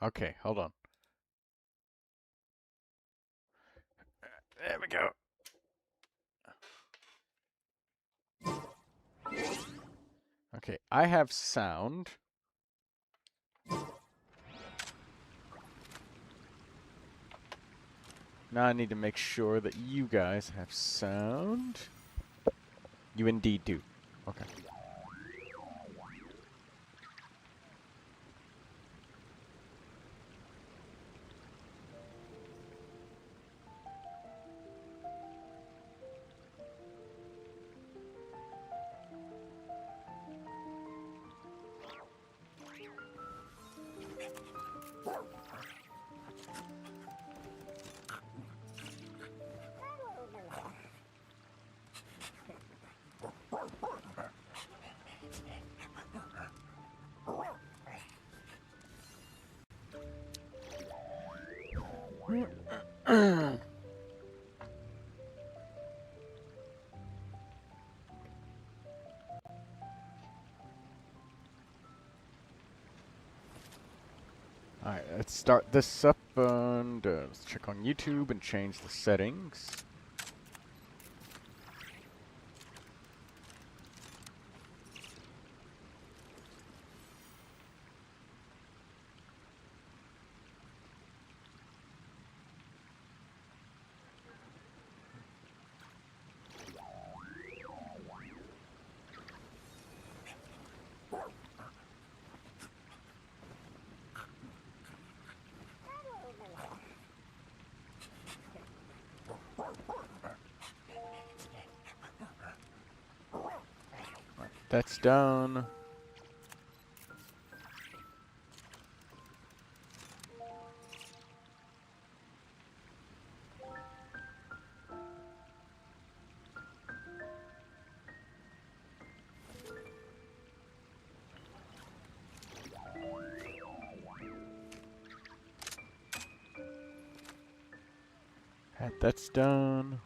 Okay, hold on. There we go. Okay, I have sound. Now I need to make sure that you guys have sound. You indeed do. Okay. Alright, let's start this up and let's check on YouTube and change the settings. That's done. That's done.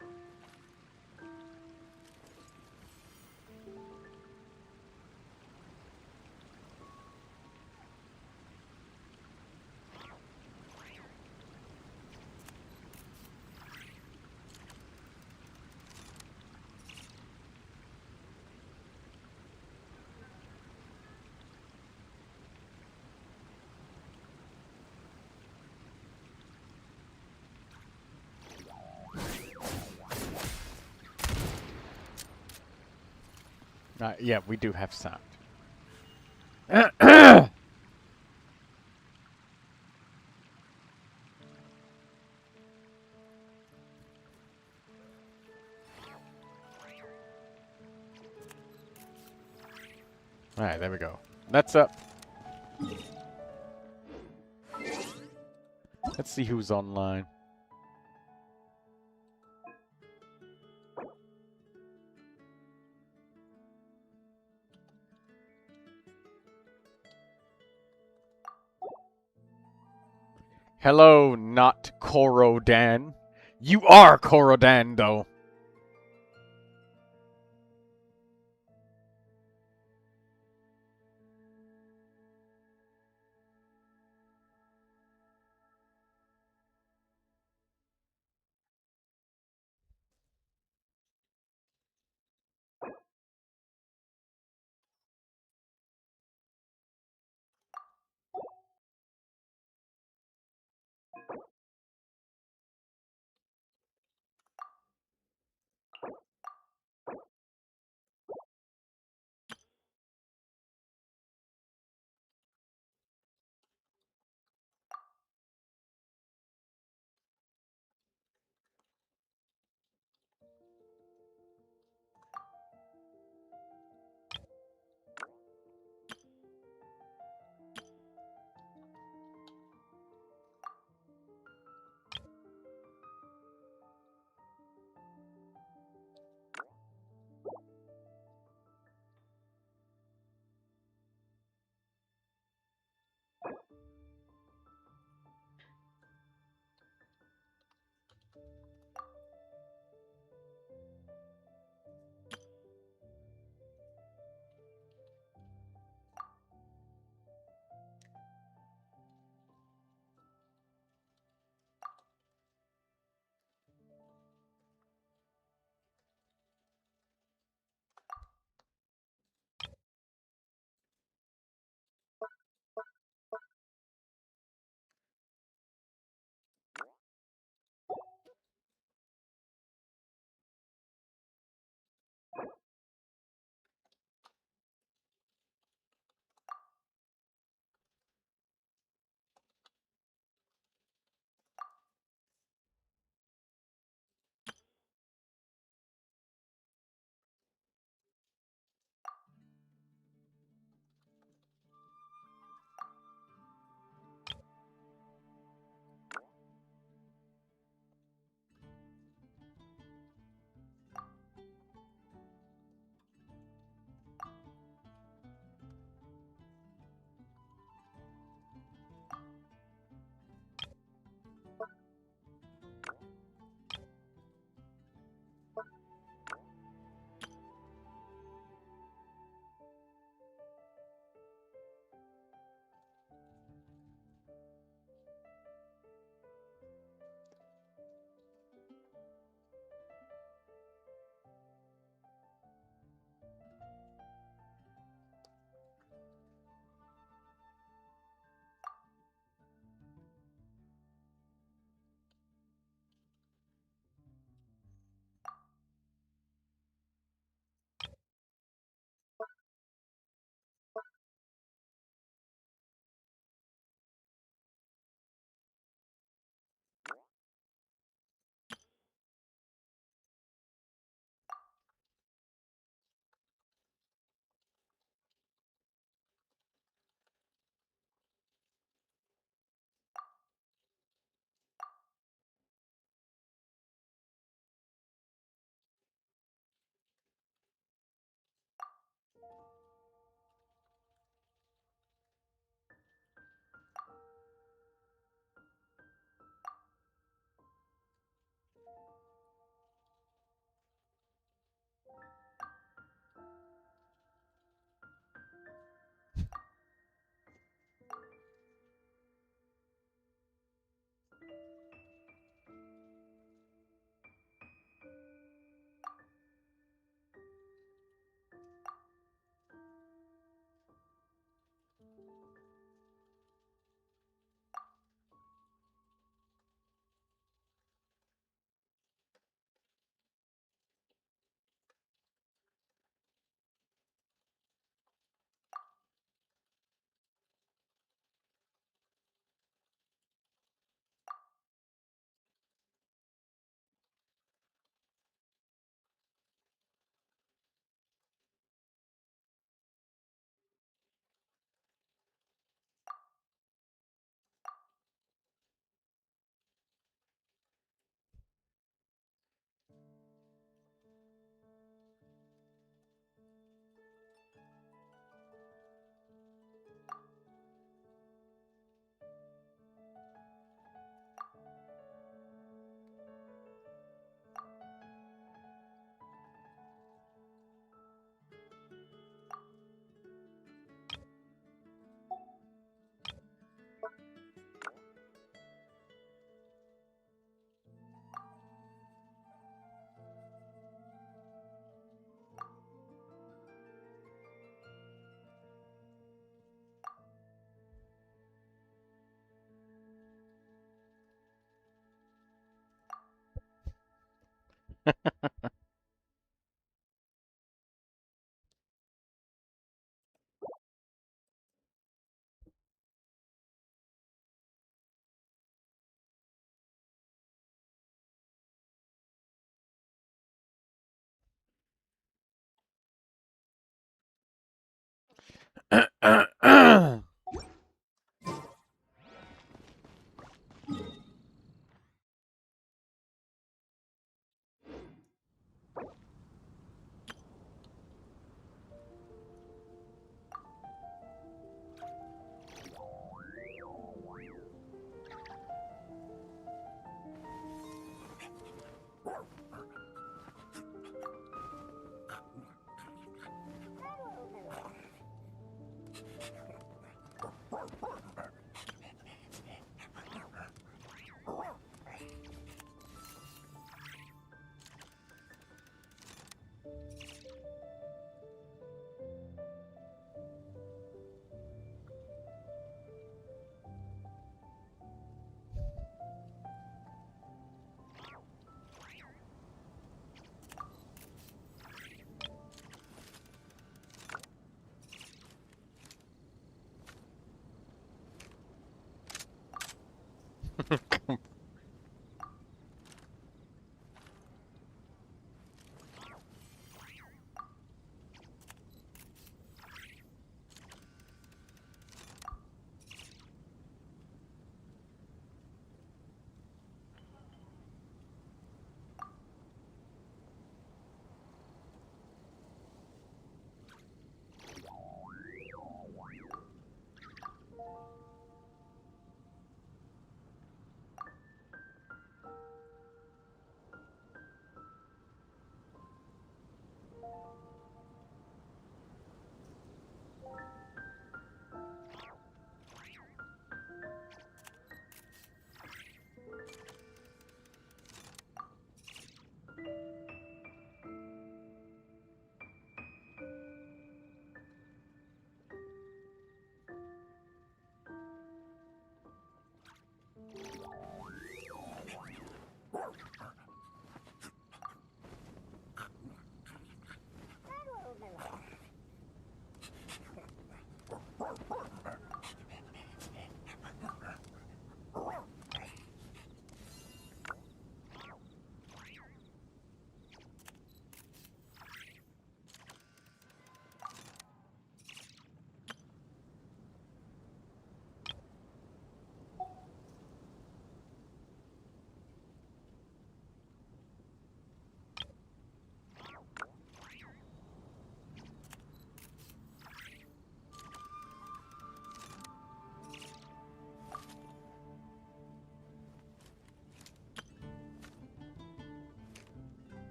Yeah, we do have sound. Alright, there we go. That's up. Let's see who's online. Hello, not Korodan. You are Korodan, though.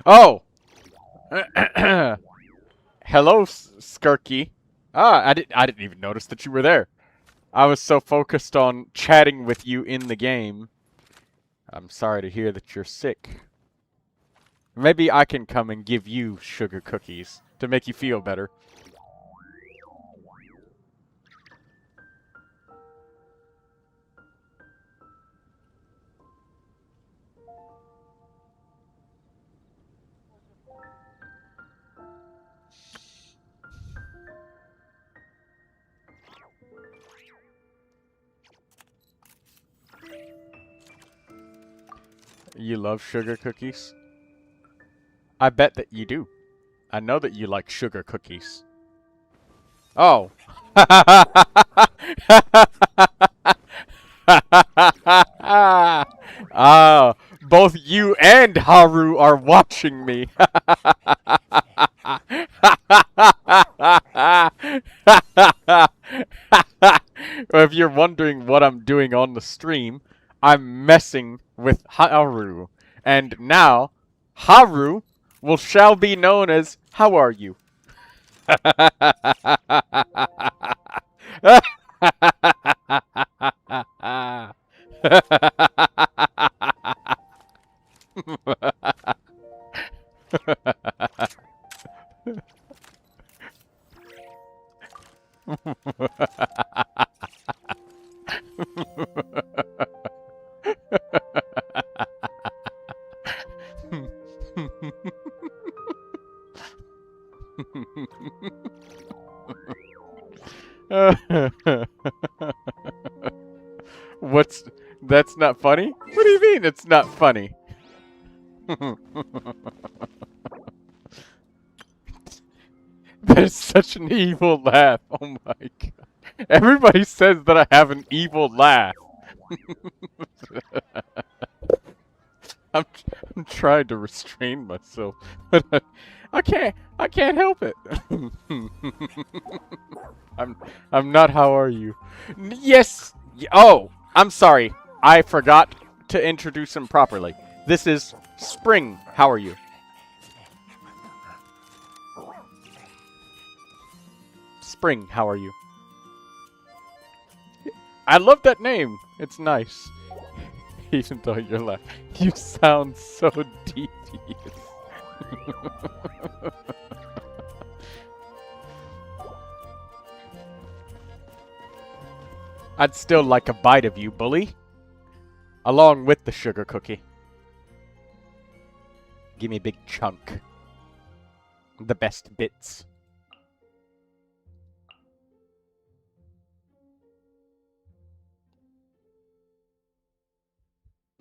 Oh! Hello, Skirky. Ah, I didn't even notice that you were there. I was so focused on chatting with you in the game. I'm sorry to hear that you're sick. Maybe I can come and give you sugar cookies to make you feel better. You love sugar cookies? I bet that you do. I know that you like sugar cookies. Oh. Ah, both you and Haru are watching me. If you're wondering what I'm doing on the stream, I'm messing with Haru. And now, Haru shall be known as How Are You? That's not funny? What do you mean it's not funny? That is such an evil laugh. Oh my god. Everybody says that I have an evil laugh. I'm trying to restrain myself, but I can't help it. I'm not. How are you? Yes. Oh, I'm sorry. I forgot to introduce him properly. This is Spring. How are you? Spring. How are you? I love that name. It's nice. Even though you're laughing, you sound so devious. I'd still like a bite of you, bully. Along with the sugar cookie. Give me a big chunk. The best bits.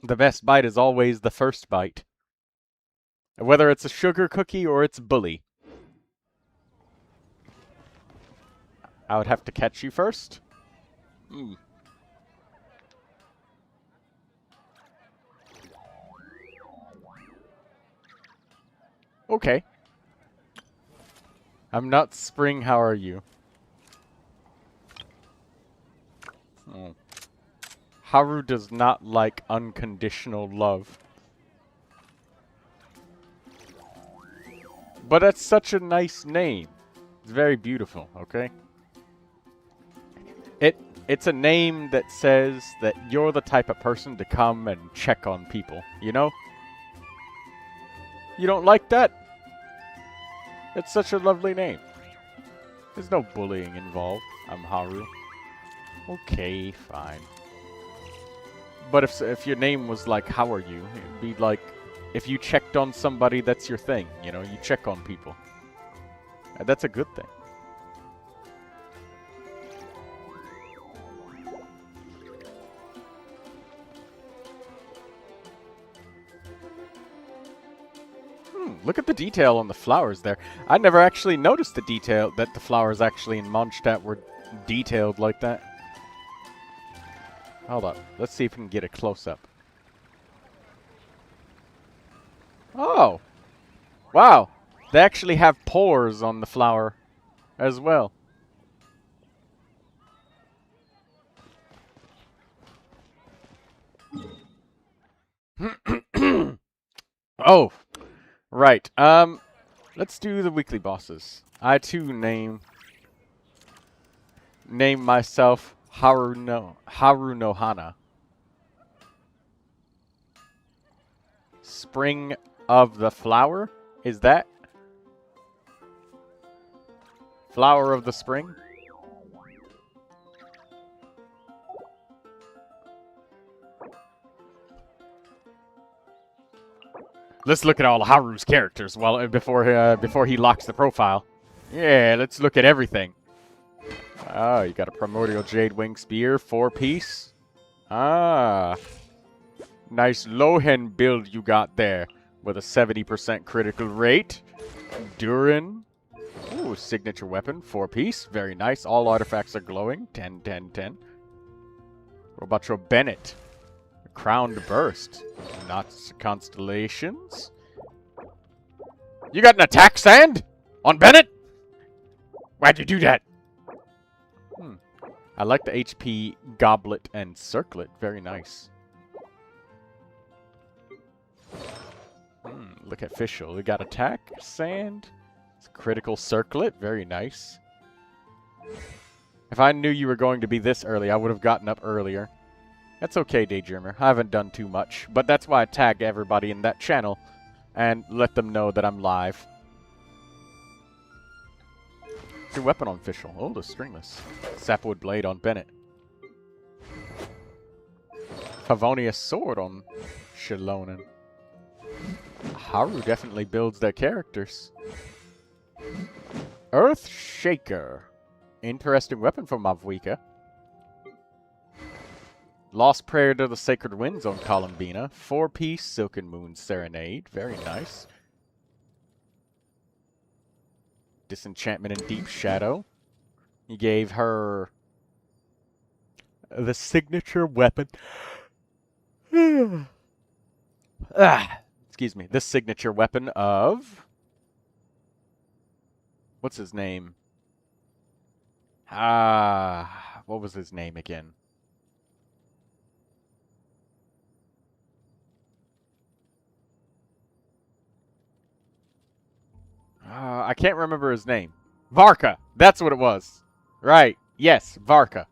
The best bite is always the first bite. Whether it's a sugar cookie or it's bully. I would have to catch you first? Hmm. Okay. I'm not Spring, how are you? Oh. Haru does not like unconditional love. But that's such a nice name. It's very beautiful, okay? It's a name that says that you're the type of person to come and check on people, you know? You don't like that? It's such a lovely name. There's no bullying involved. I'm Haru. Okay, fine. But if your name was like, how are you? It'd be like, if you checked on somebody, that's your thing. You know, you check on people. And that's a good thing. Look at the detail on the flowers there. I never actually noticed the detail that the flowers actually in Mondstadt were detailed like that. Hold up. Let's see if we can get a close-up. Oh! Wow! They actually have pores on the flower as well. Oh, right. Let's do the weekly bosses. I too name myself Haru no Hana. Spring of the flower? Is that? Flower of the spring? Let's look at all Haru's characters before he locks the profile. Yeah, let's look at everything. Oh, you got a Primordial Jade Wing Spear, 4-piece. Ah. Nice Lohen build you got there with a 70% critical rate. Durin. Ooh, signature weapon, 4-piece. Very nice. All artifacts are glowing. 10, 10, 10. What about your Bennett? Crowned Burst. Not constellations. You got an attack sand? On Bennett? Why'd you do that? I like the HP Goblet and Circlet. Very nice. Look at Fischl. We got attack, sand, critical circlet. Very nice. If I knew you were going to be this early, I would have gotten up earlier. That's okay, Daydreamer. I haven't done too much. But that's why I tag everybody in that channel and let them know that I'm live. What's your weapon on Fischl? Oh, the stringless. Sapwood Blade on Bennett. Favonius Sword on Shilonen. Haru definitely builds their characters. Earth Shaker. Interesting weapon for Mavwika. Lost Prayer to the Sacred Winds on Columbina. 4-piece Silken Moon Serenade. Very nice. Disenchantment in Deep Shadow. He gave her the signature weapon. Excuse me. The signature weapon of... What's his name? What was his name again? I can't remember his name. Varka. That's what it was. Right. Yes, Varka.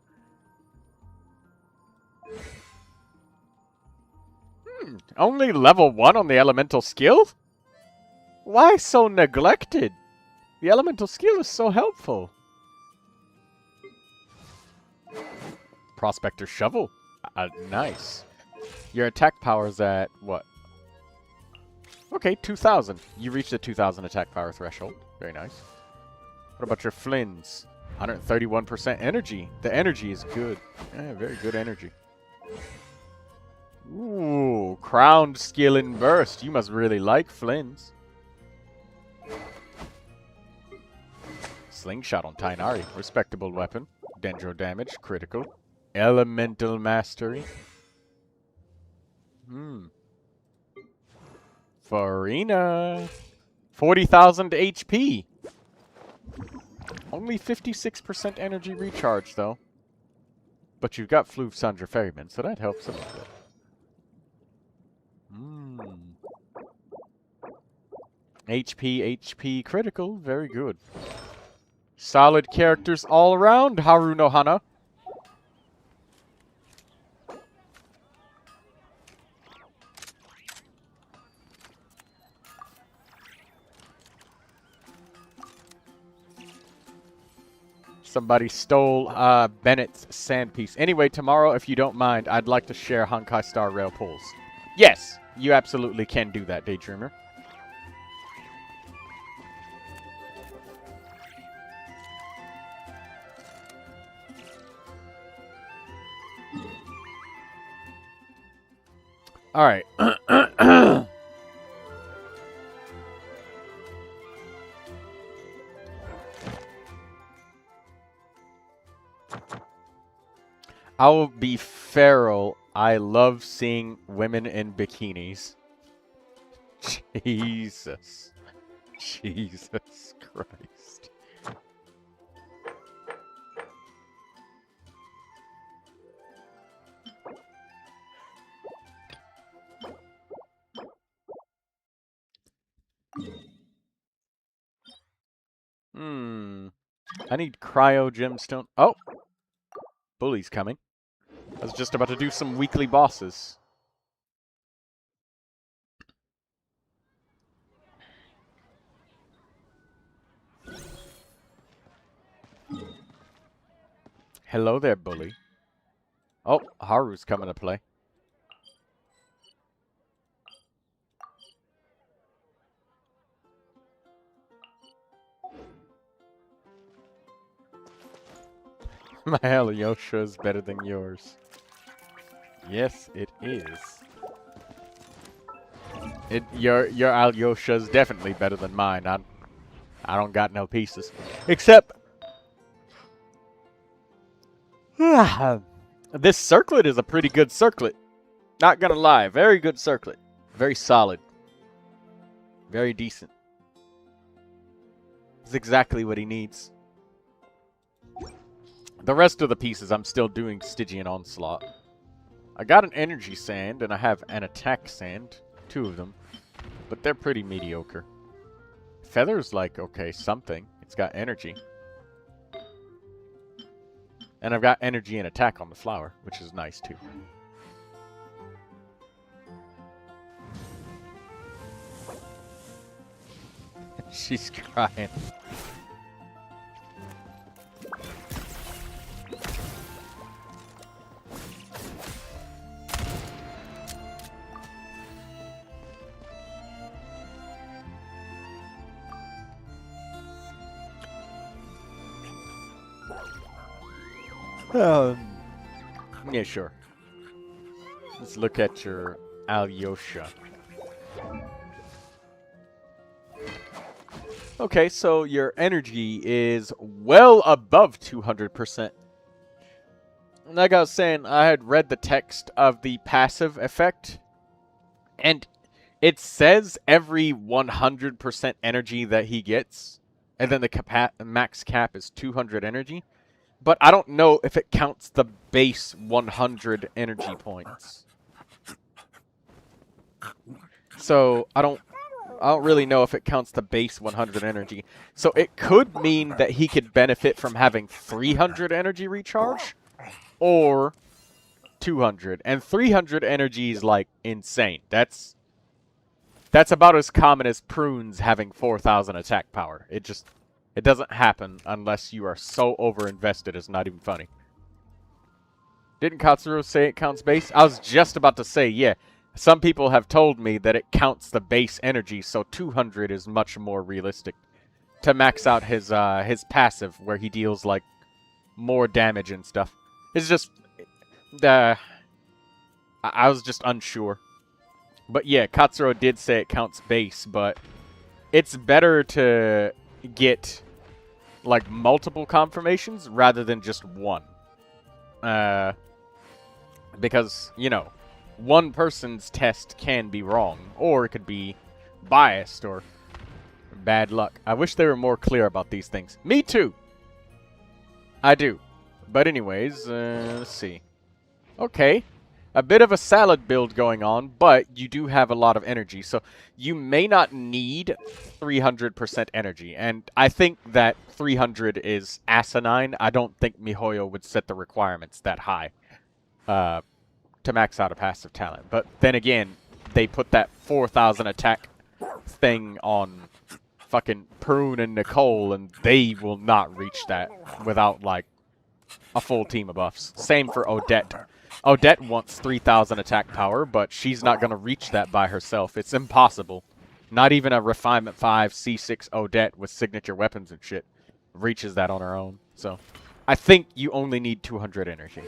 Only level 1 on the elemental skill? Why so neglected? The elemental skill is so helpful. Prospector Shovel. Nice. Your attack power is at what? Okay, 2,000. You reached the 2,000 attack power threshold. Very nice. What about your Flins? 131% energy. The energy is good. Yeah, very good energy. Ooh, crowned skill in burst. You must really like Flins. Slingshot on Tainari. Respectable weapon. Dendro damage. Critical. Elemental mastery. Farina. 40,000 HP. Only 56% energy recharge, though. But you've got Floof Sandra Ferryman, so that helps a little bit. HP critical. Very good. Solid characters all around, Haru no Hana. Somebody stole Bennett's sand piece. Anyway, tomorrow, if you don't mind, I'd like to share Honkai Star Rail pulls. Yes, you absolutely can do that, Daydreamer. All right. I'll be feral. I love seeing women in bikinis. Jesus. Jesus Christ. I need cryo gemstone. Oh! Bully's coming. I was just about to do some weekly bosses. Hello there, Bully. Oh, Haru's coming to play. My Alyosha is better than yours. Yes, it is. Your Alyosha is definitely better than mine. I don't got no pieces. Except this circlet is a pretty good circlet. Not gonna lie, very good circlet. Very solid. Very decent. It's exactly what he needs. The rest of the pieces I'm still doing Stygian Onslaught. I got an energy sand and I have an attack sand. 2 of them. But they're pretty mediocre. Feather's like, okay, something. It's got energy. And I've got energy and attack on the flower, which is nice too. She's crying. Yeah, sure. Let's look at your Alyosha. Okay, so your energy is well above 200%. Like I was saying, I had read the text of the passive effect, and it says every 100% energy that he gets, and then the max cap is 200 energy. But I don't know if it counts the base 100 energy points. So I don't really know if it counts the base 100 energy. So it could mean that he could benefit from having 300 energy recharge or 200. And 300 energy is like insane. That's about as common as prunes having 4,000 attack power. It doesn't happen unless you are so over-invested it's not even funny. Didn't Katsuro say it counts base? I was just about to say, yeah. Some people have told me that it counts the base energy, so 200 is much more realistic to max out his passive, where he deals, like, more damage and stuff. It's just... I was just unsure. But yeah, Katsuro did say it counts base, but it's better to get like multiple confirmations rather than just one. Because, you know, one person's test can be wrong, or it could be biased or bad luck. I wish they were more clear about these things. Me too. I do. But anyways, let's see. Okay. A bit of a salad build going on, but you do have a lot of energy. So you may not need 300% energy. And I think that 300 is asinine. I don't think MiHoYo would set the requirements that high to max out a passive talent. But then again, they put that 4,000 attack thing on fucking Prune and Nicole, and they will not reach that without, like, a full team of buffs. Same for Odette. Odette wants 3,000 attack power, but she's not going to reach that by herself. It's impossible. Not even a Refinement 5 C6 Odette with signature weapons and shit reaches that on her own. So, I think you only need 200 energy.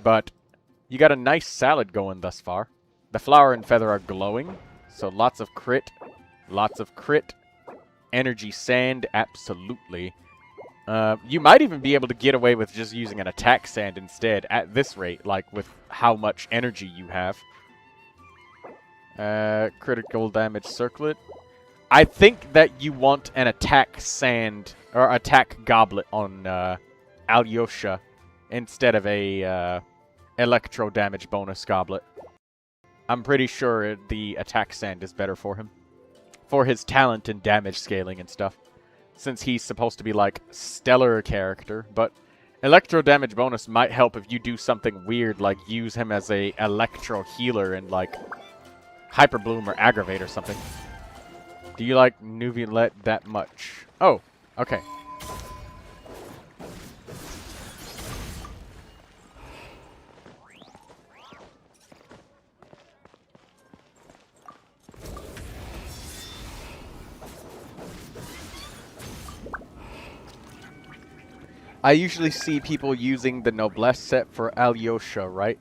But, you got a nice salad going thus far. The flower and feather are glowing, so lots of crit. Lots of crit. Energy sand, absolutely. You might even be able to get away with just using an attack sand instead at this rate, like with how much energy you have. Critical damage circlet. I think that you want an attack sand, or attack goblet on Alyosha instead of a electro damage bonus goblet. I'm pretty sure the attack sand is better for him. For his talent and damage scaling and stuff. since he's supposed to be like stellar character, but electro damage bonus might help if you do something weird like use him as a electro healer and like Hyper Bloom or Aggravate or something. Do you like Neuvilette that much? Oh, okay. I usually see people using the Noblesse set for Alyosha, right?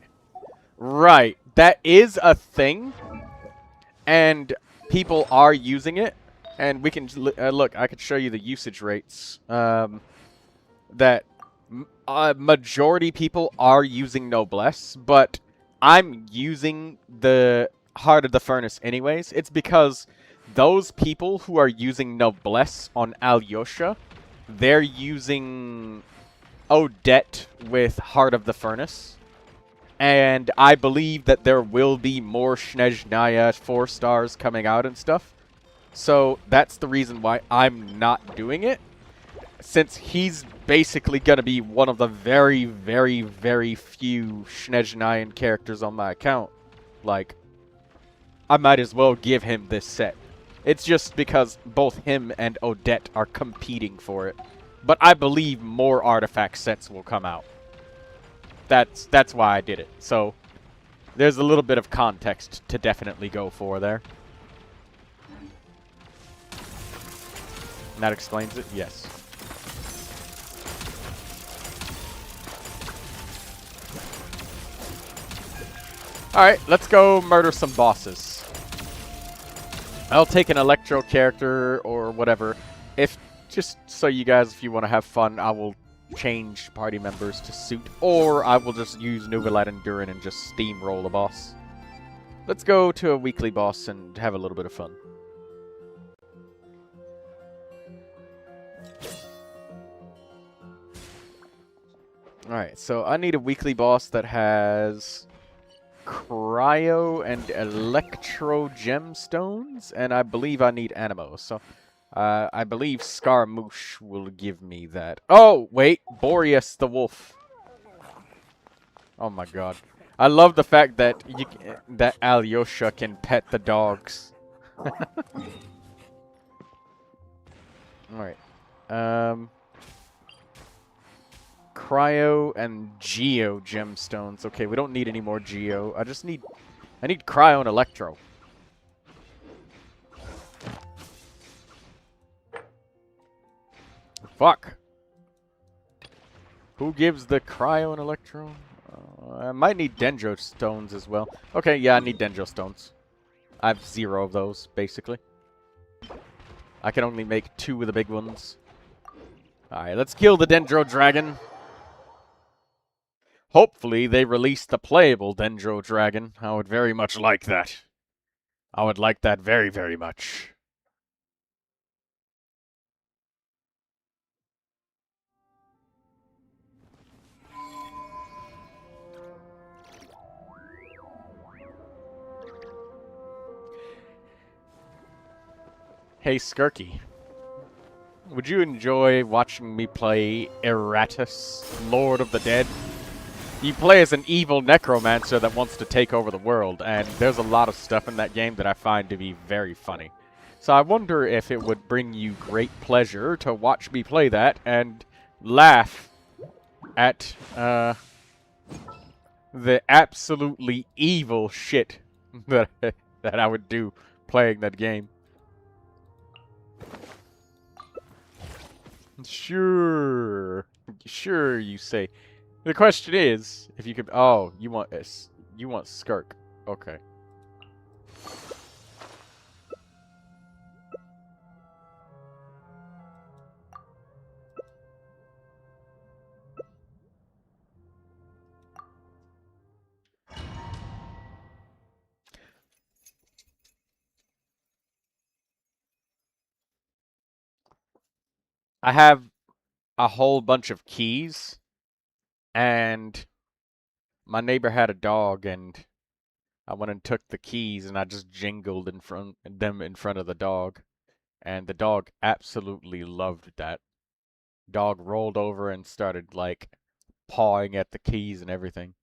Right. That is a thing. And people are using it. And we can... look, I could show you the usage rates. That majority people are using Noblesse. But I'm using the Heart of the Furnace anyways. It's because those people who are using Noblesse on Alyosha... they're using Odette with Heart of the Furnace. And I believe that there will be more Snezhnaya 4 stars coming out and stuff. So that's the reason why I'm not doing it. Since he's basically going to be one of the very, very, very few Snezhnayan characters on my account. Like, I might as well give him this set. It's just because both him and Odette are competing for it. But I believe more artifact sets will come out. That's why I did it. So, there's a little bit of context to definitely go for there. And that explains it? Yes. Alright, let's go murder some bosses. I'll take an Electro character or whatever. Just so you guys, if you want to have fun, I will change party members to suit. Or I will just use Neuvilette and Durin and just steamroll the boss. Let's go to a weekly boss and have a little bit of fun. Alright, so I need a weekly boss that has cryo and electro gemstones, and I believe I need Animo, so I believe Scaramouche will give me that. Oh, wait, Boreas the wolf. Oh my god. I love the fact that that Alyosha can pet the dogs. Alright. Cryo and Geo gemstones. Okay, we don't need any more Geo. I need Cryo and Electro. Fuck. Who gives the Cryo and Electro? I might need Dendro stones as well. Okay, yeah, I need Dendro stones. I have 0 of those, basically. I can only make 2 of the big ones. Alright, let's kill the Dendro Dragon. Hopefully they release the playable Dendro Dragon. I would very much like that. I would like that very, very much. Hey, Skirky. Would you enjoy watching me play Eratus, Lord of the Dead? You play as an evil necromancer that wants to take over the world, and there's a lot of stuff in that game that I find to be very funny. So I wonder if it would bring you great pleasure to watch me play that and laugh at the absolutely evil shit that I would do playing that game. Sure, you say. The question is, if you could... Oh, you want Skirk. Okay. I have a whole bunch of keys, and my neighbor had a dog, and I went and took the keys, and I just jingled in front of the dog, and the dog absolutely loved that. Dog rolled over and started, like, pawing at the keys and everything.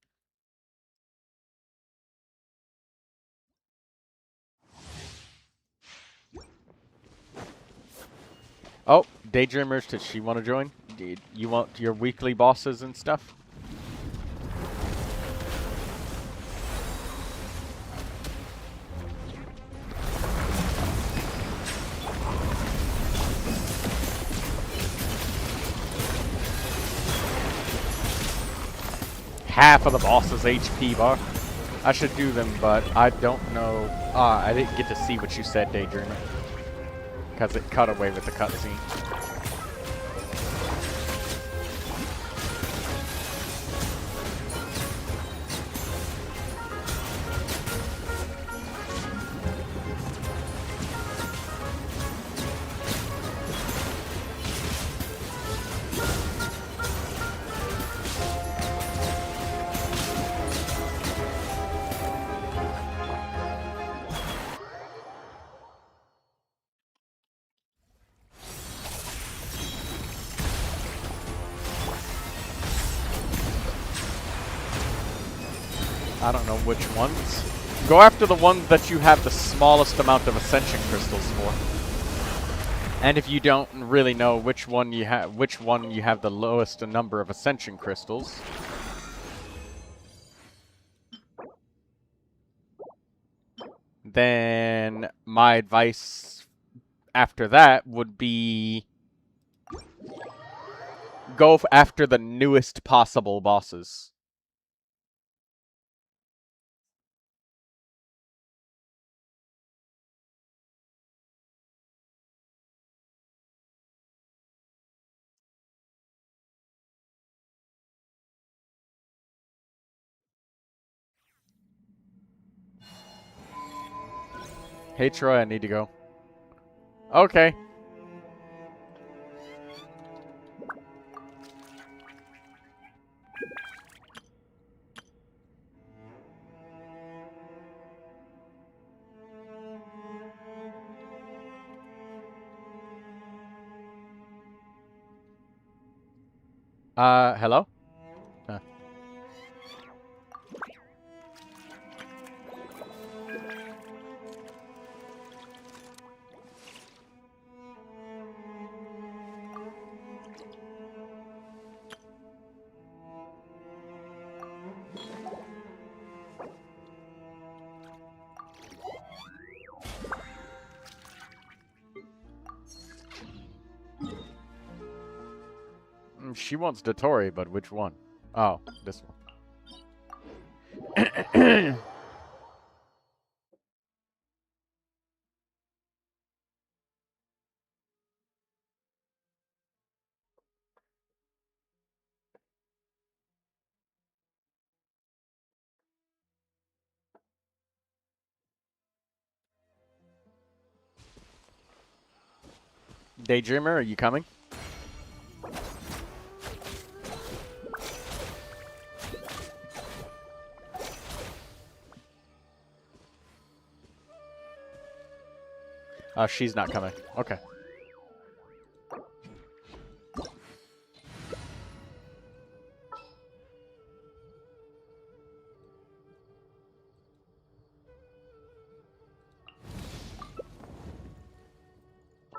Oh, Daydreamers, does she want to join? You want your weekly bosses and stuff? Half of the boss's HP bar. I should do them, but I don't know. I didn't get to see what you said, Daydreamer. Because it cut away with the cutscene. I don't know which ones. Go after the ones that you have the smallest amount of ascension crystals for. And if you don't really know which one you have the lowest number of ascension crystals, then my advice after that would be go after the newest possible bosses. Hey Troy, I need to go. Okay. Hello? Huh. She wants Dotori, but which one? Oh, this one. Daydreamer, are you coming? She's not coming. Okay.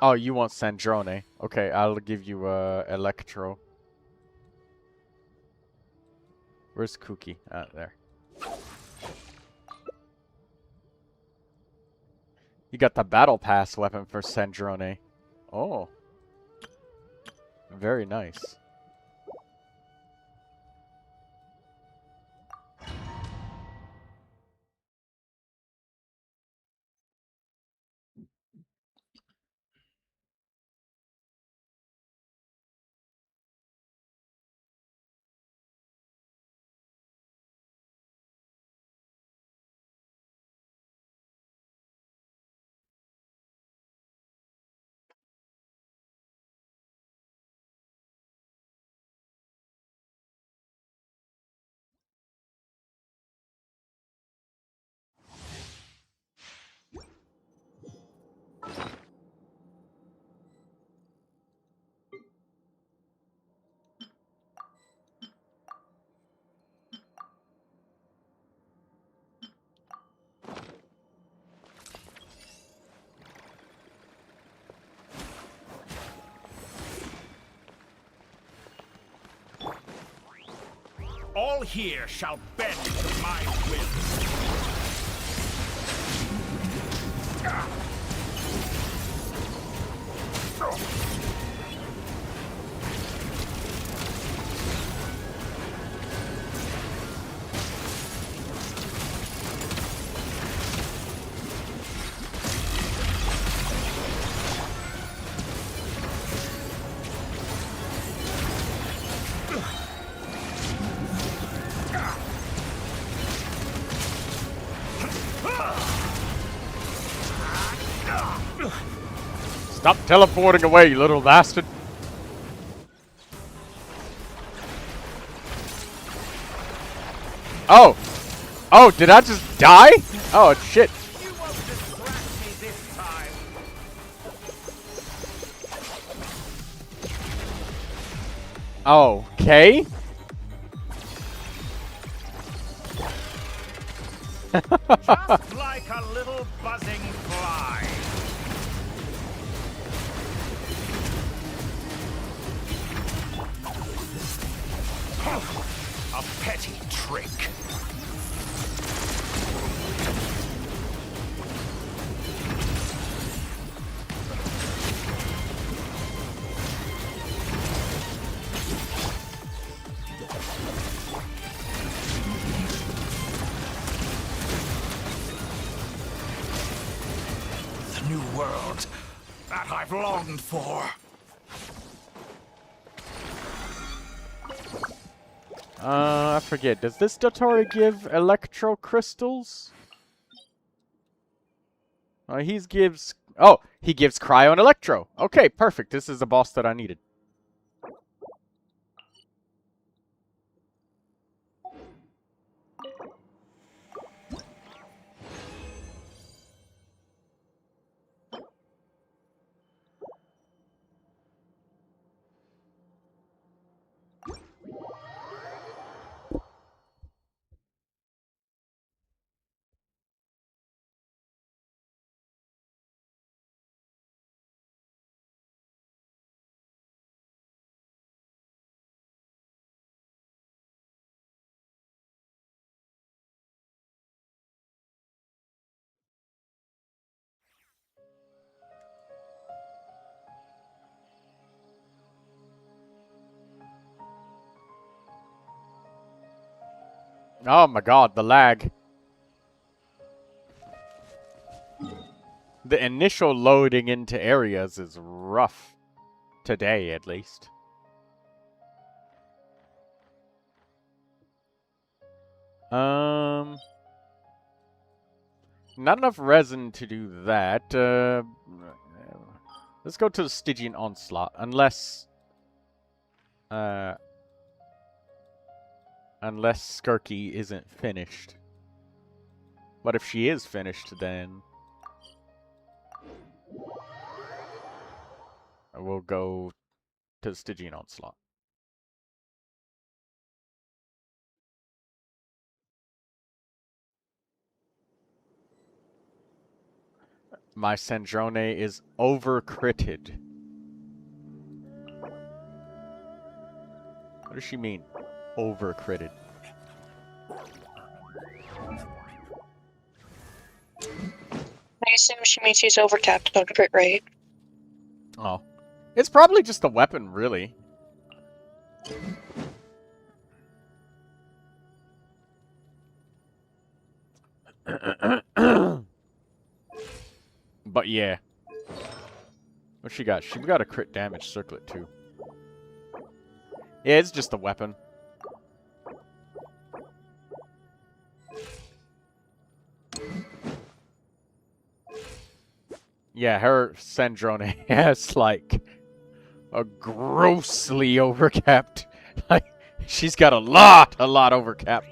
Oh, you want Sandrone. Okay, I'll give you Electro. Where's Cookie? There. You got the Battle Pass weapon for Sandrone. Oh. Very nice. All here shall bend to my will. Stop teleporting away, you little bastard. Oh! Oh, did I just die? Oh, shit. You won't distract me this time. Okay. Just like a little buzzing fly. A petty trick. The new world that I've longed for. I forget. Does this Dottore give electro crystals? He gives... Oh, he gives cryo and electro. Okay, perfect. This is the boss that I needed. Oh my god, the lag. The initial loading into areas is rough. Today, at least. Not enough resin to do that. Let's go to the Stygian Onslaught. Unless Skirky isn't finished. But if she is finished, then we'll go to the Stygian Onslaught. MySnezhnayaCareer is over-critted. What does she mean? Over-critted. I assume she means she's overtapped on crit rate. Oh. It's probably just a weapon, really. But yeah. What she got? She got a crit damage circlet too. Yeah, it's just a weapon. Yeah, her SnezhnayaCareer has like a grossly overcapped. Like she's got a lot overcapped.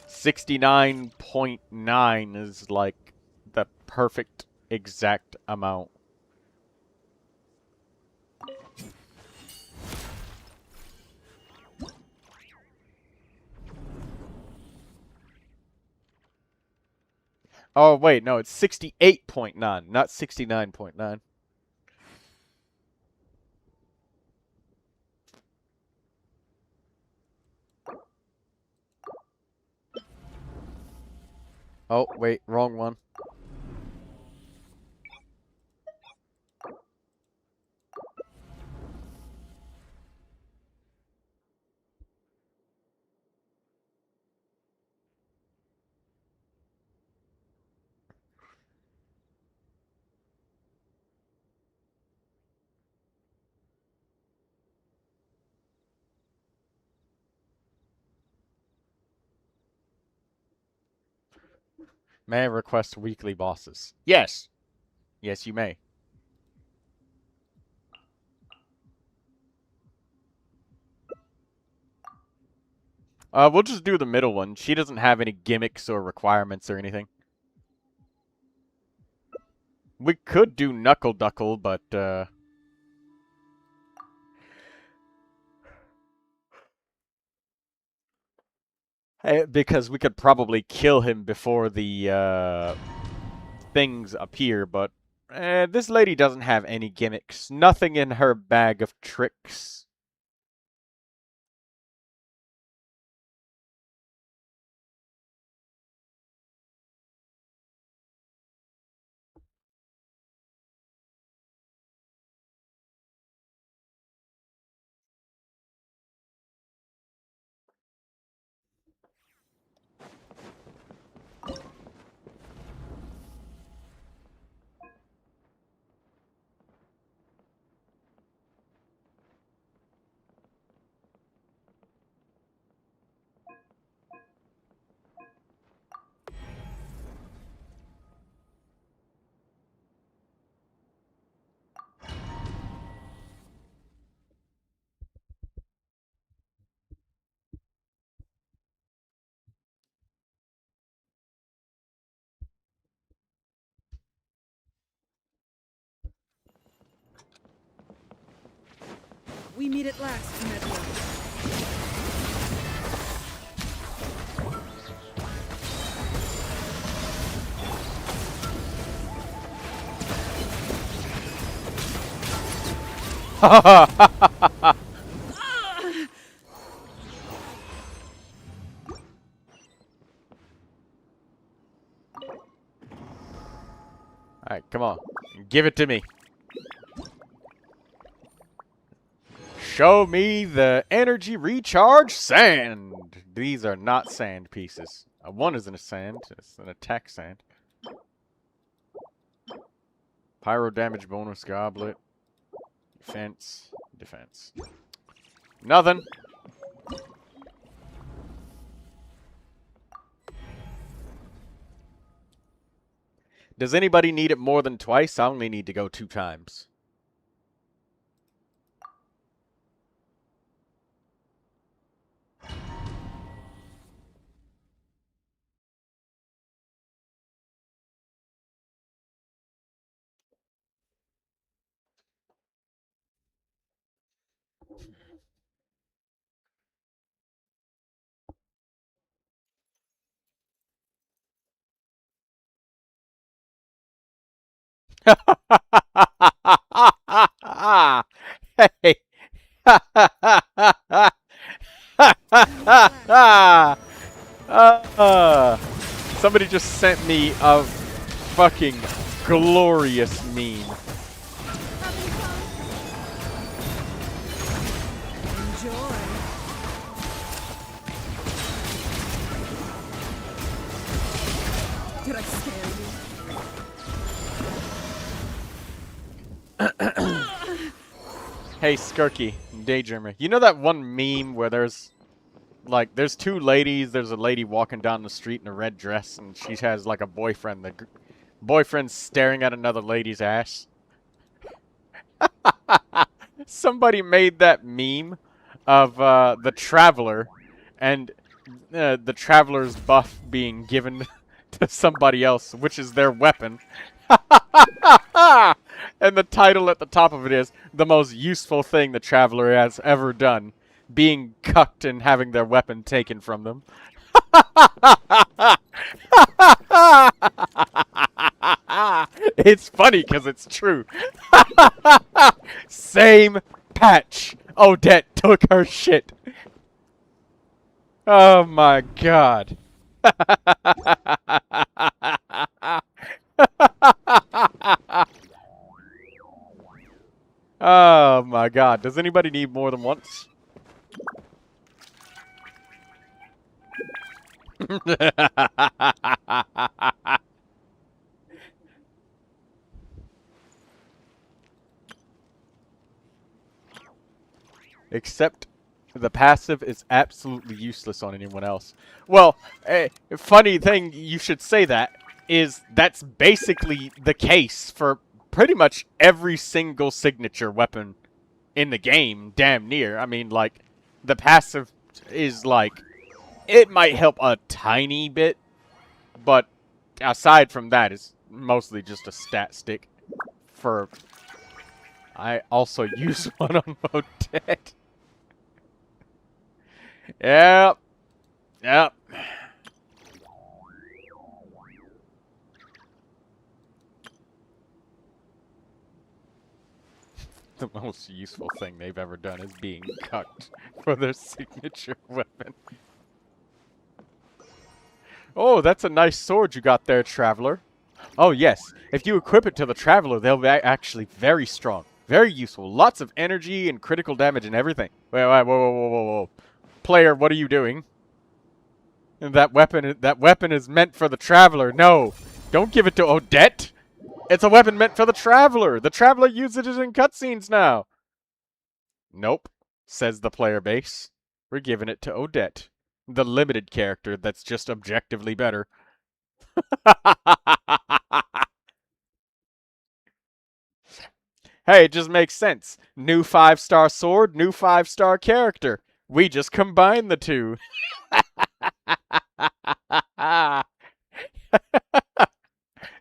69.9 is like the perfect exact amount. Oh, wait, no, it's 68.9, not 69.9. Oh, wait, wrong one. May I request weekly bosses? Yes! Yes, you may. We'll just do the middle one. She doesn't have any gimmicks or requirements or anything. We could do Knuckle Duckle, but, because we could probably kill him before the, things appear, but this lady doesn't have any gimmicks. Nothing in her bag of tricks. We meet at last, Nebula. Alright, come on. Give it to me. Show me the energy recharge sand. These are not sand pieces. One isn't a sand. It's an attack sand. Pyro damage bonus goblet. Defense. Defense. Nothing. Does anybody need it more than twice? I only need to go 2 times. Hey. Somebody just sent me a fucking glorious meme. Enjoy. Did I scare you? Hey, Skirky, Daydreamer. You know that one meme where there's 2 ladies, there's a lady walking down the street in a red dress, and she has, like, a boyfriend. The boyfriend's staring at another lady's ass. Somebody made that meme of, the Traveler, and the Traveler's buff being given to somebody else, which is their weapon. And the title at the top of it is, the most useful thing the Traveler has ever done. Being cucked and having their weapon taken from them. It's funny because it's true. Same patch. Odette took her shit. Oh my god. Oh my god. Does anybody need more than once? Except the passive is absolutely useless on anyone else. Well, funny thing you should say that is that's basically the case for pretty much every single signature weapon in the game, damn near. I mean, like, the passive is like, it might help a tiny bit, but aside from that, it's mostly just a stat stick for... I also use one on Modet. Yep. Yep. The most useful thing they've ever done is being cucked for their signature weapon. Oh, that's a nice sword you got there, Traveler. Oh, yes. If you equip it to the Traveler, they'll be actually very strong. Very useful. Lots of energy and critical damage and everything. Wait, whoa, whoa, whoa, whoa, whoa. Player, what are you doing? That weapon is meant for the Traveler. No. Don't give it to Odette. It's a weapon meant for the Traveler. The Traveler uses it in cutscenes now. Nope, says the player base. We're giving it to Odette, the limited character that's just objectively better. Hey, it just makes sense. New 5-star sword, new 5-star character. We just combine the two.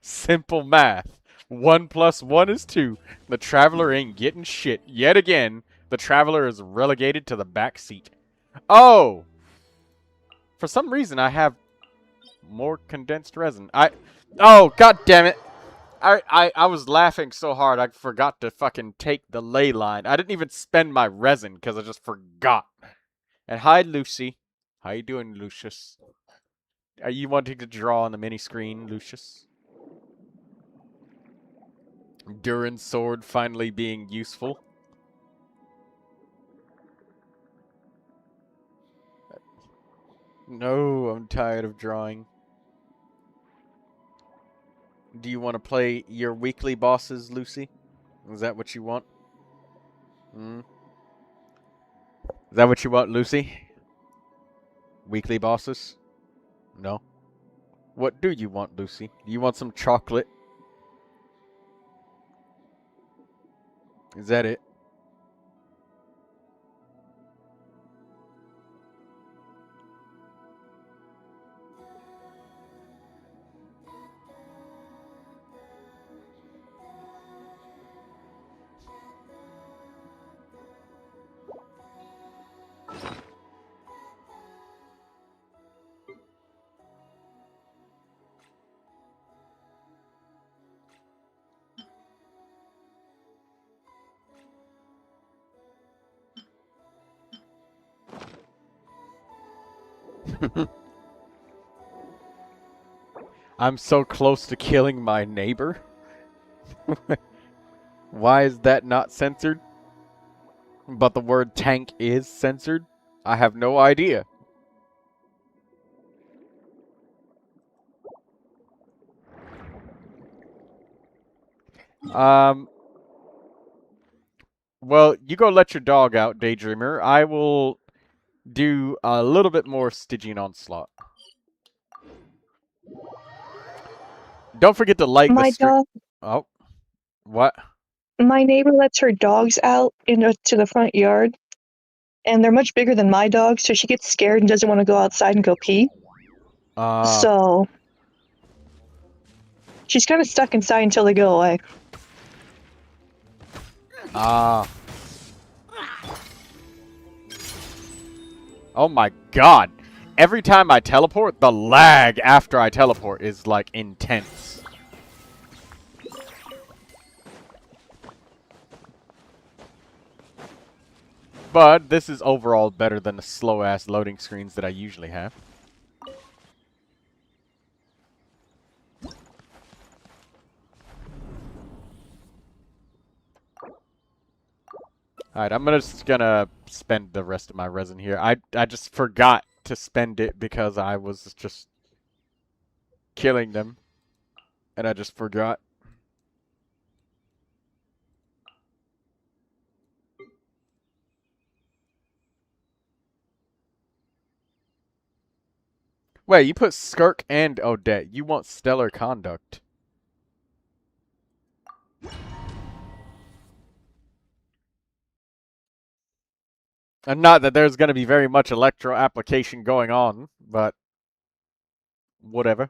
Simple math. 1 + 1 is 2. The Traveler ain't getting shit. Yet again, the Traveler is relegated to the back seat. Oh! For some reason, I have more condensed resin. Oh, god damn it! I was laughing so hard I forgot to fucking take the ley line. I didn't even spend my resin because I just forgot. And hi, Lucy. How you doing, Lucius? Are you wanting to draw on the mini screen, Lucius? Durin's sword finally being useful. No, I'm tired of drawing. Do you want to play your weekly bosses, Lucy? Is that what you want? Is that what you want, Lucy? Weekly bosses? No. What do you want, Lucy? Do you want some chocolate? Is that it? I'm so close to killing my neighbor. Why is that not censored? But the word tank is censored? I have no idea. Well, you go let your dog out, Daydreamer. I will do a little bit more Stygian Onslaught. Don't forget to like My the stream. dog, Oh, what? my neighbor lets her dogs out to the front yard, and they're much bigger than my dog, so she gets scared and doesn't want to go outside and go pee. So she's kind of stuck inside until they go away. Oh my god. Every time I teleport, the lag after I teleport is, like, intense. But this is overall better than the slow-ass loading screens that I usually have. Alright, I'm just gonna spend the rest of my resin here. I just forgot to spend it because I was just killing them. And I just forgot. Wait, you put Skirk and Odette. You want Stellar Conduct. And not that there's going to be very much electro application going on, but whatever.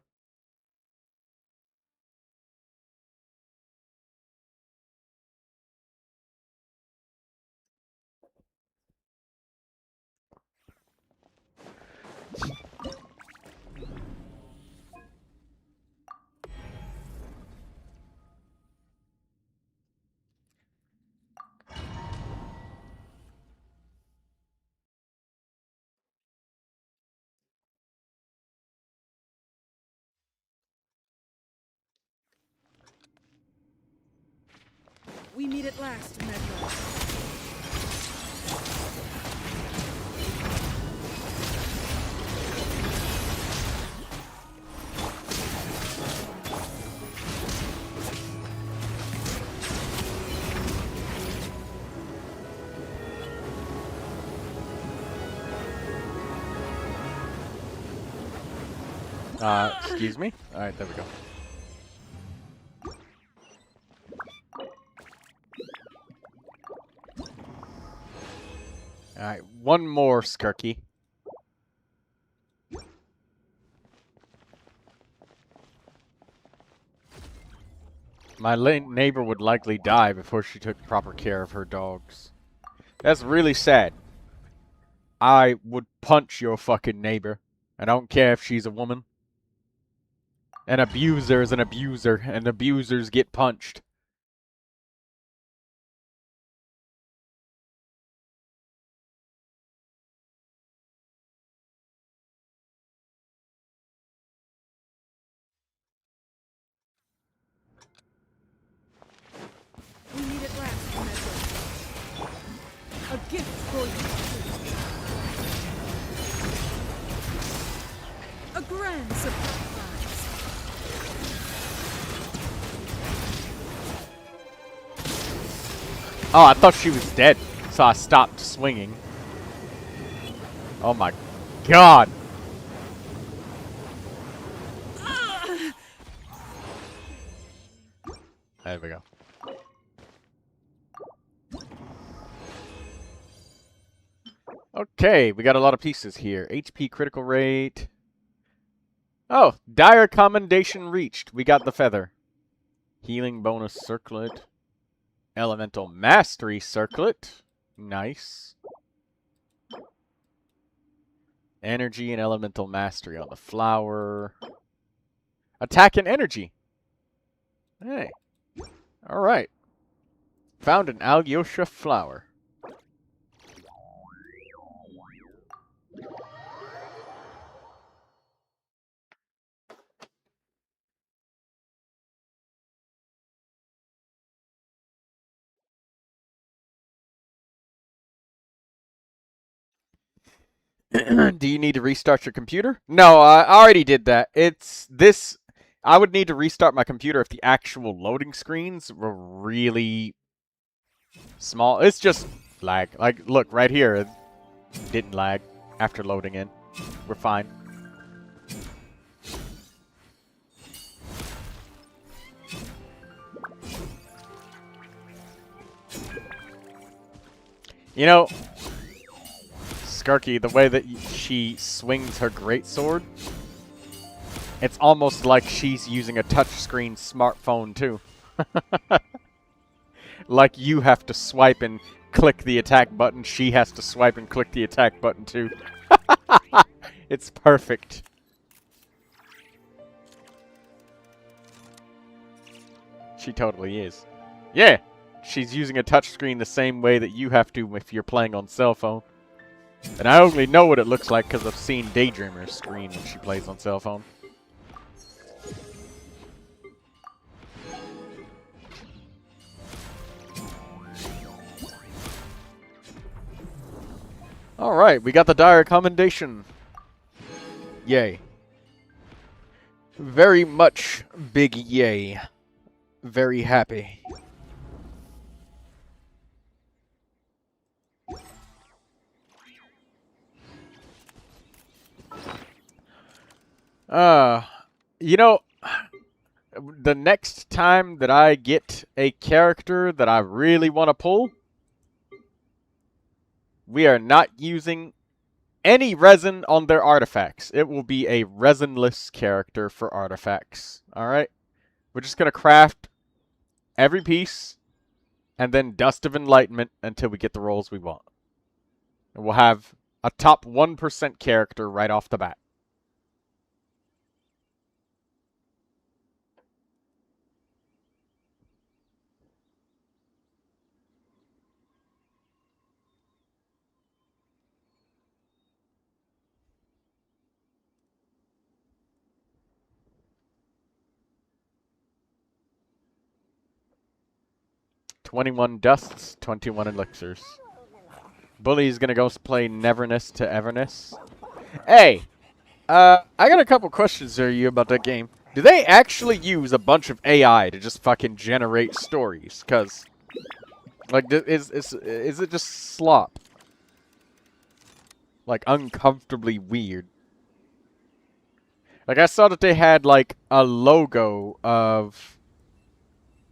We meet at last, Medlar. Excuse me? Alright, there we go. Alright, one more, Skirky. My neighbor would likely die before she took proper care of her dogs. That's really sad. I would punch your fucking neighbor. I don't care if she's a woman. An abuser is an abuser, and abusers get punched. We meet at last, Medlar. A gift for you. A grand surprise. Oh, I thought she was dead, so I stopped swinging. Oh my god! There we go. Okay, we got a lot of pieces here. HP critical rate. Oh, dire commendation reached. We got the feather. Healing bonus circlet. Elemental mastery circlet. Nice. Energy and elemental mastery on the flower. Attack and energy. Hey. Alright. Found an Alyosha flower. Do you need to restart your computer? No, I already did that. It's this. I would need to restart my computer if the actual loading screens were really small. It's just lag. Like, look, right here. It didn't lag after loading in. We're fine. You know, Skarky, the way that she swings her greatsword, it's almost like she's using a touchscreen smartphone too. Like you have to swipe and click the attack button, she has to swipe and click the attack button too. It's perfect. She totally is. Yeah, she's using a touchscreen the same way that you have to if you're playing on cell phone. And I only know what it looks like because I've seen Daydreamer's screen when she plays on cell phone. Alright, we got the dire commendation. Yay. Very much big yay. Very happy. You know, the next time that I get a character that I really want to pull, we are not using any resin on their artifacts. It will be a resinless character for artifacts. Alright? We're just going to craft every piece and then Dust of Enlightenment until we get the rolls we want. And we'll have a top 1% character right off the bat. "21 dusts, 21 elixirs." Bully's gonna go play Neverness to Everness. Hey! I got a couple questions for you about that game. Do they actually use a bunch of AI to just fucking generate stories? Cause, like, is it just slop? Like, uncomfortably weird. Like, I saw that they had, like, a logo of...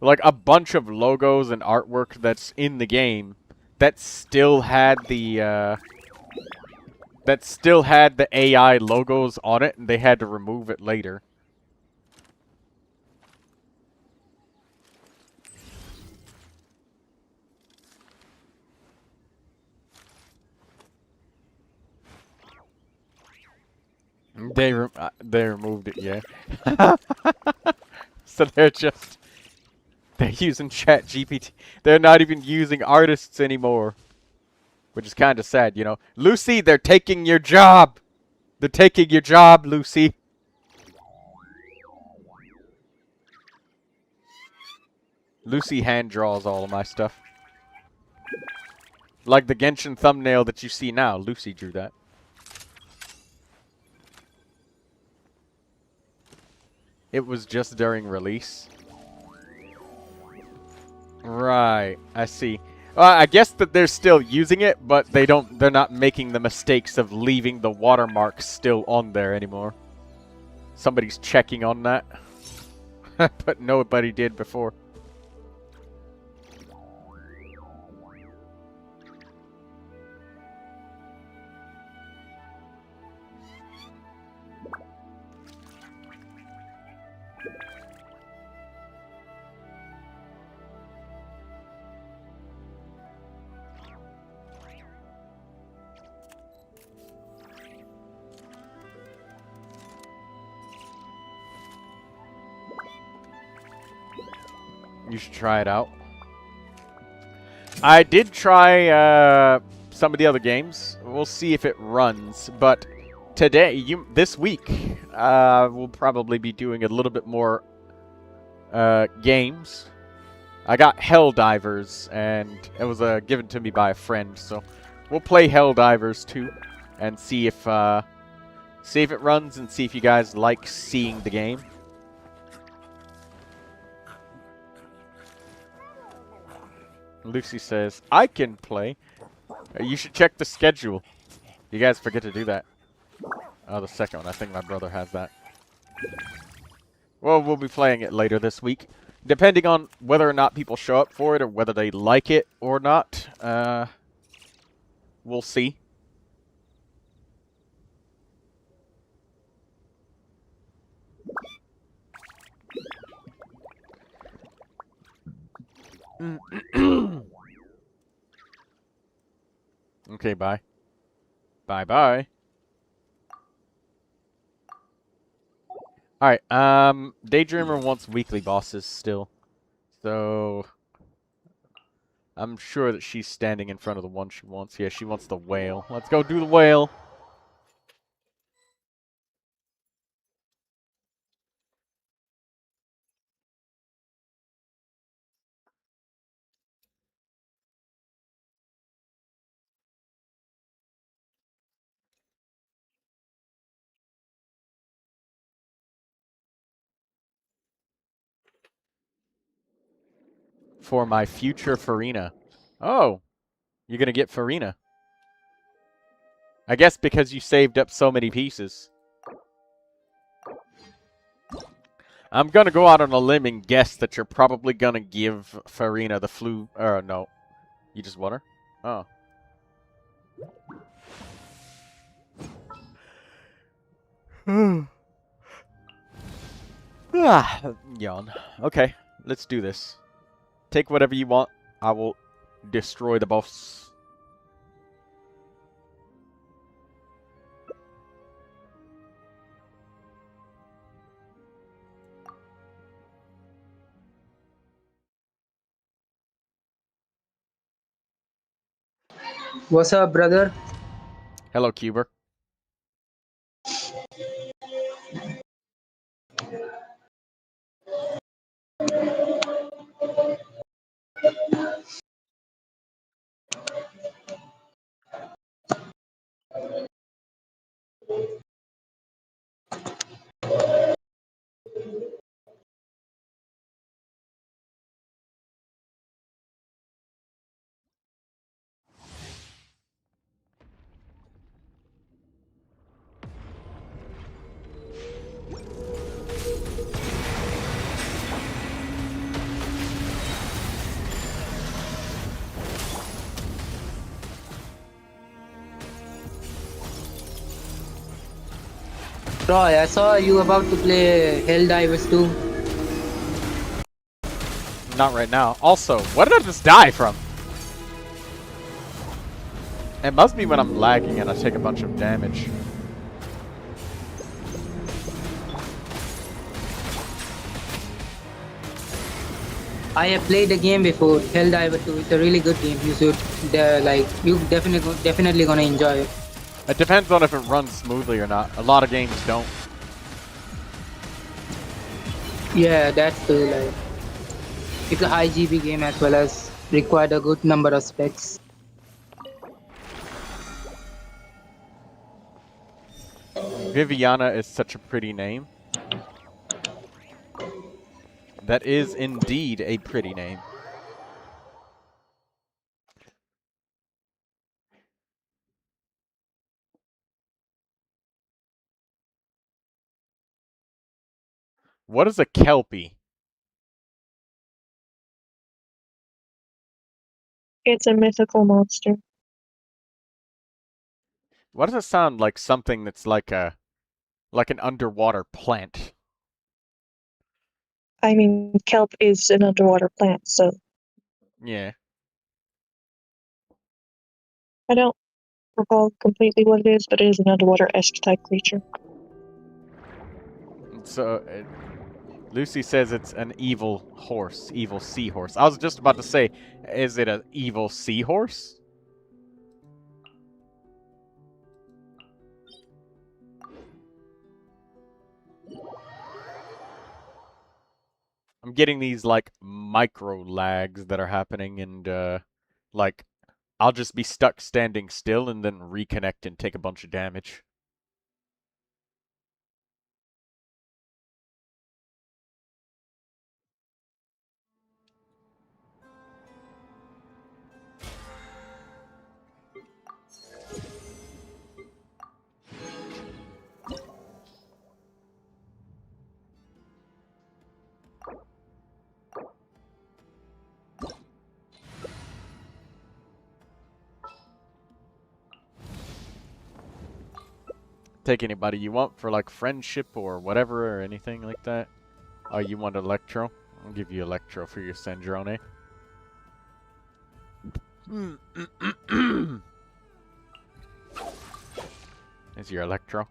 like, a bunch of logos and artwork that's in the game that still had the, AI logos on it, and they had to remove it later. They removed it, yeah. So they're using ChatGPT. They're not even using artists anymore. Which is kind of sad, you know. Lucy, they're taking your job! They're taking your job, Lucy! Lucy hand draws all of my stuff. Like the Genshin thumbnail that you see now. Lucy drew that. It was just during release. Right, I see. I guess that they're still using it, but they're not making the mistakes of leaving the watermark still on there anymore. Somebody's checking on that. But nobody did before. You should try it out. I did try some of the other games. We'll see if it runs. But this week, we'll probably be doing a little bit more games. I got Helldivers, and it was given to me by a friend. So we'll play Helldivers too, and see if it runs, and see if you guys like seeing the game. Lucy says, I can play. You should check the schedule. You guys forget to do that. Oh, the second one. I think my brother has that. Well, we'll be playing it later this week. Depending on whether or not people show up for it, or whether they like it or not. We'll see. Okay, bye. Bye-bye. Alright, Daydreamer wants weekly bosses still. So... I'm sure that she's standing in front of the one she wants. Yeah, she wants the whale. Let's go do the whale. for my future Farina. Oh, you're gonna get Farina. I guess because you saved up so many pieces. I'm gonna go out on a limb and guess that you're probably gonna give Farina the flu. No. You just want her? Oh. Yawn. Okay, let's do this. Take whatever you want. I will destroy the boss. What's up, brother? Hello, Cuber. Roy, I saw you about to play Helldivers 2. Not right now. Also, what did I just die from? It must be when I'm lagging and I take a bunch of damage. I have played the game before, Helldivers 2. It's a really good game. You should, you definitely gonna enjoy it. It depends on if it runs smoothly or not. A lot of games don't. Yeah, that's true. Like, it's a high GB game as well as required a good number of specs. Viviana is such a pretty name. That is indeed a pretty name. What is a Kelpie? It's a mythical monster. Why does it sound like something that's like an underwater plant? I mean, kelp is an underwater plant, so Yeah. I don't recall completely what it is, but it is an underwater-esque type creature. So, Lucy says it's an evil horse, evil seahorse. I was just about to say, is it an evil seahorse? I'm getting these, like, micro lags that are happening, and, like, I'll just be stuck standing still and then reconnect and take a bunch of damage. Take anybody you want for, like, friendship or whatever or anything like that. Oh, you want Electro? I'll give you Electro for your Sandrone. Is your Electro?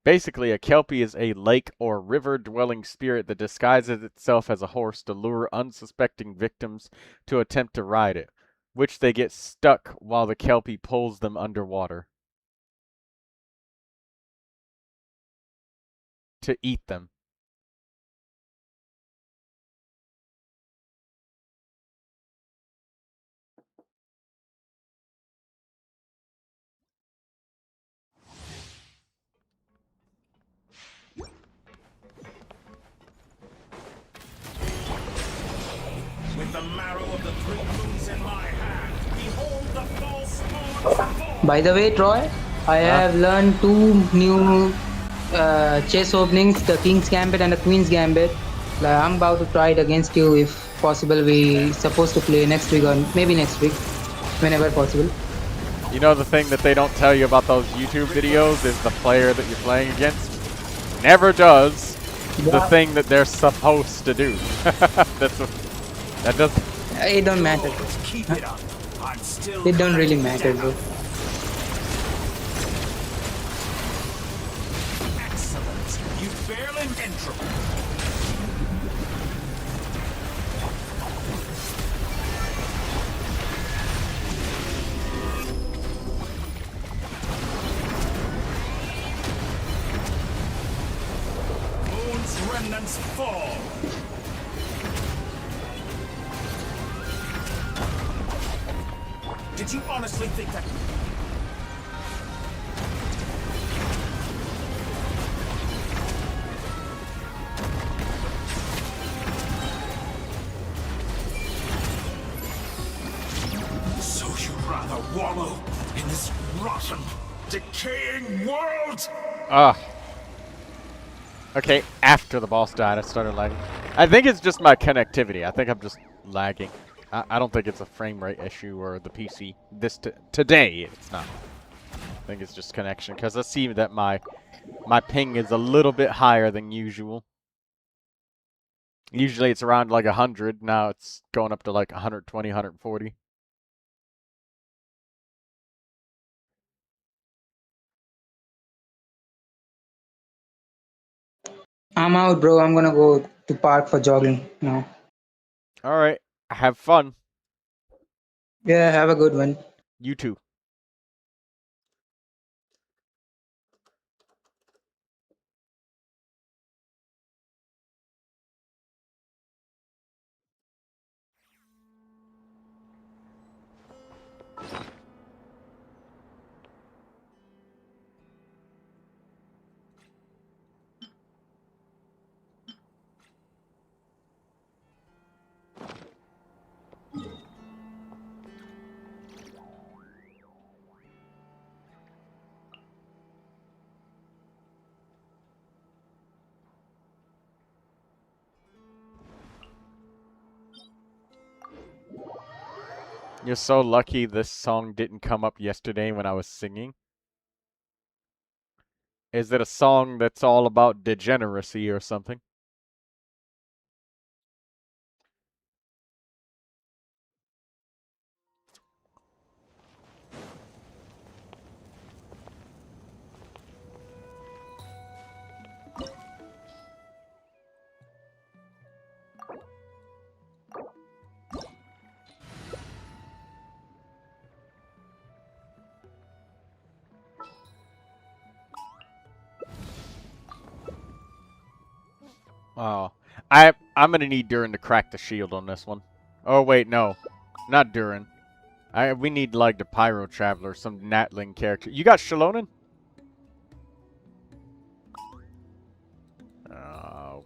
Basically, a Kelpie is a lake or river-dwelling spirit that disguises itself as a horse to lure unsuspecting victims to attempt to ride it, which they get stuck while the Kelpie pulls them underwater to eat them. the marrow of the 3 moons in my hand. Behold the false moons fall. By the way, Troy, I have learned 2 new chess openings, the King's Gambit and the Queen's Gambit. Like, I'm about to try it against you if possible. We supposed to play next week or maybe next week, whenever possible. You know the thing that they don't tell you about those YouTube videos is the player that you're playing against never does the thing that they're supposed to do. That's what, that doesn't. It don't matter. Keep it up. I'm still It don't really matter, bro. excellent. You fail in entropy. Moon's remnants fall. Did you honestly think that? So you'd rather wallow in this rotten, decaying world? Okay, after the boss died, I started lagging. I think it's just my connectivity. I think I'm just lagging. I don't think it's a frame rate issue or the PC. Today, it's not. I think it's just connection, because I see that my ping is a little bit higher than usual. Usually it's around like 100. Now it's going up to like 120, 140. I'm out, bro. I'm gonna go to park for jogging now. All right, have fun. Yeah, have a good one. You too. You're so lucky this song didn't come up yesterday when I was singing. Is it a song that's all about degeneracy or something? Oh, I'm gonna need Durin to crack the shield on this one. Oh wait, no, not Durin. We need like the Pyro Traveler, some Natling character. You got Shalonen?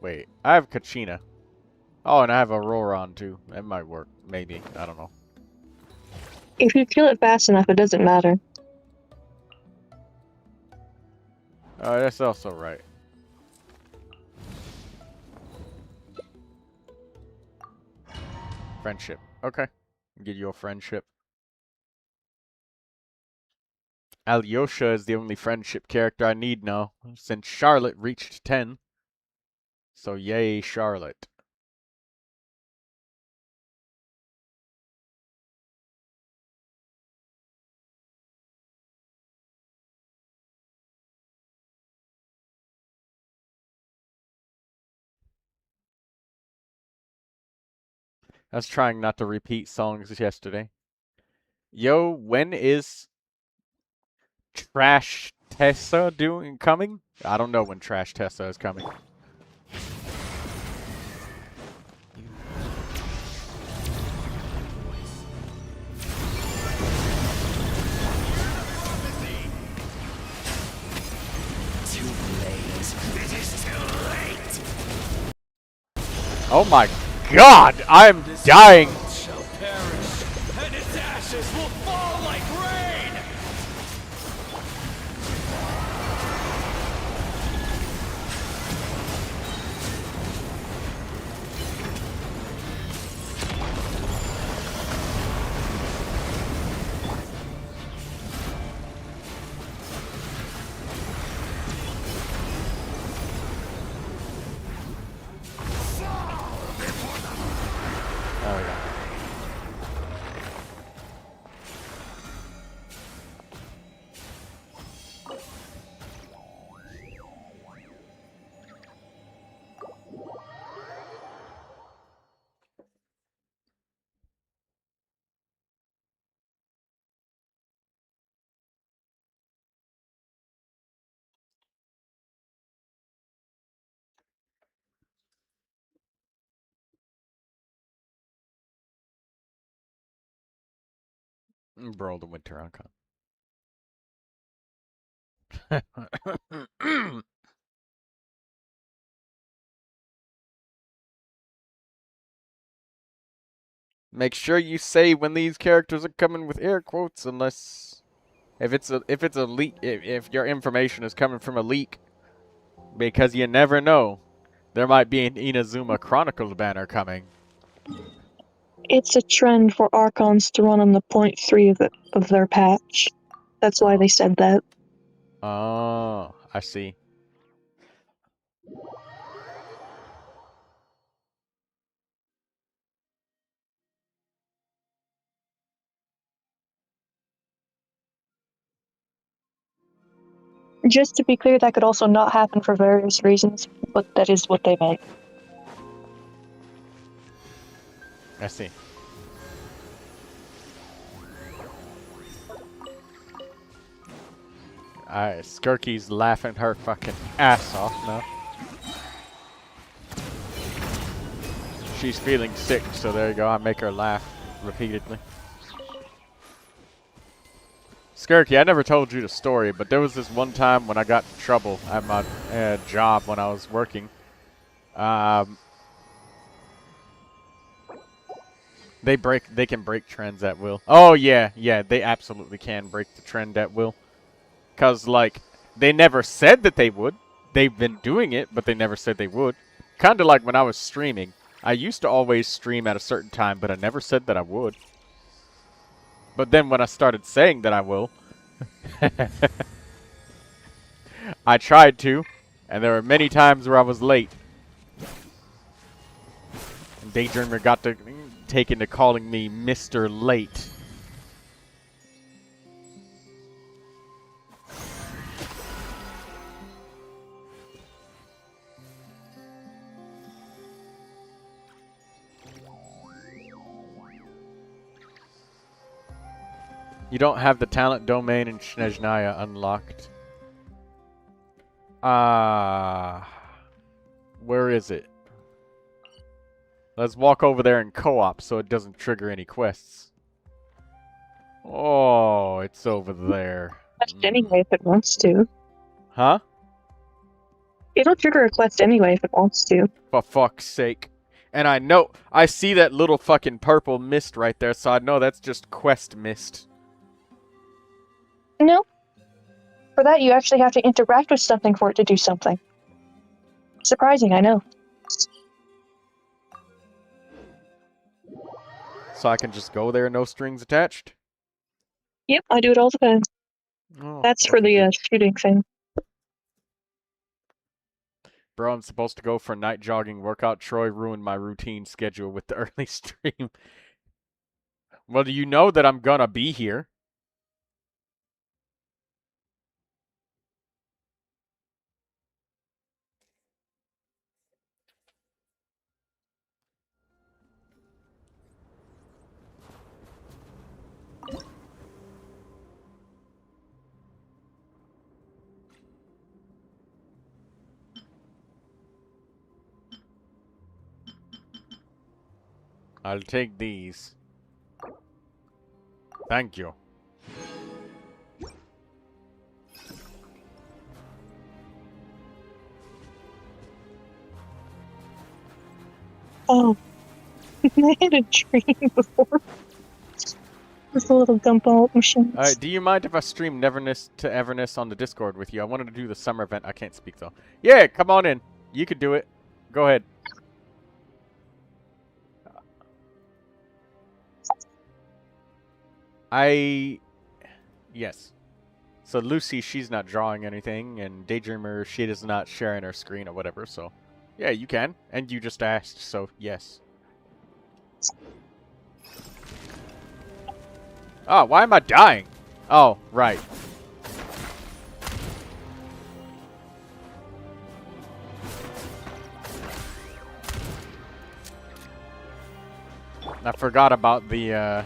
Wait, I have Kachina. Oh, and I have Auroron too. That might work, maybe. I don't know. If you kill it fast enough, it doesn't matter. Oh, that's also right. Friendship. Okay. Get you a friendship. Alyosha is the only friendship character I need now, since Charlotte reached 10. So yay, Charlotte. I was trying not to repeat songs yesterday. Yo, when is Trash Tessa coming? I don't know when Trash Tessa is coming. Too late. It is too late. Oh my god! I'm dying Bro, the winter icon. Make sure you say when these characters are coming with air quotes, unless if it's a leak, if your information is coming from a leak, because you never know, there might be an Inazuma Chronicles banner coming. It's a trend for Archons to run on the 0.3 of their patch. That's why they said that. Oh, I see. Just to be clear, that could also not happen for various reasons, but that is what they meant. I see. Skirky's laughing her fucking ass off now. She's feeling sick, so there you go. I make her laugh repeatedly. Skirky, I never told you the story, but there was this one time when I got in trouble at my job when I was working. They can break trends at will. Oh yeah, they absolutely can break the trend at will. Cause like they never said that they would. They've been doing it, but they never said they would. Kind of like when I was streaming. I used to always stream at a certain time, but I never said that I would. But then when I started saying that I will, I tried to, and there were many times where I was late. And Daydreamer got to taken to calling me Mr. Late. You don't have the talent domain in Snezhnaya unlocked. Where is it? Let's walk over there in co-op so it doesn't trigger any quests. Oh, it's over there. Quest anyway if it wants to. Huh? It'll trigger a quest anyway if it wants to. For fuck's sake. And I know, I see that little fucking purple mist right there, so I know that's just quest mist. No. For that, you actually have to interact with something for it to do something. Surprising, I know. So I can just go there, no strings attached? Yep, I do it all the time. Oh, That's for the shooting thing. Bro, I'm supposed to go for a night jogging workout. Troy ruined my routine schedule with the early stream. Well, do you know that I'm gonna be here? I'll take these. Thank you. Oh. I had a dream before. With a little gumball machine. Alright, do you mind if I stream Neverness to Everness on the Discord with you? I wanted to do the summer event. I can't speak though. Yeah, come on in. You could do it. Go ahead. Yes. So Lucy, she's not drawing anything, and Daydreamer, she is not sharing her screen or whatever, so... Yeah, you can. And you just asked, so yes. Oh, why am I dying? Oh, right. I forgot about the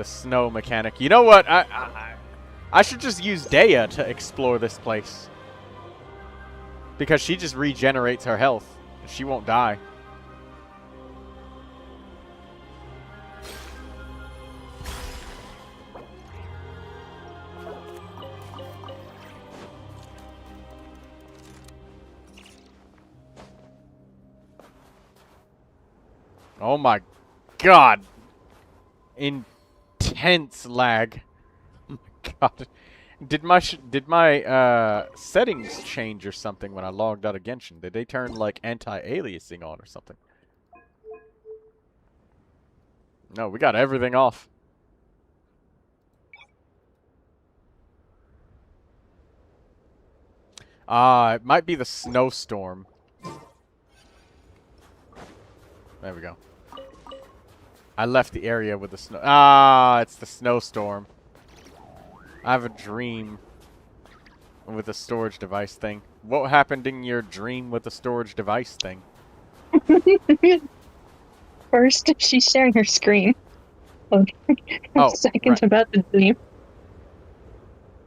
snow mechanic. You know what? I should just use Dea to explore this place. Because she just regenerates her health. She won't die. Oh my god. Intense lag. Oh my god. Did my settings change or something when I logged out of Genshin? Did they turn like anti-aliasing on or something? No, we got everything off. It might be the snowstorm. There we go. I left the area with the snow. It's the snowstorm. I have a dream with the storage device thing. What happened in your dream with the storage device thing? First, she's sharing her screen. Second, right. about the dream.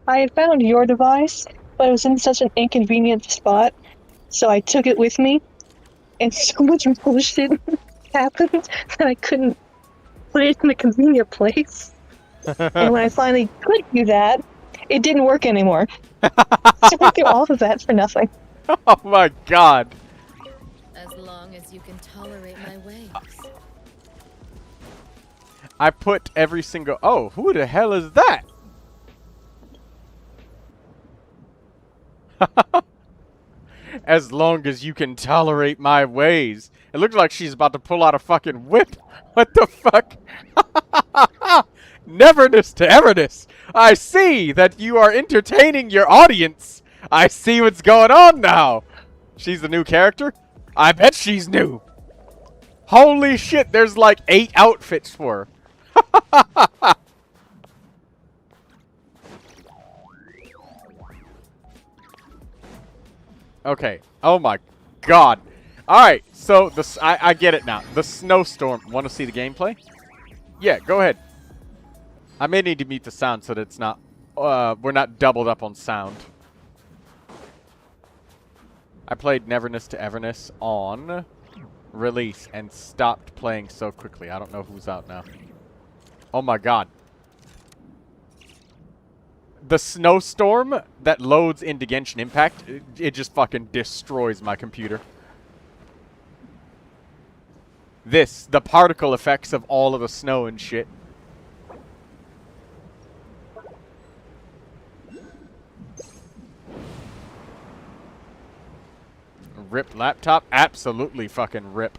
I had found your device, but it was in such an inconvenient spot, so I took it with me, and so much bullshit happened that I couldn't put it in a convenient place. And when I finally could do that, it didn't work anymore. So I went through all of that for nothing. Oh my god. As long as you can tolerate my ways. I put every single... Oh, who the hell is that? As long as you can tolerate my ways. It looks like she's about to pull out a fucking whip. What the fuck? Neverness to everness. I see that you are entertaining your audience. I see what's going on now. She's the new character? I bet she's new. Holy shit, there's like 8 outfits for her. Okay. Oh my god. Alright, so I get it now. The snowstorm. Want to see the gameplay? Yeah, go ahead. I may need to mute the sound so that it's not... we're not doubled up on sound. I played Neverness to Everness on release and stopped playing so quickly. I don't know who's out now. Oh my god. The snowstorm that loads into Genshin Impact, it just fucking destroys my computer. The particle effects of all of the snow and shit. Rip laptop? Absolutely fucking rip.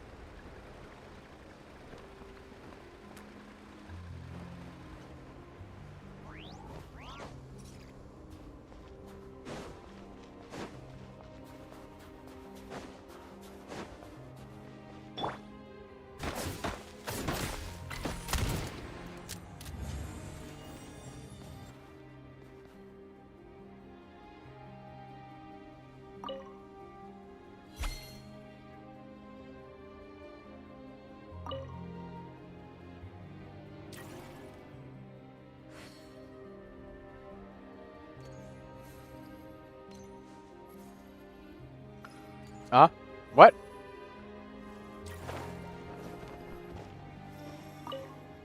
What?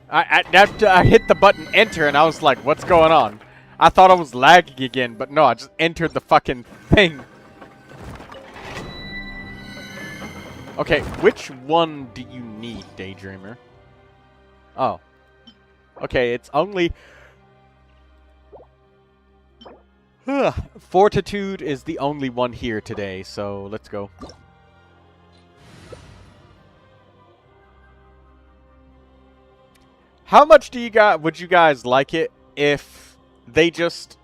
I hit the button enter and I was like, what's going on? I thought I was lagging again, but no, I just entered the fucking thing. Okay, which one do you need, Daydreamer? Oh. Okay, it's only... Fortitude is the only one here today, so let's go. How much do you would you guys like it if they just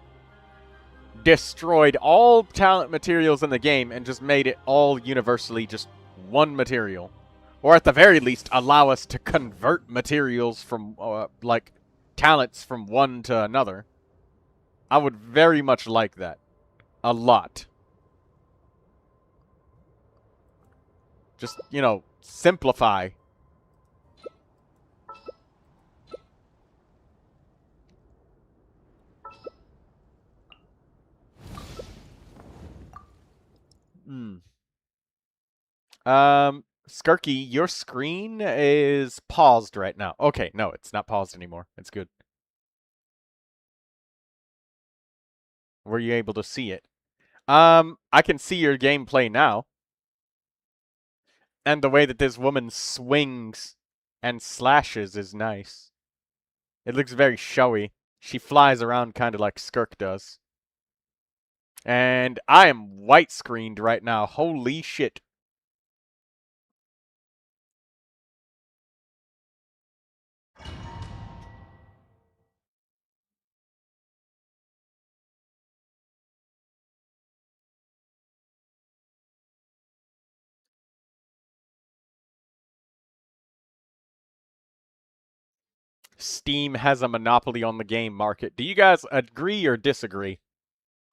destroyed all talent materials in the game and just made it all universally just one material? Or at the very least, allow us to convert materials from, like, talents from one to another. I would very much like that. A lot. Just, you know, simplify. Skurky, your screen is paused right now. Okay, no, it's not paused anymore. It's good. Were you able to see it? I can see your gameplay now. And the way that this woman swings and slashes is nice. It looks very showy. She flies around kind of like Skirk does. And I am white screened right now. Holy shit. Steam has a monopoly on the game market. Do you guys agree or disagree?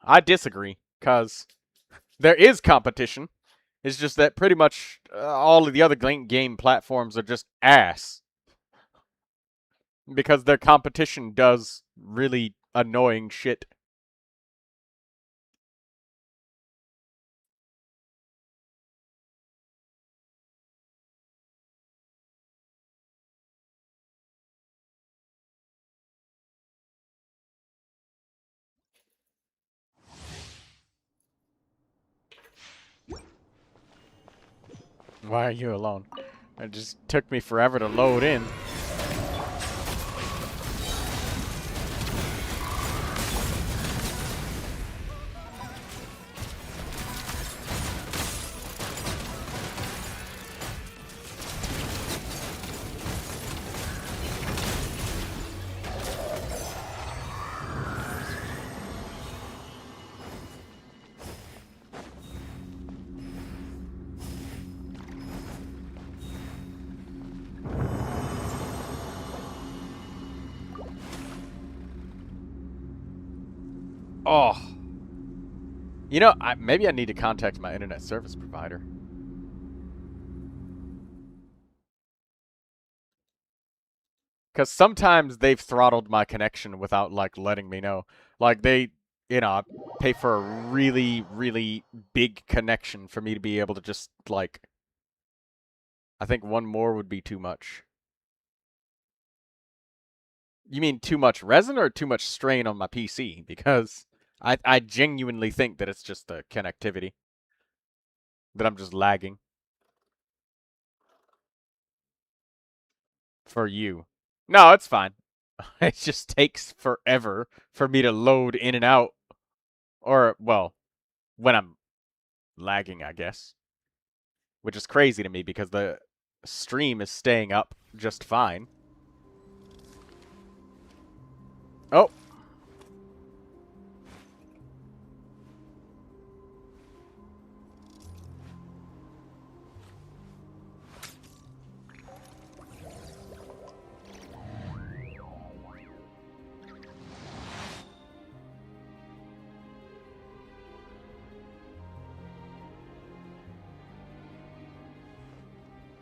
I disagree, because there is competition. It's just that pretty much all of the other game platforms are just ass. Because their competition does really annoying shit. Why are you alone? It just took me forever to load in. Oh. You know, maybe I need to contact my internet service provider. Because sometimes they've throttled my connection without, like, letting me know. Like, they, you know, pay for a really, really big connection for me to be able to just, like... I think one more would be too much. You mean too much resin or too much strain on my PC? Because I genuinely think that it's just the connectivity. That I'm just lagging. For you. No, it's fine. It just takes forever for me to load in and out. Or, well, when I'm lagging, I guess. Which is crazy to me because the stream is staying up just fine. Oh.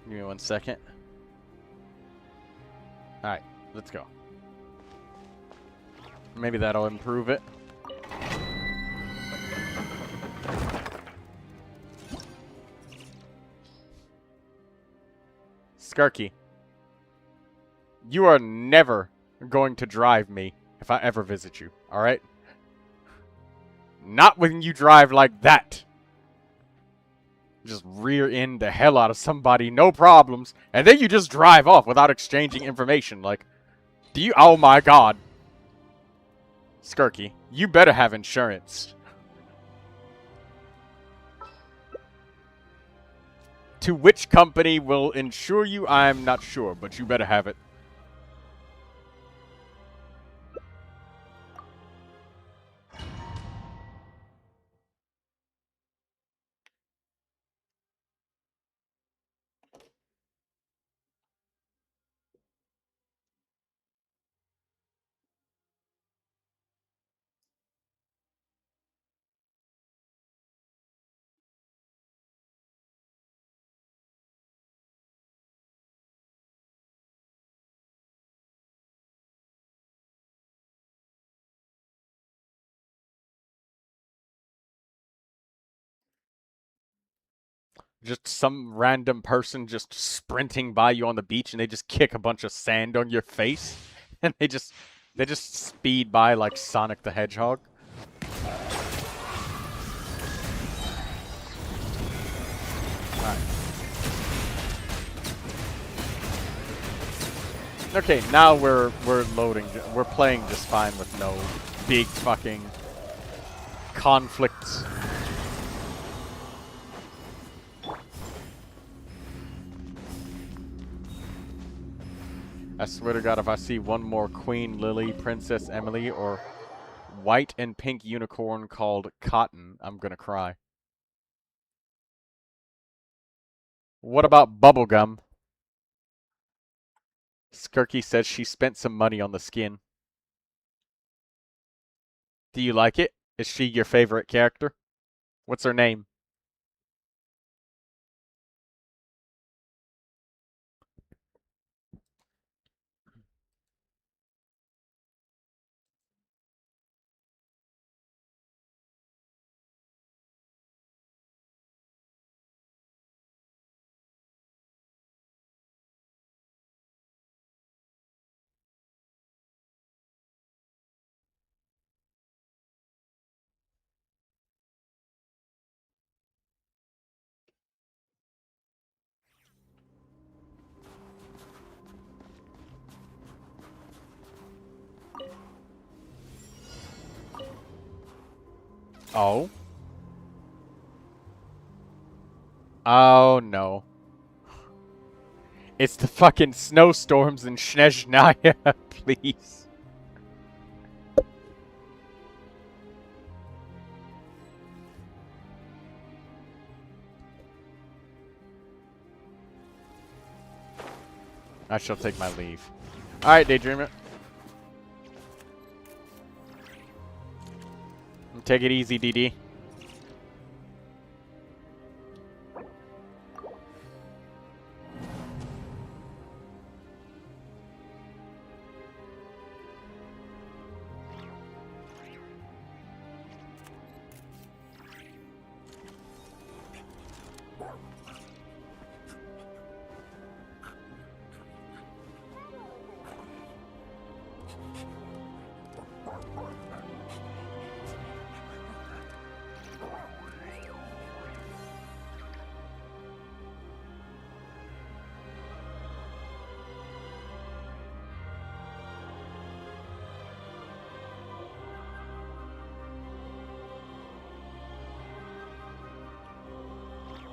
Give me 1 second. Alright, let's go. Maybe that'll improve it. Skarky, you are never going to drive me if I ever visit you, alright? Not when you drive like that. Just rear end the hell out of somebody, no problems, and then you just drive off without exchanging information. Like, do you? Oh my god. Skarky, you better have insurance. To which company will insure you, I'm not sure, but you better have it. Just some random person just sprinting by you on the beach and they just kick a bunch of sand on your face. And they just speed by like Sonic the Hedgehog. Alright. Okay, now we're loading. We're playing just fine with no big fucking conflicts. I swear to God, if I see one more Queen Lily, Princess Emily, or white and pink unicorn called Cotton, I'm gonna cry. What about Bubblegum? Skirky says she spent some money on the skin. Do you like it? Is she your favorite character? What's her name? Oh? Oh no. It's the fucking snowstorms in Snezhnaya, please. I shall take my leave. Alright, Daydreamer. Take it easy, DD.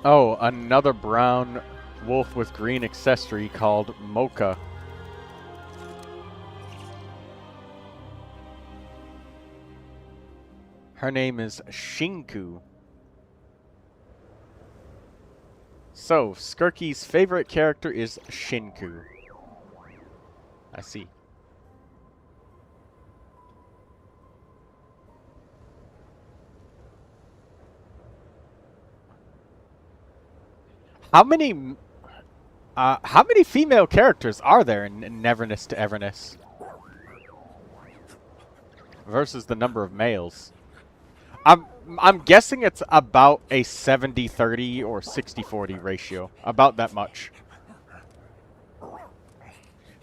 Oh, another brown wolf with green accessory called Mocha. Her name is Shinku. So, Skirky's favorite character is Shinku. I see. How many female characters are there in Neverness to Everness? Versus the number of males. I'm guessing it's about a 70-30 or 60-40 ratio. About that much.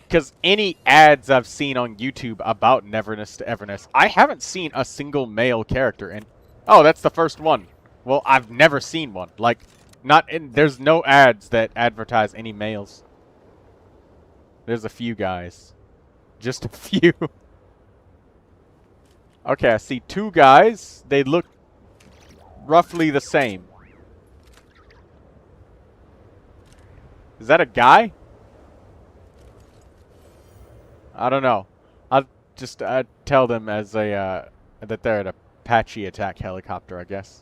Because any ads I've seen on YouTube about Neverness to Everness, I haven't seen a single male character in. Oh, that's the first one. Well, I've never seen one. Like, there's no ads that advertise any males. There's a few guys. Just a few. Okay, I see two guys. They look roughly the same. Is that a guy? I don't know. I'll just tell them as a that they're an Apache attack helicopter, I guess.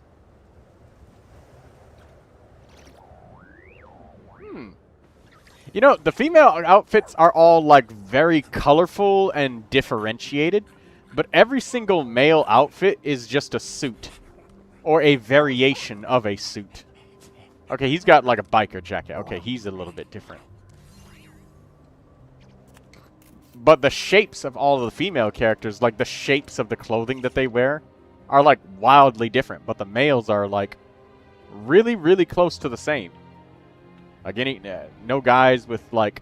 You know, the female outfits are all like very colorful and differentiated, but every single male outfit is just a suit or a variation of a suit. Okay, he's got like a biker jacket. Okay, he's a little bit different. But the shapes of all of the female characters, like the shapes of the clothing that they wear, are like wildly different. But the males are like really, really close to the same. Like no guys with like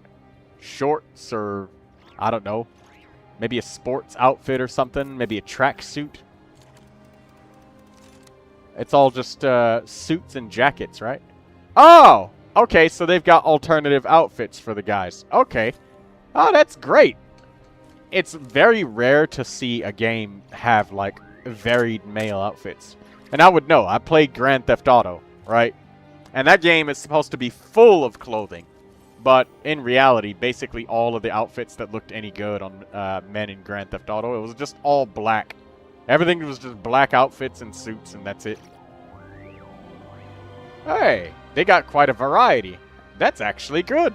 shorts or, I don't know, maybe a sports outfit or something, maybe a tracksuit. It's all just suits and jackets, right? Oh! Okay, so they've got alternative outfits for the guys. Okay. Oh, that's great. It's very rare to see a game have, like, varied male outfits. And I would know. I played Grand Theft Auto, right? And that game is supposed to be full of clothing. But in reality, basically all of the outfits that looked any good on men in Grand Theft Auto, it was just all black. Everything was just black outfits and suits, and that's it. Hey, they got quite a variety. That's actually good.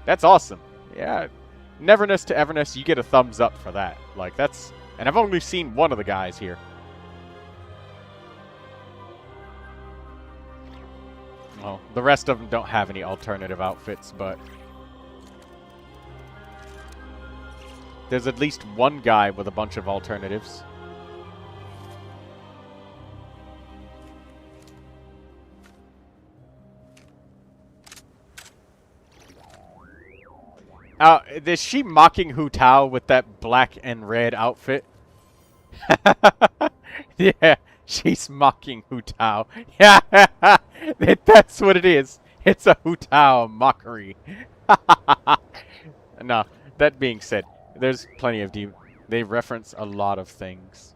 That's awesome. Yeah, Neverness to Everness, you get a thumbs up for that. Like, that's... And I've only seen one of the guys here. Well, the rest of them don't have any alternative outfits, but... There's at least one guy with a bunch of alternatives. Is she mocking Hu Tao with that black and red outfit? Yeah, she's mocking Hu Tao. Yeah, that's what it is. It's a Hu Tao mockery. No, that being said, there's plenty of they reference a lot of things.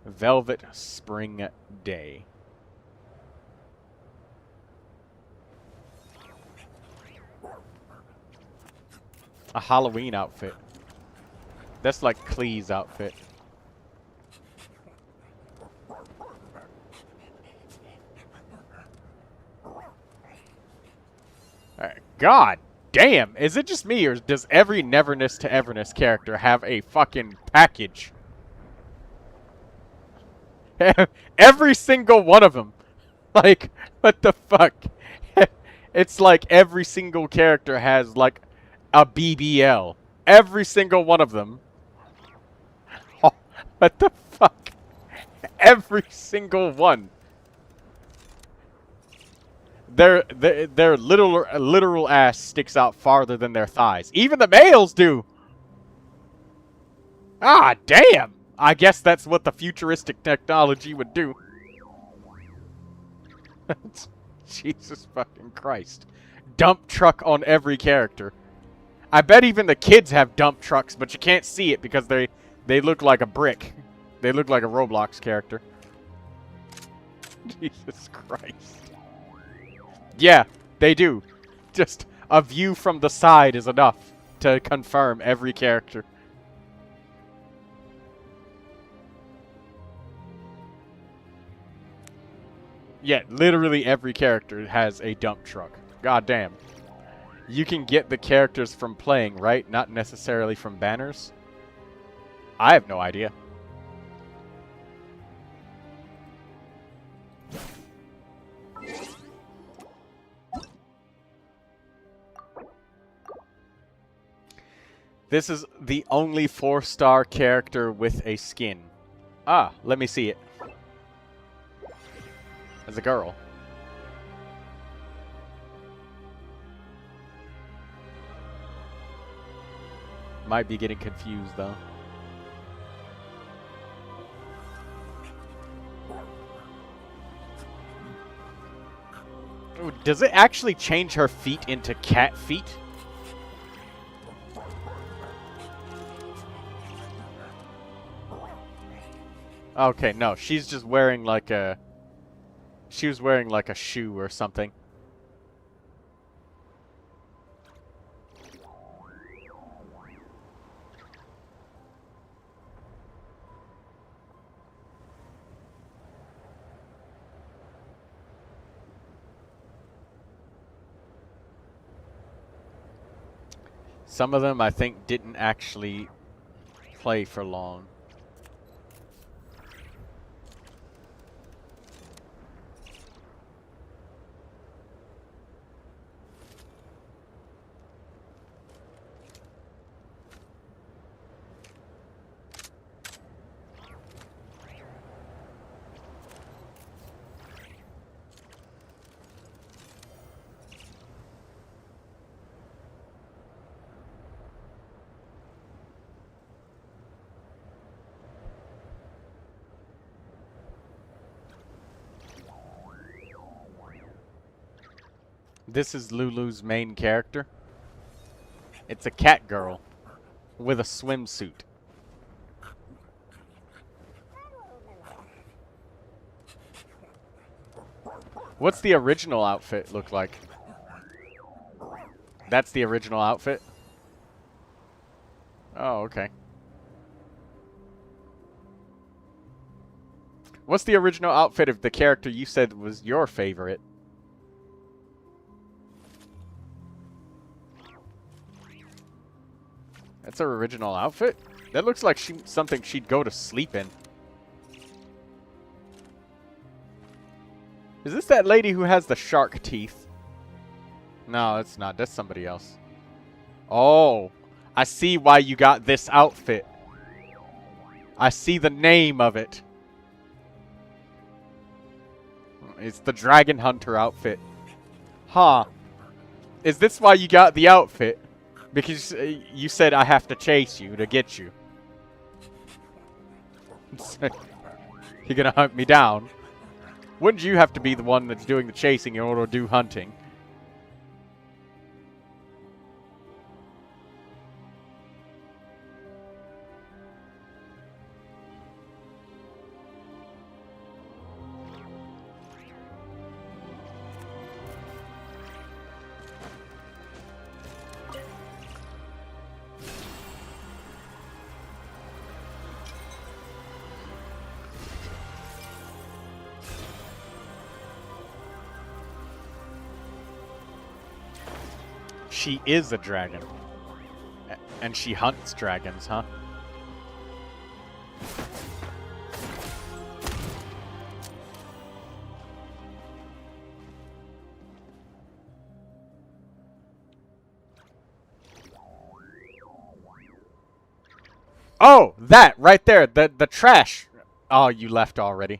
Velvet Spring Day. A Halloween outfit. That's like Klee's outfit. God damn! Is it just me, or does every Neverness to Everness character have a fucking package? Every single one of them. Like, what the fuck? It's like every single character has, like, a BBL. Every single one of them. Oh, what the fuck? Every single one. Their literal ass sticks out farther than their thighs. Even the males do. Ah, damn. I guess that's what the futuristic technology would do. Jesus fucking Christ. Dump truck on every character. I bet even the kids have dump trucks, but you can't see it because they look like a brick. They look like a Roblox character. Jesus Christ. Yeah, they do. Just a view from the side is enough to confirm every character. Yeah, literally every character has a dump truck. God damn. You can get the characters from playing, right? Not necessarily from banners? I have no idea. This is the only 4-star character with a skin. Ah, let me see it. As a girl. Might be getting confused, though. Ooh, does it actually change her feet into cat feet? Okay, no, she's just wearing like a... She was wearing like a shoe or something. Some of them, I think, didn't actually play for long. this is Lulu's main character. It's a cat girl with a swimsuit. What's the original outfit look like? That's the original outfit? Oh, okay. What's the original outfit of the character you said was your favorite? That's her original outfit? That looks like something she'd go to sleep in. Is this that lady who has the shark teeth? No, it's not. That's somebody else. Oh, I see why you got this outfit. I see the name of it. It's the Dragon Hunter outfit. Huh. Is this why you got the outfit? Because you said I have to chase you to get you. You're gonna hunt me down. Wouldn't you have to be the one that's doing the chasing in order to do hunting? She is a dragon. And she hunts dragons, huh? Oh, that right there, the trash. Oh, you left already.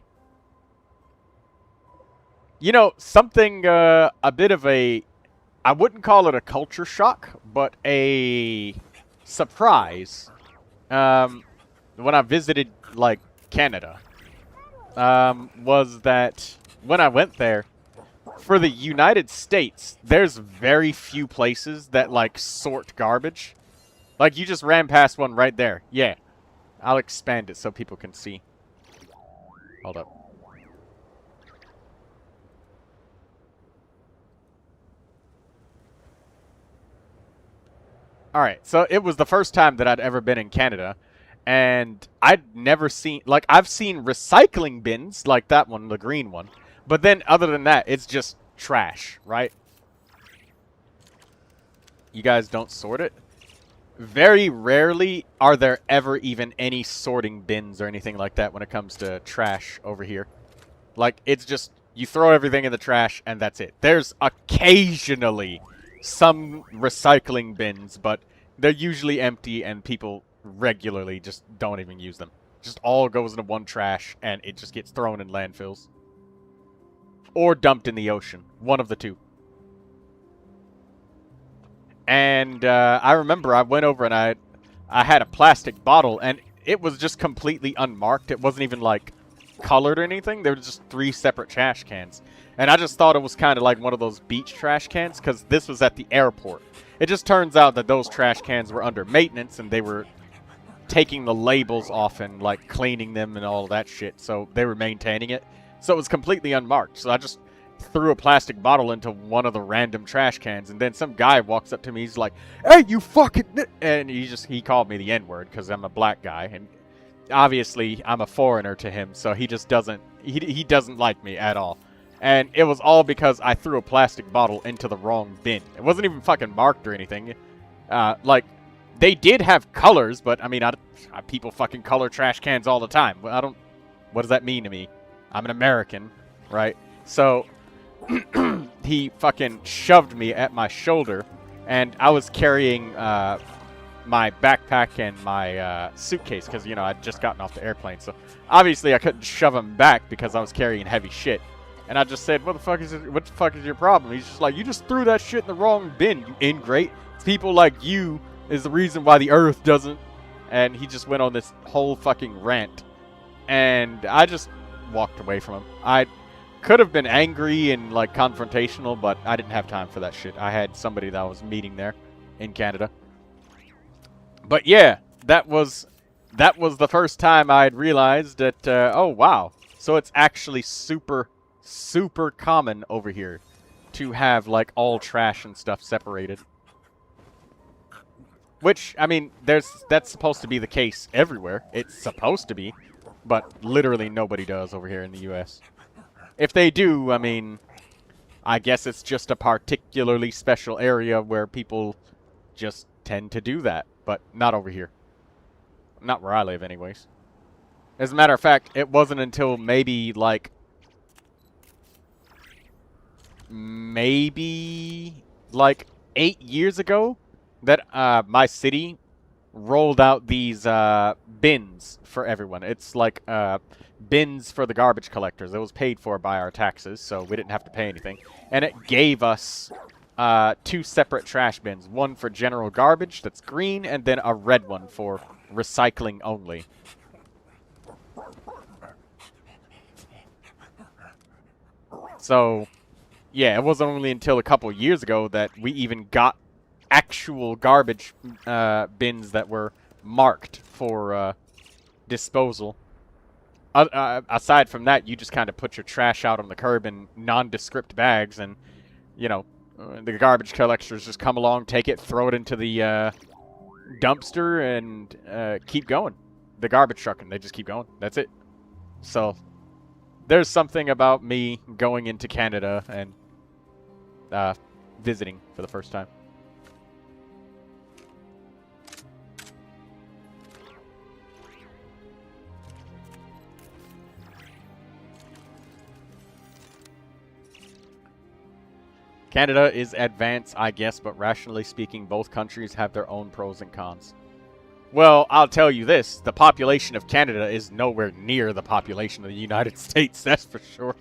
You know, something a bit of a, I wouldn't call it a culture shock, but a surprise. When I visited, like, Canada, was that when I went there, for the United States, there's very few places that, like, sort garbage. Like, you just ran past one right there. Yeah. I'll expand it so people can see. Hold up. Alright, so it was the first time that I'd ever been in Canada, and I'd never seen, like, I've seen recycling bins, like that one, the green one, but then other than that, it's just trash, right? You guys don't sort it? Very rarely are there ever even any sorting bins or anything like that when it comes to trash over here. Like, it's just, you throw everything in the trash, and that's it. There's occasionally some recycling bins, but they're usually empty and people regularly just don't even use them. Just all goes into one trash and it just gets thrown in landfills. Or dumped in the ocean. One of the two. And I remember I went over and I had a plastic bottle and it was just completely unmarked. It wasn't even like colored or anything. There were just 3 separate trash cans. And I just thought it was kind of like one of those beach trash cans because this was at the airport. It just turns out that those trash cans were under maintenance and they were taking the labels off and like cleaning them and all that shit. So they were maintaining it. So it was completely unmarked. So I just threw a plastic bottle into one of the random trash cans. And then some guy walks up to me. He's like, "Hey, you fucking..." And he called me the N-word because I'm a black guy. And obviously I'm a foreigner to him. So he just doesn't, he doesn't like me at all. And it was all because I threw a plastic bottle into the wrong bin. It wasn't even fucking marked or anything. Like, they did have colors, but, I mean, people fucking color trash cans all the time. I don't... What does that mean to me? I'm an American, right? So, he fucking shoved me at my shoulder, and I was carrying my backpack and my suitcase, because, you know, I'd just gotten off the airplane. So, obviously, I couldn't shove him back because I was carrying heavy shit. And I just said, what the fuck is your problem? He's just like, you just threw that shit in the wrong bin, you ingrate. People like you is the reason why the earth doesn't. And he just went on this whole fucking rant. And I just walked away from him. I could have been angry and like confrontational, but I didn't have time for that shit. I had somebody that I was meeting there in Canada. But yeah, that was the first time I had realized that, oh wow, so it's actually super, super common over here to have like all trash and stuff separated. Which, I mean, that's supposed to be the case everywhere. It's supposed to be, but literally nobody does over here in the US. If they do, I mean, I guess it's just a particularly special area where people just tend to do that, but not over here. Not where I live, anyways. As a matter of fact, it wasn't until maybe, like, like 8 years ago that my city rolled out these bins for everyone. It's like bins for the garbage collectors. It was paid for by our taxes, so we didn't have to pay anything. And it gave us 2 separate trash bins. One for general garbage that's green, and then a red one for recycling only. So, yeah, it wasn't only until a couple years ago that we even got actual garbage bins that were marked for disposal. Aside from that, you just kind of put your trash out on the curb in nondescript bags, and, you know, the garbage collectors just come along, take it, throw it into the dumpster, and keep going. The garbage truck, and they just keep going. That's it. So, there's something about me going into Canada and visiting for the first time. Canada is advanced, I guess, but rationally speaking, both countries have their own pros and cons. Well, I'll tell you this. The population of Canada is nowhere near the population of the United States, that's for sure.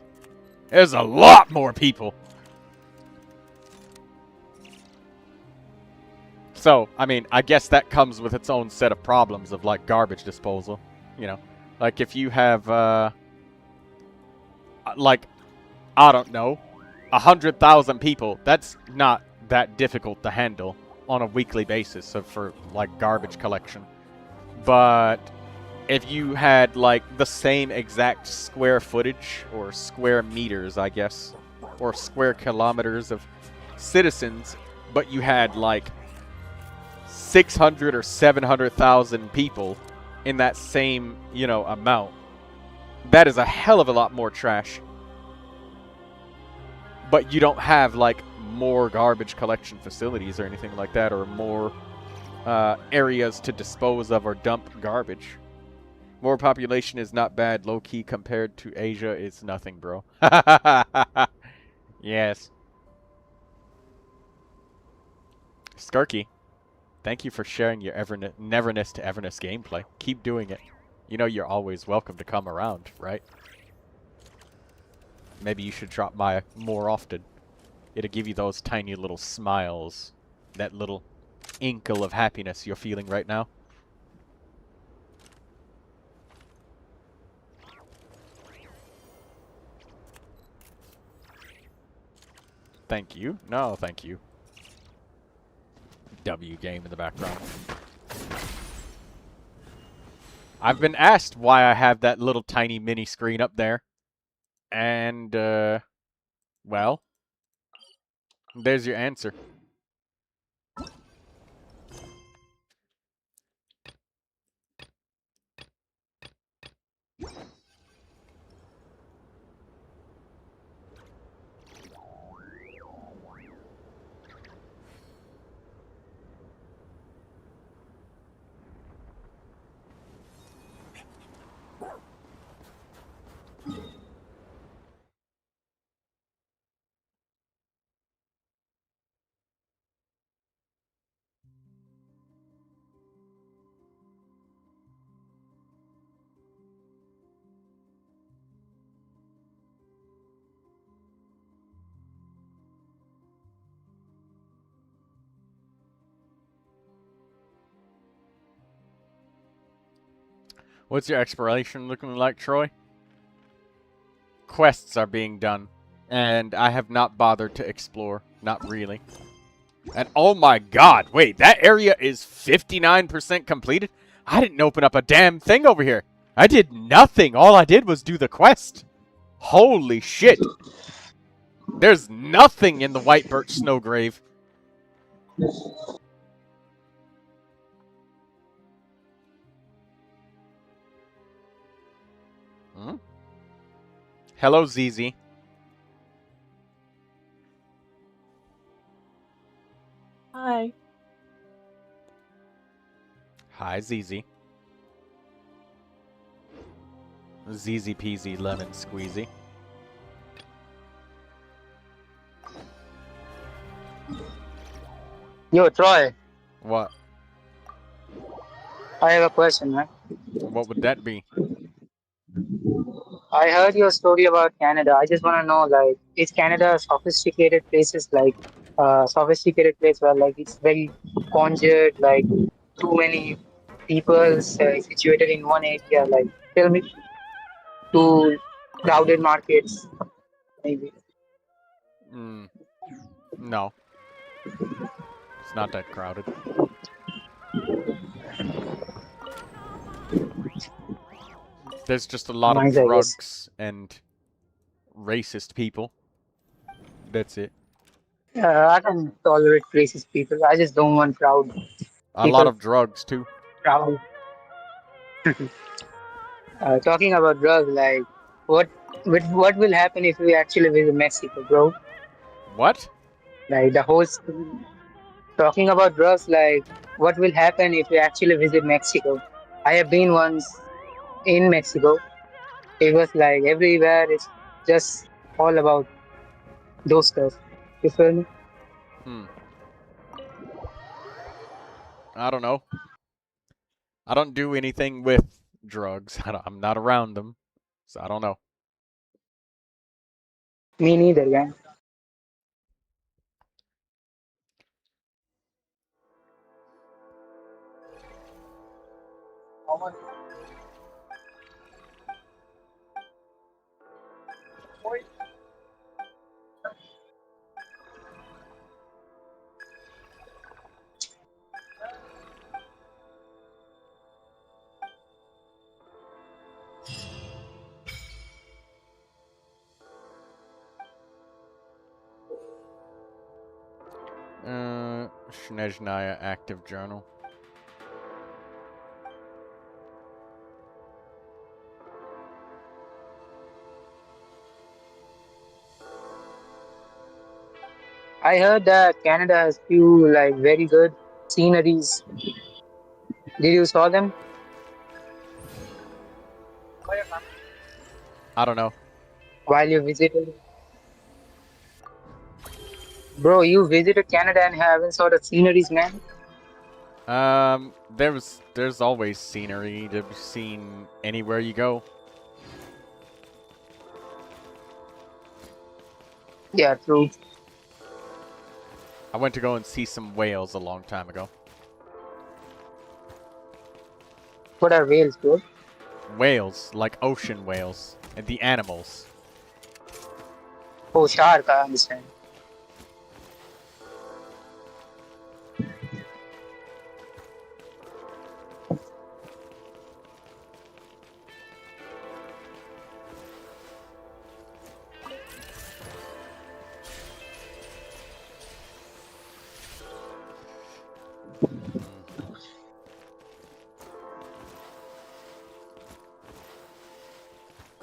There's a lot more people. So, I mean, I guess that comes with its own set of problems of, like, garbage disposal. You know, like, if you have, like, I don't know, 100,000 people, that's not that difficult to handle on a weekly basis for, like, garbage collection. But if you had, like, the same exact square footage, or square meters, I guess, or square kilometers of citizens, but you had, like, 600 or 700,000 people in that same, you know, amount, that is a hell of a lot more trash. But you don't have, like, more garbage collection facilities or anything like that, or more areas to dispose of or dump garbage. More population is not bad. Low-key compared to Asia, it's nothing, bro. Yes. Skarky, thank you for sharing your Neverness to Everness gameplay. Keep doing it. You know you're always welcome to come around, right? Maybe you should drop by more often. It'll give you those tiny little smiles. That little inkle of happiness you're feeling right now. Thank you. No, thank you. W game in the background. I've been asked why I have that little tiny mini screen up there. And, well, there's your answer. What's your expiration looking like, Troy? quests are being done, and I have not bothered to explore. Not really. And oh my god, wait, that area is 59% completed? I didn't open up a damn thing over here. I did nothing. All I did was do the quest. Holy shit. There's nothing in the White Birch Snow Grave. Hmm? Hello, ZZ. Hi. Hi, ZZ. ZZ peasy lemon squeezy. Yo, Troy, What? I have a question, man. What would that be? I heard your story about Canada. I just want to know, like, is Canada a sophisticated places, like, sophisticated place where, like, it's very conjured, like, too many people situated in one area, like, tell me, too crowded markets, maybe. No. It's not that crowded. There's just a lot of Nice, I guess. drugs and racist people. That's it. I can tolerate racist people. I just don't want proud A lot people. of drugs, too. Proud. Talking about drugs, like what will happen if we actually visit Mexico, bro? What? Like the whole talking about drugs, like what will happen if we actually visit Mexico? I have been once in Mexico. It was like everywhere. It's just all about those stuff. You feel me? I don't know. I don't do anything with drugs. I'm not around them. So I don't know. Me neither, man. Snezhnaya active journal. I heard that Canada has few like very good sceneries. Did you saw them? I don't know. While you visited? Bro, you visited Canada and haven't saw the sceneries, man. There's always scenery to be seen anywhere you go. Yeah, true. I went to go and see some whales a long time ago. What are whales, bro? Whales, like ocean whales, and the animals. Oh, shark, I understand.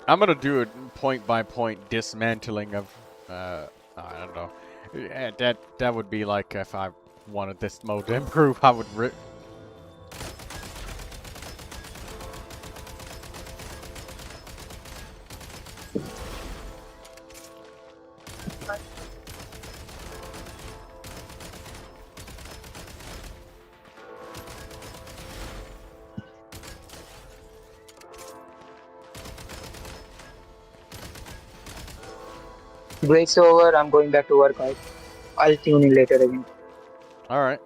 I'm gonna do a point-by-point dismantling of, I don't know. Yeah, that would be like if I wanted this mode to improve, I would Break's over, I'm going back to work out. I'll tune in later again. Alright.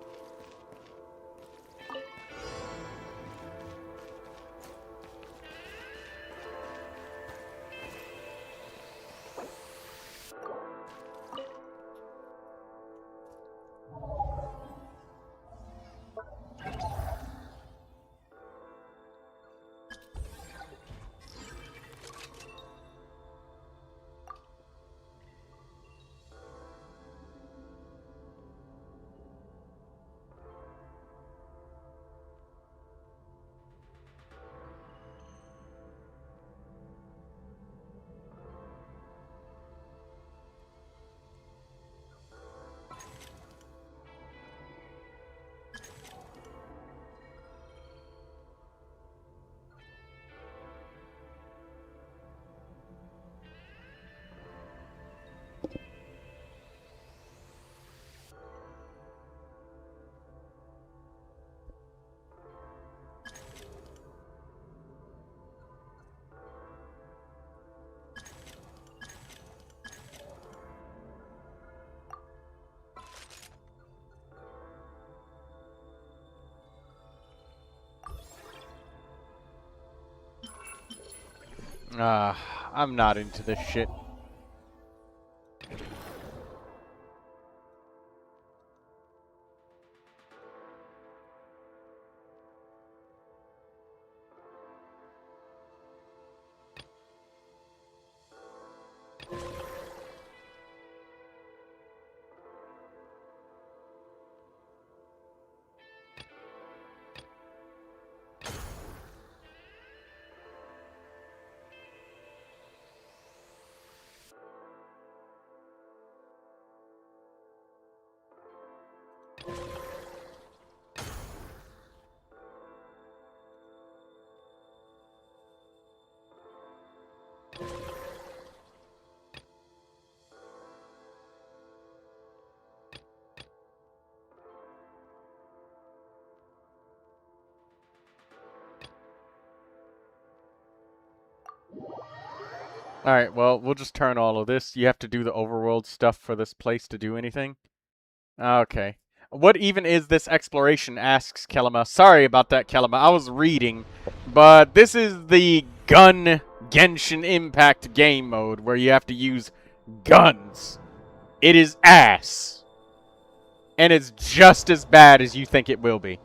I'm not into this shit. Alright, well, we'll just turn all of this. You have to do the overworld stuff for this place to do anything? Okay. What even is this exploration, asks Kelima. Sorry about that, Kelima. I was reading. But this is the gun Genshin Impact game mode where you have to use guns. It is ass. And it's just as bad as you think it will be.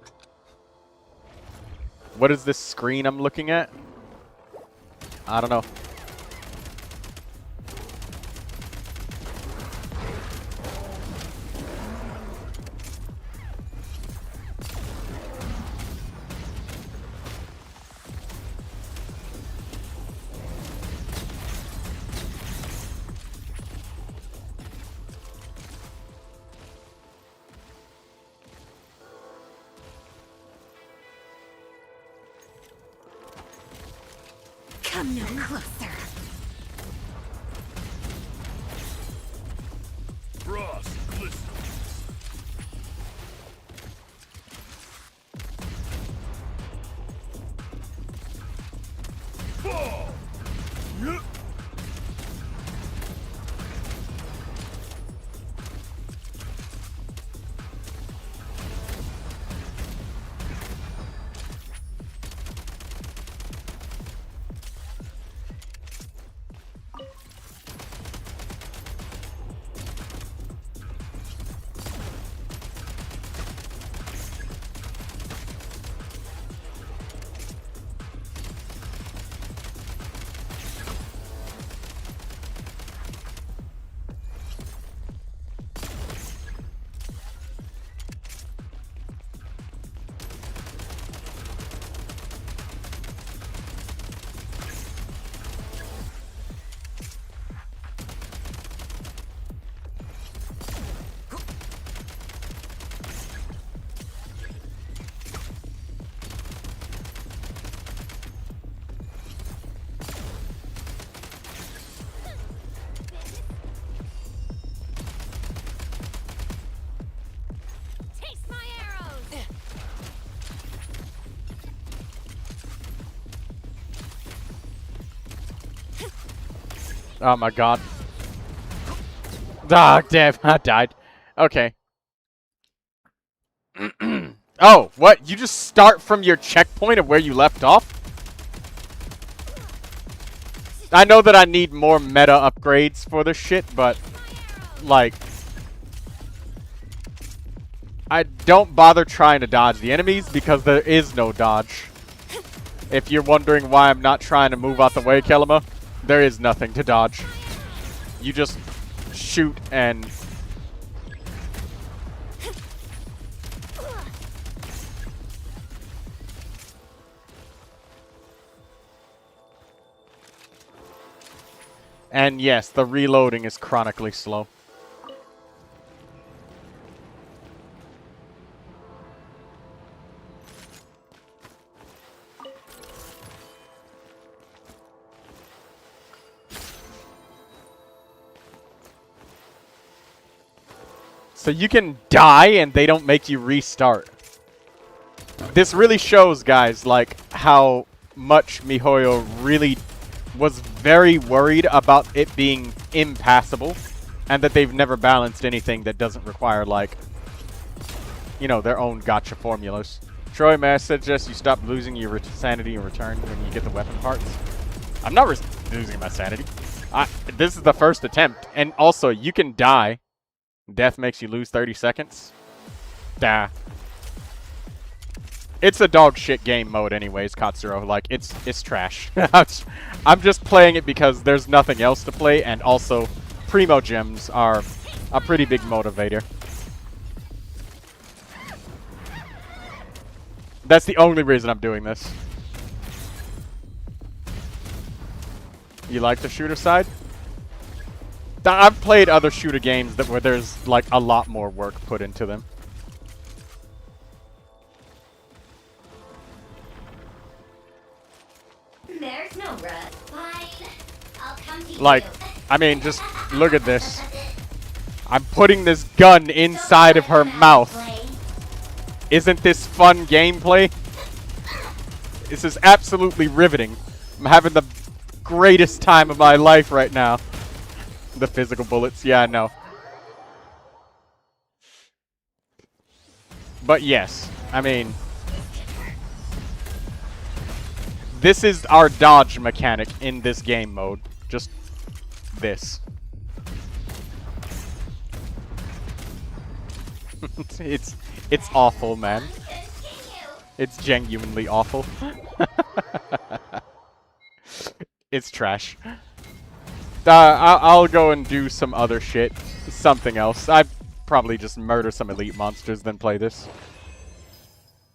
What is this screen I'm looking at? I don't know. Come no closer. Frost glistens. Fall. Taste my arrows. Oh my god. Ah, damn, I died. Okay. Oh, what? You just start from your checkpoint of where you left off? I know that I need more meta upgrades for this shit, but, like, I don't bother trying to dodge the enemies because there is no dodge. If you're wondering why I'm not trying to move out the way, Kelima, there is nothing to dodge. You just shoot and... And yes, the reloading is chronically slow. So you can die and they don't make you restart. This really shows, guys, like how much MiHoYo really was very worried about it being impassable, and that they've never balanced anything that doesn't require, like, you know, their own gotcha formulas. Troy, may I suggest you stop losing your sanity in return when you get the weapon parts? I'm not losing my sanity. This is the first attempt. And also, you can die. Death makes you lose 30 seconds. Dah. It's a dog shit game mode anyways, Katsuro. Like, it's trash. I'm just playing it because there's nothing else to play, and also Primogems are a pretty big motivator. That's the only reason I'm doing this. You like the shooter side? I've played other shooter games where there's like a lot more work put into them. There's no rush. Fine. I'll come to Like, you. I mean, just look at this. I'm putting this gun inside of her mouth. Isn't this fun gameplay? This is absolutely riveting. I'm having the greatest time of my life right now. The physical bullets, yeah, I know. But yes, I mean, this is our dodge mechanic in this game mode. Just this. It's awful, man. It's genuinely awful. It's trash. I'll go and do some other shit. Something else. I'd probably just murder some elite monsters then play this.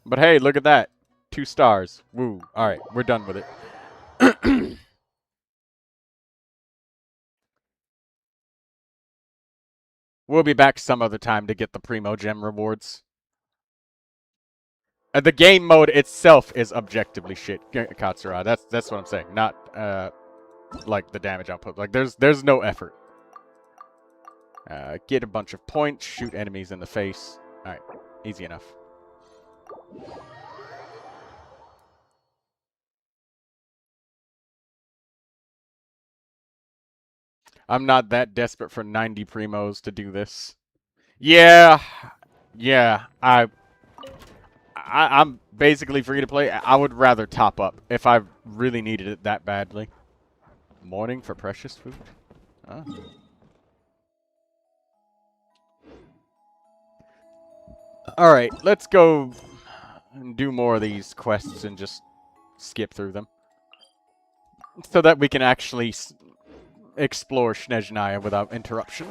But hey, look at that. 2 stars. Woo. Alright, we're done with it. We'll be back some other time to get the Primogem rewards. The game mode itself is objectively shit, Katsura. That's what I'm saying. Not like the damage output. Like there's no effort. Get a bunch of points, shoot enemies in the face. Alright, easy enough. I'm not that desperate for 90 primos to do this. Yeah, I'm basically free to play. I would rather top up if I really needed it that badly. Mourning for precious food? Oh. Alright, let's go and do more of these quests and just skip through them. So that we can actually explore Snezhnaya without interruption.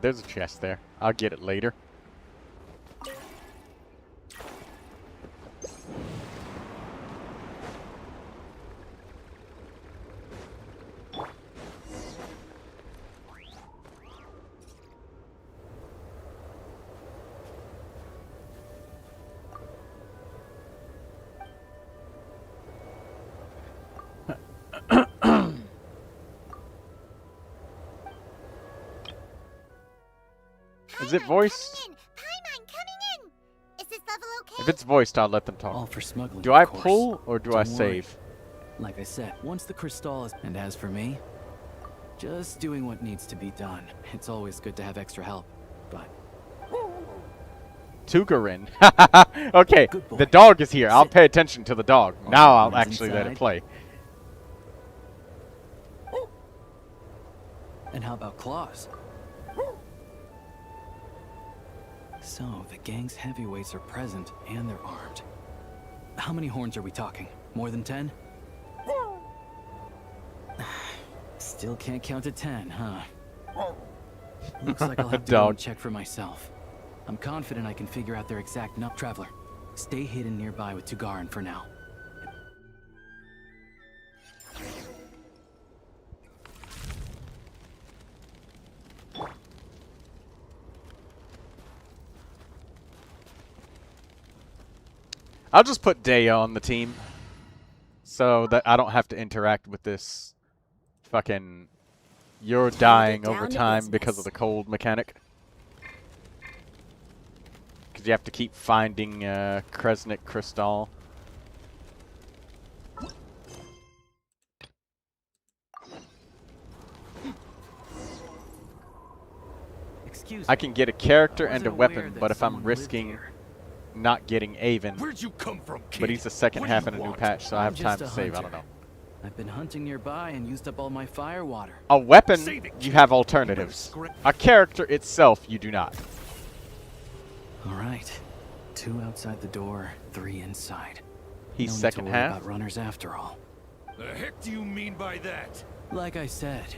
There's a chest there. I'll get it later. Is it voiced? Is this level okay? If it's voiced, I'll let them talk. All for smuggling. Do I of course. pull or do I Don't worry. save? Like I said, once the crystal is... And as for me, just doing what needs to be done. It's always good to have extra help, but... Tugarin. Okay, Good boy. the dog is here. I'll Sit. pay attention to the dog. All Now the I'll boys actually let it inside? play. And how about claws? So, the gang's heavyweights are present, and they're armed. How many horns are we talking? More than 10? Still can't count to 10, huh? Looks like I'll have to go and check for myself. I'm confident I can figure out their exact number. Traveler, stay hidden nearby with Tugarin for now. I'll just put Daya on the team so that I don't have to interact with this fucking you're dying over time because of the cold mechanic. Because you have to keep finding Kresnik Crystal. Excuse I me. can get a character and a Wasn't aware weapon, that but if I'm someone lived risking here. not getting Avon, Where'd you come from, kid? but he's the second What do half you in a new want? patch, so I have I'm time just to a save. I hunter. don't know. I've been hunting nearby and used up all my fire water. A weapon, Save it, you kid. have alternatives. A character itself, you do not. All right. 2 outside the door, 3 inside. He's No need second to worry half. about runners after all. The heck do you mean by that? Like I said,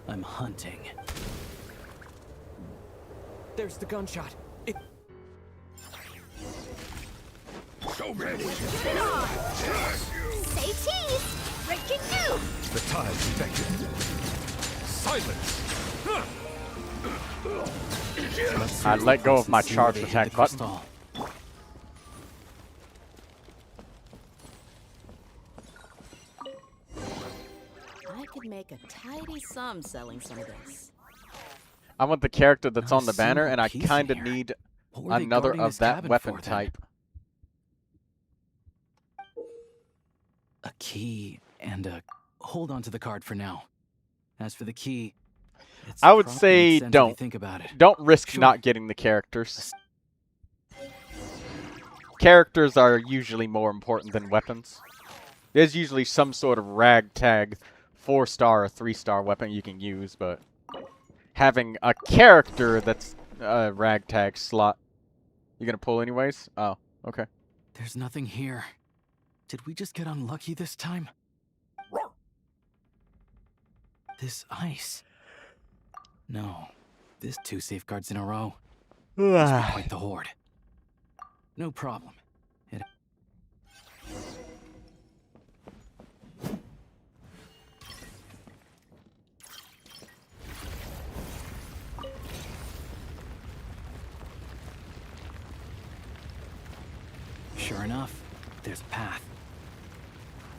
I'm hunting. There's the gunshot. Show me. Say cheese! Breaking news! The tide's infected. Silence. I let go of my See charge where they hid attack the button. crystal. I could make a tidy sum selling some of this. I want the character that's Not on a the banner, and I single piece kind in of here. need What were they another guarding of this that cabin weapon for, then? type. A key and a... Hold on to the card for now. As for the key, it's I would probably say makes sense if you don't. think about it. Don't risk Sure. not getting the characters. Characters are usually more important than weapons. There's usually some sort of ragtag 4-star or 3-star weapon you can use, but having a character that's a ragtag slot. You gonna pull anyways? Oh, okay. There's nothing here. Did we just get unlucky this time? This ice. No. This 2 safeguards in a row. Must be quite the horde. No problem. It... Sure enough, there's a path.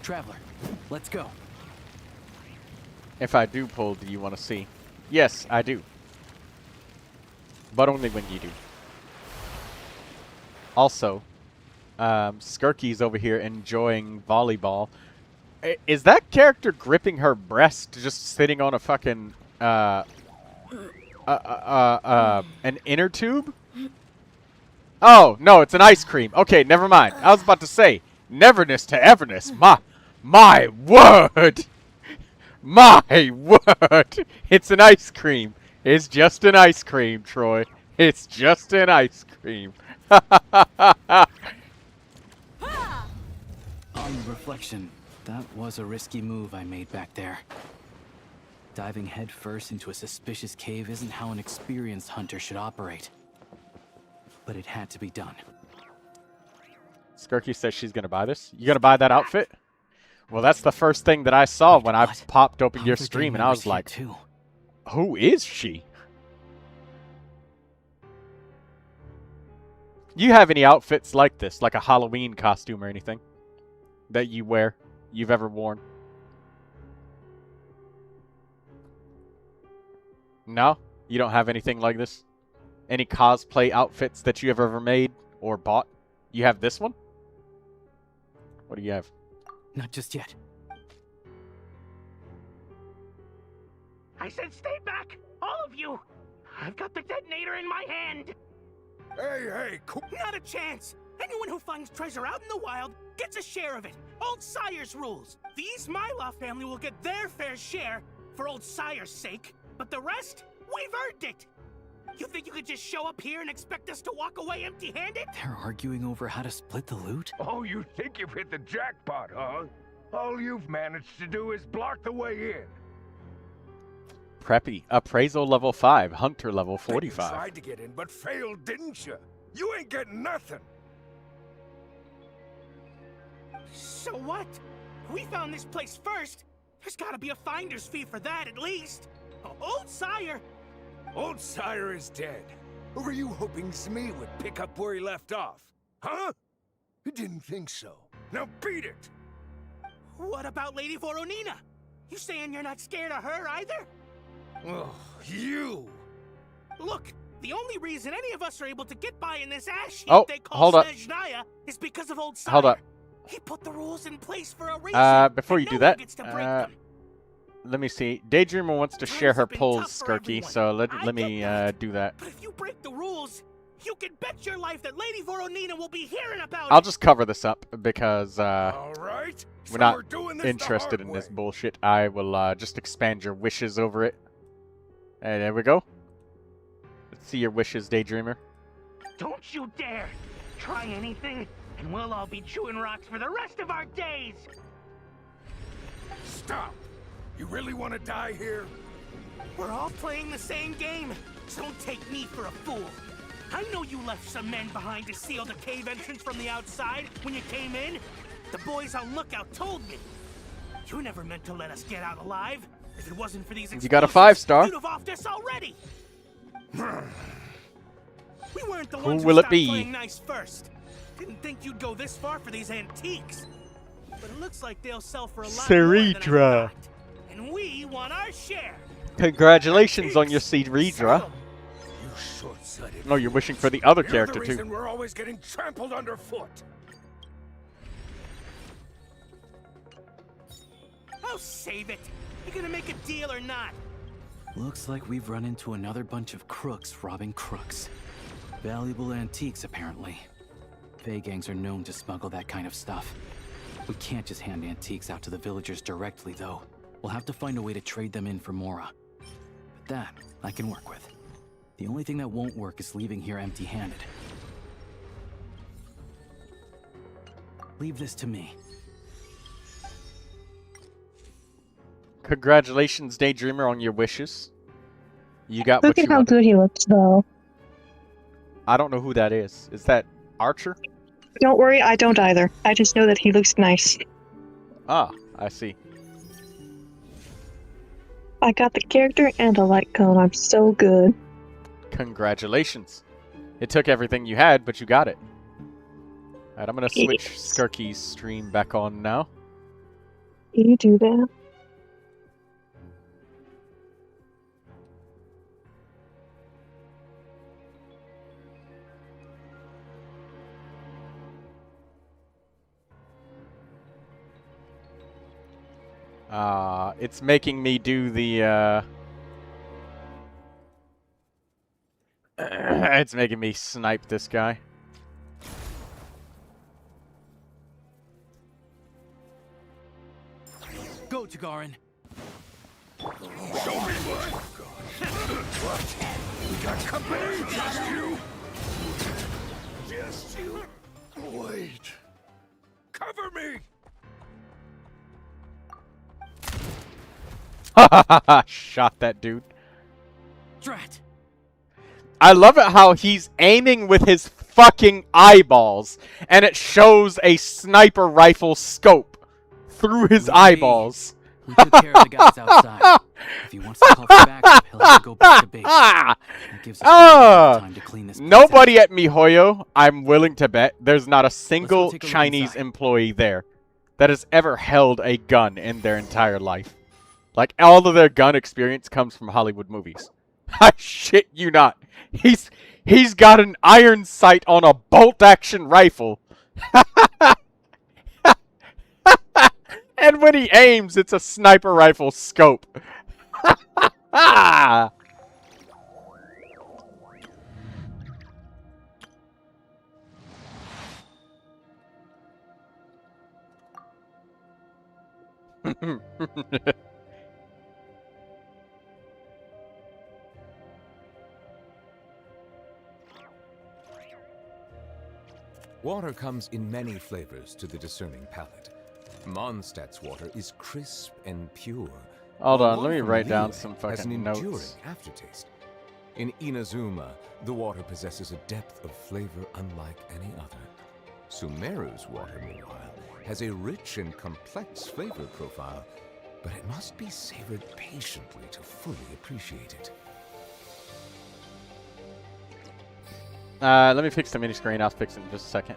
Traveler, let's go. If I do pull, do you want to see? Yes, I do. But only when you do. Also, Skirky's over here enjoying volleyball. Is that character gripping her breast, just sitting on a fucking, an inner tube? Oh, no, it's an ice cream. Okay, never mind. I was about to say, neverness to everness. My word! My word! It's an ice cream. It's just an ice cream, Troy. It's just an ice cream. On reflection, that was a risky move I made back there. Diving headfirst into a suspicious cave isn't how an experienced hunter should operate. But it had to be done. Skirky says she's gonna buy this. You gonna buy that outfit? Well, that's the first thing that I saw when I popped open your Other stream, gang and I was members here like, too. who is she? You have any outfits like this, like a Halloween costume or anything that you wear, you've ever worn? No? You don't have anything like this? Any cosplay outfits that you have ever made or bought? You have this one? What do you have? Not just yet. I said stay back, all of you. I've got the detonator in my hand. Hey, cool. Not a chance. Anyone who finds treasure out in the wild gets a share of it. Old Sire's rules. The East Myloff family will get their fair share for Old Sire's sake, but the rest, we've earned it. You think you could just show up here and expect us to walk away empty-handed? They're arguing over how to split the loot? Oh, you think you've hit the jackpot, huh? All you've managed to do is block the way in. Preppy. Appraisal level 5. Hunter level You 45. tried to get in, but failed, didn't you? You ain't getting nothing. So what? We found this place first. There's gotta be a finder's fee for that, at least. Old Sire! Old Sire is dead. Or were you hoping Smee would pick up where he left off? Huh? You didn't think so. Now beat it! What about Lady Voronina? You saying you're not scared of her either? Oh, you! Look, the only reason any of us are able to get by in this ash heap Oh, they call hold up. Snezhnaya is because of Old Sire. Hold up. He put the rules in place for a reason. Before and you do no one that, gets to break them. let me see. Daydreamer wants to share Times her have been pulls, tough for Skirky, everyone. so let I me get that. do that. But if you break the rules, you can bet your life that Lady Voronina will be hearing about I'll it. just cover this up because All right. we're so not we're doing this interested the in hard this way. bullshit. I will just expand your wishes over it. And there we go. Let's see your wishes, Daydreamer. Don't you dare try anything, and we'll all be chewing rocks for the rest of our days. Stop! You really want to die here? We're all playing the same game, so don't take me for a fool. I know you left some men behind to seal the cave entrance from the outside when you came in. The boys on lookout told me. You never meant to let us get out alive. If it wasn't for these You got a explosives, 5-star. you'd have offed us already. We weren't the Who ones will who it stopped be? playing nice first. Didn't think you'd go this far for these antiques. But it looks like they'll sell for a lot more than I Ceridra. thought. And we want our share. Congratulations on your Ceridra. Sell 'em. You short-sighted. No, you're wishing for the other You're character the too. reason we're always getting trampled underfoot. Oh, save it. You gonna make a deal or not? Looks like we've run into another bunch of crooks robbing crooks. Valuable antiques, apparently. Fey gangs are known to smuggle that kind of stuff. We can't just hand antiques out to the villagers directly, though. We'll have to find a way to trade them in for Mora. But that, I can work with. The only thing that won't work is leaving here empty-handed. Leave this to me. Congratulations, Daydreamer, on your wishes. You got Look what at you how wanted. good he looks, though. I don't know who that is. Is that Archer? Don't worry, I don't either. I just know that he looks nice. Ah, I see. I got the character and a light cone. I'm so good. Congratulations. It took everything you had, but you got it. Alright, I'm gonna switch Yes. Skirky's stream back on now. You do that. It's making me do the, it's making me snipe this guy. Go, Tagarin! Show me what? What? We got company? Just you? Just you? Wait. Cover me! Shot that dude. Drat! I love it how he's aiming with his fucking eyeballs, and it shows a sniper rifle scope through his eyeballs. We took care of the guys outside. If he wants to call for backup, he'll have to go back to base. That gives us time to clean this place Nobody out. at MiHoYo, I'm willing to bet, there's not a single take a look Chinese inside. employee there that has ever held a gun in their entire life. Like, all of their gun experience comes from Hollywood movies. I shit you not. He's got an iron sight on a bolt-action rifle. And when he aims, it's a sniper rifle scope. Water comes in many flavors to the discerning palate. Mondstadt's water is crisp and pure. Hold while on, one let me from write down Liyue some has an fucking enduring notes. aftertaste. In Inazuma, the water possesses a depth of flavor unlike any other. Sumeru's water, meanwhile, has a rich and complex flavor profile, but it must be savored patiently to fully appreciate it. Let me fix the mini screen. I'll fix it in just a second.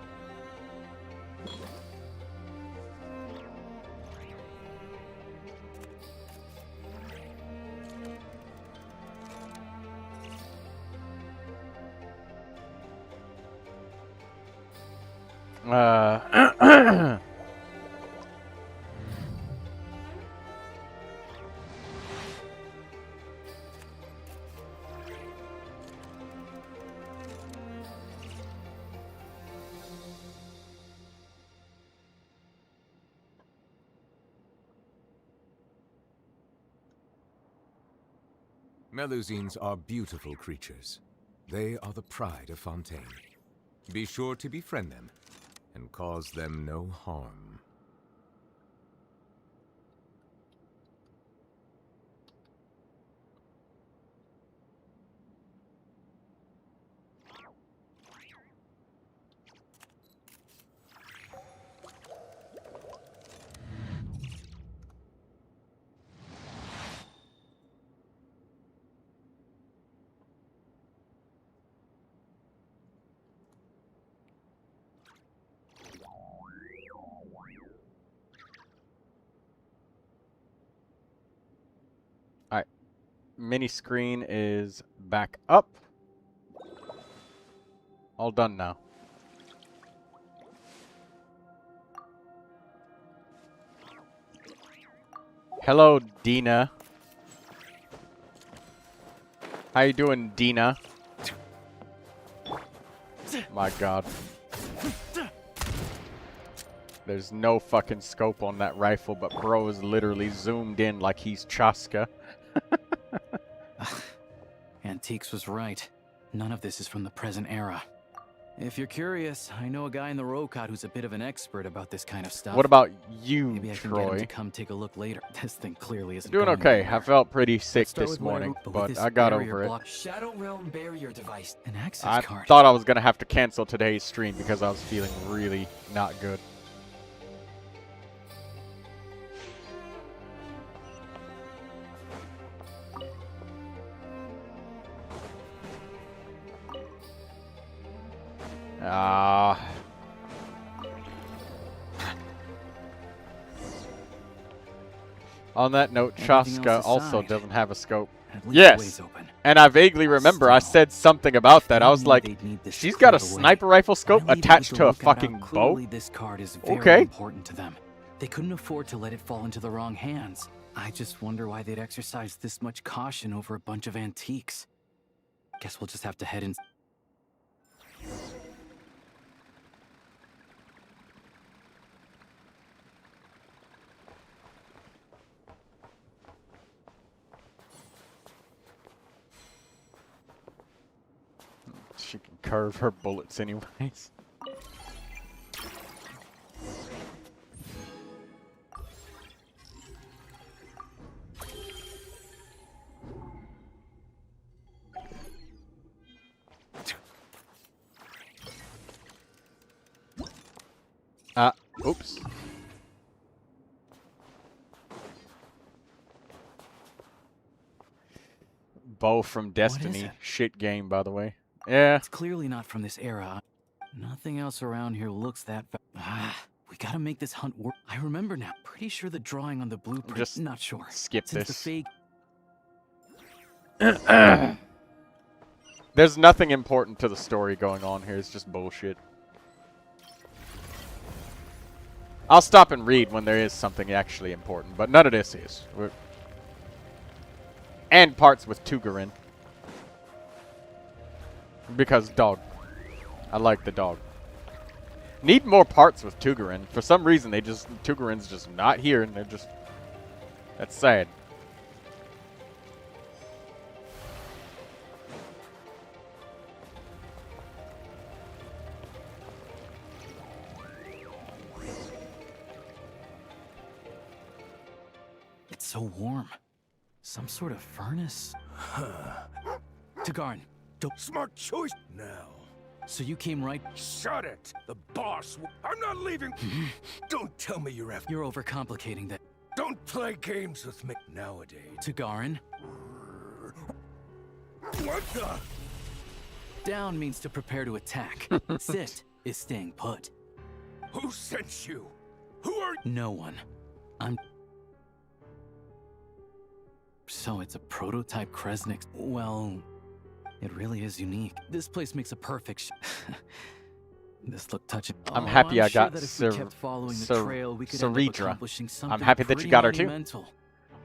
Melusines are beautiful creatures. They are the pride of Fontaine. Be sure to befriend them and cause them no harm. Alright. Mini screen is back up. All done now. Hello, Dina. How you doing, Dina? My god. There's no fucking scope on that rifle, but bro is literally zoomed in like he's Chaska. Antiques was right. None of this is from the present era. If you're curious, I know a guy in the Rokot who's a bit of an expert about this kind of stuff. What about you, Maybe I can get him Troy? to come take a look later. This thing clearly isn't Doing going okay. anywhere. I felt pretty sick Let's start this with what morning, with but this I got barrier over it. block- Shadow Realm barrier device. An access I card. thought I was gonna have to cancel today's stream because I was feeling really not good. On that note, Everything Chaska else also aside, doesn't have a scope. At least the Yes, way's open. and I vaguely remember I said something about that. I was like, she's got a sniper rifle scope attached to a fucking bow? Clearly this card is very Okay. important to them. They couldn't afford to let it fall into the wrong hands. I just wonder why they'd exercise this much caution over a bunch of antiques. Guess we'll just have to head in. She can curve her bullets anyways. Oops. Bow from Destiny. it? Shit game, by the way. Yeah. It's clearly not from this era. Nothing else around here looks that we gotta make this hunt work. I remember now. Pretty sure the drawing on the blueprint. Just not sure. skip Since this. the fake. There's nothing important to the story going on here. It's just bullshit. I'll stop and read when there is something actually important, but none of this is. And parts with Tugarin. Because dog. I like the dog. Need more parts with Tugarin. For some reason, Tugarin's just not here, and they're just... That's sad. It's so warm. Some sort of furnace. Tagarin, don't. Smart choice now. So you came right. Shut it. The boss. I'm not leaving. Don't tell me you're after. You're overcomplicating that. Don't play games with me nowadays. Tagarin, What the? down means to prepare to attack. Sit is staying put. Who sent you? Who are? No one. I'm. So it's a prototype Kresnik. Well, it really is unique. This place makes a perfect. This looked touching. I'm happy I sure got that if we kept following the trail, we could end up Ceredra. accomplishing I'm something happy that you pretty got her too. monumental.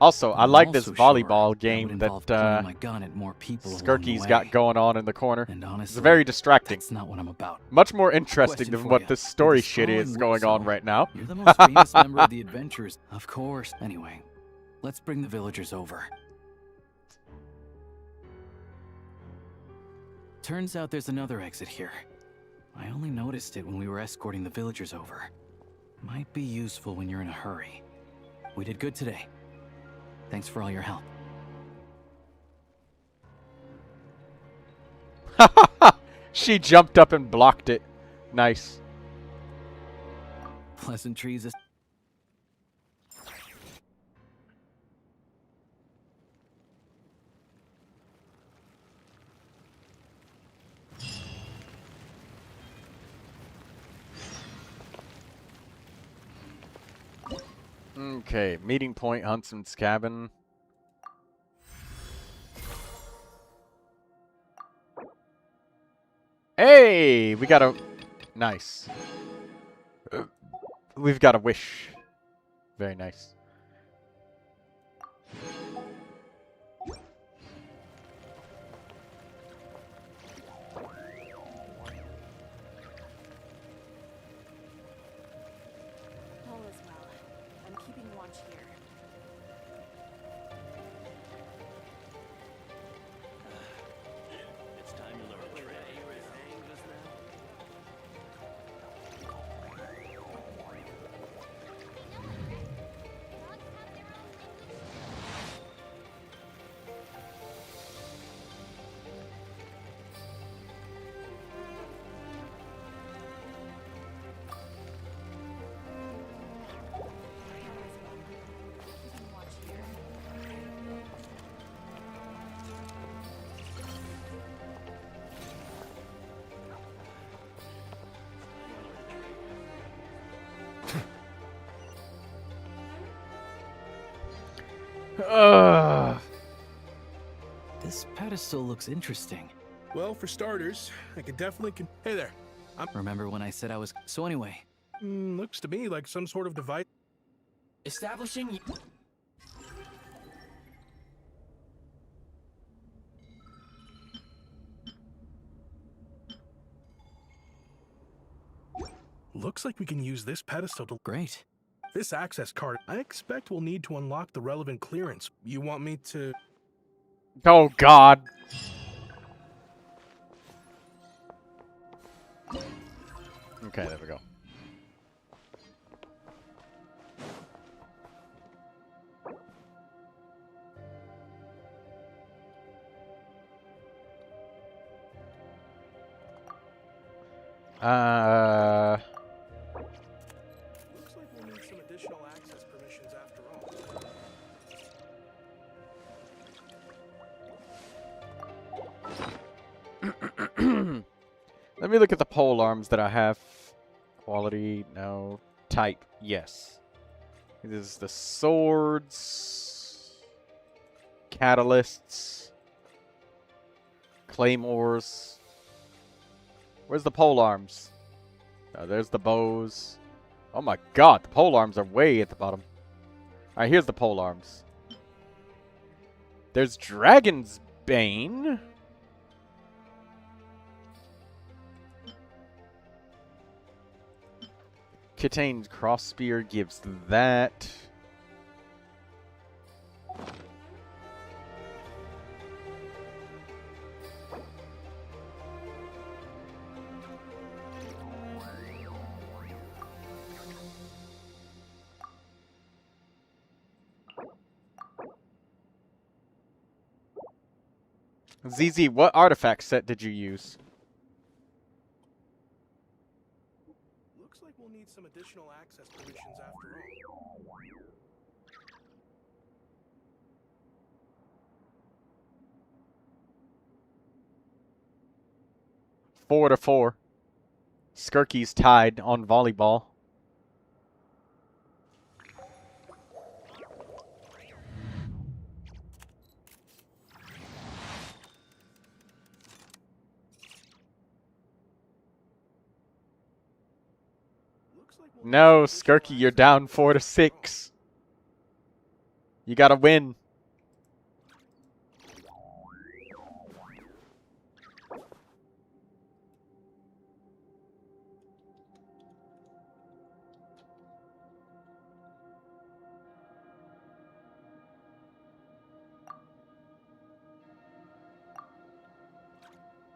Also, I I'm like this also sure volleyball that game would that involve pointing my gun at more people along the Skirky's way. got going on in the corner. And It's honestly, very distracting. that's not what I'm about. Much more interesting Question than for what ya. this With story the shit is sprawling going on wood right now. You're the most famous member of the adventurers. Of course. Anyway, let's bring the villagers over. Turns out there's another exit here. I only noticed it when we were escorting the villagers over. Might be useful when you're in a hurry. We did good today. Thanks for all your help. She jumped up and blocked it. Nice. Pleasantries is... Okay, meeting point, Huntsman's cabin. Hey, we got a... Nice. We've got a wish. Very nice. All is well. I'm keeping watch here. It's time to learn a trade. Keeping watch here. This pedestal looks interesting. Well, for starters, I could definitely Hey there. Remember when I said I was... So anyway, Looks to me like some sort of device. Establishing. Looks like we can use this pedestal to... great. This access card, I expect we'll need to unlock the relevant clearance. You want me to... Oh, God. Okay, there we go. Looks like we'll need some additional access permissions after all. Let me look at the pole arms that I have. Quality, no. Type, yes. This is the swords, catalysts, claymores. Where's the pole arms? Oh, there's the bows. Oh my god, the pole arms are way at the bottom. Alright, here's the pole arms. There's Dragon's Bane. Kitane's cross spear gives that. ZZ, what artifact set did you use? Looks like we'll need some additional access permissions after all. 4-4. Skirky's tied on volleyball. No, Skirky, you're down 4-6. You gotta win.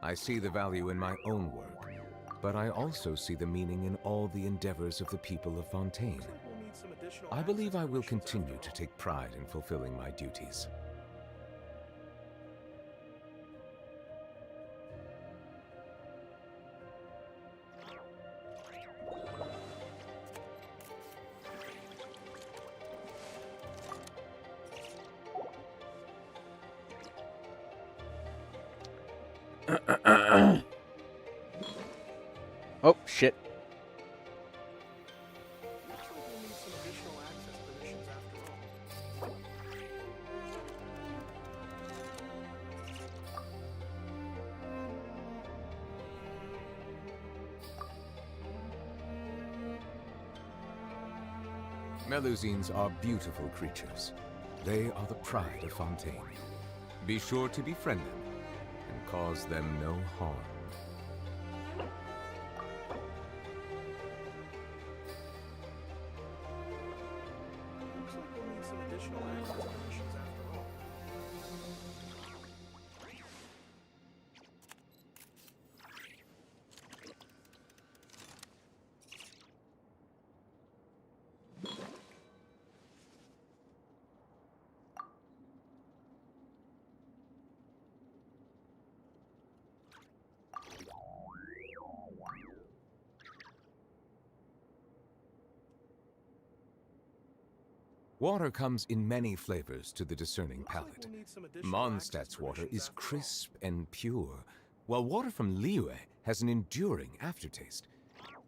I see the value in my own work, but I also see the meaning in all the endeavors of the people of Fontaine. I believe I will continue to take pride in fulfilling my duties. Oh, shit. Melusines are beautiful creatures. They are the pride of Fontaine. Be sure to befriend them and cause them no harm. Looks like we'll need some additional access permissions after all. Water comes in many flavors to the discerning palate. Mondstadt's water is crisp and pure, while water from Liyue has an enduring aftertaste.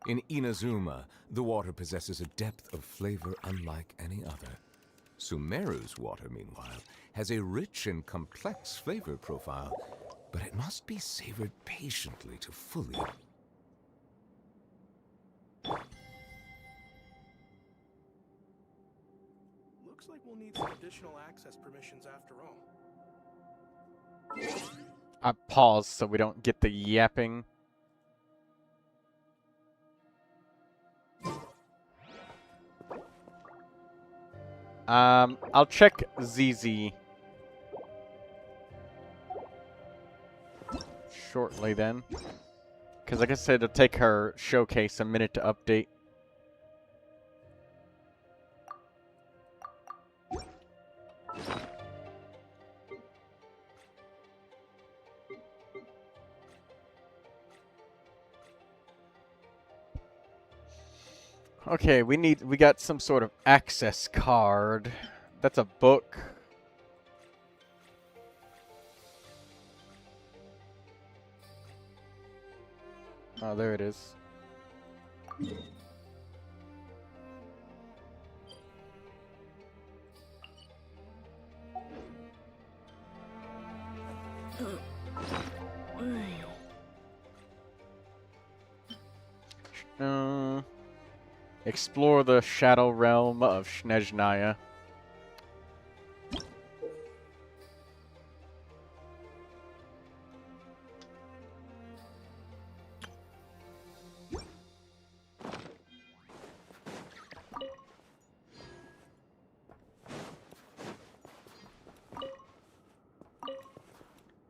In Inazuma, the water possesses a depth of flavor unlike any other. Sumeru's water, meanwhile, has a rich and complex flavor profile, but it must be savored patiently to fully... Looks like we'll need some additional access permissions after all. I pause so we don't get the yapping. I'll check ZZ shortly then. Because like I said, it'll take her showcase a minute to update. Okay, we got some sort of access card. That's a book. Oh, there it is. Explore the Shadow Realm of Snezhnaya.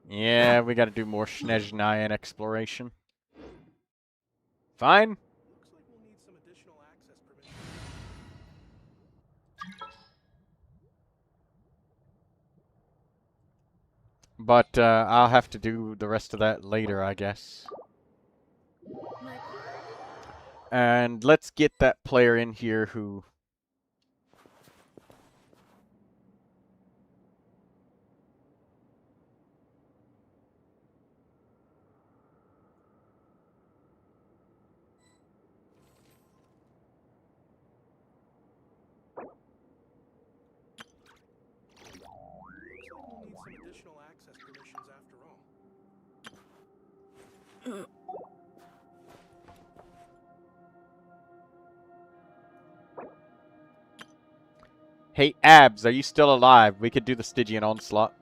Yeah, we gotta do more Snezhnayan exploration. Fine. Looks like we'll need some additional access permissions. But I'll have to do the rest of that later, I guess. And let's get that player in here who... Hey, Abs, are you still alive? We could do the Stygian Onslaught.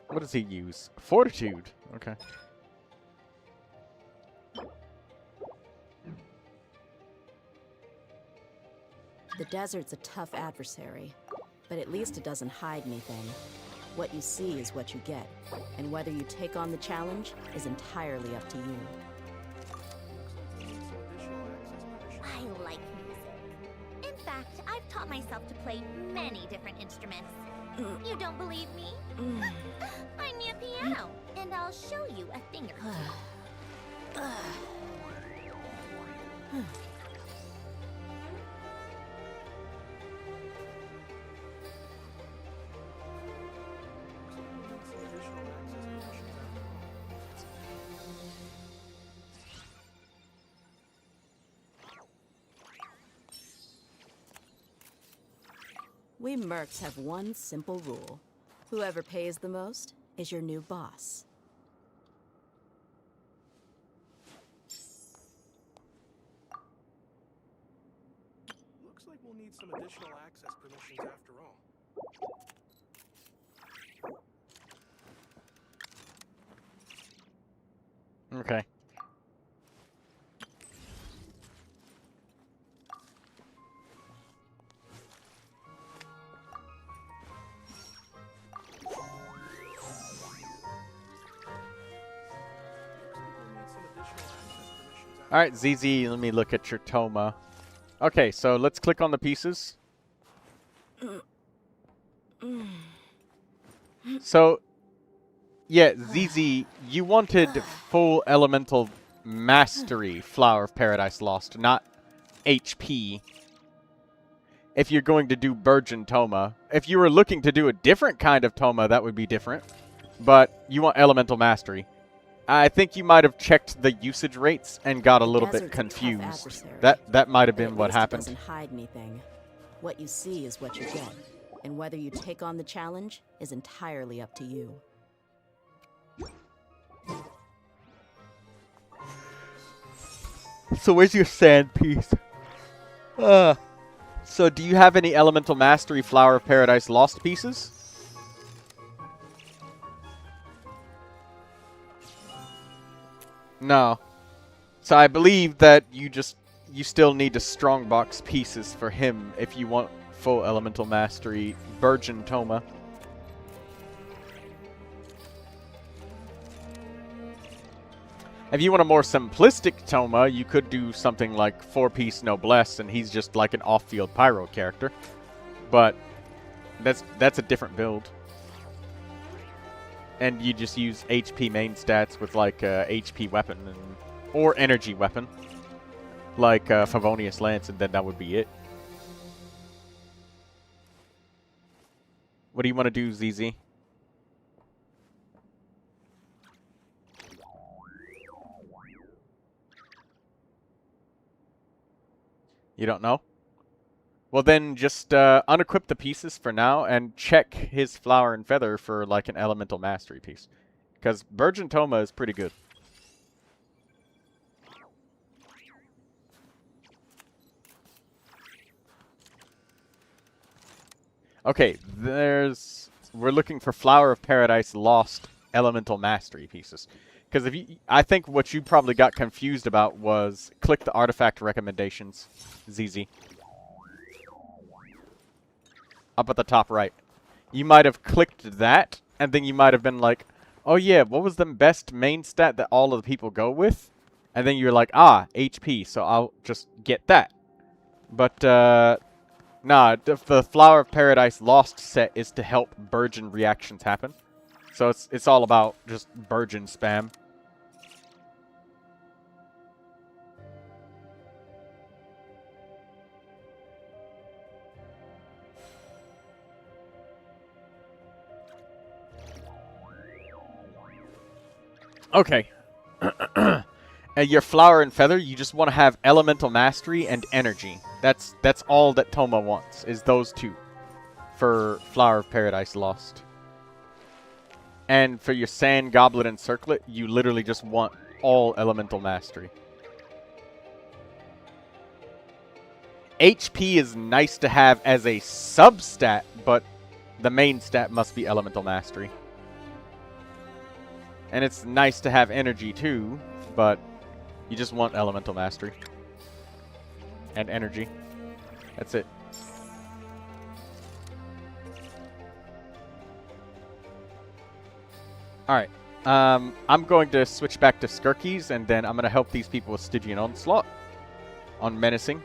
What does he use? Fortitude. Okay. The desert's a tough adversary, but at least it doesn't hide anything. What you see is what you get, and whether you take on the challenge is entirely up to you. I like music. In fact, I've taught myself to play many different instruments. You don't believe me? Find me a piano, and I'll show you a thing or two. We mercs have one simple rule. Whoever pays the most is your new boss. Looks like we'll need some additional access permissions after all. Okay. Alright, ZZ, let me look at your Toma. Okay, so let's click on the pieces. So, yeah, ZZ, you wanted full elemental mastery Flower of Paradise Lost, not HP. If you're going to do Burgeon Toma. If you were looking to do a different kind of Toma, that would be different. But you want elemental mastery. I think you might have checked the usage rates and got a little bit confused. That might have been what happened. It doesn't hide anything. What you see is what you get, and whether you take on the challenge is entirely up to you. So where's your sand piece? So do you have any Elemental Mastery Flower of Paradise Lost pieces? No. So I believe that you still need to strongbox pieces for him if you want full Elemental Mastery Burgeon Toma. If you want a more simplistic Toma, you could do something like 4-piece Noblesse, and he's just like an off-field Pyro character. But that's a different build. And you just use HP main stats with like HP weapon or energy weapon, like Favonius Lance, and then that would be it. What do you want to do, ZZ? You don't know? Well, then just unequip the pieces for now and check his Flower and Feather for like an Elemental Mastery piece. Because Burgeon Toma is pretty good. Okay, we're looking for Flower of Paradise Lost Elemental Mastery pieces. Because if you, I think what you probably got confused about was click the artifact recommendations, ZZ. Up at the top right. You might have clicked that, and then you might have been like, oh yeah, what was the best main stat that all of the people go with? And then you're like, ah, HP, so I'll just get that. But, nah, the Flower of Paradise Lost set is to help Burgeon reactions happen. So it's all about just Burgeon spam. Okay. And your Flower and Feather, you just want to have Elemental Mastery and Energy. That's all that Toma wants, is those two. For Flower of Paradise Lost. And for your Sand, Goblet, and Circlet, you literally just want all Elemental Mastery. HP is nice to have as a substat, but the main stat must be Elemental Mastery. And it's nice to have energy too, but you just want Elemental Mastery. And energy. That's it. Alright. I'm going to switch back to Skirkies, and then I'm going to help these people with Stygian Onslaught. On Menacing.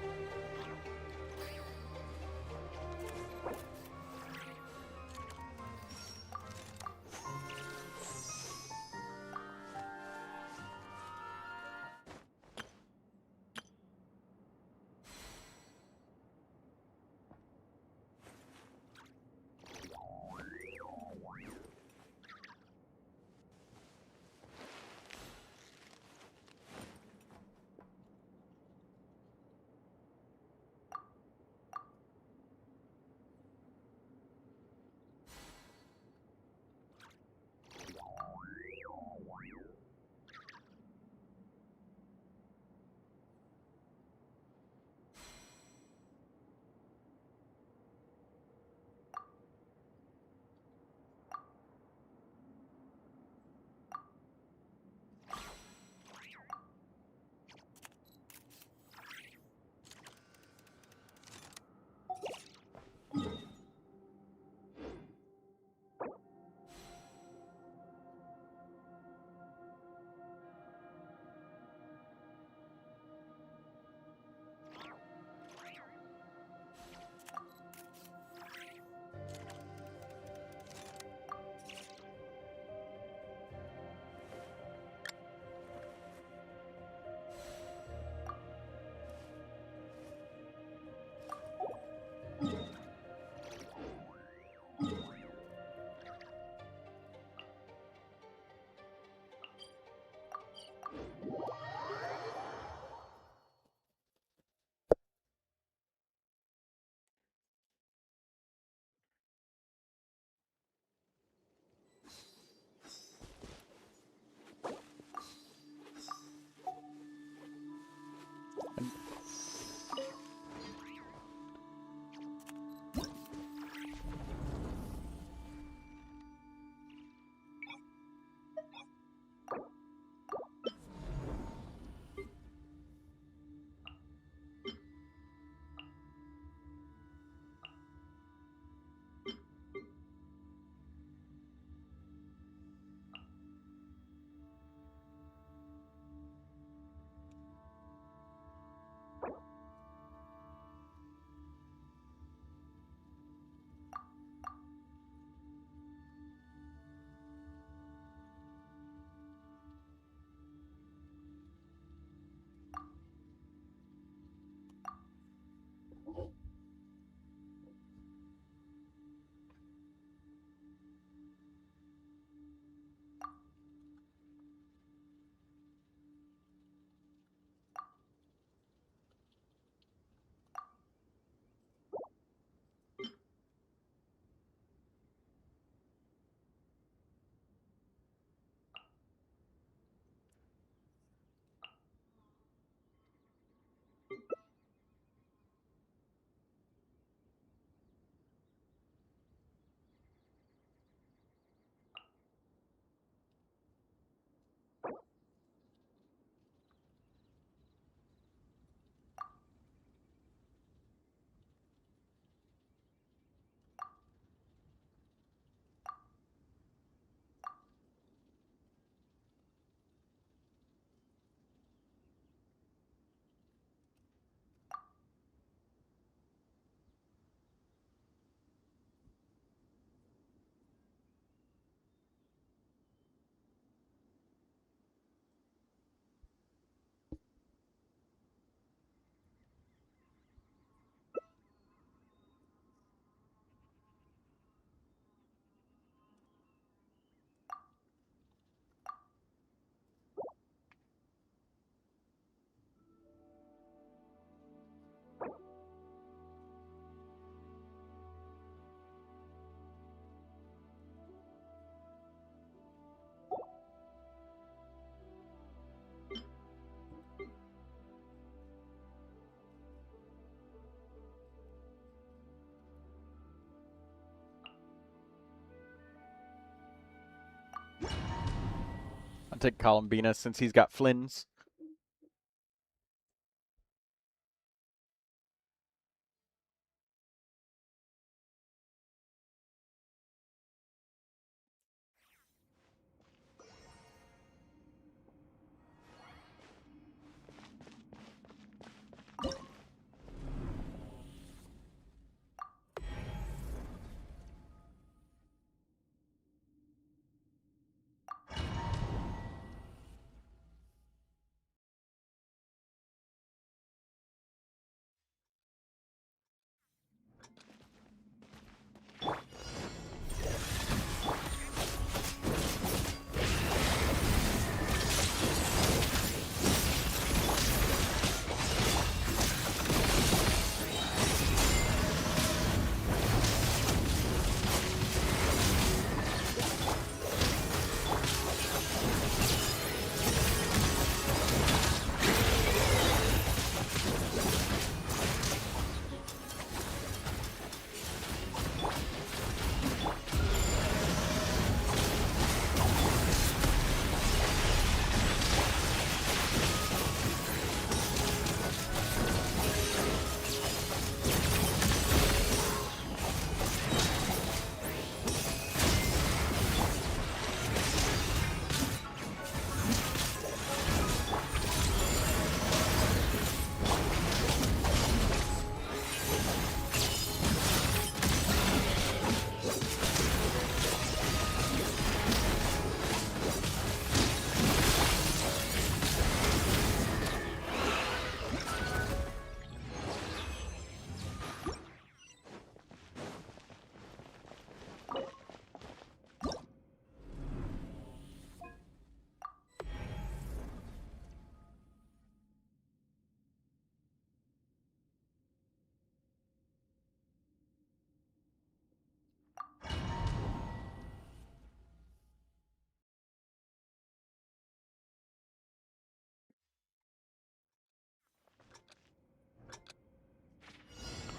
take Columbina since he's got Flynn's.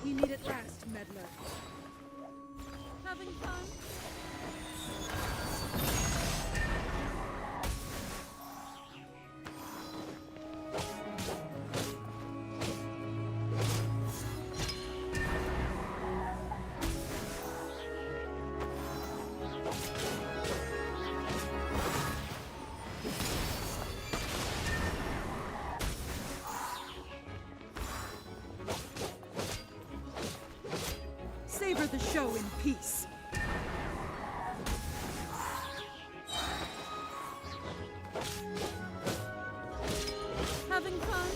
We meet at last, meddler. Having fun? Savor the show in peace. Having fun?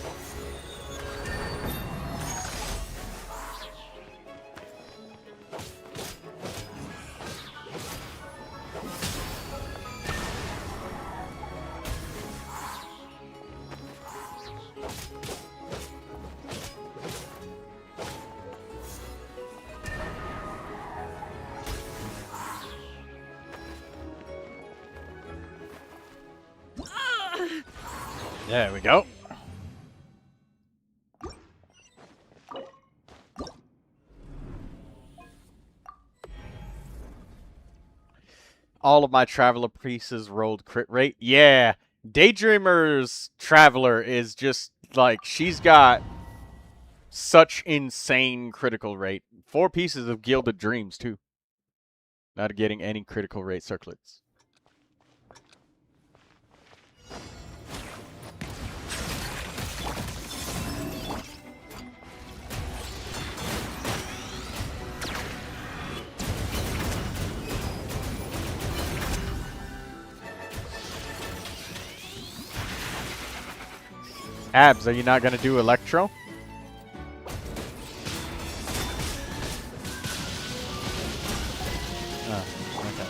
There we go. All of my Traveler pieces rolled crit rate. Yeah, Daydreamer's Traveler is just like, she's got such insane critical rate. 4 pieces of Gilded Dreams too. Not getting any critical rate circlets. Abs, are you not going to do Electro? Oh, okay.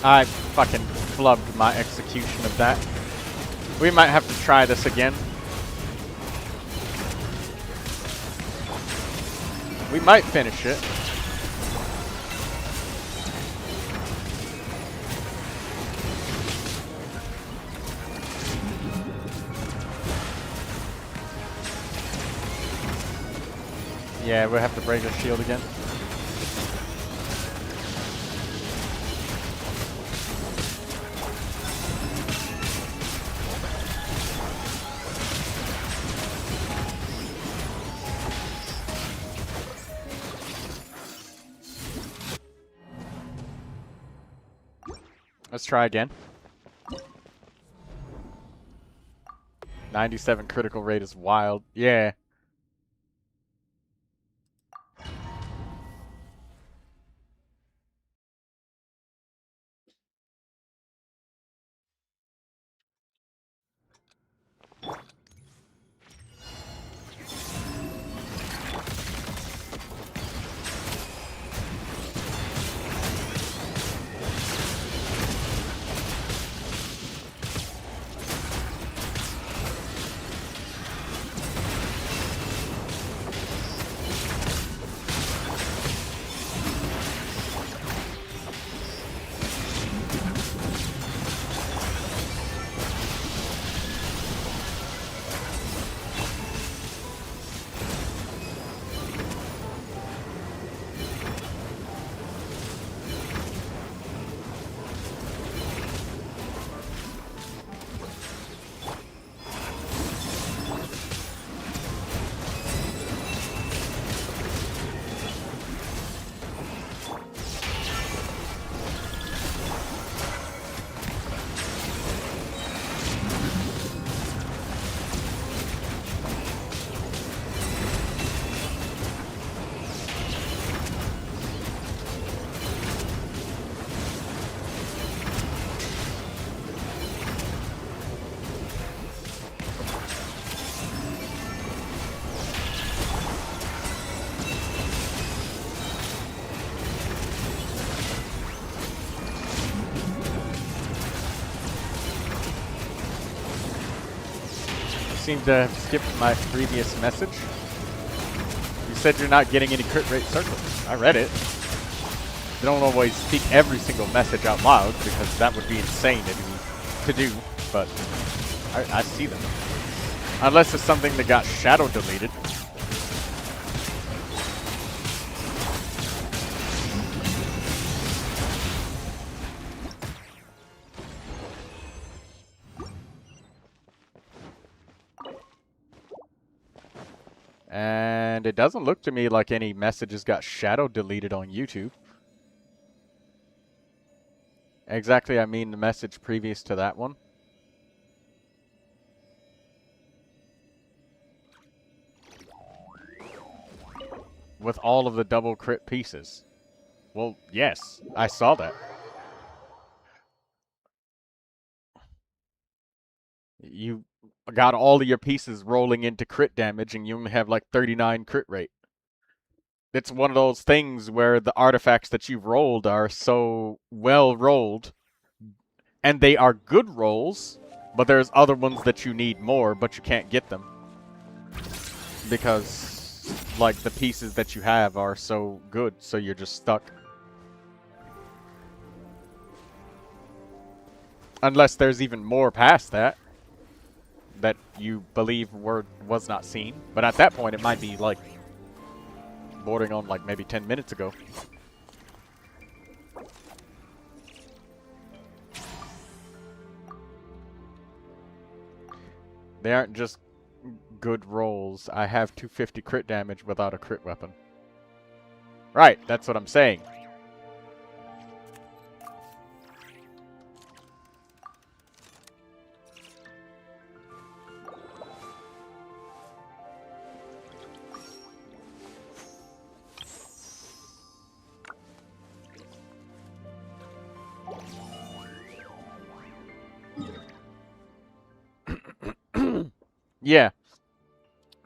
I fucking flubbed my execution of that. We might have to try this again. We might finish it. Yeah, we'll have to break our shield again. Let's try again. 97 critical rate is wild. Yeah. Seem to have skipped my previous message. You said you're not getting any crit rate circles. I read it. You don't always speak every single message out loud because that would be insane to do, but I see them. Unless it's something that got shadow deleted. And it doesn't look to me like any messages got shadow deleted on YouTube. Exactly, I mean the message previous to that one. With all of the double crit pieces. Well, yes, I saw that. You got all of your pieces rolling into crit damage and you only have like 39 crit rate. It's one of those things where the artifacts that you've rolled are so well rolled and they are good rolls, but there's other ones that you need more, but you can't get them. Because, like, the pieces that you have are so good, so you're just stuck. Unless there's even more past that you believe was not seen. But at that point, it might be, like, bordering on, like, maybe 10 minutes ago. They aren't just good rolls. I have 250 crit damage without a crit weapon. Right, that's what I'm saying. Yeah.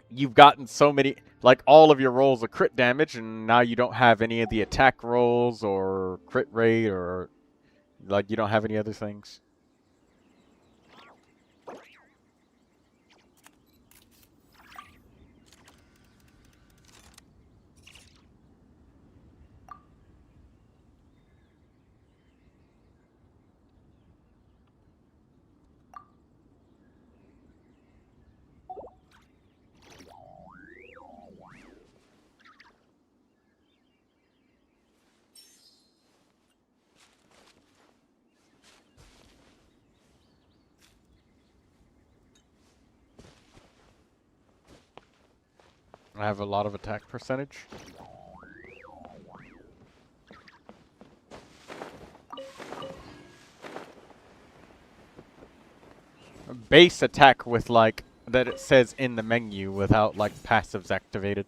You've gotten so many, like, all of your rolls are crit damage, and now you don't have any of the attack rolls or crit rate or Like, you don't have any other things? I have a lot of attack percentage. A base attack with, like, that it says in the menu without, like, passives activated.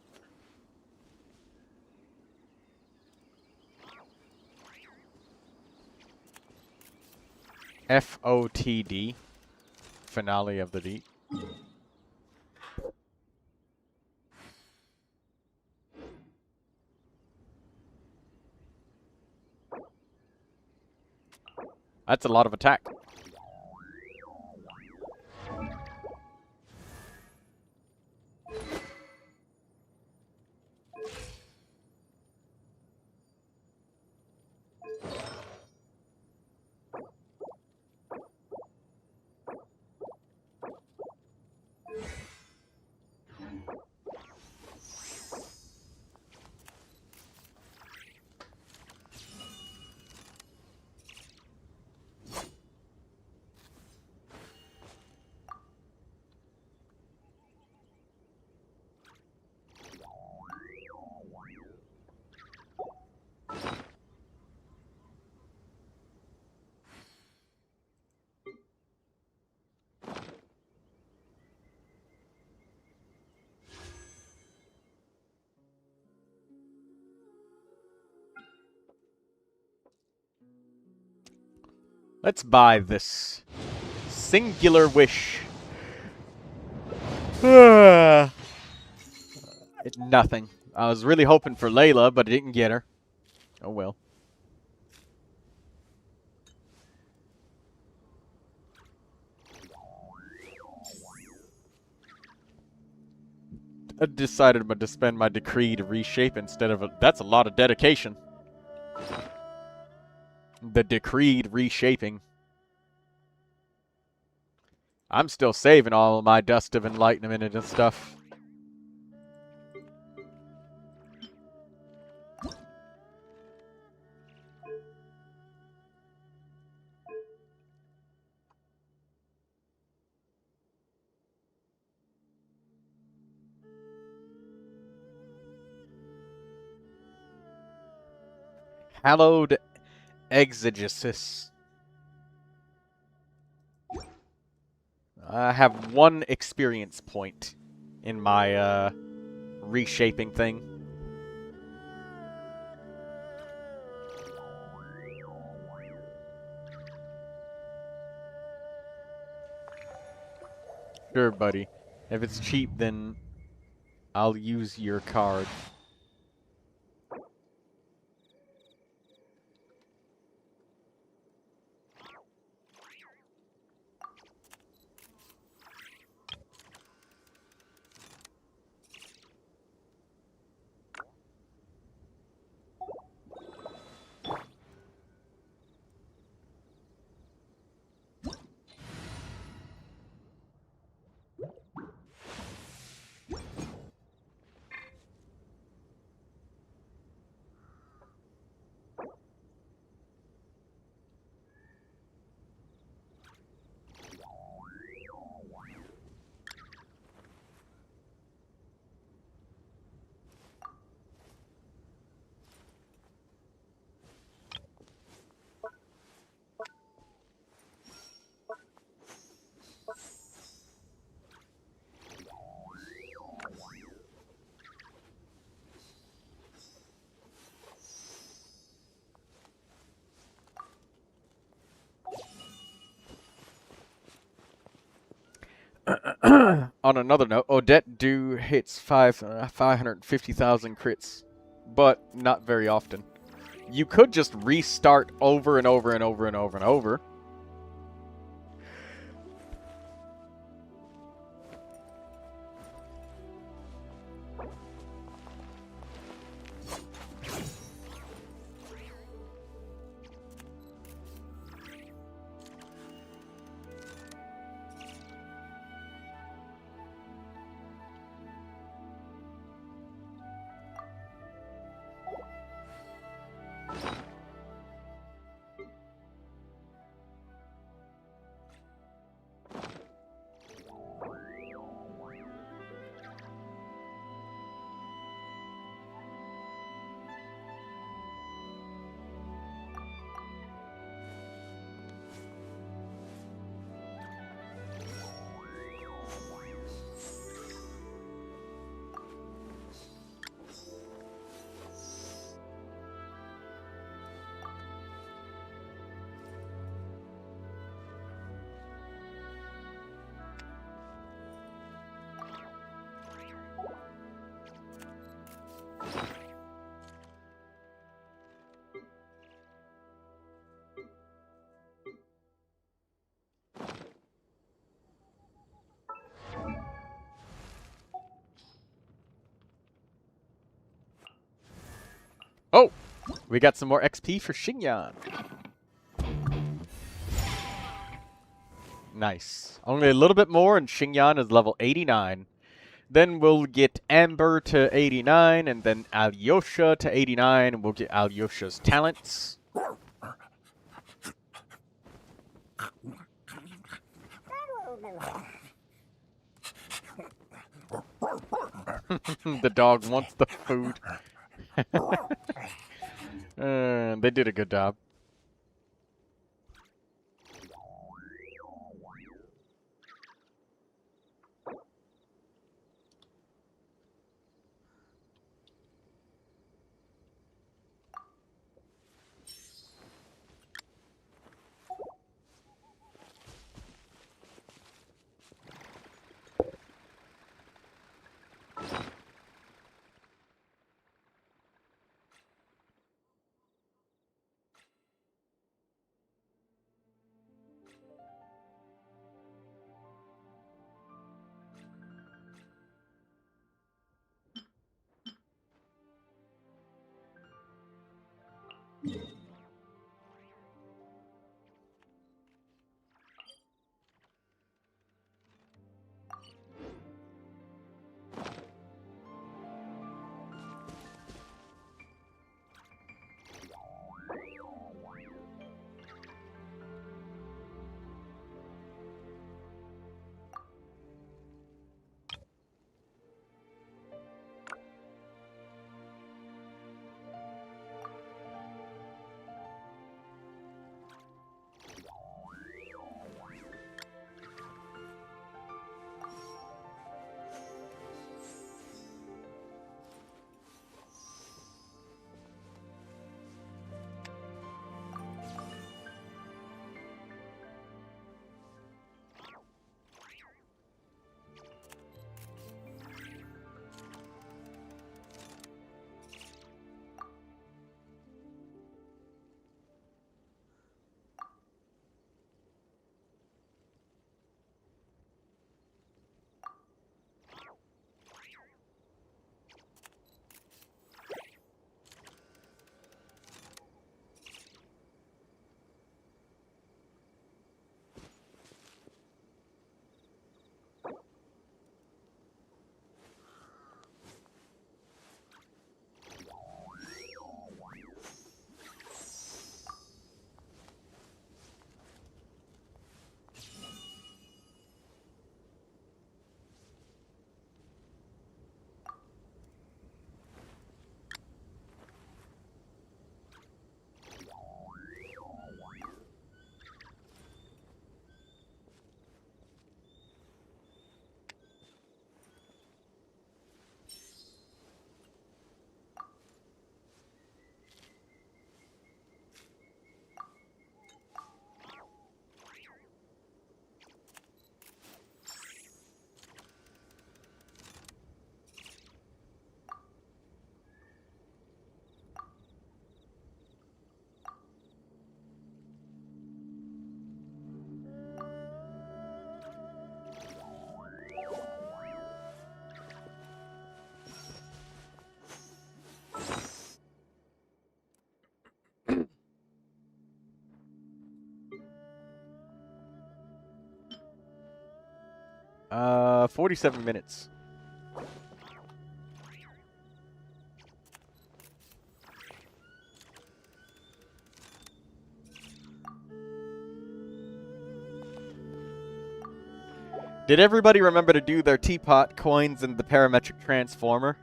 FOTD. Finale of the D. That's a lot of attack. Let's buy this singular wish. Nothing. I was really hoping for Layla, but I didn't get her. Oh well. I decided to spend my decree to reshape instead of that's a lot of dedication. The decreed reshaping. I'm still saving all of my dust of enlightenment and stuff. Hallowed Exegesis. I have 1 experience point in my reshaping thing. Sure, buddy. If it's cheap, then I'll use your card. On another note, Odette do hits 550,000 crits, but not very often. You could just restart over and over and over and over and over. Oh, we got some more XP for Xingyan. Nice. Only a little bit more and Xingyan is level 89. Then we'll get Amber to 89 and then Alyosha to 89 and we'll get Alyosha's talents. The dog wants the food. They did a good job. 47 minutes. Did everybody remember to do their teapot coins and the parametric transformer?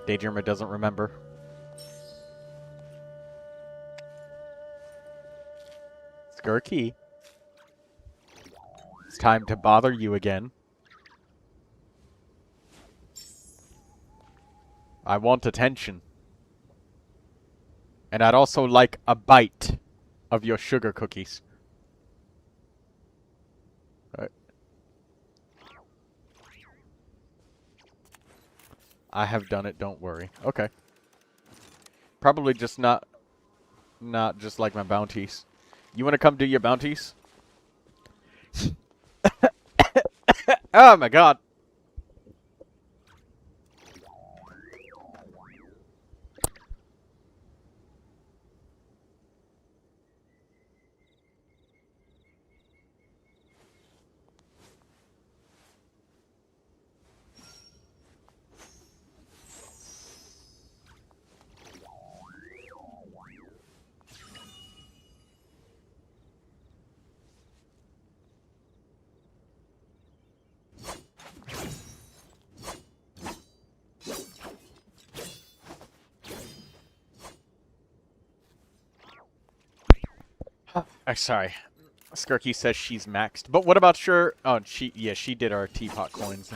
Daydreamer doesn't remember. Skirky. It's time to bother you again. I want attention. And I'd also like a bite of your sugar cookies. Alright. I have done it, don't worry. Okay. Probably just not just like my bounties. You want to come do your bounties? Oh my god. Sorry. Skirky says she's maxed. But what about sure? Oh, she did our teapot coins.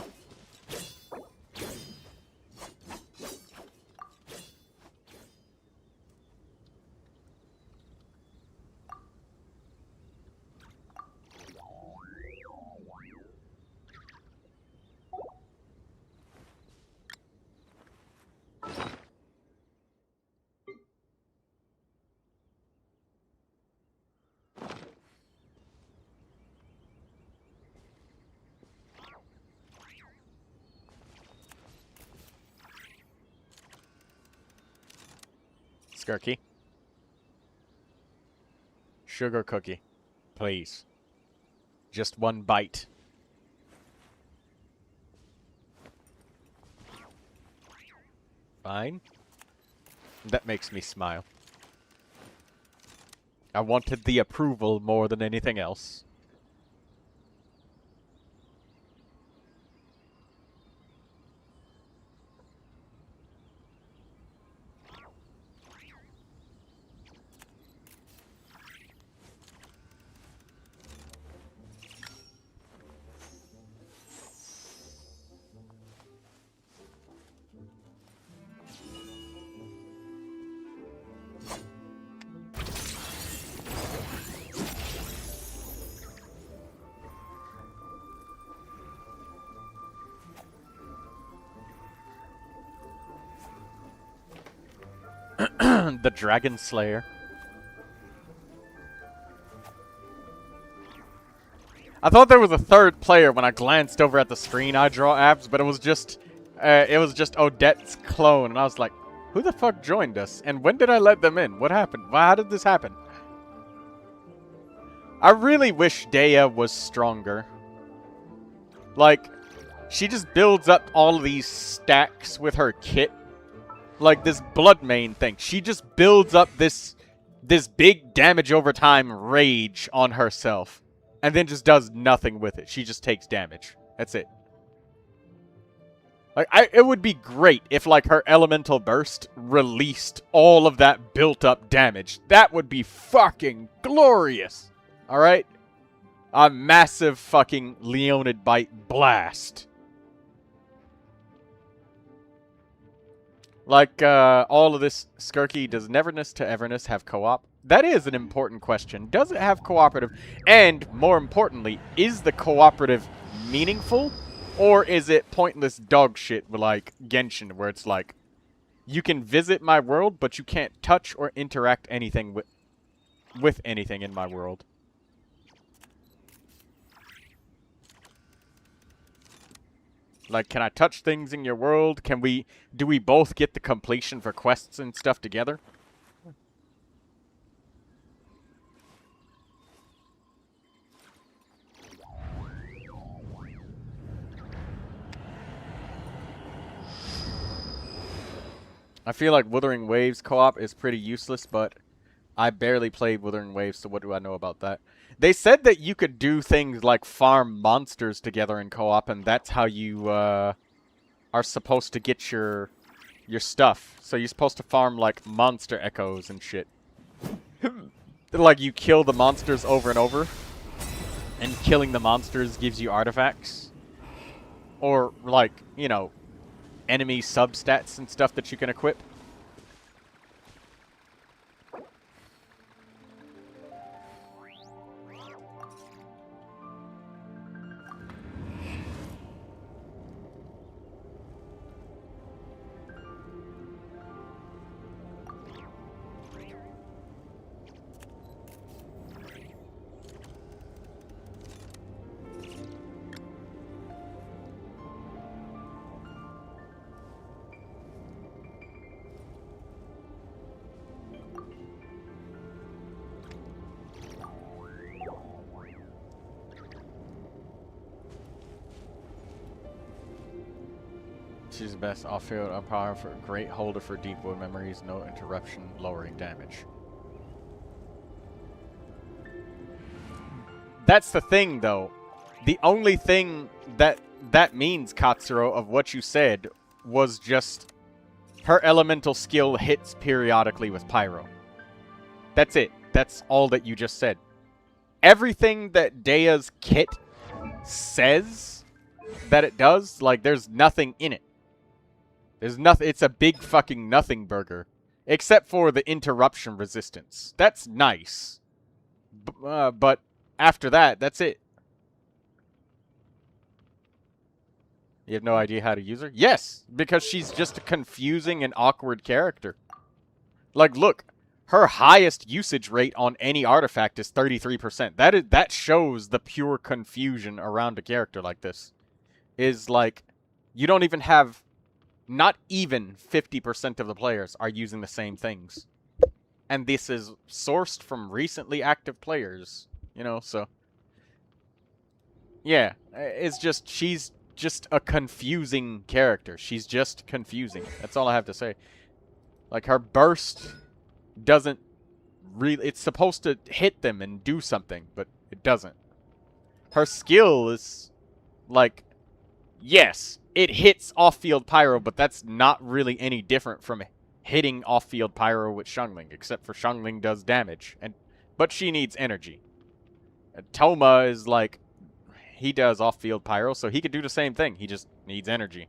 Skirky. Sugar cookie. Please. Just one bite. Fine. That makes me smile. I wanted the approval more than anything else. The Dragon Slayer. I thought there was a third player when I glanced over at the screen I draw apps, but it was just Odette's clone, and I was like, who the fuck joined us? And when did I let them in? What happened? How did this happen? I really wish Dea was stronger. Like, she just builds up all of these stacks with her kit. Like this Blood Main thing. She just builds up this big damage over time rage on herself. And then just does nothing with it. She just takes damage. That's it. Like, it would be great if, like, her elemental burst released all of that built-up damage. That would be fucking glorious. Alright? A massive fucking Leonid Bite blast. Like, all of this, Skirky, does Neverness to Everness have co-op? That is an important question. Does it have cooperative? And, more importantly, is the cooperative meaningful? Or is it pointless dog shit like Genshin, where it's like, you can visit my world, but you can't touch or interact anything with anything in my world? Like, can I touch things in your world? Do we both get the completion for quests and stuff together? I feel like Wuthering Waves co-op is pretty useless, but I barely played Wuthering Waves, so what do I know about that? They said that you could do things like farm monsters together in co-op, and that's how you are supposed to get your stuff. So you're supposed to farm like monster echoes and shit. Like you kill the monsters over and over, and killing the monsters gives you artifacts. Or like, you know, enemy substats and stuff that you can equip. She's the best off-field umpire for great holder for deep wood memories, no interruption, lowering damage. That's the thing, though. The only thing that means, Katsuro, of what you said was just her elemental skill hits periodically with pyro. That's it. That's all that you just said. Everything that Dea's kit says that it does, like, there's nothing in it. There's nothing. It's a big fucking nothing burger. Except for the interruption resistance. That's nice. But after that, that's it. You have no idea how to use her? Yes! Because she's just a confusing and awkward character. Like, look. Her highest usage rate on any artifact is 33%. That shows the pure confusion around a character like this. Is like, you don't even have... Not even 50% of the players are using the same things. And this is sourced from recently active players. You know, so... Yeah, it's just... She's just a confusing character. She's just confusing. That's all I have to say. Like, her burst doesn't really... It's supposed to hit them and do something, but it doesn't. Her skill is, like... Yes, it hits off-field pyro, but that's not really any different from hitting off-field pyro with Xiangling, except for Xiangling does damage, but she needs energy. Toma is like, he does off-field pyro, so he could do the same thing. He just needs energy,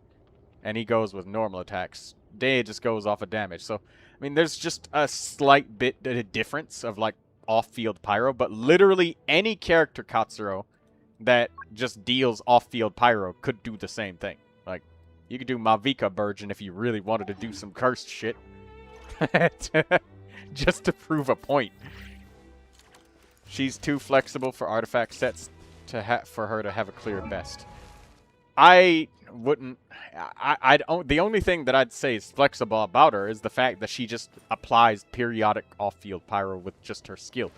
and he goes with normal attacks. Day just goes off of damage. So, I mean, there's just a slight bit of difference of like off-field pyro, but literally any character, Katsuro, that just deals off-field pyro could do the same thing. Like, you could do Mavika Burgeon if you really wanted to do some cursed shit. Just to prove a point. She's too flexible for artifact sets for her to have a clear best. I wouldn't... the only thing that I'd say is flexible about her is the fact that she just applies periodic off-field pyro with just her skill.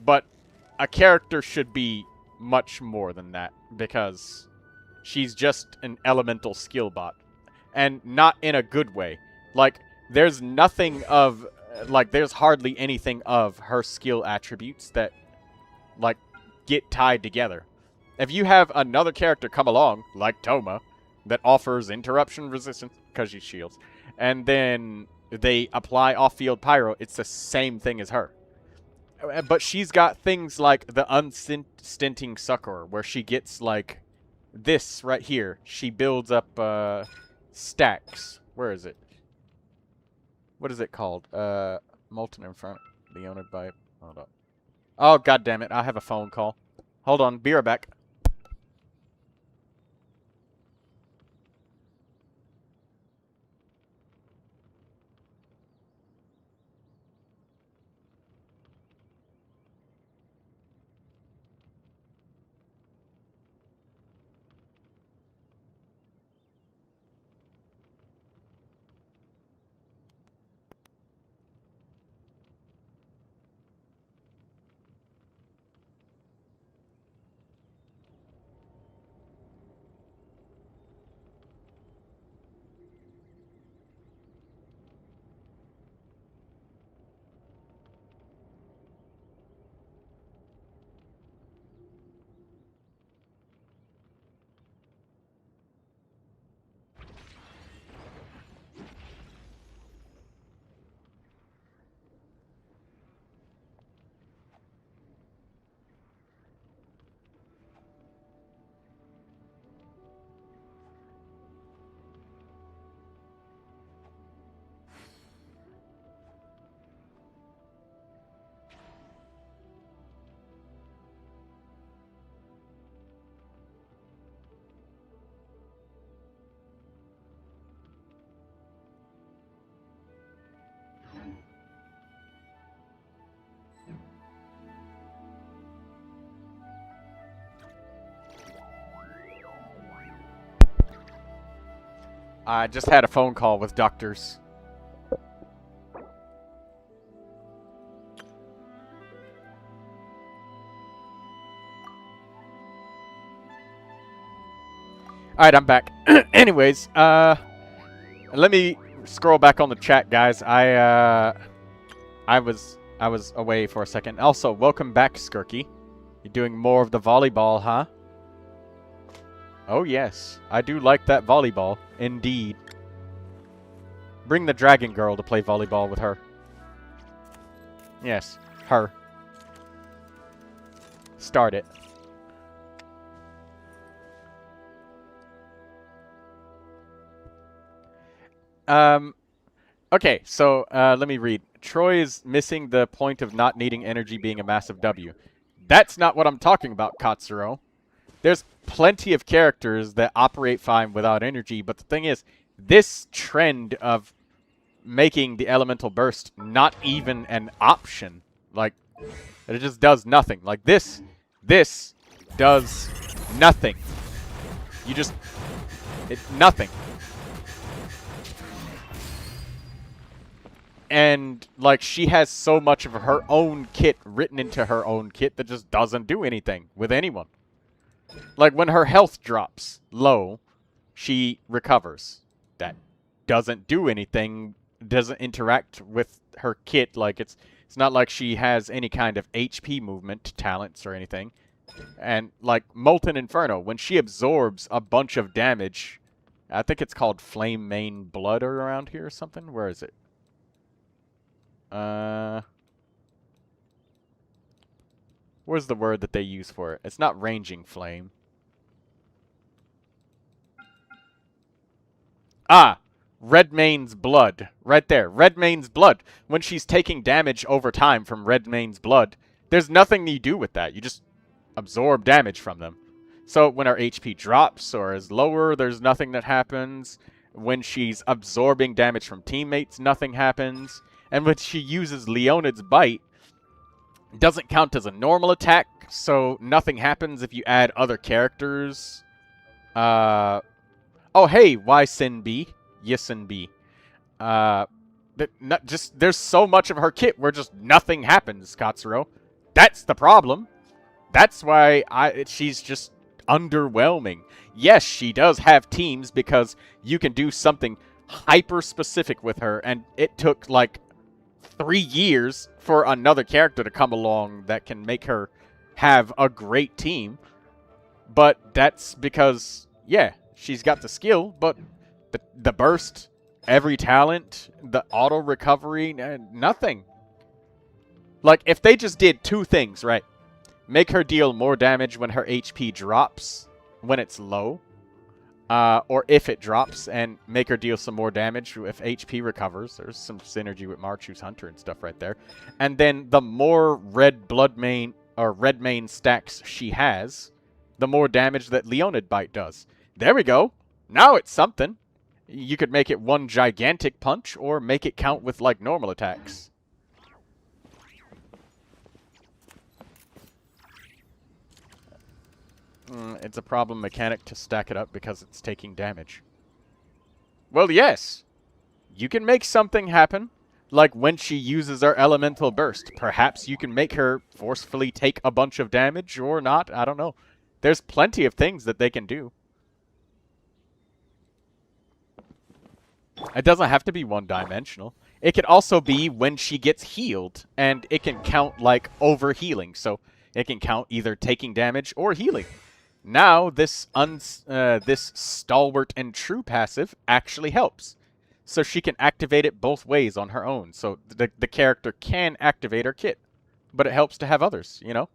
But a character should be much more than that, because she's just an elemental skill bot, and not in a good way. Like, there's nothing of, like, there's hardly anything of her skill attributes that, like, get tied together. If you have another character come along, like Toma, that offers interruption resistance, because she shields, and then they apply off-field pyro, it's the same thing as her. But she's got things like the unstinting succor, where she gets, like, this right here. She builds up, stacks. Where is it? What is it called? Molten Inferno. Leonid by... Hold up. Oh, god damn it. I have a phone call. Hold on. Be right back. I just had a phone call with doctors. Alright, I'm back. Anyways, let me scroll back on the chat, guys. I was away for a second. Also, welcome back, Skirky. You're doing more of the volleyball, huh? Oh, yes. I do like that volleyball. Indeed. Bring the dragon girl to play volleyball with her. Yes, her. Start it. Okay, so, let me read. Troy is missing the point of not needing energy being a massive W. That's not what I'm talking about, Katsuro. There's plenty of characters that operate fine without energy, but the thing is, this trend of making the elemental burst not even an option, like, it just does nothing. Like, this does nothing. You just, nothing. And, like, she has so much of her own kit written into her own kit that just doesn't do anything with anyone. Like, when her health drops low, she recovers. That doesn't do anything, doesn't interact with her kit. Like, it's not like she has any kind of HP movement talents or anything. And, like, Molten Inferno, when she absorbs a bunch of damage, I think it's called Flame Main Blood or around here or something. Where is it? Where's the word that they use for it? It's not ranging flame. Ah! Redmane's blood. Right there. Redmane's blood. When she's taking damage over time from Redmane's blood, there's nothing you do with that. You just absorb damage from them. So when her HP drops or is lower, there's nothing that happens. When she's absorbing damage from teammates, nothing happens. And when she uses Leonid's Bite, it doesn't count as a normal attack, so nothing happens if you add other characters. Oh, hey, Ysin B. Ysin B. There's so much of her kit where just nothing happens, Katsuro. That's the problem. That's why she's just underwhelming. Yes, she does have teams because you can do something hyper-specific with her, and it took, like, 3 years for another character to come along that can make her have a great team. But that's because, yeah, she's got the skill, but the burst, every talent, the auto recovery, nothing. Like, if they just did 2 things, right? Make her deal more damage when her HP drops, when it's low. Or if it drops, and make her deal some more damage if HP recovers. There's some synergy with Marchu's Hunter and stuff right there. And then the more red main stacks she has, the more damage that Leonid Bite does. There we go. Now it's something. You could make it one gigantic punch, or make it count with, like, normal attacks. It's a problem mechanic to stack it up because it's taking damage. Well, yes. You can make something happen. Like when she uses her elemental burst. Perhaps you can make her forcefully take a bunch of damage or not. I don't know. There's plenty of things that they can do. It doesn't have to be one-dimensional. It could also be when she gets healed. And it can count like over-healing. So it can count either taking damage or healing. Now, this stalwart and true passive actually helps. So she can activate it both ways on her own. So the character can activate her kit. But it helps to have others, you know?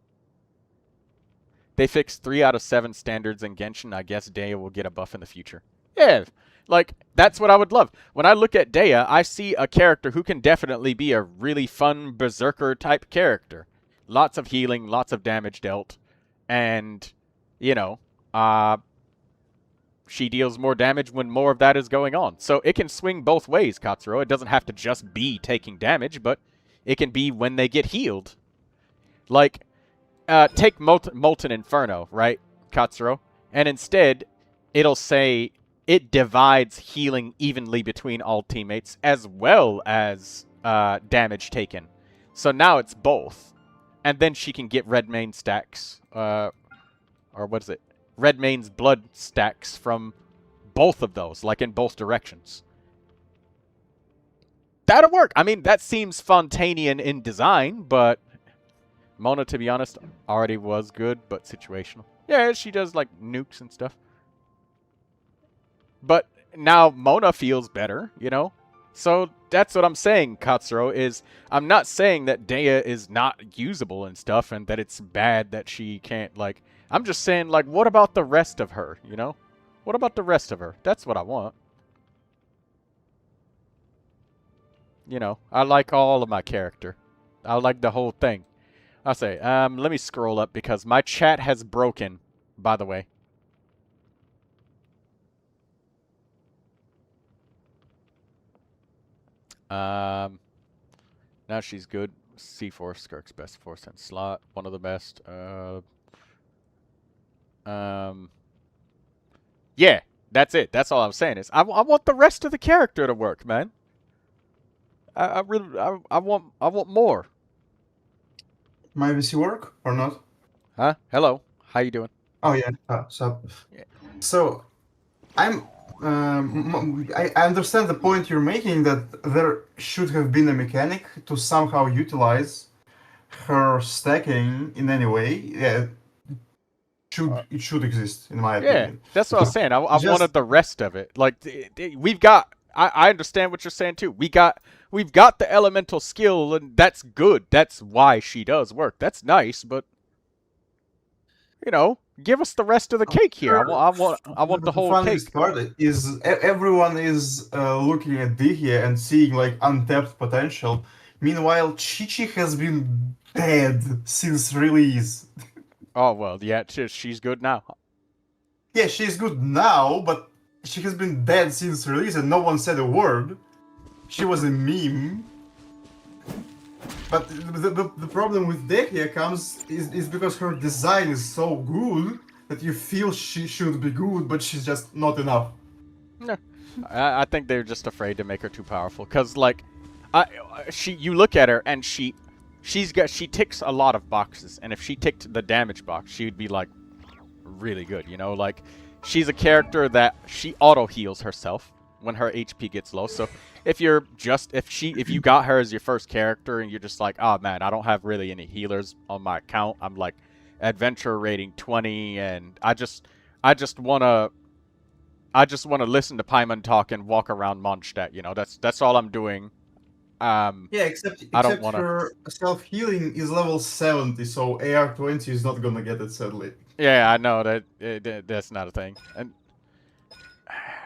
They fixed 3 out of 7 standards in Genshin. I guess Dea will get a buff in the future. Yeah, like, that's what I would love. When I look at Dea, I see a character who can definitely be a really fun berserker-type character. Lots of healing, lots of damage dealt. And... you know, she deals more damage when more of that is going on. So it can swing both ways, Katsuro. It doesn't have to just be taking damage, but it can be when they get healed. Like, take Molten Inferno, right, Katsuro? And instead, it'll say it divides healing evenly between all teammates as well as damage taken. So now it's both. And then she can get Red Main stacks, or what is it? Red Main's blood stacks from both of those, like in both directions. That'll work. I mean, that seems Fontainian in design, but Mona, to be honest, already was good, but situational. Yeah, she does, like, nukes and stuff. But now Mona feels better, you know? So that's what I'm saying, Katsuro, is I'm not saying that Dea is not usable and stuff and that it's bad that she can't, like... I'm just saying, like, what about the rest of her, you know? What about the rest of her? That's what I want. You know, I like all of my character. I like the whole thing. I'll say, let me scroll up because my chat has broken, by the way. Now she's good. C4, Skirk's best 4-cent slot. One of the best. Yeah, that's it. That's all I'm saying is I want the rest of the character to work, man. I want more. My VC work or not? Huh? Hello. How you doing? Oh yeah. So I'm I understand the point you're making that there should have been a mechanic to somehow utilize her stacking in any way. Yeah, it should exist in my opinion. Yeah, that's what I was saying. I wanted the rest of it. Like we've got. I understand what you're saying too. We've got the elemental skill, and that's good. That's why she does work. That's nice, but you know, give us the rest of the cake here. I want the whole cake. The funniest part is everyone is looking at Dihya and seeing like untapped potential. Meanwhile, Chichi has been dead since release. Oh well, yeah, she's good now. Yeah, she's good now, but she has been dead since release and no one said a word. She was a meme. But the problem with Dehya is because her design is so good that you feel she should be good, but she's just not enough. No, I think they're just afraid to make her too powerful. Cause like, you look at her and she ticks a lot of boxes, and if she ticked the damage box, she'd be like really good. You know, like she's a character that she auto heals herself when her HP gets low. So if you got her as your first character and you're just like, oh man, I don't have really any healers on my account. I'm like adventure rating 20 and I just wanna listen to Paimon talk and walk around Mondstadt, you know. That's all I'm doing. Yeah, except her self-healing is level 70, so AR20 is not gonna get it, sadly. Yeah, I know that's not a thing. And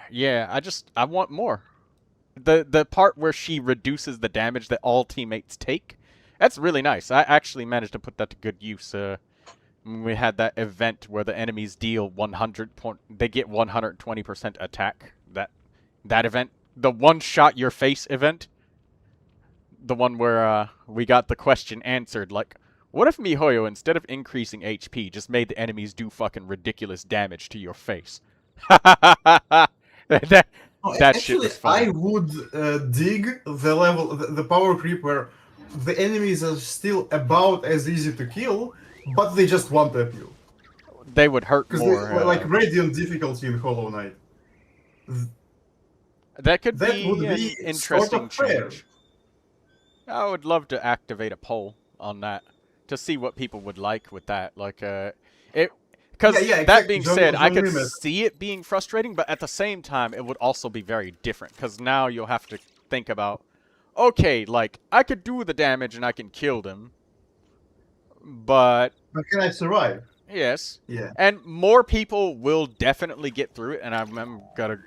yeah, I want more. The part where she reduces the damage that all teammates take, that's really nice. I actually managed to put that to good use. When we had that event where the enemies deal they get 120% attack. That event, the one shot your face event, the one where we got the question answered, like, what if MiHoYo, instead of increasing HP, just made the enemies do fucking ridiculous damage to your face? That actually, shit was funny. I would dig the power creep where the enemies are still about as easy to kill, but they just one tap you. They would hurt more. Like Radiant difficulty in Hollow Knight. That would be an interesting sort of fair. change. I would love to activate a poll on that to see what people would like with that. Like, because that being said, I could see it being frustrating, but at the same time, it would also be very different. Because now you'll have to think about, okay, like, I could do the damage and I can kill them, but can I survive? Yes. Yeah. And more people will definitely get through it, and I'm gonna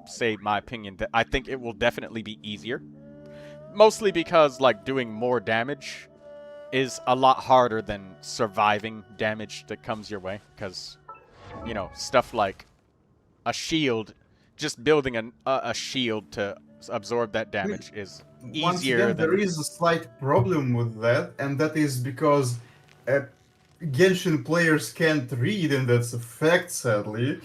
say my opinion that I think it will definitely be easier. Mostly because, like, doing more damage is a lot harder than surviving damage that comes your way. Because, you know, stuff like a shield, just building a shield to absorb that damage is easier. Once again, there is a slight problem with that, and that is because Genshin players can't read, and that's a fact, sadly.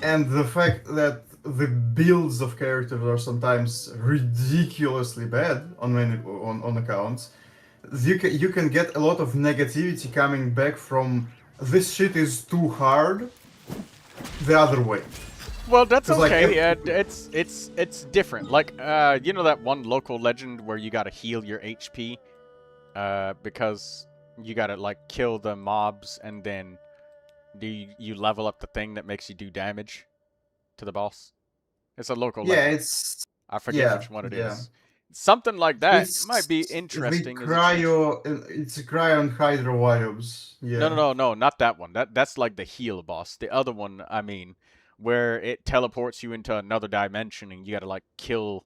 and the fact that the builds of characters are sometimes ridiculously bad on many on accounts, you can get a lot of negativity coming back from this shit is too hard the other way. Well, that's 'Cause, like, okay. It's different. Like, you know that one local legend where you gotta heal your HP, because you gotta like kill the mobs and then you level up the thing that makes you do damage to the boss. It's a local Yeah, legend. it's I forget which one it yeah. is. Something like that It's might be the interesting. it's a cryo and hydro vibes. Yeah. No, not that one. That's like the heal boss. The other one, I mean, where it teleports you into another dimension and you gotta like kill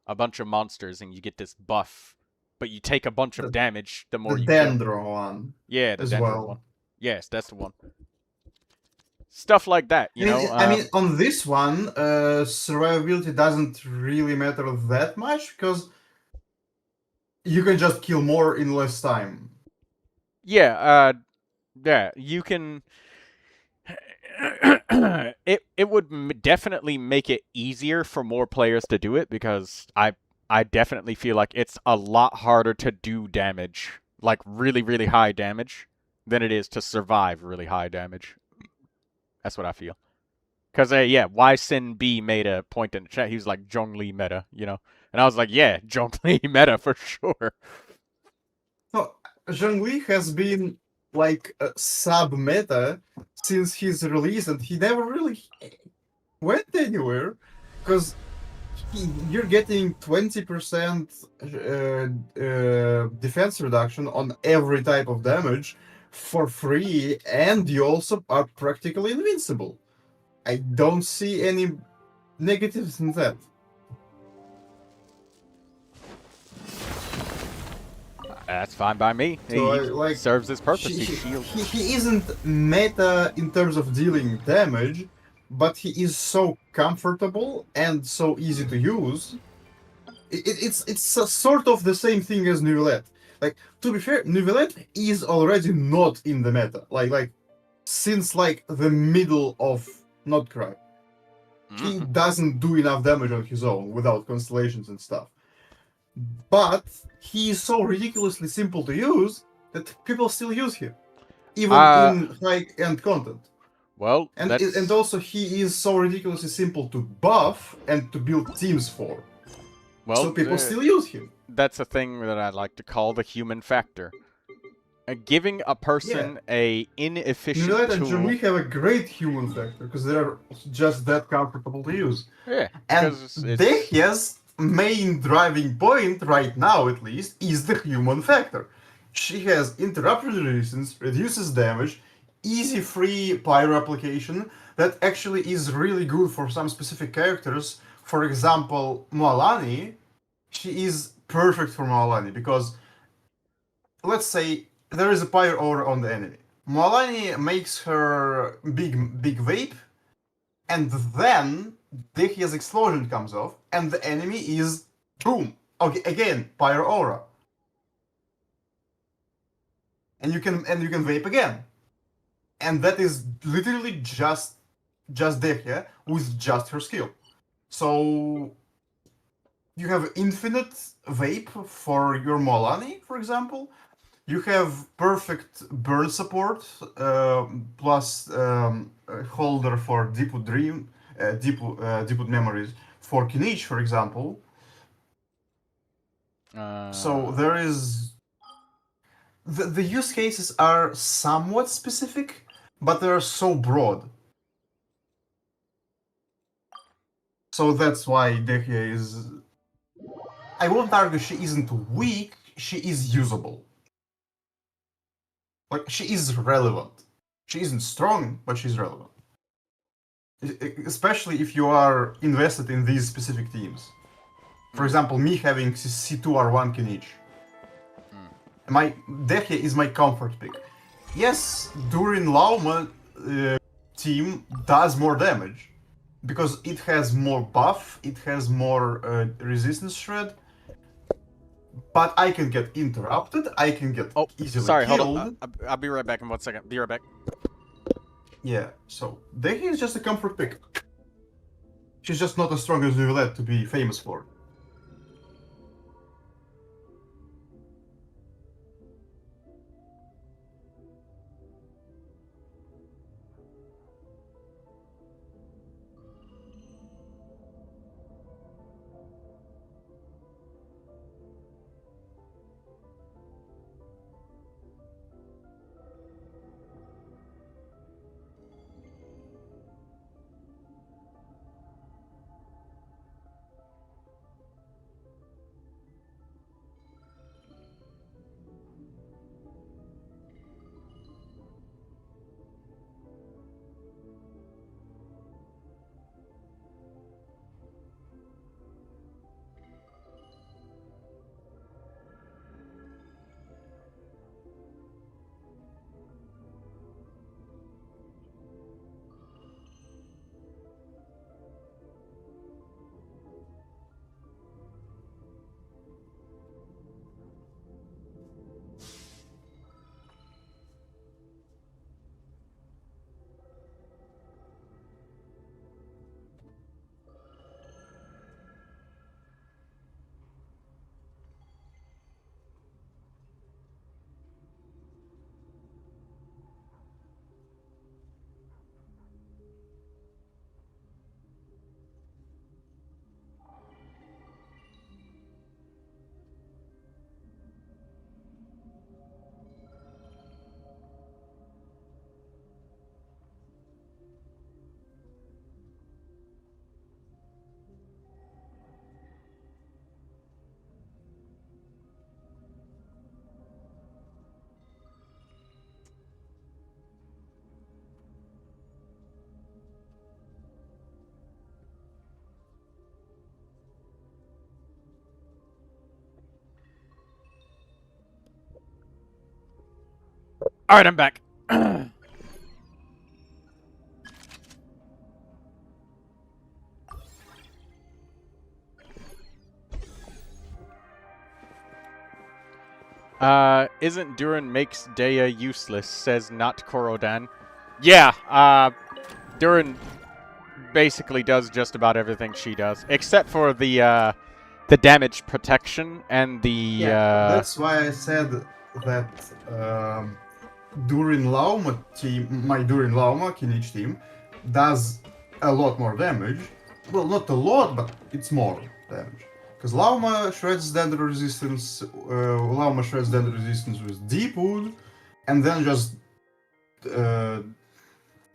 a bunch of monsters and you get this buff, but you take a bunch of damage the more The you kill. Dendro one. Yeah, the as Dendro well. one. Yes, that's the one. Stuff like that, you know. I mean, on this one, survivability doesn't really matter that much because you can just kill more in less time. Yeah, yeah, you can. it would definitely make it easier for more players to do it because I definitely feel like it's a lot harder to do damage, like really high damage, than it is to survive really high damage. That's what I feel. Because, yeah, YSin B made a point in the chat. He was like, Zhongli meta, you know? And I was like, yeah, Zhongli meta for sure. No, Zhongli has been like a sub-meta since his release, and he never really went anywhere. Because you're getting 20% defense reduction on every type of damage for free, and you also are practically invincible. I don't see any negatives in that. That's fine by me. So He serves his purpose. He isn't meta in terms of dealing damage, but he is so comfortable and so easy to use. It's a sort of the same thing as Neuvilette. Like, to be fair, Neuvilette is already not in the meta. Like since like the middle of Notcry. He doesn't do enough damage on his own without constellations and stuff. But he is so ridiculously simple to use that people still use him, even in high-end content. Well, and also he is so ridiculously simple to buff and to build teams for. Well, so people still use him. That's a thing that I like to call the human factor. Giving a person a inefficient tool. And we have a great human factor because they're just that comfortable to use. Yeah, and Dehia's main driving point right now, at least, is the human factor. She has interruption resistance, reduces damage, easy free pyro application that actually is really good for some specific characters. For example, Moalani, she is perfect for Moalani because, let's say, there is a pyro aura on the enemy. Moalani makes her big vape, and then Dehia's explosion comes off, and the enemy is boom. Okay, again, pyro aura. And you can vape again. And that is literally just Dehia with just her skill. So you have infinite vape for your Moalani, for example. You have perfect burn support, plus holder for Deepwood memories for Kinich, for example. So there is... The use cases are somewhat specific, but they're so broad. So that's why Dehia is... I won't argue she isn't weak, she is usable. Like, she is relevant. She isn't strong, but she's relevant. Especially if you are invested in these specific teams. For example, me having C2R1 Kinich. My Dehia is my comfort pick. Yes, Durin Lauma team does more damage. Because it has more buff, it has more resistance shred. But I can get interrupted, I can get easily killed. Hold on. I'll be right back in 1 second. Be right back. Yeah, so Dehya is just a comfort pick. She's just not as strong as Neuvilette to be famous for. All right, I'm back. Isn't Durin makes Dehya useless, says not Korodan. Yeah, Durin basically does just about everything she does, except for the damage protection and the, That's why I said that, Durin Lauma team, my Durin Lauma Kinich team, does a lot more damage. Well, not a lot, but it's more damage. Because Lauma shreds Dander resistance, with Deep Wood, and then just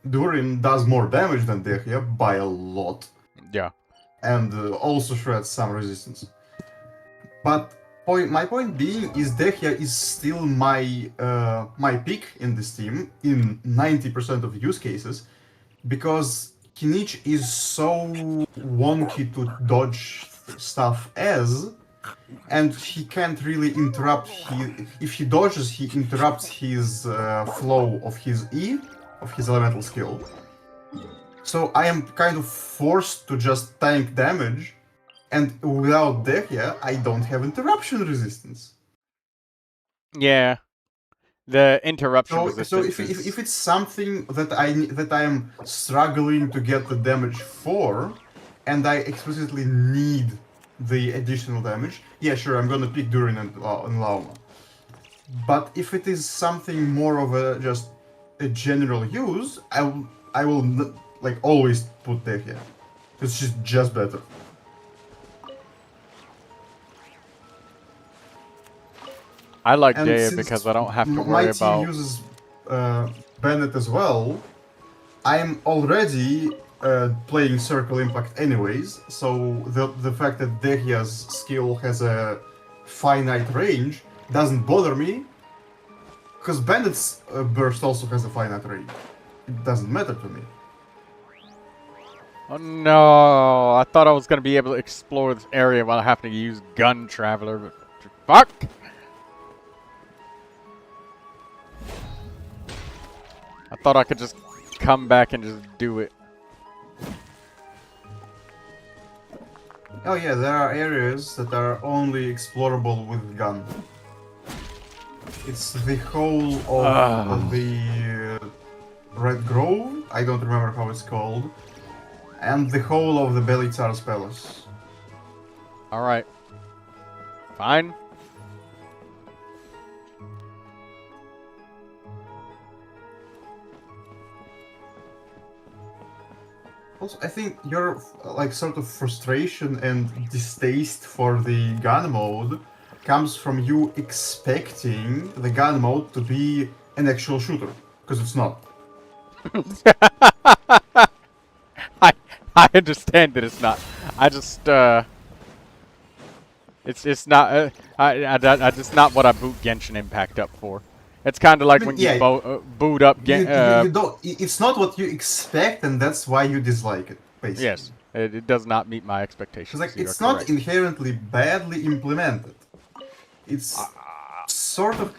Durin does more damage than Dehya by a lot. Yeah. And also shreds some resistance. But my point being is Dehya is still my pick in this team in 90% of use cases, because Kinich is so wonky to dodge stuff and he can't really interrupt. If he dodges, he interrupts his flow of his E, of his elemental skill. So I am kind of forced to just tank damage, and without Dehya, I don't have interruption resistance. Yeah, the interruption resistance. So if it's something that I am struggling to get the damage for, and I explicitly need the additional damage, yeah, sure, I'm gonna pick Durin and Lauma. But if it is something more of just a general use, I will like always put Dehya. It's just better. I like Dehya because I don't have to worry about... My team uses Bennett as well. I'm already playing Circle Impact anyways, so the fact that Dehya's skill has a finite range doesn't bother me, because Bennett's burst also has a finite range. It doesn't matter to me. Oh no, I thought I was going to be able to explore this area while having to use Gun Traveler, but fuck! I thought I could just come back and just do it. Oh yeah, there are areas that are only explorable with gun. It's the whole of the Red Grove, I don't remember how it's called, and the whole of the Belitzar's Palace. Alright. Fine. Also, I think your like sort of frustration and distaste for the gun mode comes from you expecting the gun mode to be an actual shooter, because it's not. I understand that it's not. I just it's not. I just not what I boot Genshin Impact up for. It's kind of like when you boot up. You don't. It's not what you expect, and that's why you dislike it. Basically. Yes, it does not meet my expectations. Like it's not inherently badly implemented. It's sort of.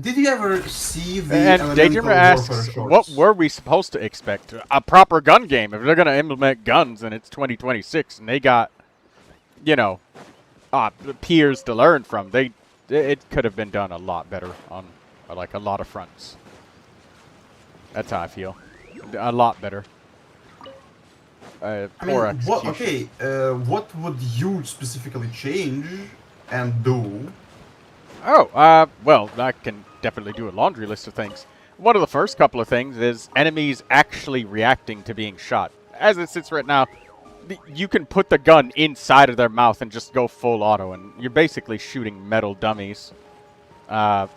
Did you ever see the And Daydreamer asks, what were we supposed to expect? A proper gun game. If they're going to implement guns and it's 2026 and they got, you know, peers to learn from, it could have been done a lot better on, like, a lot of fronts. That's how I feel. A lot better. Poor execution. What would you specifically change and do? Oh, well, I can definitely do a laundry list of things. One of the first couple of things is enemies actually reacting to being shot. As it sits right now, you can put the gun inside of their mouth and just go full auto, and you're basically shooting metal dummies. I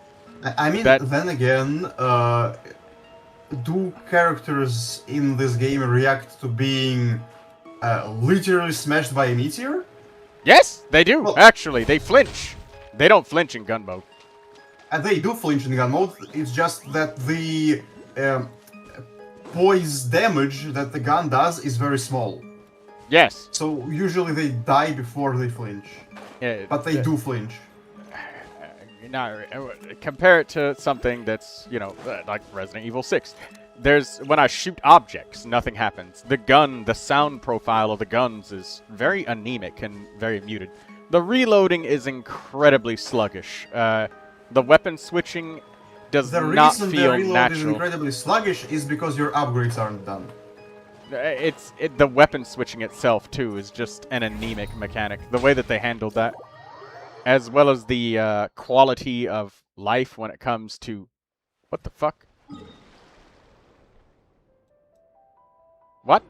mean, then again, do characters in this game react to being literally smashed by a meteor? Yes, they do, well, actually. They flinch. They don't flinch in gun mode. And they do flinch in gun mode, it's just that the poise damage that the gun does is very small. Yes. So usually they die before they flinch. Yeah, but they do flinch. Now, compare it to something that's, you know, like Resident Evil 6. When I shoot objects, nothing happens. The sound profile of the guns is very anemic and very muted. The reloading is incredibly sluggish. The weapon switching does not feel natural. The reason the reload is incredibly sluggish is because your upgrades aren't done. The weapon switching itself, too, is just an anemic mechanic. The way that they handled that, as well as the quality of life when it comes to... What the fuck? What?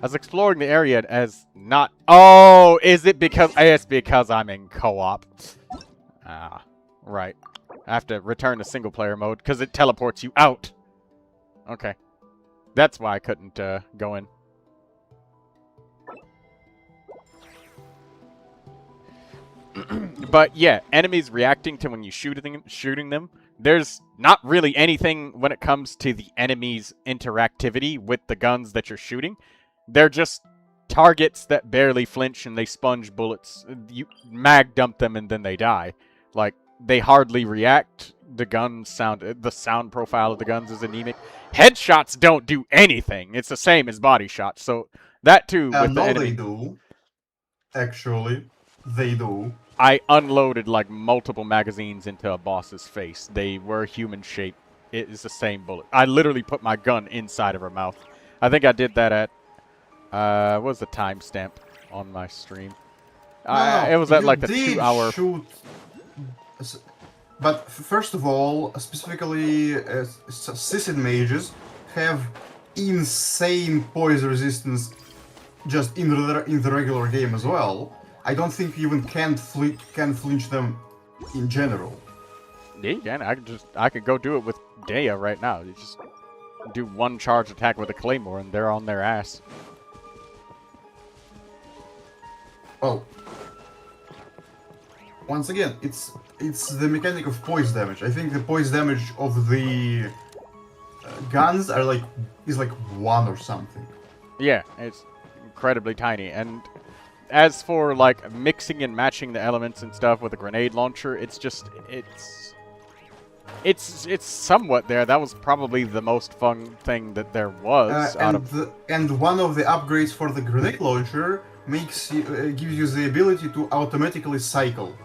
I was exploring the area as not... Oh, is it because... It's because I'm in co-op. Ah, right. I have to return to single-player mode because it teleports you out. Okay. That's why I couldn't go in. But yeah, enemies reacting to when you shooting them. There's not really anything when it comes to the enemy's interactivity with the guns that you're shooting. They're just targets that barely flinch and they sponge bullets. You mag dump them and then they die. Like, they hardly react. The sound profile of the guns is anemic. Headshots don't do anything. It's the same as body shots. So that too with the enemy. They do. Actually, they do. I unloaded like multiple magazines into a boss's face. They were human shaped. It is the same bullet. I literally put my gun inside of her mouth. I think I did that at what was the timestamp on my stream? It was at like the 2 hour. But first of all, specifically, Sissid mages have insane poise resistance just in the regular game as well. I don't think you even can flinch them in general. Yeah, you can. I could go do it with Dea right now. You just do one charge attack with a claymore and they're on their ass. Well, once again, it's the mechanic of poise damage. I think the poise damage of the guns is like 1 or something. Yeah, it's incredibly tiny. And as for like mixing and matching the elements and stuff with a grenade launcher, it's It's somewhat there. That was probably the most fun thing that there was and one of the upgrades for the grenade launcher makes you, gives you the ability to automatically cycle.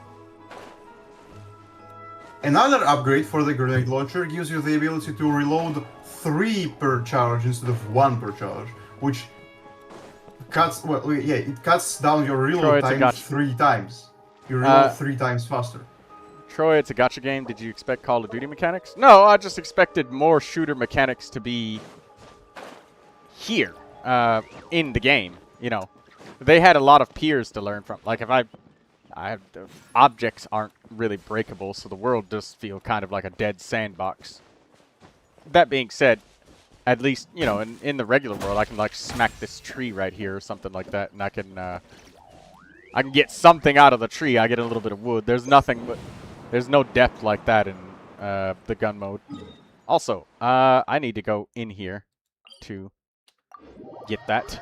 Another upgrade for the grenade launcher gives you the ability to reload 3 per charge instead of 1 per charge, which cuts, well, yeah, it cuts down your reload time 3 times. You reload 3 times faster. Troy, it's a gacha game. Did you expect Call of Duty mechanics? No, I just expected more shooter mechanics to be here in the game. You know, they had a lot of peers to learn from. Like if objects aren't really breakable, so the world does feel kind of like a dead sandbox. That being said, at least, you know, in the regular world, I can like smack this tree right here or something like that, and I can get something out of the tree. I get a little bit of wood. There's nothing but there's no depth like that in the gun mode. Also, I need to go in here to get that.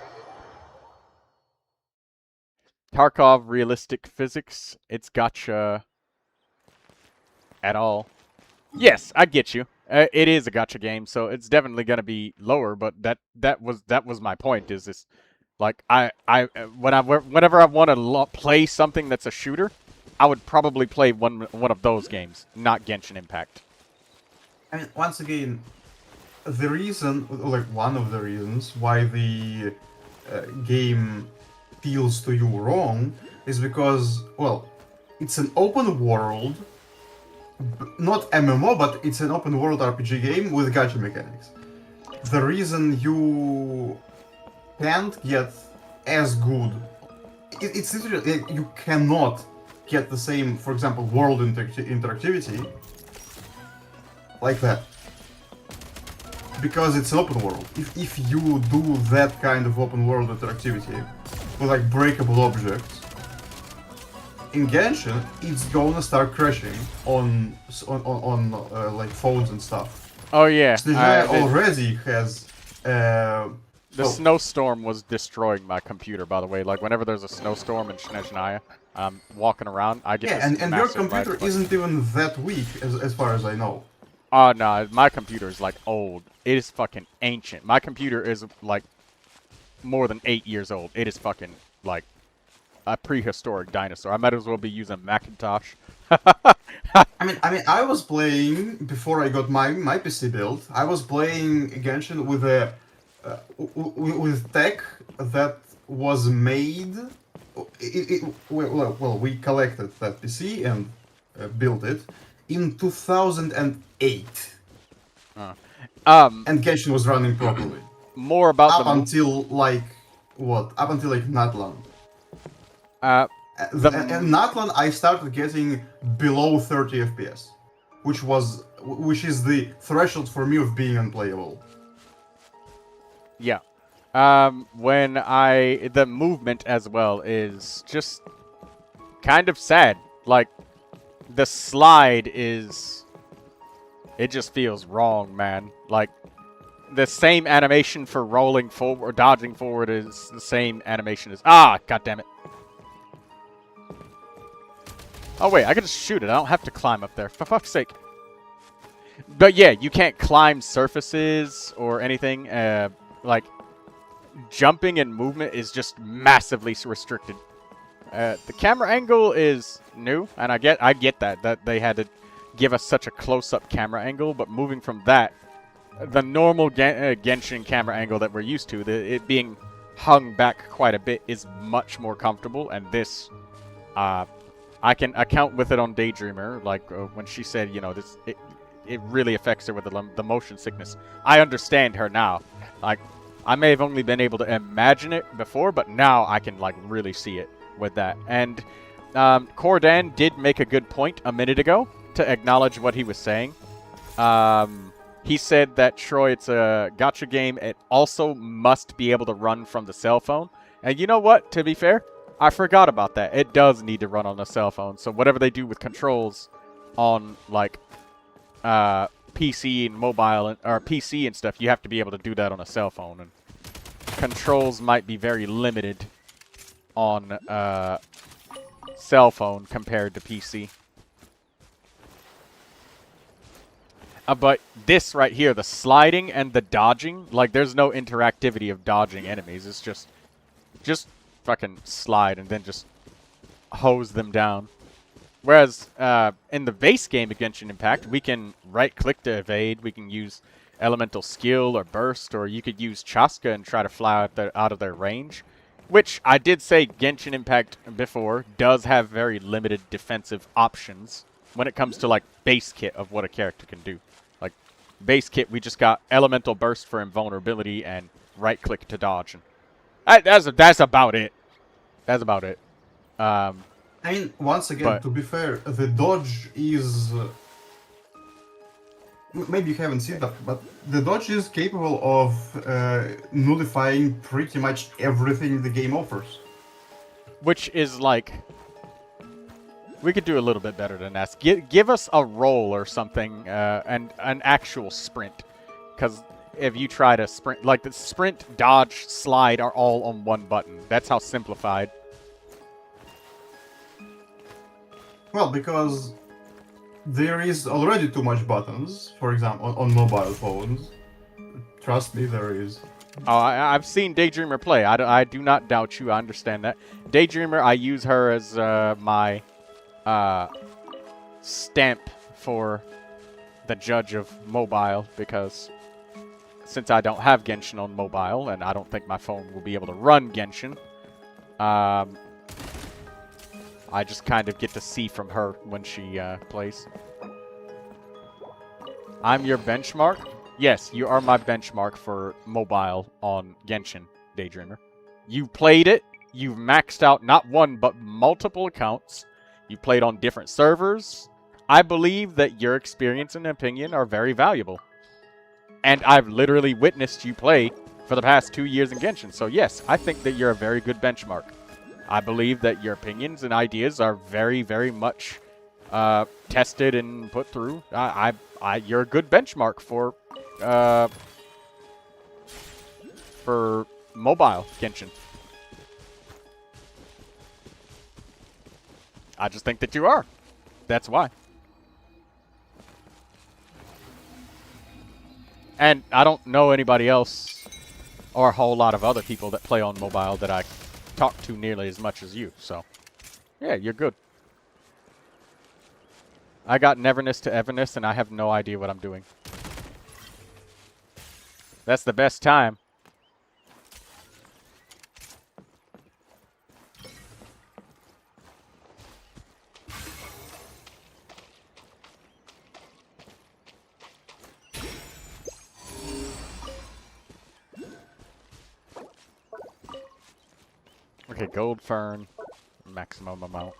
Tarkov realistic physics. It's gacha at all. Yes, I get you. It is a gacha game, so it's definitely gonna be lower. But that was my point. Is this like whenever I want to play something that's a shooter, I would probably play one of those games, not Genshin Impact. I mean, once again, the reason, like one of the reasons why the game feels to you wrong is because, well, it's an open world, not MMO, but it's an open world RPG game with gacha mechanics. The reason you can't get as good, it's literally, you cannot get the same, for example, world interactivity like that. Because it's an open world. If you do that kind of open world interactivity with like breakable objects, in Genshin, it's gonna start crashing on like phones and stuff. Oh yeah. SnezhnayaCareer already has. The snowstorm was destroying my computer, by the way. Like whenever there's a snowstorm in Snezhnaya, I'm walking around, I get this and your computer isn't even that weak, as far as I know. Oh no, my computer is like old. It is fucking ancient. My computer is like more than 8 years old. It is fucking like a prehistoric dinosaur. I might as well be using Macintosh. I mean, I was playing before I got my PC built. I was playing Genshin with a with tech that was made. Well, we collected that PC and built it in 2008. And Genshin was running properly. More about up until like what? Up until like Natlan. And Natlan, I started getting below 30 FPS, which is the threshold for me of being unplayable. Yeah. The movement as well is just kind of sad. Like the slide is, it just feels wrong, man. Like the same animation for rolling forward or dodging forward is the same animation as god damn it. Oh wait, I can just shoot it. I don't have to climb up there. For fuck's sake. But yeah, you can't climb surfaces or anything. Like jumping and movement is just massively restricted. The camera angle is new, and I get that they had to give us such a close-up camera angle, but moving from that, the normal Genshin camera angle that we're used to, it being hung back quite a bit, is much more comfortable. And this, I can account with it on Daydreamer, like when she said, you know, this it really affects her with the motion sickness. I understand her now. Like, I may have only been able to imagine it before, but now I can like really see it with that. And Cordan did make a good point a minute ago to acknowledge what he was saying. He said that Troy, it's a gacha game. It also must be able to run from the cell phone. And you know what? To be fair, I forgot about that. It does need to run on a cell phone. So whatever they do with controls on like PC and mobile or PC and stuff, you have to be able to do that on a cell phone. And controls might be very limited on cell phone compared to PC. But this right here, the sliding and the dodging, like there's no interactivity of dodging enemies. It's just fucking slide and then just hose them down. Whereas in the base game of Genshin Impact, we can right-click to evade. We can use elemental skill or burst, or you could use Chaska and try to fly out of their range. Which I did say Genshin Impact before does have very limited defensive options when it comes to like base kit of what a character can do. Like base kit, we just got elemental burst for invulnerability and right-click to dodge. And that's about it. That's about it. I mean, once again, to be fair, the dodge is... maybe you haven't seen that, but the dodge is capable of nullifying pretty much everything the game offers. Which is like... we could do a little bit better than that. Give us a roll or something, and an actual sprint. Because if you try to sprint... like, the sprint, dodge, slide are all on one button. That's how simplified. Well, because there is already too much buttons, for example, on mobile phones. Trust me, there is. Oh, I've seen Daydreamer play. I do not doubt you. I understand that. Daydreamer, I use her as my stamp for the judge of mobile, because since I don't have Genshin on mobile, and I don't think my phone will be able to run Genshin, I just kind of get to see from her when she plays. I'm your benchmark? Yes, you are my benchmark for mobile on Genshin, Daydreamer. You played it. You've maxed out not one, but multiple accounts. You played on different servers. I believe that your experience and opinion are very valuable. And I've literally witnessed you play for the past 2 years in Genshin. So yes, I think that you're a very good benchmark. I believe that your opinions and ideas are very, very much tested and put through. You're a good benchmark for mobile Genshin. I just think that you are. That's why. And I don't know anybody else or a whole lot of other people that play on mobile that I talk to nearly as much as you, so yeah, you're good. I got Neverness to Everness and I have no idea what I'm doing. That's the best time. Okay, gold fern, maximum amount.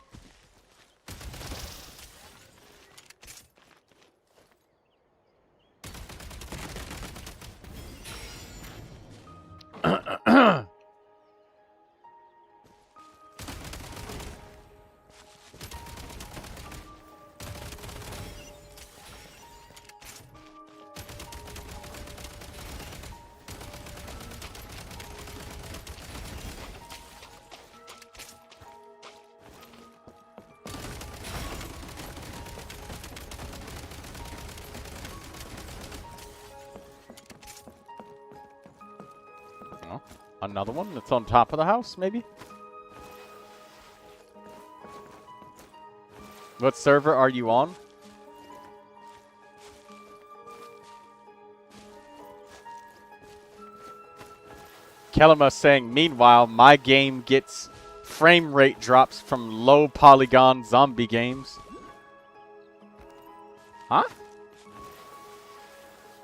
Another one that's on top of the house, maybe? What server are you on? Kelima saying, meanwhile, my game gets frame rate drops from low polygon zombie games. Huh?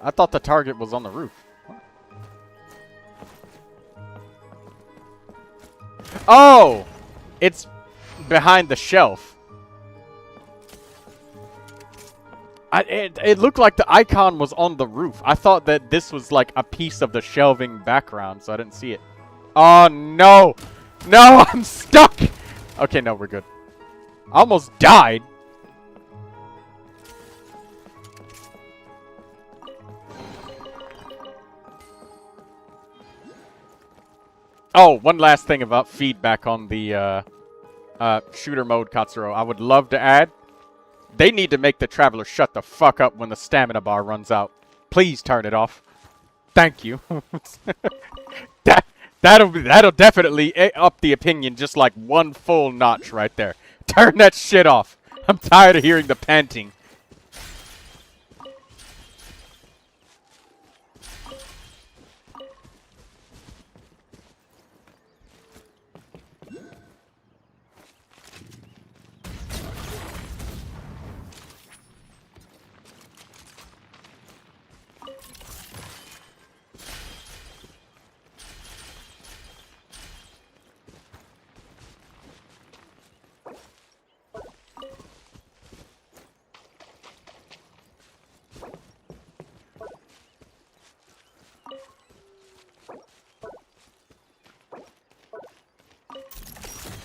I thought the target was on the roof. Oh! It's behind the shelf. It looked like the icon was on the roof. I thought that this was like a piece of the shelving background, so I didn't see it. Oh, no! No, I'm stuck! Okay, no, we're good. I almost died. Oh, one last thing about feedback on the shooter mode, Katsuro. I would love to add They need to make the Traveler shut the fuck up when the stamina bar runs out. Please turn it off. Thank you. That'll definitely up the opinion just like one full notch right there. Turn that shit off. I'm tired of hearing the panting.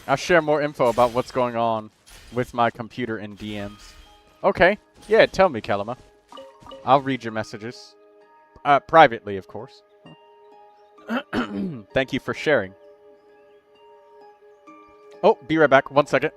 I'll share more info about what's going on with my computer in DMs. Okay. Yeah, tell me, Kalima. I'll read your messages. Privately, of course. Thank you for sharing. Oh, be right back. 1 second.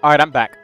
Alright, I'm back.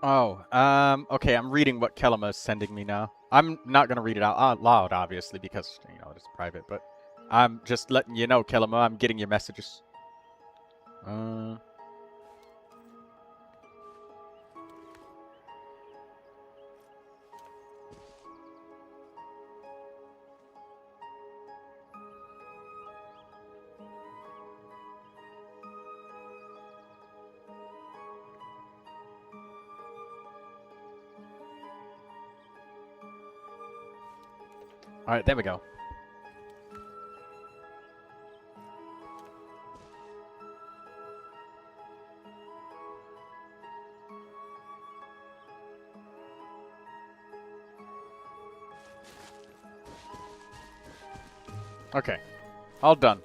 Oh, okay, I'm reading what Kelima is sending me now. I'm not gonna read it out loud, obviously, because, you know, it's private, but I'm just letting you know, Kelima, I'm getting your messages. Alright, there we go. Okay. All done.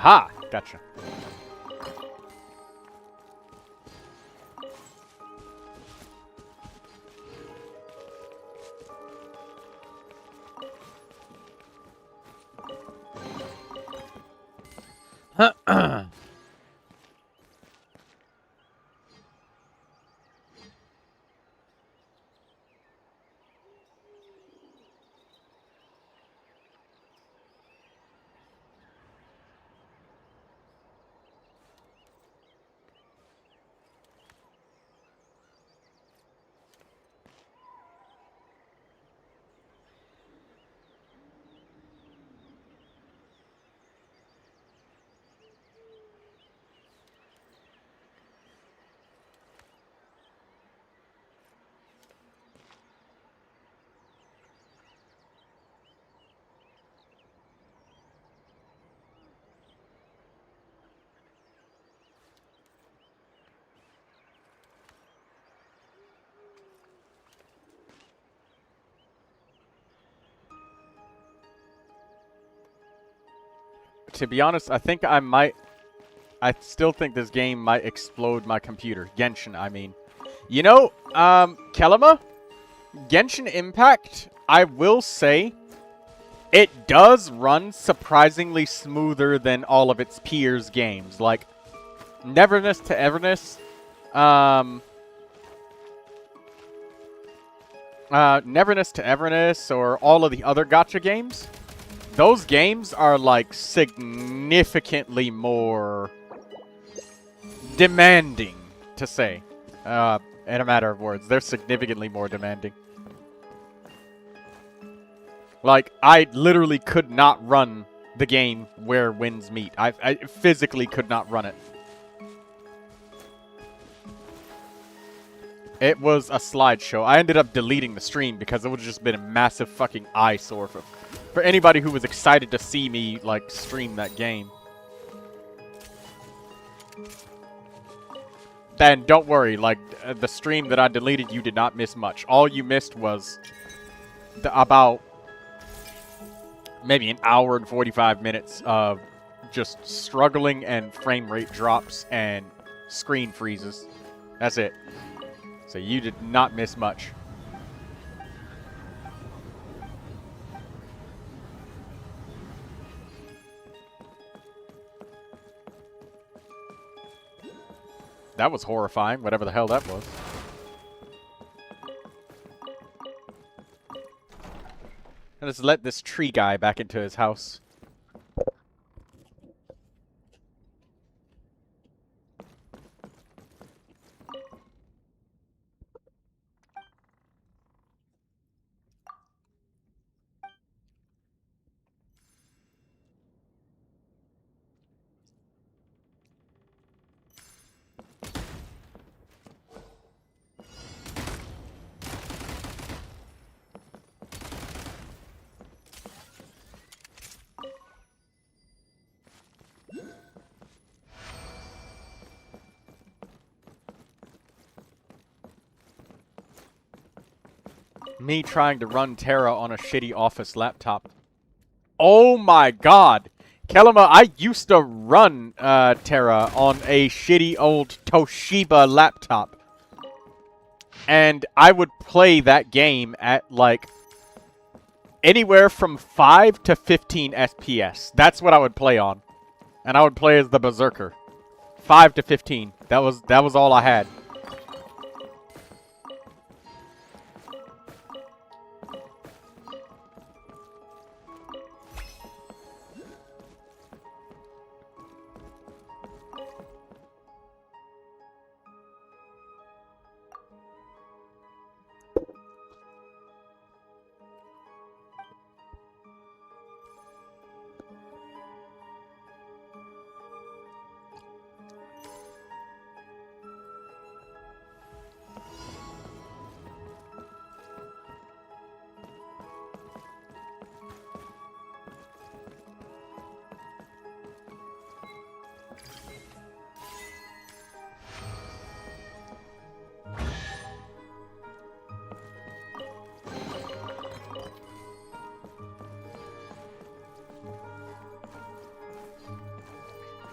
Aha! Gotcha. To be honest, I think I might... I still think this game might explode my computer. Genshin, I mean. You know, Kelima? Genshin Impact, I will say, it does run surprisingly smoother than all of its peers' games. Like, Neverness to Everness, Neverness to Everness, or all of the other gacha games, those games are, like, significantly more demanding, to say, in a matter of words. They're significantly more demanding. Like, I literally could not run the game where winds meet. I physically could not run it. It was a slideshow. I ended up deleting the stream because it would have just been a massive fucking eyesore for anybody who was excited to see me, like, stream that game. Then don't worry, like, the stream that I deleted, you did not miss much. All you missed was about maybe an hour and 45 minutes of just struggling and frame rate drops and screen freezes. That's it. So you did not miss much. That was horrifying, whatever the hell that was. Let's let this tree guy back into his house. Me trying to run Terra on a shitty office laptop. Oh my god! Kelima, I used to run Terra on a shitty old Toshiba laptop. And I would play that game at, like, anywhere from 5 to 15 FPS. That's what I would play on. And I would play as the Berserker. 5 to 15. That was all I had.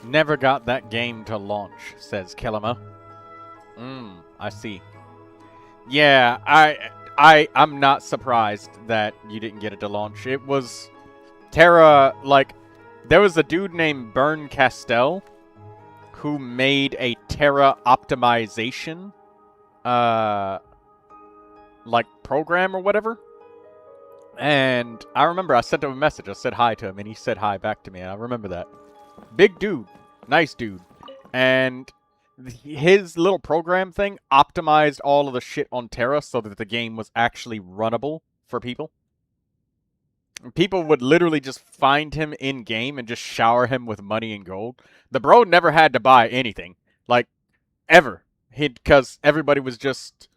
Never got that game to launch, says Kelima. I see. Yeah, I'm not surprised that you didn't get it to launch. It was Terra, like, there was a dude named Bern Castell who made a Terra optimization, like, program or whatever. And I remember I sent him a message. I said hi to him, and he said hi back to me. And I remember that. Big dude. Nice dude. And his little program thing optimized all of the shit on Terra so that the game was actually runnable for people. People would literally just find him in-game and just shower him with money and gold. The bro never had to buy anything. Like, ever. Because everybody was just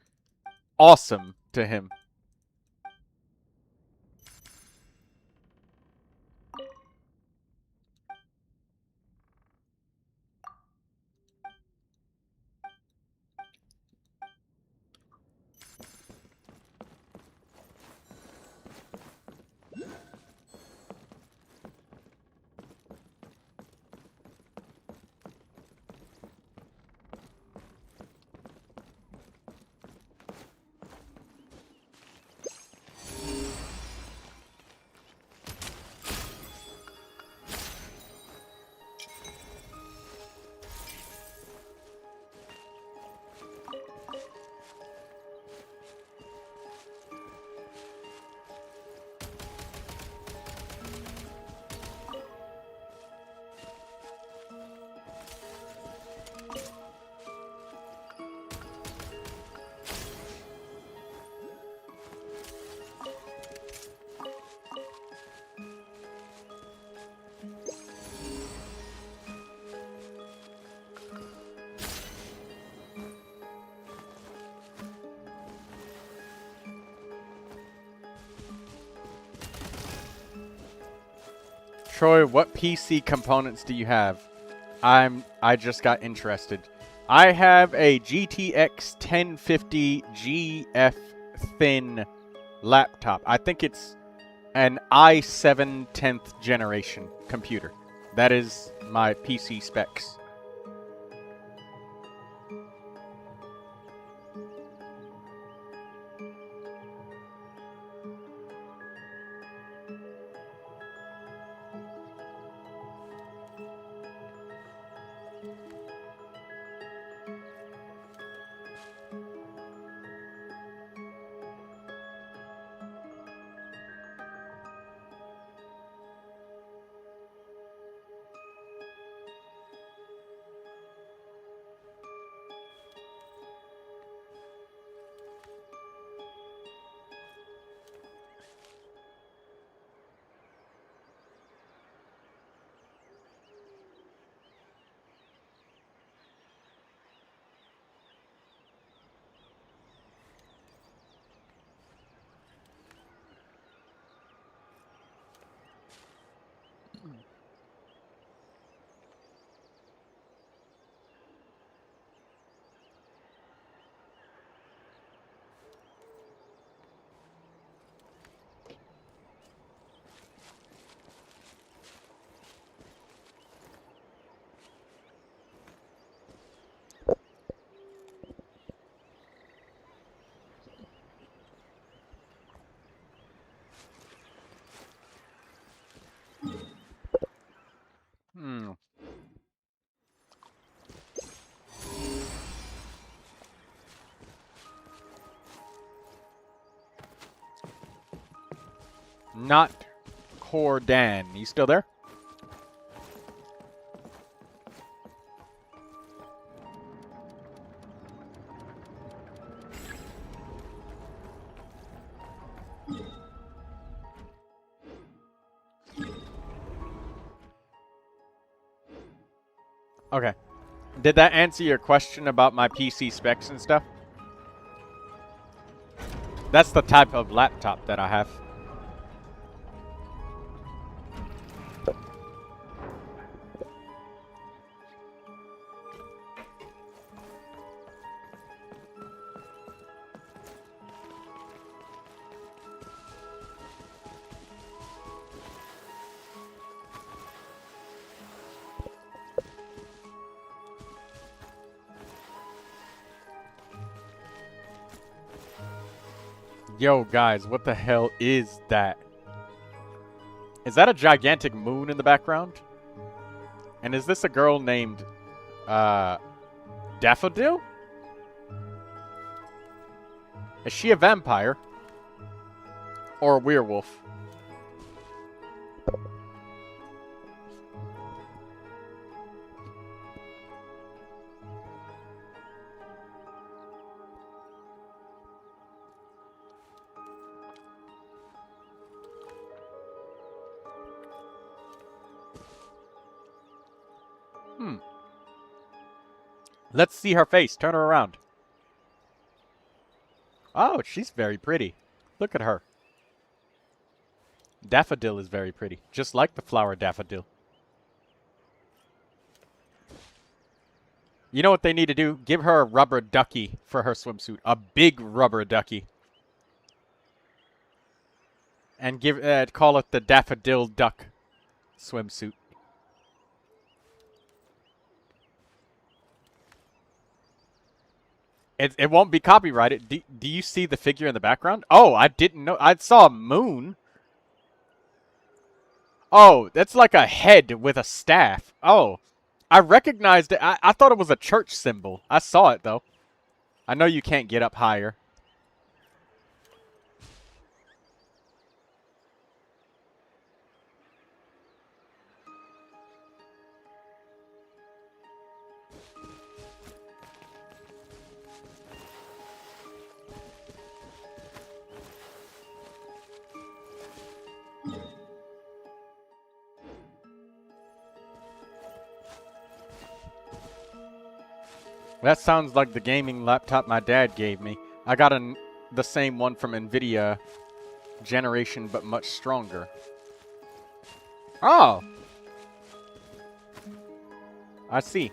awesome to him. Troy, what PC components do you have? I just got interested. I have a GTX 1050 GF thin laptop. I think it's an i7 10th generation computer. That is my PC specs. Not Cordan. You still there? Okay. Did that answer your question about my PC specs and stuff? That's the type of laptop that I have. Yo, guys, what the hell is that? Is that a gigantic moon in the background? And is this a girl named, Daffodil? Is she a vampire? Or a werewolf? Let's see her face. Turn her around. Oh, she's very pretty. Look at her. Daffodil is very pretty. Just like the flower daffodil. You know what they need to do? Give her a rubber ducky for her swimsuit. A big rubber ducky. And call it the daffodil duck swimsuit. It won't be copyrighted. Do you see the figure in the background? Oh, I didn't know. I saw a moon. Oh, that's like a head with a staff. Oh, I recognized it. I thought it was a church symbol. I saw it, though. I know you can't get up higher. That sounds like the gaming laptop my dad gave me. I got the same one from NVIDIA generation, but much stronger. Oh! I see.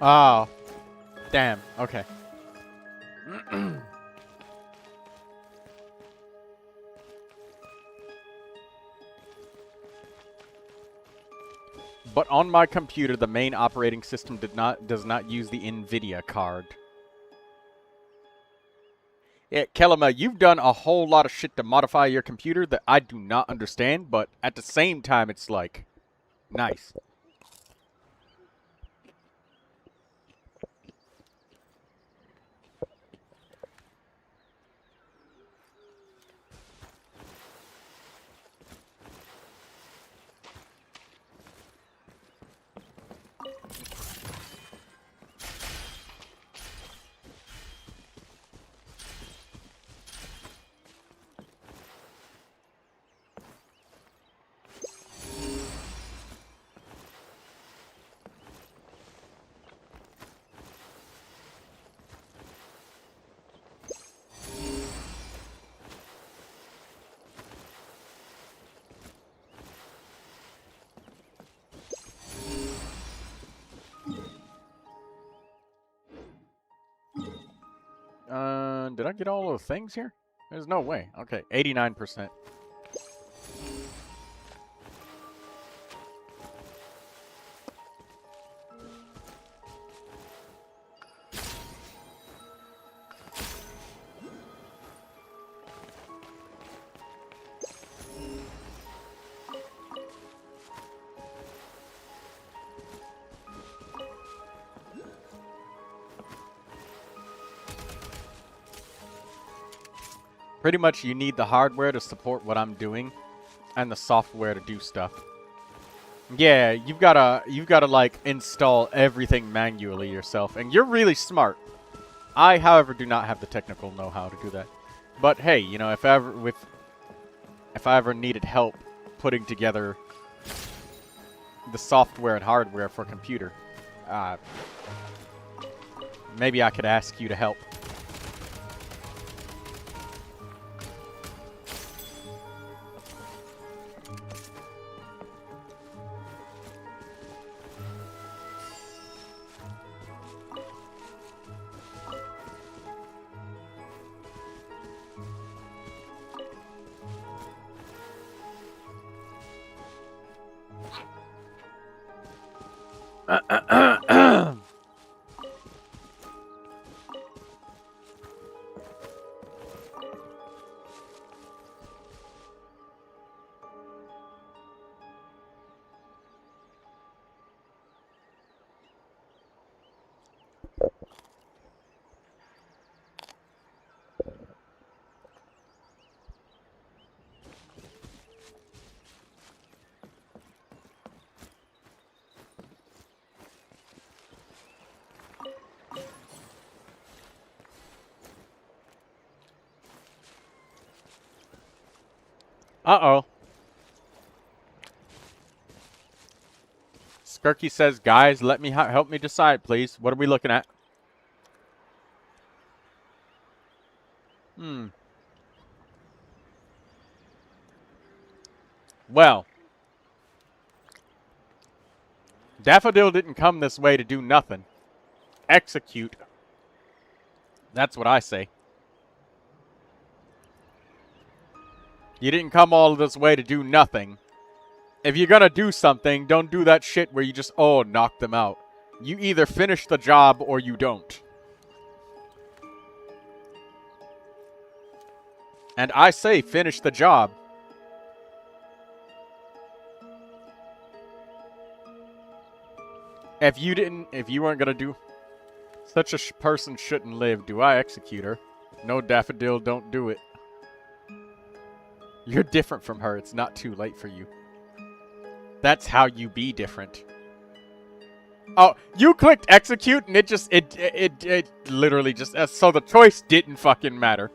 Oh. Damn. Okay. But on my computer, the main operating system does not use the NVIDIA card. Yeah, Kelima, you've done a whole lot of shit to modify your computer that I do not understand, but at the same time, it's like, nice. Did I get all those things here? There's no way. Okay, 89%. Pretty much you need the hardware to support what I'm doing and the software to do stuff. Yeah, you've gotta like install everything manually yourself, and you're really smart. I, however, do not have the technical know-how to do that. But hey, you know, if I ever needed help putting together the software and hardware for a computer, maybe I could ask you to help. Uh-oh. Skirky says, guys, let me help me decide, please. What are we looking at? Well, Daffodil didn't come this way to do nothing. Execute. That's what I say. You didn't come all this way to do nothing. If you're gonna do something, don't do that shit where you just, oh, knock them out. You either finish the job or you don't. And I say finish the job. If you weren't gonna do... Such a person shouldn't live. Do I execute her? No, Daffodil, don't do it. You're different from her. It's not too late for you. That's how you be different. Oh, you clicked execute and it literally just... so the choice didn't fucking matter.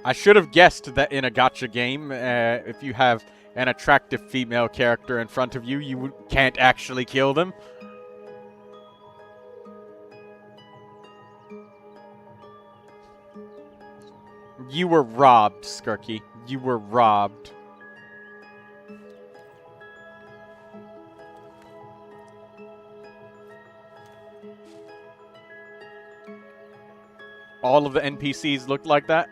I should have guessed that in a gacha game, if you have an attractive female character in front of you, you can't actually kill them. You were robbed, Skirky. You were robbed. All of the NPCs looked like that?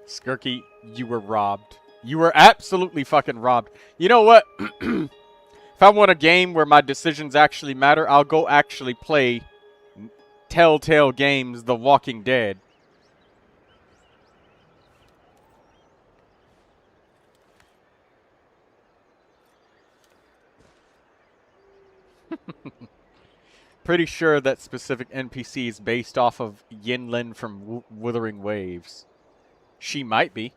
Skirky, you were robbed. You were absolutely fucking robbed. You know what? If I want a game where my decisions actually matter, I'll go actually play Telltale Games The Walking Dead. Pretty sure that specific NPC is based off of Yinlin from Wuthering Waves. She might be.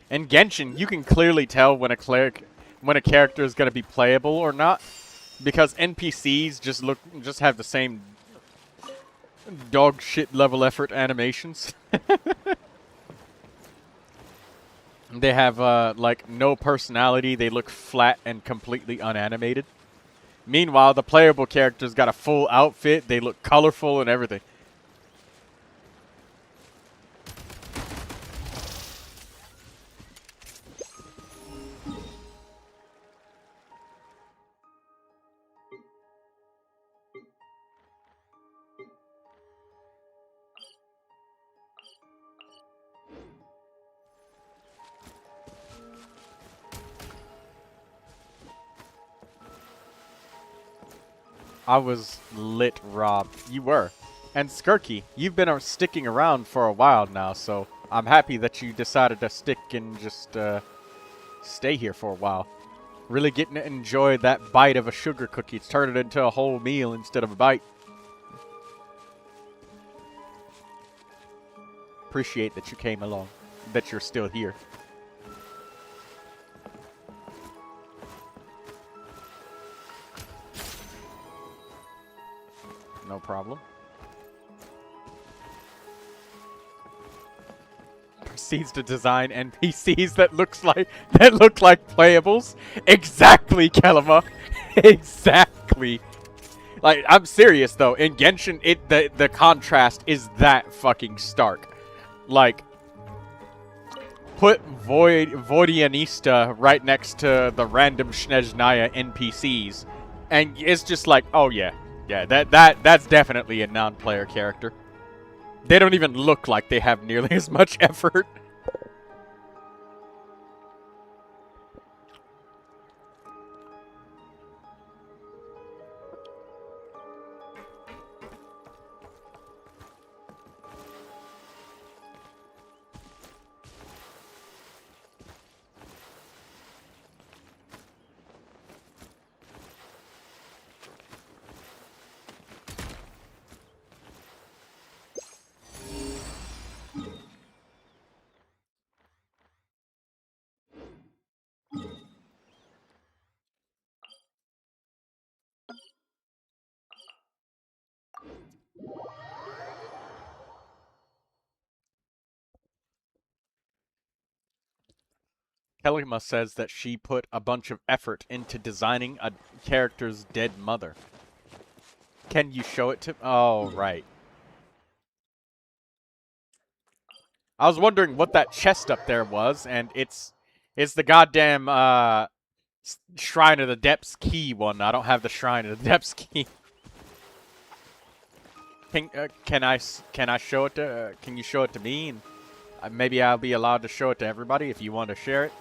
In Genshin, you can clearly tell when a character is going to be playable or not, because NPCs just have the same dog shit level effort animations. They have like no personality. They look flat and completely unanimated. Meanwhile, the playable character's got a full outfit. They look colorful and everything. I was lit robbed. You were. And Skirky, you've been sticking around for a while now, so I'm happy that you decided to stick and just stay here for a while. Really getting to enjoy that bite of a sugar cookie. It's turned it into a whole meal instead of a bite. Appreciate that you came along, that you're still here. No problem. Proceeds to design NPCs that look like playables. Exactly, Kelima. Exactly. Like, I'm serious though. In Genshin, the contrast is that fucking stark. Like, put Voidianista right next to the random Snezhnaya NPCs, and it's just like, oh yeah, that's definitely a non-player character. They don't even look like they have nearly as much effort. Kelima says that she put a bunch of effort into designing a character's dead mother. Can you show it to... Oh, right. I was wondering what that chest up there was, and it's the goddamn Shrine of the Depths key one. I don't have the Shrine of the Depths key. Can I show it to... can you show it to me? And maybe I'll be allowed to show it to everybody if you want to share it.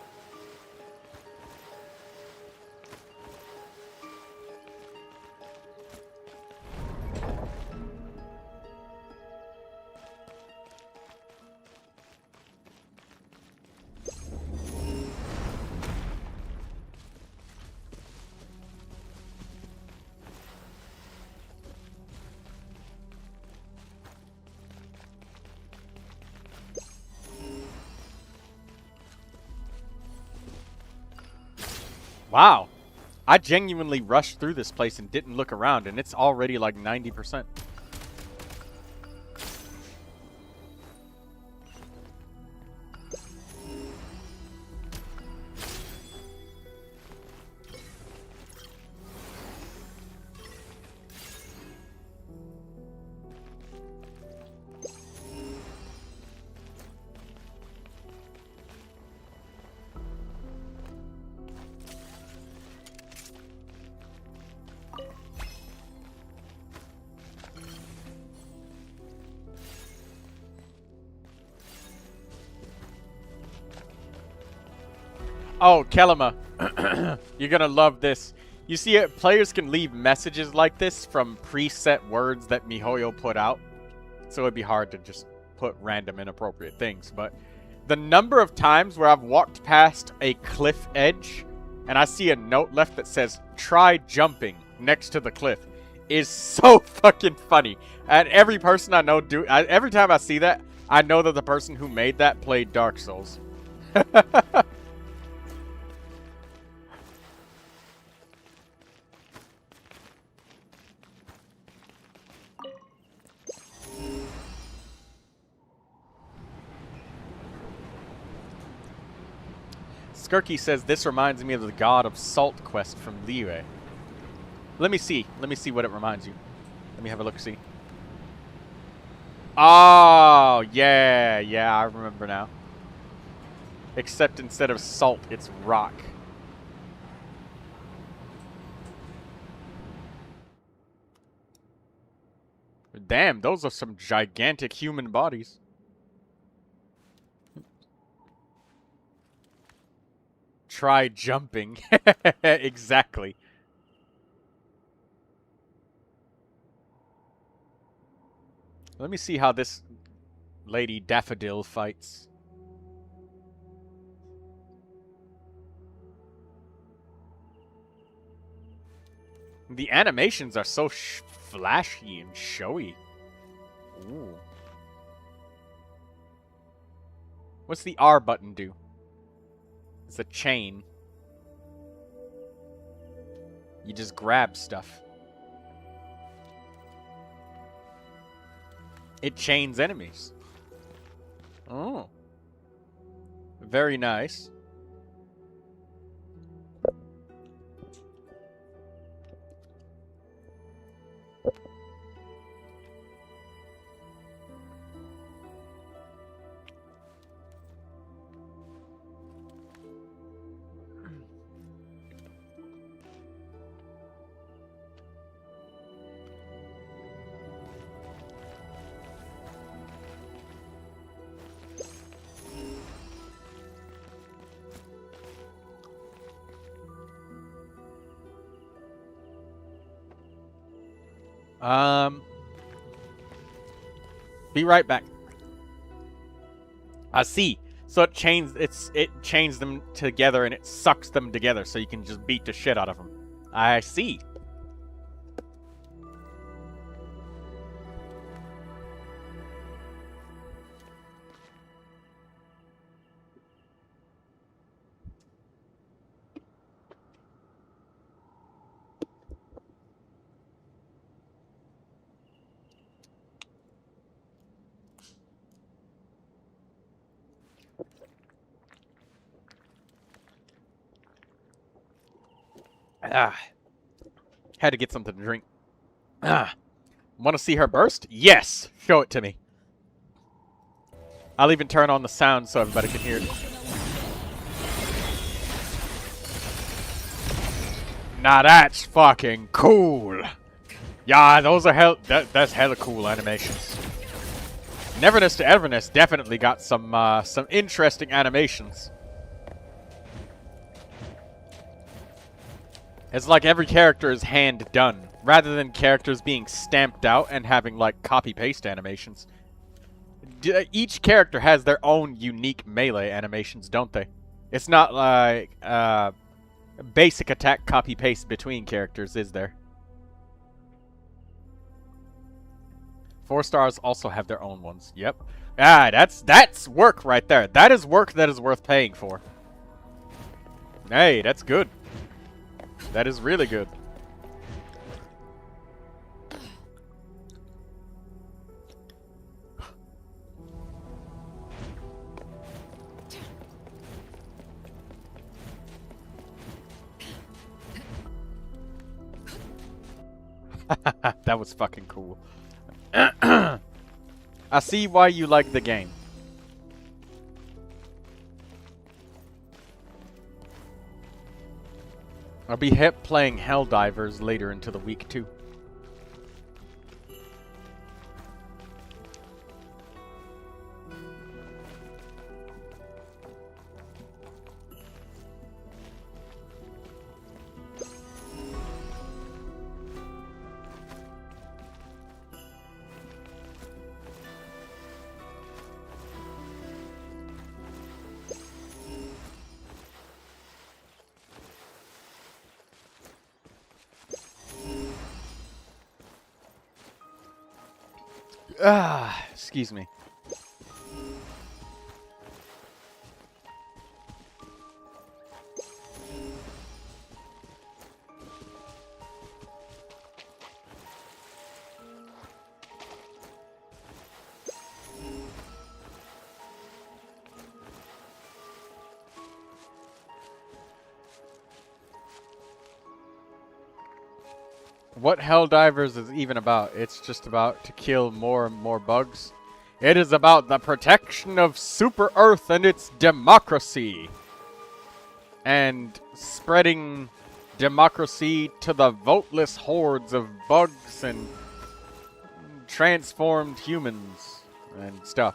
Wow. I genuinely rushed through this place and didn't look around, and it's already like 90%. Oh, Kelima, you're gonna love this. You see, players can leave messages like this from preset words that MiHoYo put out. So it'd be hard to just put random inappropriate things. But the number of times where I've walked past a cliff edge and I see a note left that says, "Try jumping," next to the cliff is so fucking funny. And every person I know every time I see that, I know that the person who made that played Dark Souls. Skirky says this reminds me of the God of Salt quest from Liyue. Let me see what it reminds you. Let me have a look-see. Oh, yeah, I remember now. Except instead of salt, it's rock. Damn, those are some gigantic human bodies. Try jumping. Let me see how this Lady Daffodil fights. The animations are so flashy and showy. Ooh. What's the R button do? It's a chain. You just grab stuff. It chains enemies. Oh. Very nice. Be right back. I see. So it chains them together and it sucks them together so you can just beat the shit out of them. I see. Had to get something to drink. Want to see her burst? Yes! Show it to me. I'll even turn on the sound so everybody can hear it. Now that's fucking cool. Yeah, those are that's hella cool animations. Neverness to Everness definitely got some interesting animations. It's like every character is hand done, rather than characters being stamped out and having like copy-paste animations. Each character has their own unique melee animations, don't they? It's not like basic attack copy-paste between characters, is there? 4 stars also have their own ones. Yep. Ah, that's work right there. That is work that is worth paying for. Hey, that's good. That is really good. That was fucking cool. I see why you like the game. I'll be playing Helldivers later into the week too. Excuse me. What Helldivers is even about? It's just about to kill more and more bugs. It is about the protection of Super Earth and its democracy. And spreading democracy to the voteless hordes of bugs and transformed humans and stuff.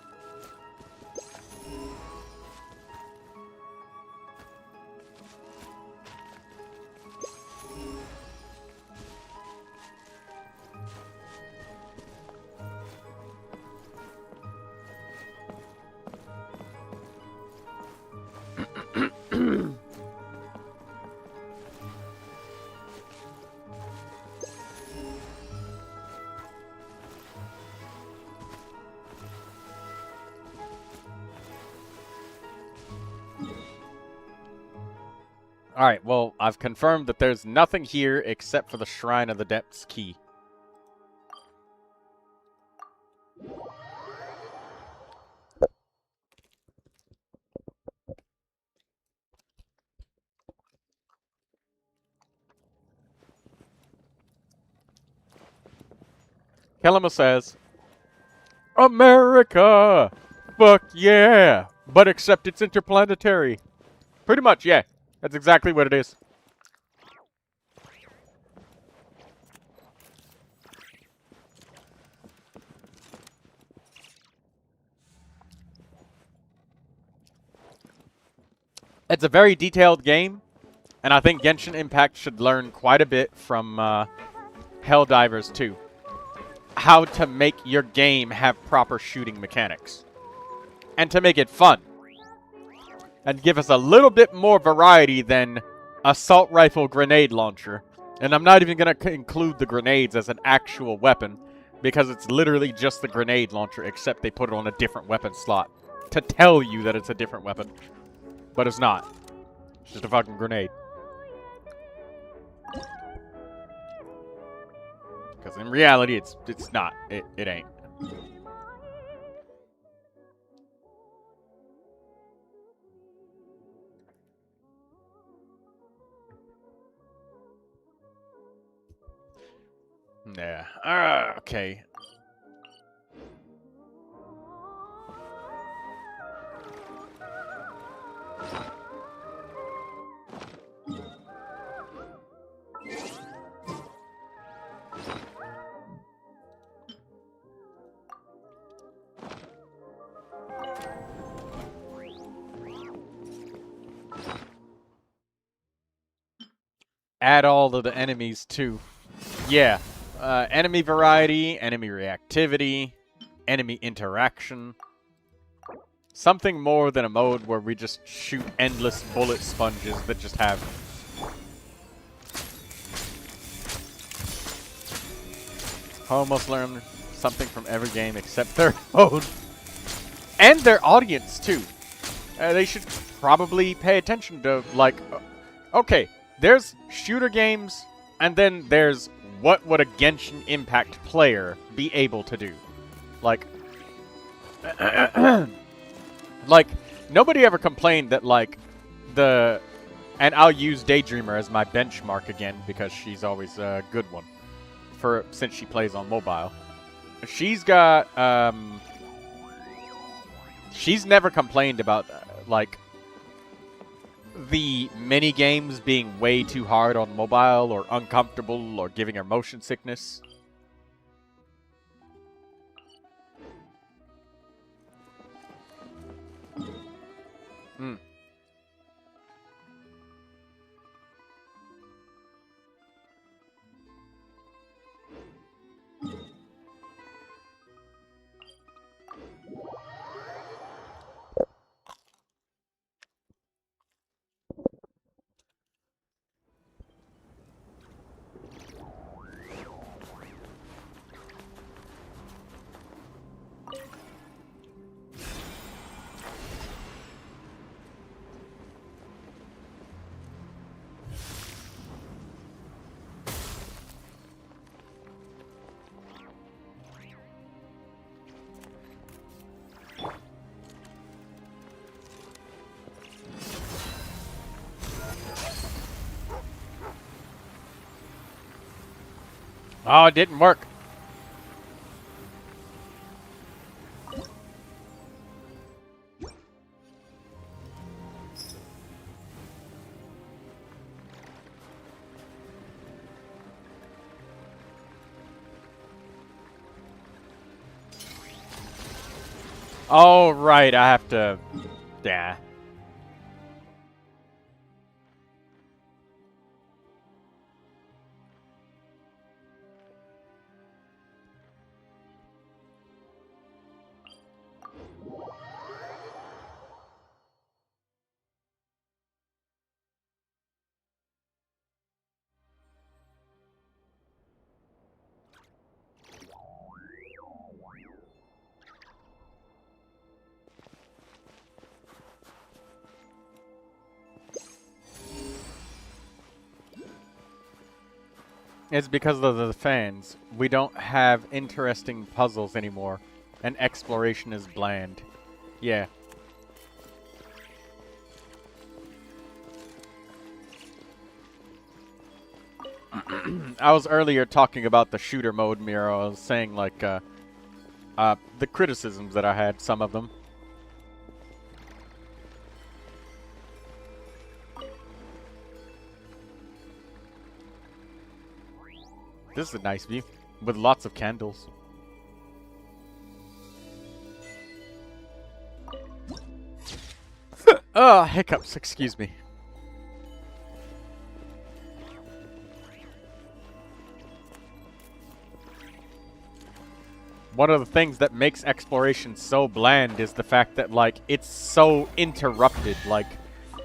Alright, well, I've confirmed that there's nothing here except for the Shrine of the Depths key. Kelima says, America! Fuck yeah! But except it's interplanetary. Pretty much, yeah. That's exactly what it is. It's a very detailed game, and I think Genshin Impact should learn quite a bit from Helldivers 2. How to make your game have proper shooting mechanics. And to make it fun. And give us a little bit more variety than assault rifle grenade launcher. And I'm not even going to include the grenades as an actual weapon, because it's literally just the grenade launcher, except they put it on a different weapon slot to tell you that it's a different weapon. But it's not. It's just a fucking grenade. Because in reality, it's not. It ain't. Yeah. Okay. Add all of the enemies too. Yeah. Enemy variety, enemy reactivity, enemy interaction. Something more than a mode where we just shoot endless bullet sponges that just have... Almost learn something from every game except their mode. And their audience too. They should probably pay attention to, like... okay, there's shooter games, and then there's what would a Genshin Impact player be able to do. Like... like, nobody ever complained that, like, the... And I'll use Daydreamer as my benchmark again, because she's always a good one. Since she plays on mobile. She's got, she's never complained about, like, the mini-games being way too hard on mobile, or uncomfortable, or giving her motion sickness. Hmm. Oh, it didn't work. Oh, right, I have to... Yeah. It's because of the fans. We don't have interesting puzzles anymore, and exploration is bland. Yeah. I was earlier talking about the shooter mode, Miro. I was saying, like, the criticisms that I had, some of them. This is a nice view, with lots of candles. Oh, hiccups, excuse me. One of the things that makes exploration so bland is the fact that, like, it's so interrupted. Like,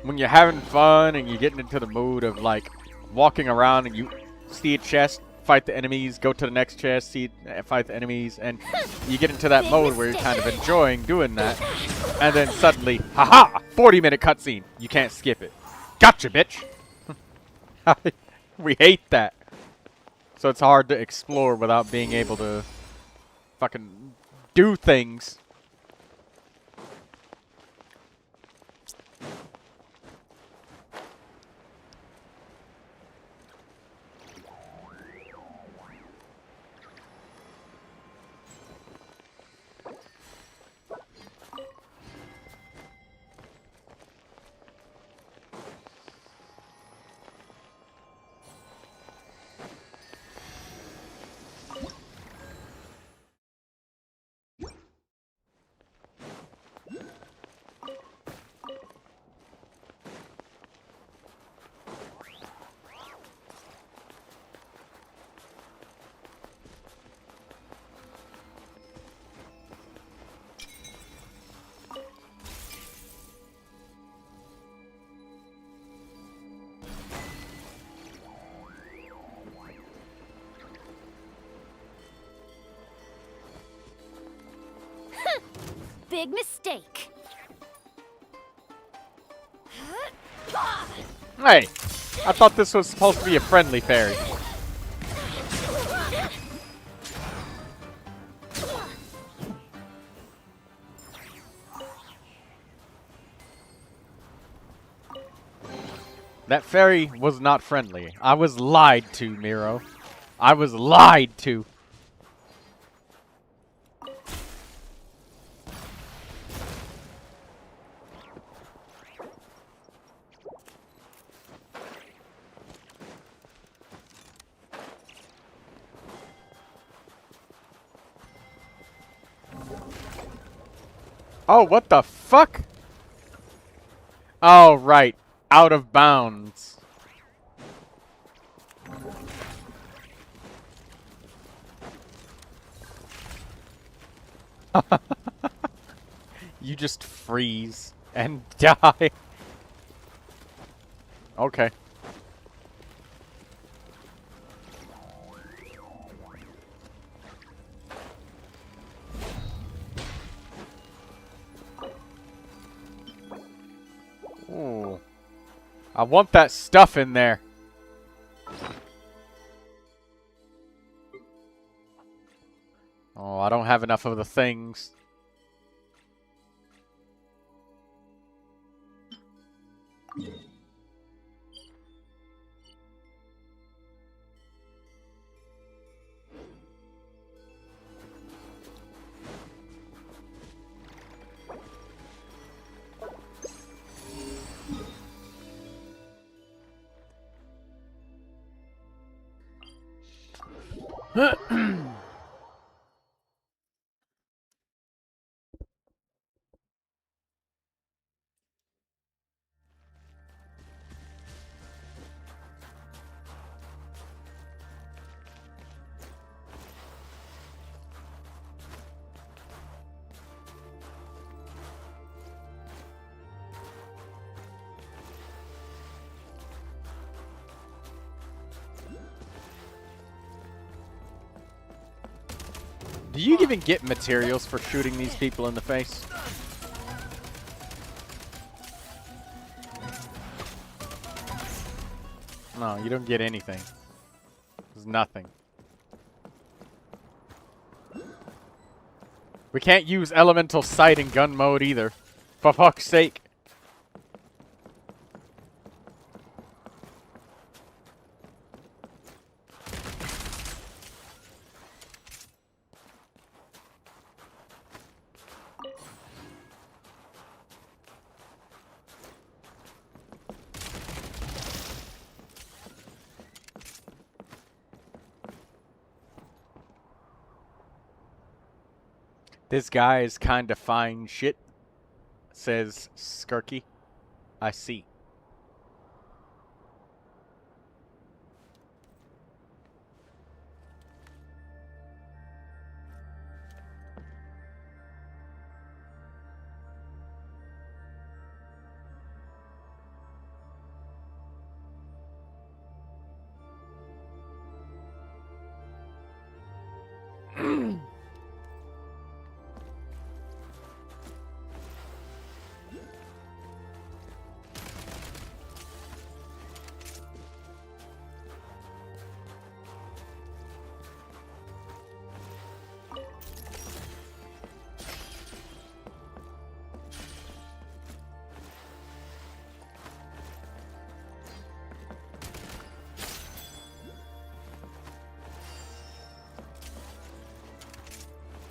when you're having fun and you're getting into the mood of, like, walking around and you see a chest, fight the enemies, go to the next chest, fight the enemies, and you get into that mode where you're kind of enjoying doing that, and then suddenly, haha, 40-minute cutscene. You can't skip it. Gotcha, bitch! We hate that. So it's hard to explore without being able to fucking do things. Big mistake. Hey, I thought this was supposed to be a friendly fairy. That fairy was not friendly. I was lied to, Miro. I was lied to. Oh, what the fuck? Oh, right. Out of bounds. You just freeze and die. Okay. Ooh. I want that stuff in there. Oh, I don't have enough of the things. Do you even get materials for shooting these people in the face? No, you don't get anything. There's nothing. We can't use elemental sight in gun mode either. For fuck's sake. This guy is kinda fine shit, says Skirky. I see.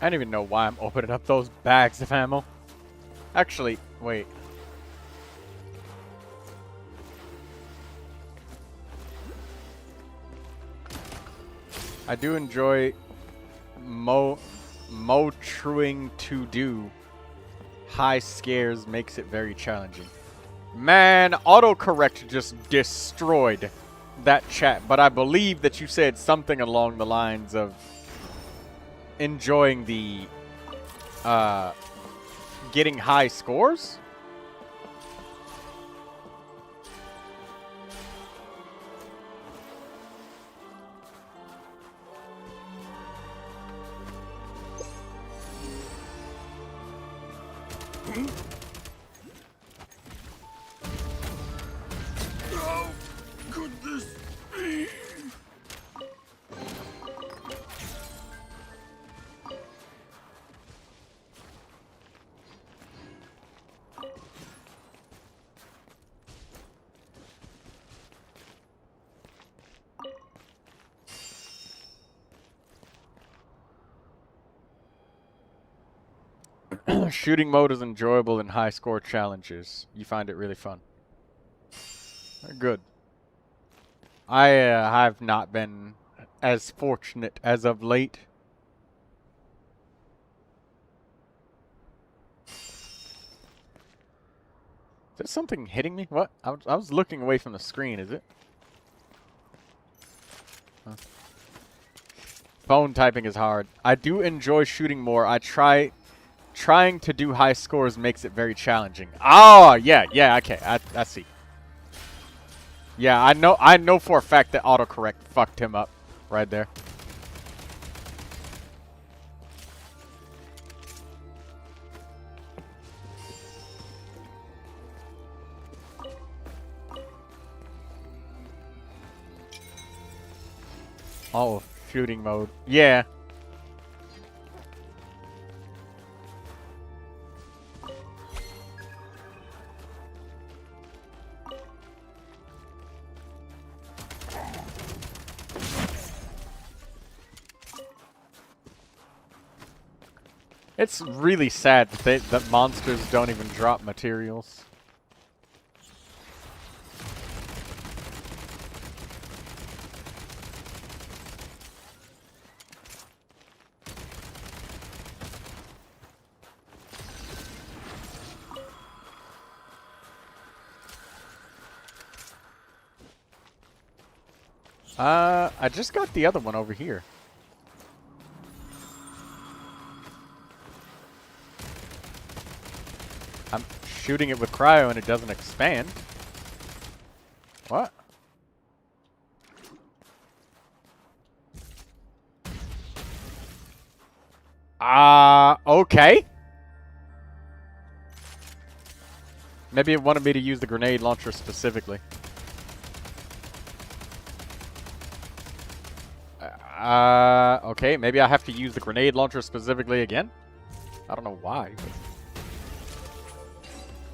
I don't even know why I'm opening up those bags of ammo. Actually, wait. I do enjoy motoring to do. High scares makes it very challenging. Man, autocorrect just destroyed that chat, but I believe that you said something along the lines of enjoying the getting high scores? How could this be? Shooting mode is enjoyable in high score challenges. You find it really fun. Good. I have not been as fortunate as of late. Is there something hitting me? What? I was looking away from the screen, is it? Huh. Phone typing is hard. I do enjoy shooting more. Trying to do high scores makes it very challenging. Oh, yeah, okay. I see. Yeah, I know for a fact that autocorrect fucked him up right there. Oh, shooting mode. Yeah. It's really sad that monsters don't even drop materials. I just got the other one over here. I'm shooting it with cryo and it doesn't expand. What? Okay. Maybe it wanted me to use the grenade launcher specifically. Okay, maybe I have to use the grenade launcher specifically again? I don't know why, but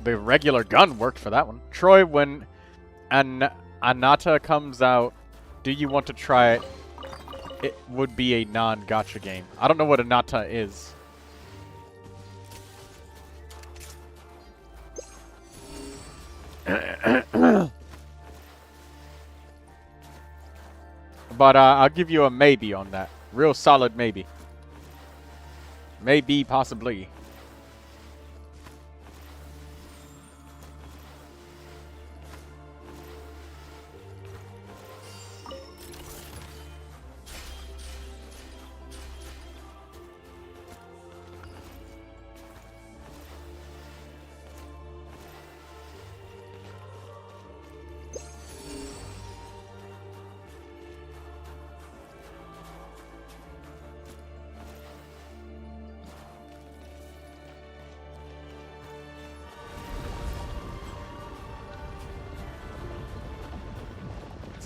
the regular gun worked for that one. Troy, when Anata comes out, do you want to try it? It would be a non-gacha game. I don't know what Anata is. But I'll give you a maybe on that. Real solid maybe. Maybe, possibly.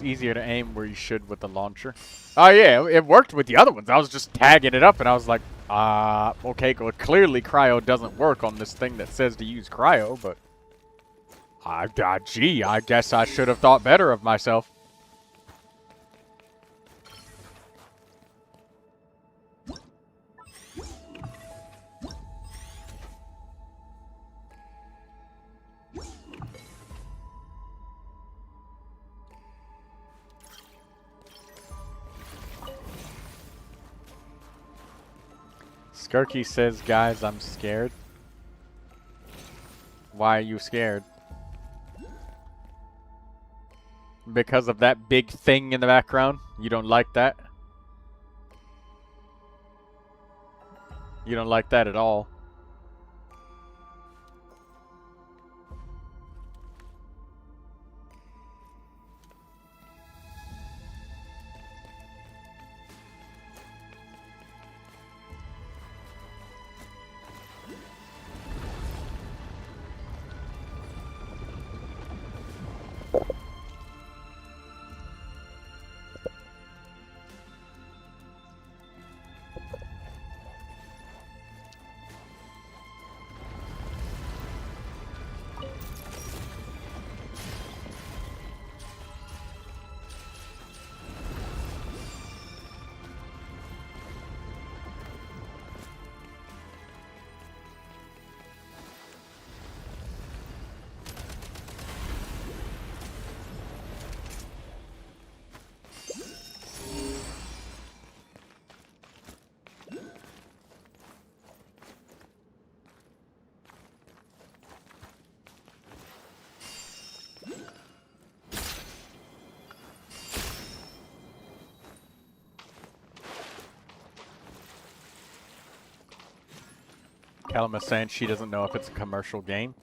Easier to aim where you should with the launcher. Oh yeah, it worked with the other ones. I was just tagging it up and I was like, okay, well, clearly cryo doesn't work on this thing that says to use cryo, but gee, I guess I should have thought better of myself. Skirky says, guys, I'm scared. Why are you scared? Because of that big thing in the background? You don't like that? You don't like that at all. Kalama's saying she doesn't know if it's a commercial game.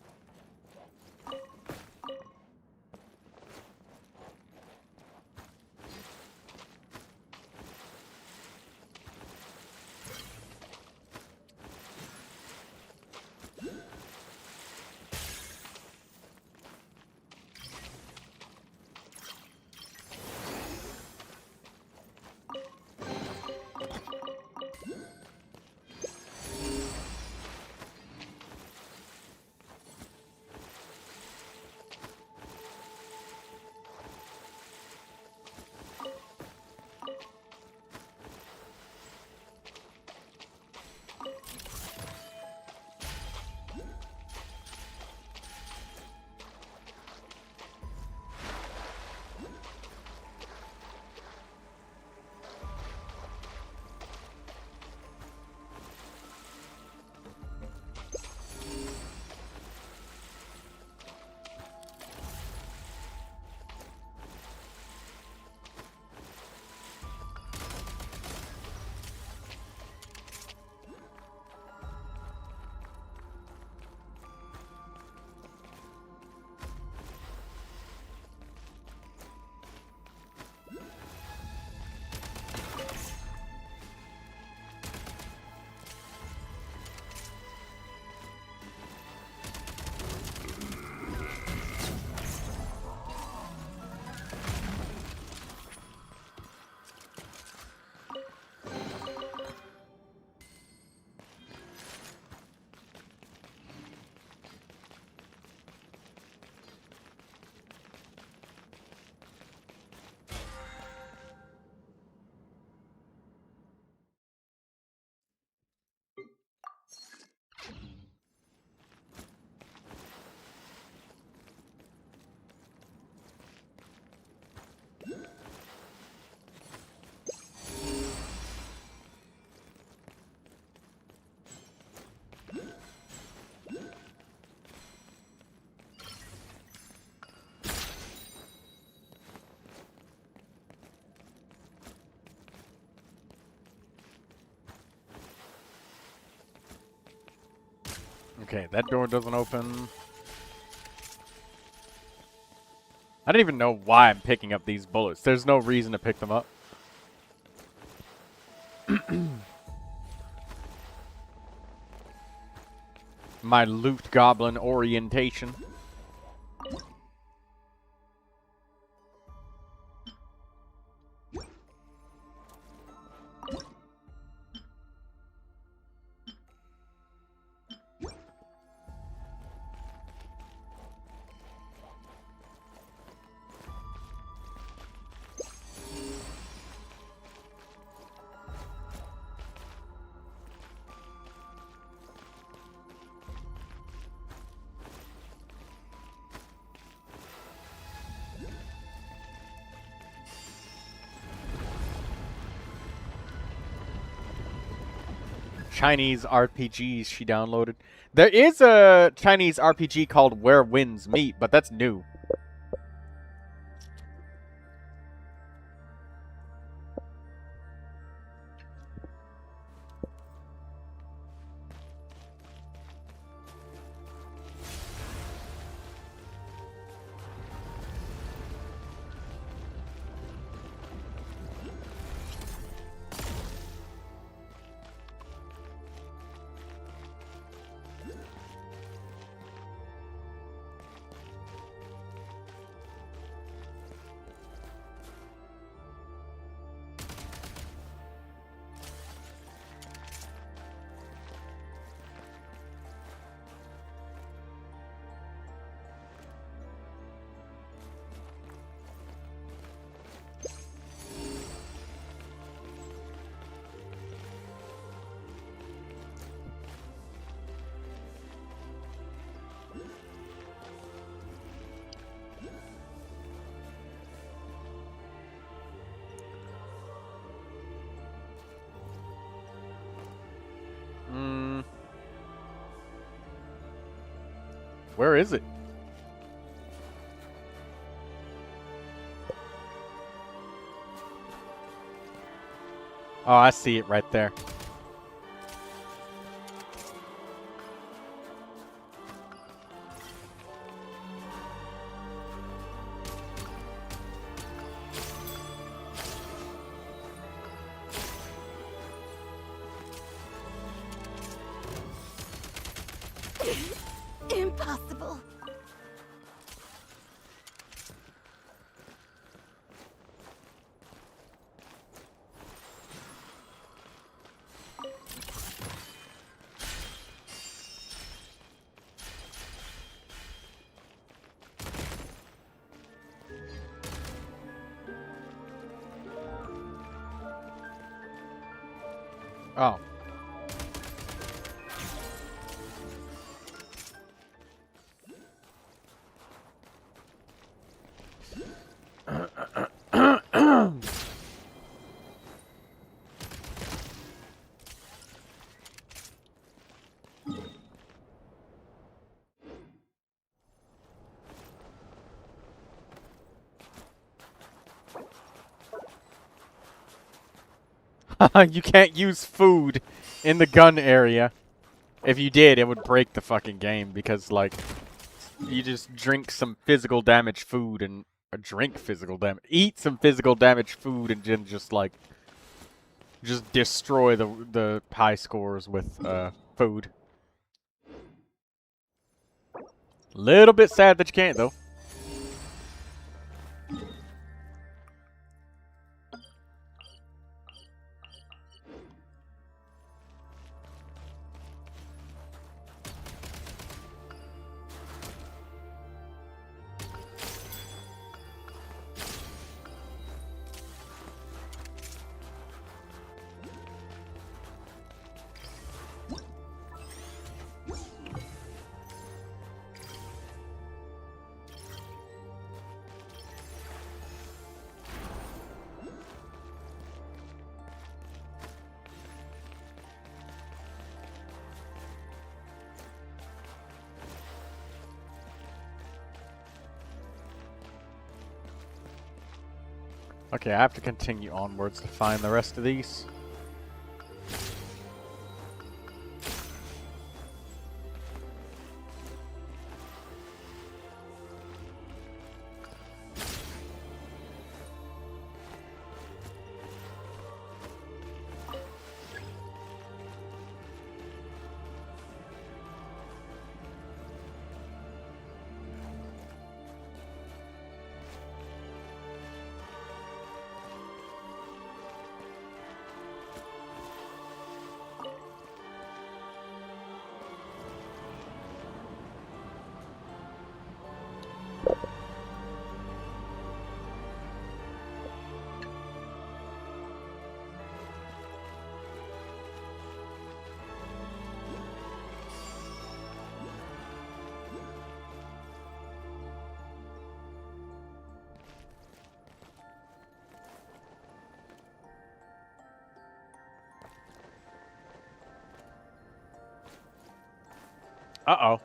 Okay, that door doesn't open. I don't even know why I'm picking up these bullets. There's no reason to pick them up. My loot goblin orientation. Chinese RPGs she downloaded. There is a Chinese RPG called Where Winds Meet, but that's new. Where is it? Oh, I see it right there. Impossible. Oh. You can't use food in the gun area. If you did, it would break the fucking game because, like, you just drink some physical damage food and eat some physical damage food and then just like destroy the high scores with food. Little bit sad that you can't though. Okay, I have to continue onwards to find the rest of these. Uh-oh.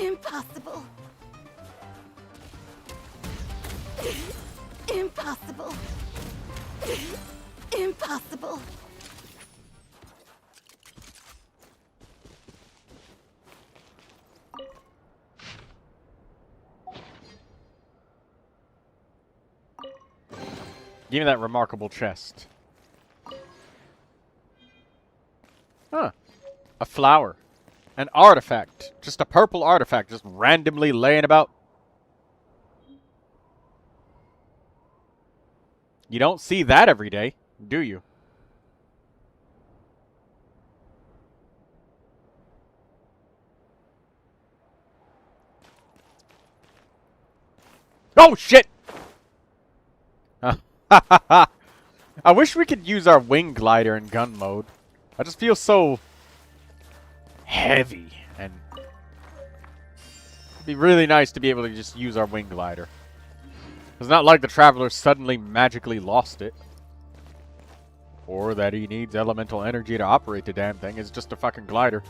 Impossible. Impossible. Impossible. Give me that remarkable chest. Huh. A flower. An artifact. Just a purple artifact just randomly laying about. You don't see that every day, do you? Oh, shit! I wish we could use our wing glider in gun mode. I just feel so heavy, and it'd be really nice to be able to just use our wing glider. It's not like the Traveler suddenly magically lost it. Or that he needs elemental energy to operate the damn thing. It's just a fucking glider.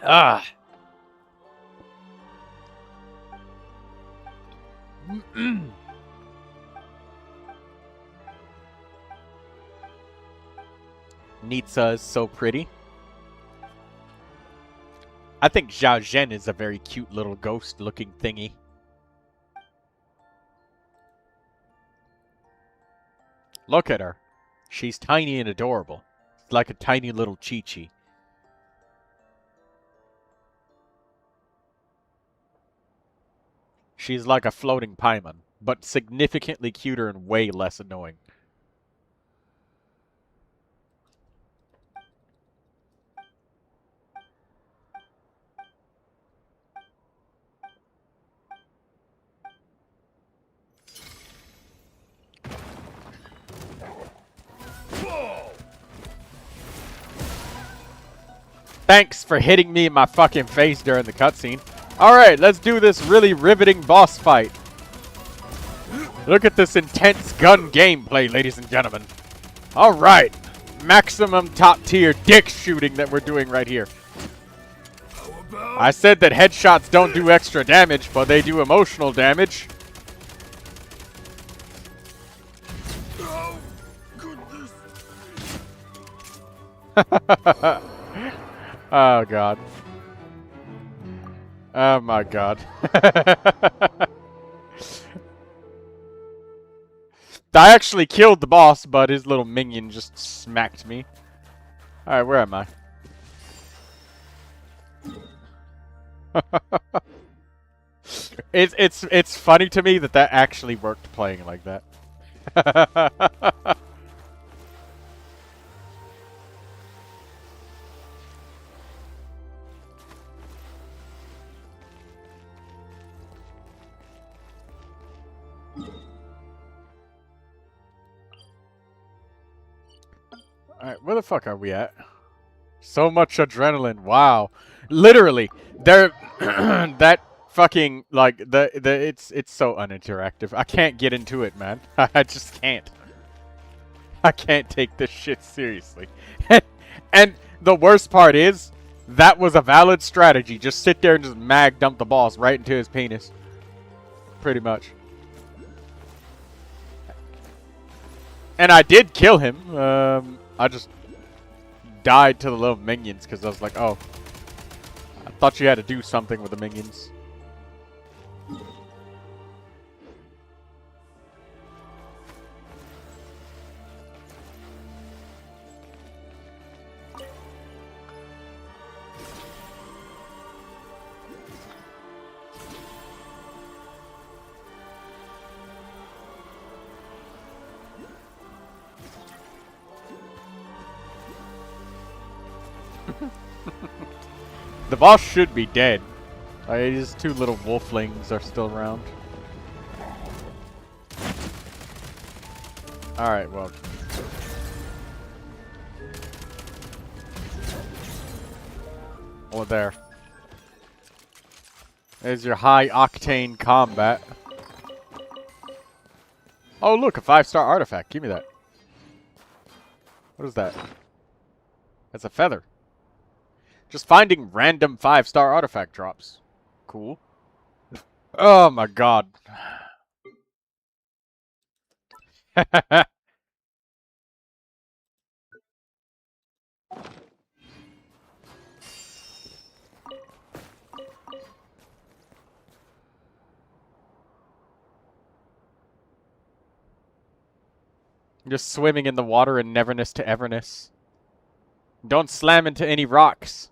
Ah. Nitsa is so pretty. I think Zhao Zhen is a very cute little ghost-looking thingy. Look at her. She's tiny and adorable. Like a tiny little Chi-Chi. She's like a floating Paimon, but significantly cuter and way less annoying. Thanks for hitting me in my fucking face during the cutscene. Alright, let's do this really riveting boss fight. Look at this intense gun gameplay, ladies and gentlemen. Alright, maximum top tier dick shooting that we're doing right here. I said that headshots don't do extra damage, but they do emotional damage. Oh, goodness. Oh, God. Oh, my God. I actually killed the boss, but his little minion just smacked me. Alright, where am I? It's funny to me that that actually worked playing like that. Alright, where the fuck are we at? So much adrenaline, wow. Literally, there that fucking like it's so uninteractive. I can't get into it, man. I just can't. I can't take this shit seriously. And the worst part is that was a valid strategy. Just sit there and just mag dump the boss right into his penis. Pretty much. And I did kill him. I just died to the little minions because I was like, oh, I thought you had to do something with the minions. The boss should be dead. His two little wolflings are still around. Alright, well. Oh, there. There's your high-octane combat. Oh, look, a 5-star artifact. Give me that. What is that? That's a feather. Just finding random 5-star artifact drops. Cool. Oh my god. Just swimming in the water in neverness to everness. Don't slam into any rocks.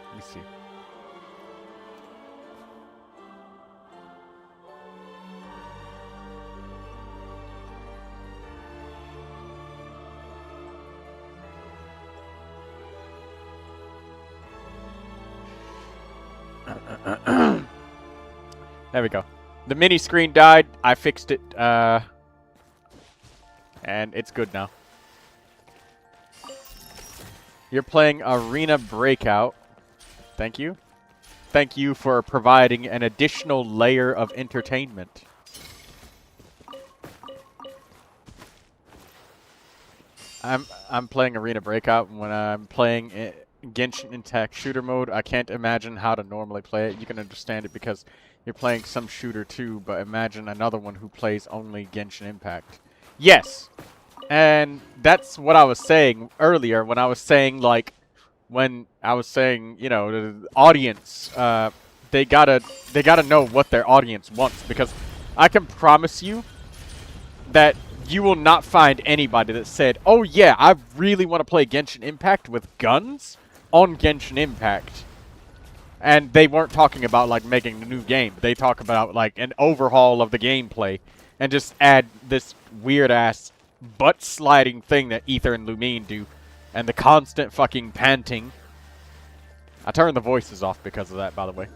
Let me see. There we go. The mini screen died. I fixed it. And it's good now. You're playing Arena Breakout. Thank you. Thank you for providing an additional layer of entertainment. I'm playing Arena Breakout. When I'm playing Genshin Impact shooter mode, I can't imagine how to normally play it. You can understand it because you're playing some shooter too, but imagine another one who plays only Genshin Impact. Yes! And that's what I was saying earlier when I was saying, like, when I was saying, you know, the audience, they gotta know what their audience wants, because I can promise you that you will not find anybody that said, oh yeah, I really want to play Genshin Impact with guns on Genshin Impact. And they weren't talking about, like, making a new game. They talk about, like, an overhaul of the gameplay and just add this weird-ass butt-sliding thing that Aether and Lumine do, and the constant fucking panting. I turned the voices off because of that, by the way.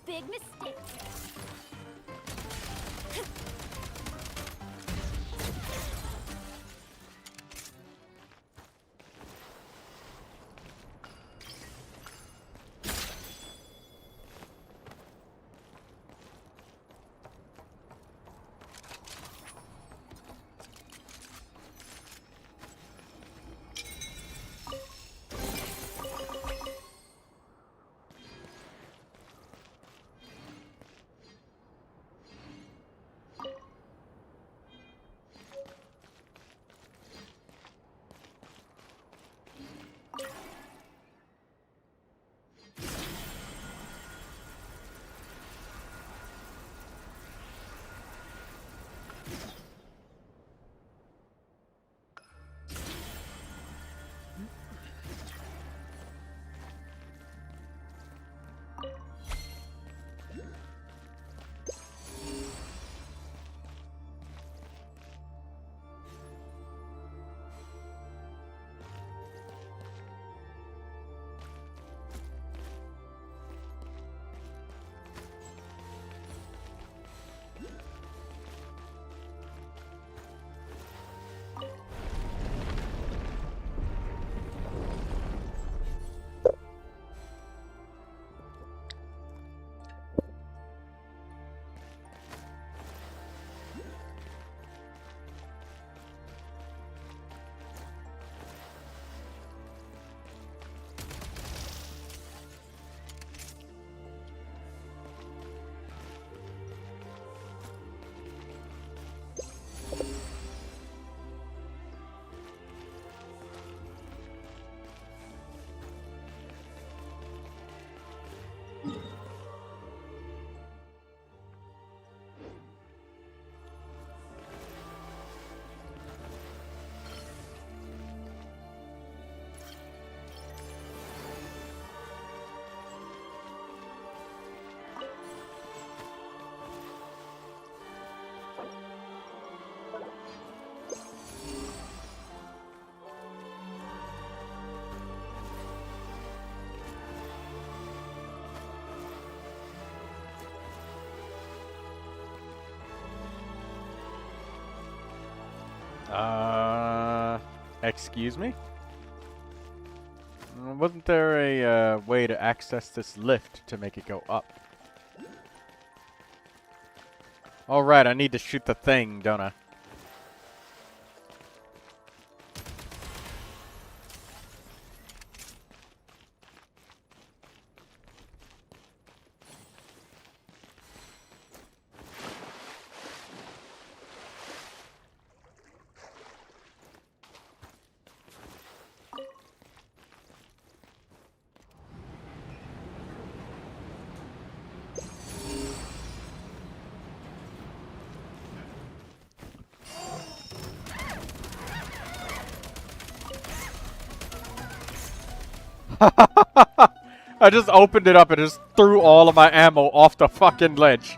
Big mistake. Excuse me? Wasn't there a way to access this lift to make it go up? Alright, I need to shoot the thing, don't I? I just opened it up and just threw all of my ammo off the fucking ledge.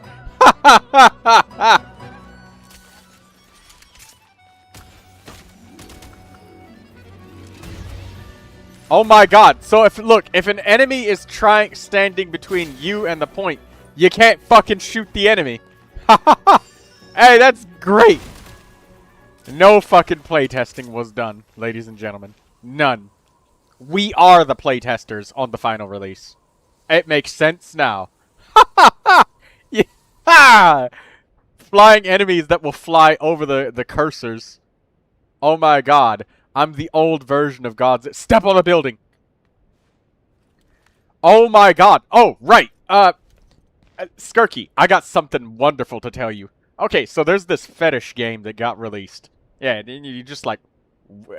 Oh my god. So if an enemy is standing between you and the point, you can't fucking shoot the enemy. Hey, that's great. No fucking playtesting was done, ladies and gentlemen. None. We are the playtesters on the final release. It makes sense now. Yeah. Flying enemies that will fly over the cursors. Oh my god. I'm the old version of God's. Step on a building. Oh my god. Oh, right. Skirky, I got something wonderful to tell you. Okay, so there's this fetish game that got released. Yeah, and you just like,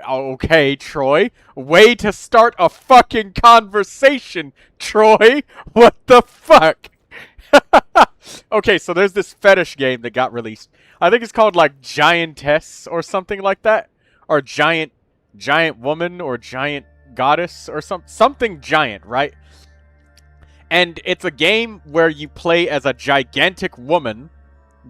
okay, Troy. Way to start a fucking conversation, Troy. What the fuck? Okay, so there's this fetish game that got released. I think it's called like Giantess or something like that. Or Giant Woman or Giant Goddess or something giant, right? And it's a game where you play as a gigantic woman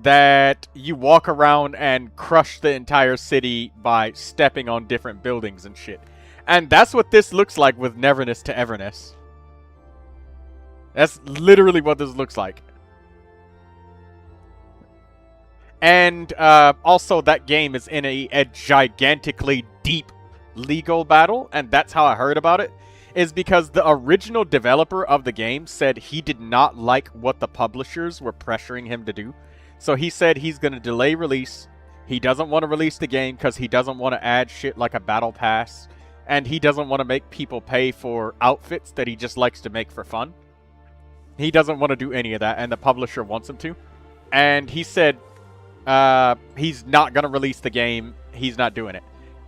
that you walk around and crush the entire city by stepping on different buildings and shit. And that's what this looks like with Neverness to Everness. That's literally what this looks like. And also that game is in a gigantically deep legal battle, and that's how I heard about it, is because the original developer of the game said he did not like what the publishers were pressuring him to do. So he said he's going to delay release. He doesn't want to release the game because he doesn't want to add shit like a battle pass, and he doesn't want to make people pay for outfits that he just likes to make for fun. He doesn't want to do any of that, and the publisher wants him to. And he said he's not going to release the game. He's not doing it.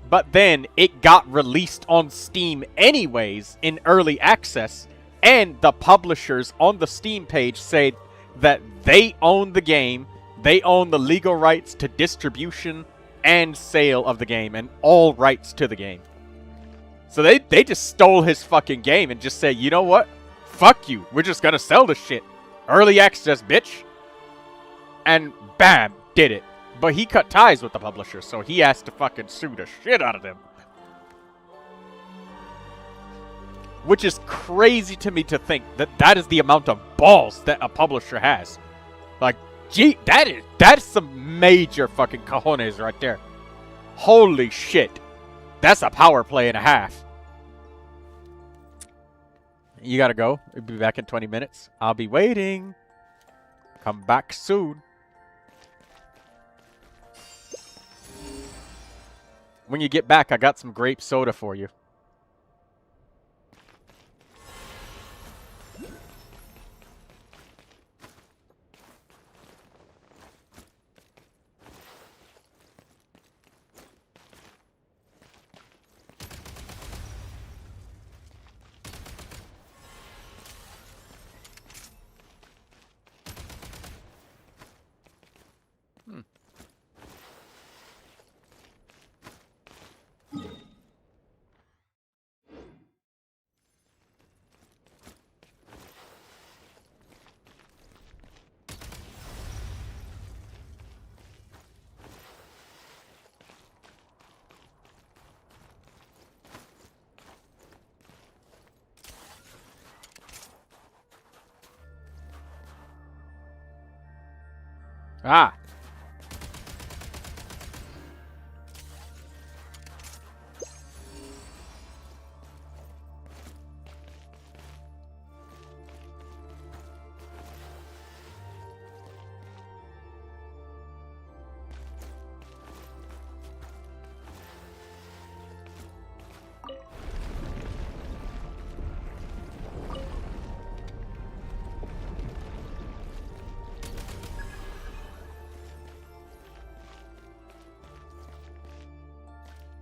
But then it got released on Steam anyways in early access, and the publishers on the Steam page say that they own the game, they own the legal rights to distribution and sale of the game, and all rights to the game. So they just stole his fucking game and just say, you know what? Fuck you. We're just gonna sell this shit. Early access, bitch. And bam, did it. But he cut ties with the publisher, so he has to fucking sue the shit out of them. Which is crazy to me to think that that is the amount of balls that a publisher has. Like, gee, that's some major fucking cojones right there. Holy shit. That's a power play and a half. You gotta go. We'll be back in 20 minutes. I'll be waiting. Come back soon. When you get back, I got some grape soda for you. Ah.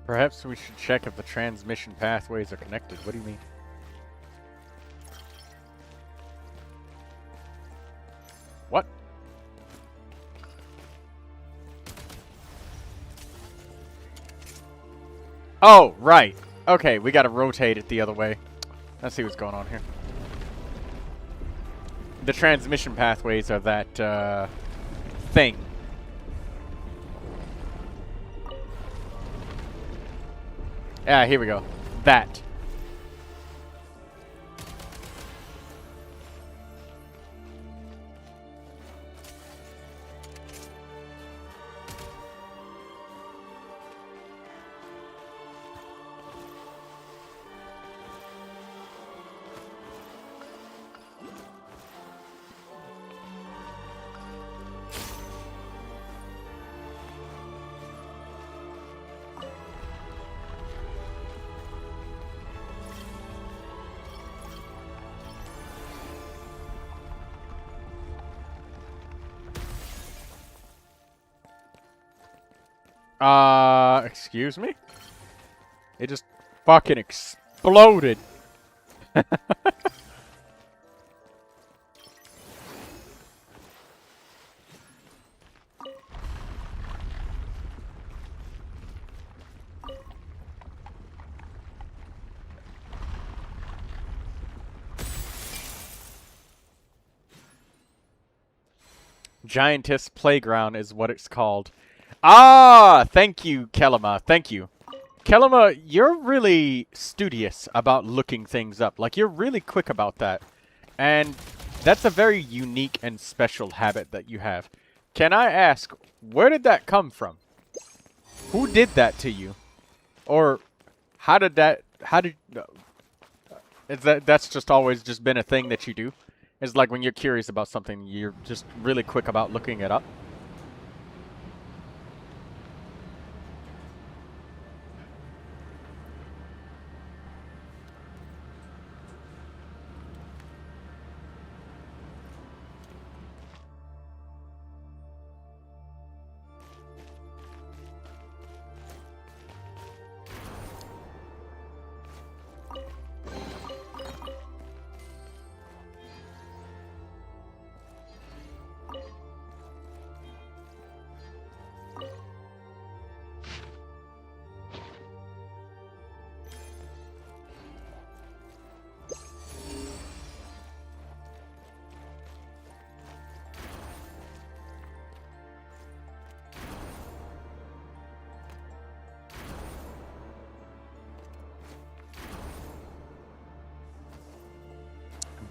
Perhaps we should check if the transmission pathways are connected. What do you mean? What? Oh, right. Okay, we gotta rotate it the other way. Let's see what's going on here. The transmission pathways are that, thing. Yeah, here we go. That. Excuse me? It just fucking exploded. Giantess Playground is what it's called. Ah, thank you, Kelima. Thank you. Kelima, you're really studious about looking things up. Like, you're really quick about that. And that's a very unique and special habit that you have. Can I ask, where did that come from? Who did that to you? Or how did that... That's just always just been a thing that you do? It's like when you're curious about something, you're just really quick about looking it up.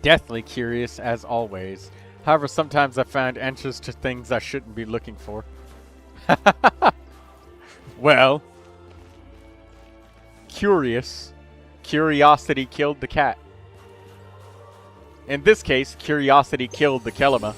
Deathly curious, as always. However, sometimes I find answers to things I shouldn't be looking for. Well, curious. Curiosity killed the cat. In this case, curiosity killed the Kelima.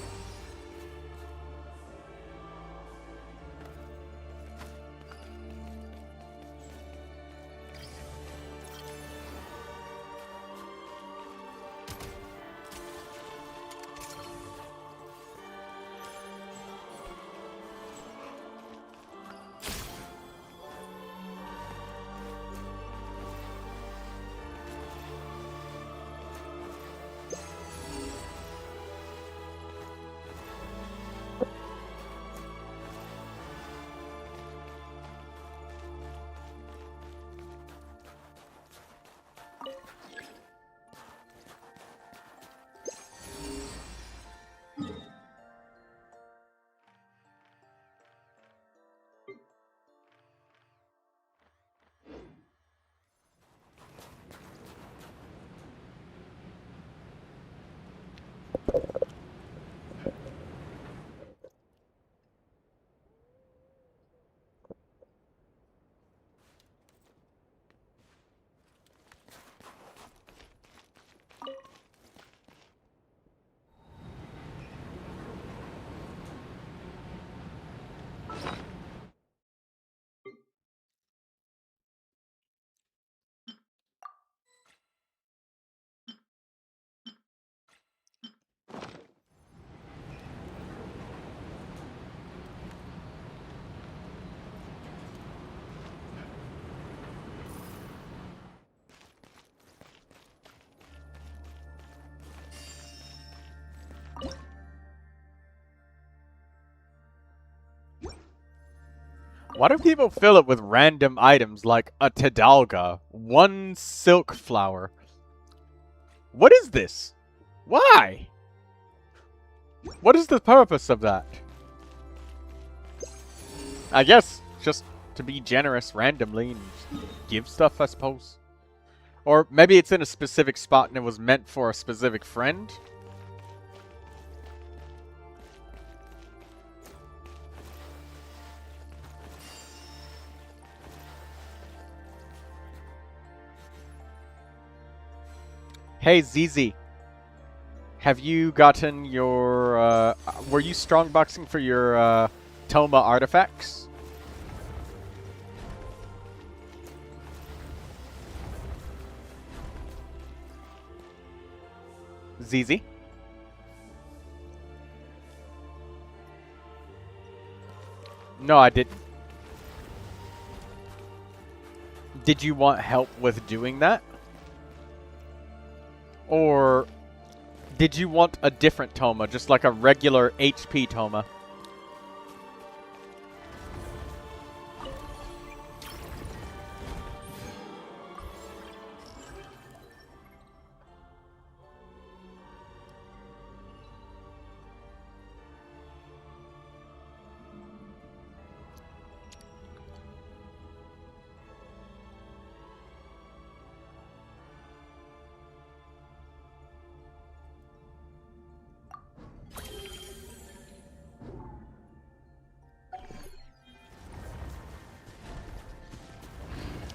Why do people fill it with random items like a Tadalga, one silk flower? What is this? Why? What is the purpose of that? I guess just to be generous randomly and give stuff, I suppose. Or maybe it's in a specific spot and it was meant for a specific friend. Hey, ZZ. Have you gotten your, were you strongboxing for your, Toma artifacts? ZZ? No, I didn't. did you want help with doing that? Or did you want a different Toma, just like a regular HP Toma?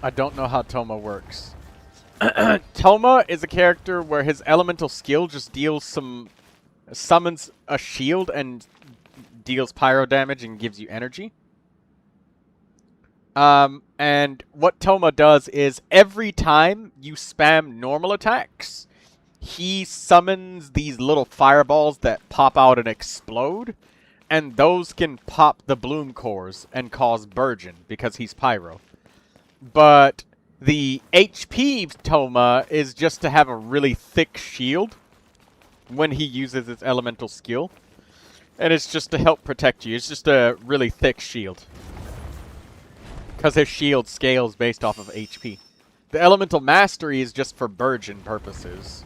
I don't know how Toma works. Toma is a character where his elemental skill just summons a shield and deals pyro damage and gives you energy. And what Toma does is every time you spam normal attacks, he summons these little fireballs that pop out and explode, and those can pop the bloom cores and cause burgeon because he's pyro. But the HP Toma is just to have a really thick shield when he uses his elemental skill. And it's just to help protect you. It's just a really thick shield. Because his shield scales based off of HP. The elemental mastery is just for burgeon purposes.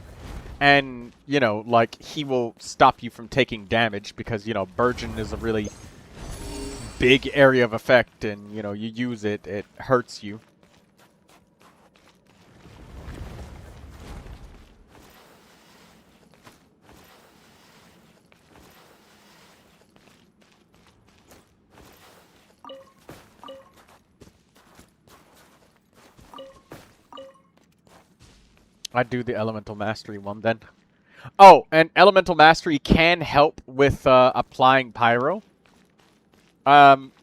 And, you know, like, he will stop you from taking damage because, you know, burgeon is a really big area of effect, and, you know, you use it, it hurts you. I'd do the Elemental Mastery one then. Oh, and Elemental Mastery can help with applying Pyro.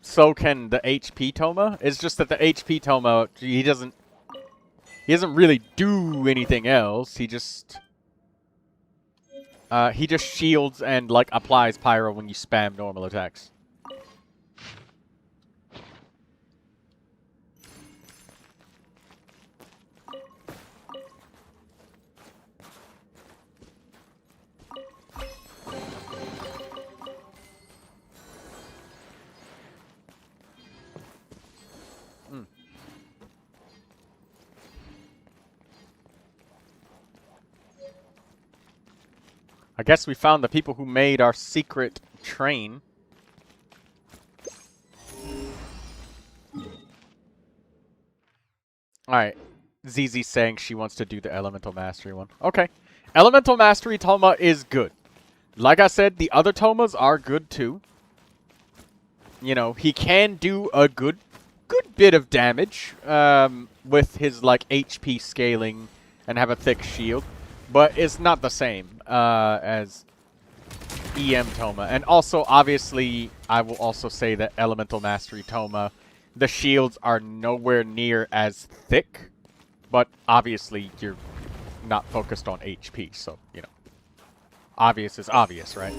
So can the HP Toma. It's just that the HP Toma, he doesn't really do anything else. He just shields and like applies Pyro when you spam normal attacks. I guess we found the people who made our secret train. Alright. ZZ's saying she wants to do the Elemental Mastery one. Okay. Elemental Mastery Toma is good. Like I said, the other Tomas are good too. You know, he can do a good bit of damage with his like HP scaling and have a thick shield. But it's not the same as EM Toma. And also, obviously, I will also say that Elemental Mastery Toma, the shields are nowhere near as thick. But obviously, you're not focused on HP. So, you know, obvious is obvious, right?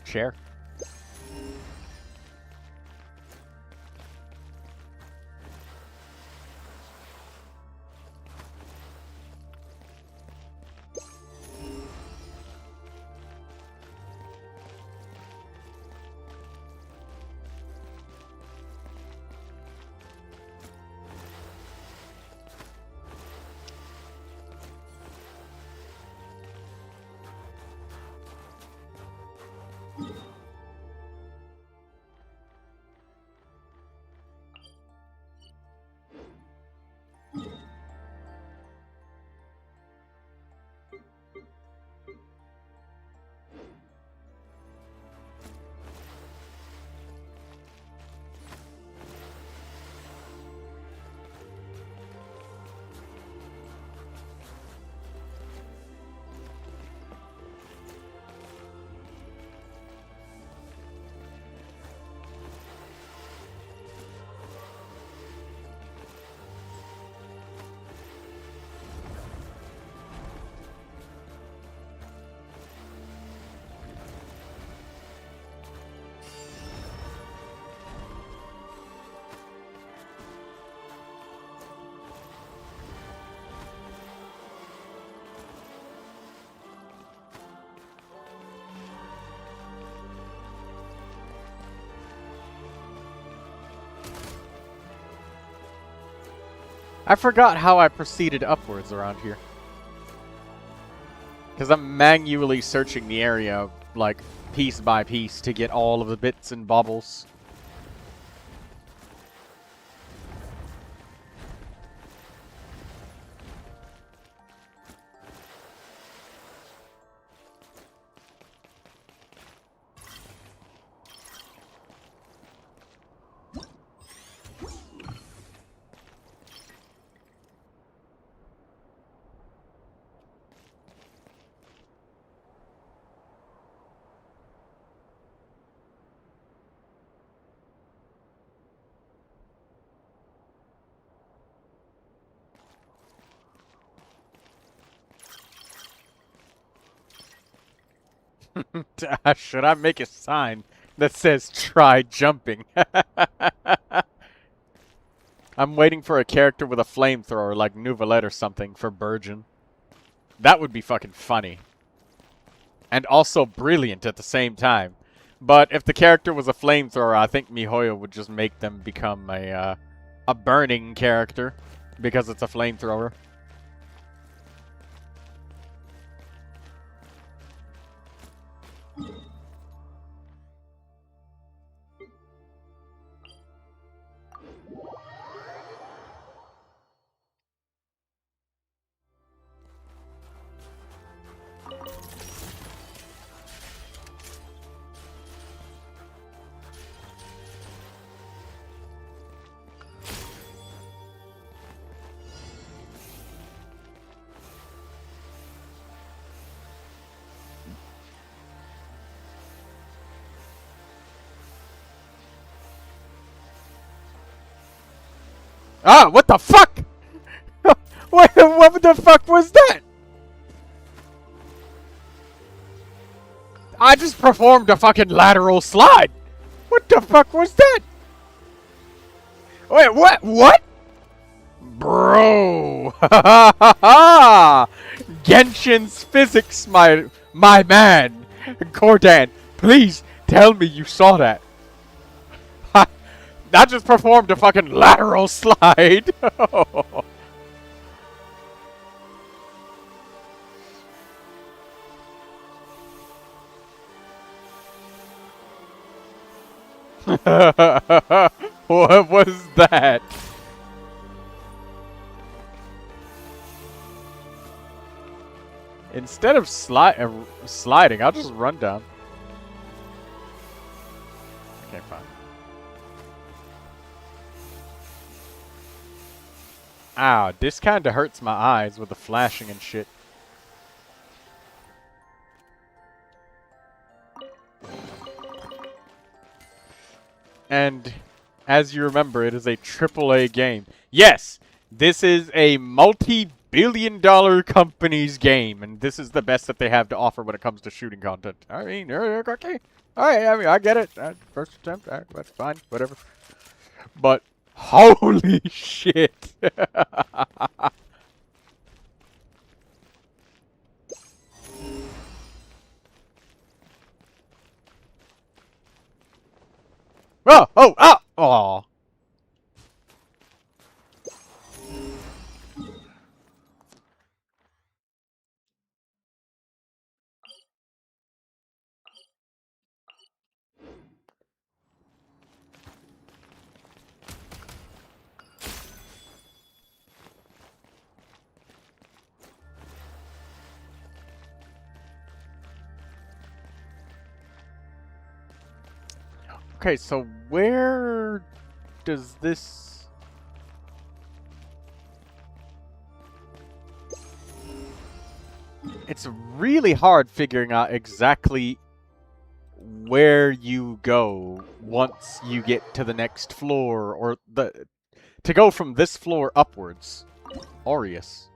Share. I forgot how I proceeded upwards around here. Because I'm manually searching the area, like, piece by piece to get all of the bits and bobbles. Should I make a sign that says try jumping? I'm waiting for a character with a flamethrower like Neuvilette or something for Burgeon. That would be fucking funny. And also brilliant at the same time. But if the character was a flamethrower, I think MiHoYo would just make them become a burning character. Because it's a flamethrower. Ah, what the fuck? what the fuck was that? I just performed a fucking lateral slide. What the fuck was that? Wait, what? What? Bro. Genshin's physics, my man. Cordan, please tell me you saw that. I just performed a fucking lateral slide. What was that? Instead of sliding, I'll just run down. Okay, fine. Ow, this kinda hurts my eyes with the flashing and shit. And as you remember, it is a AAA game. Yes, this is a multi-billion-dollar company's game, and this is the best that they have to offer when it comes to shooting content. I mean, okay. Alright, I mean, I get it. First attempt, that's fine, whatever. But holy shit. Oh. Okay, so where does this... It's really hard figuring out exactly where you go once you get to the next floor, or to go from this floor upwards. Aureus.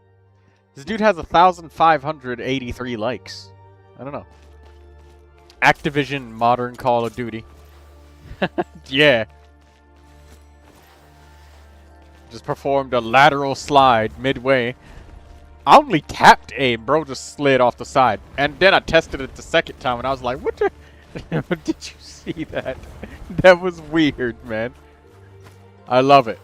This dude has 1,583 likes. I don't know. Activision Modern Call of Duty. Yeah. Just performed a lateral slide midway. I only tapped A, bro just slid off the side. And then I tested it the second time and I was like, what the... Did you see that? That was weird, man. I love it.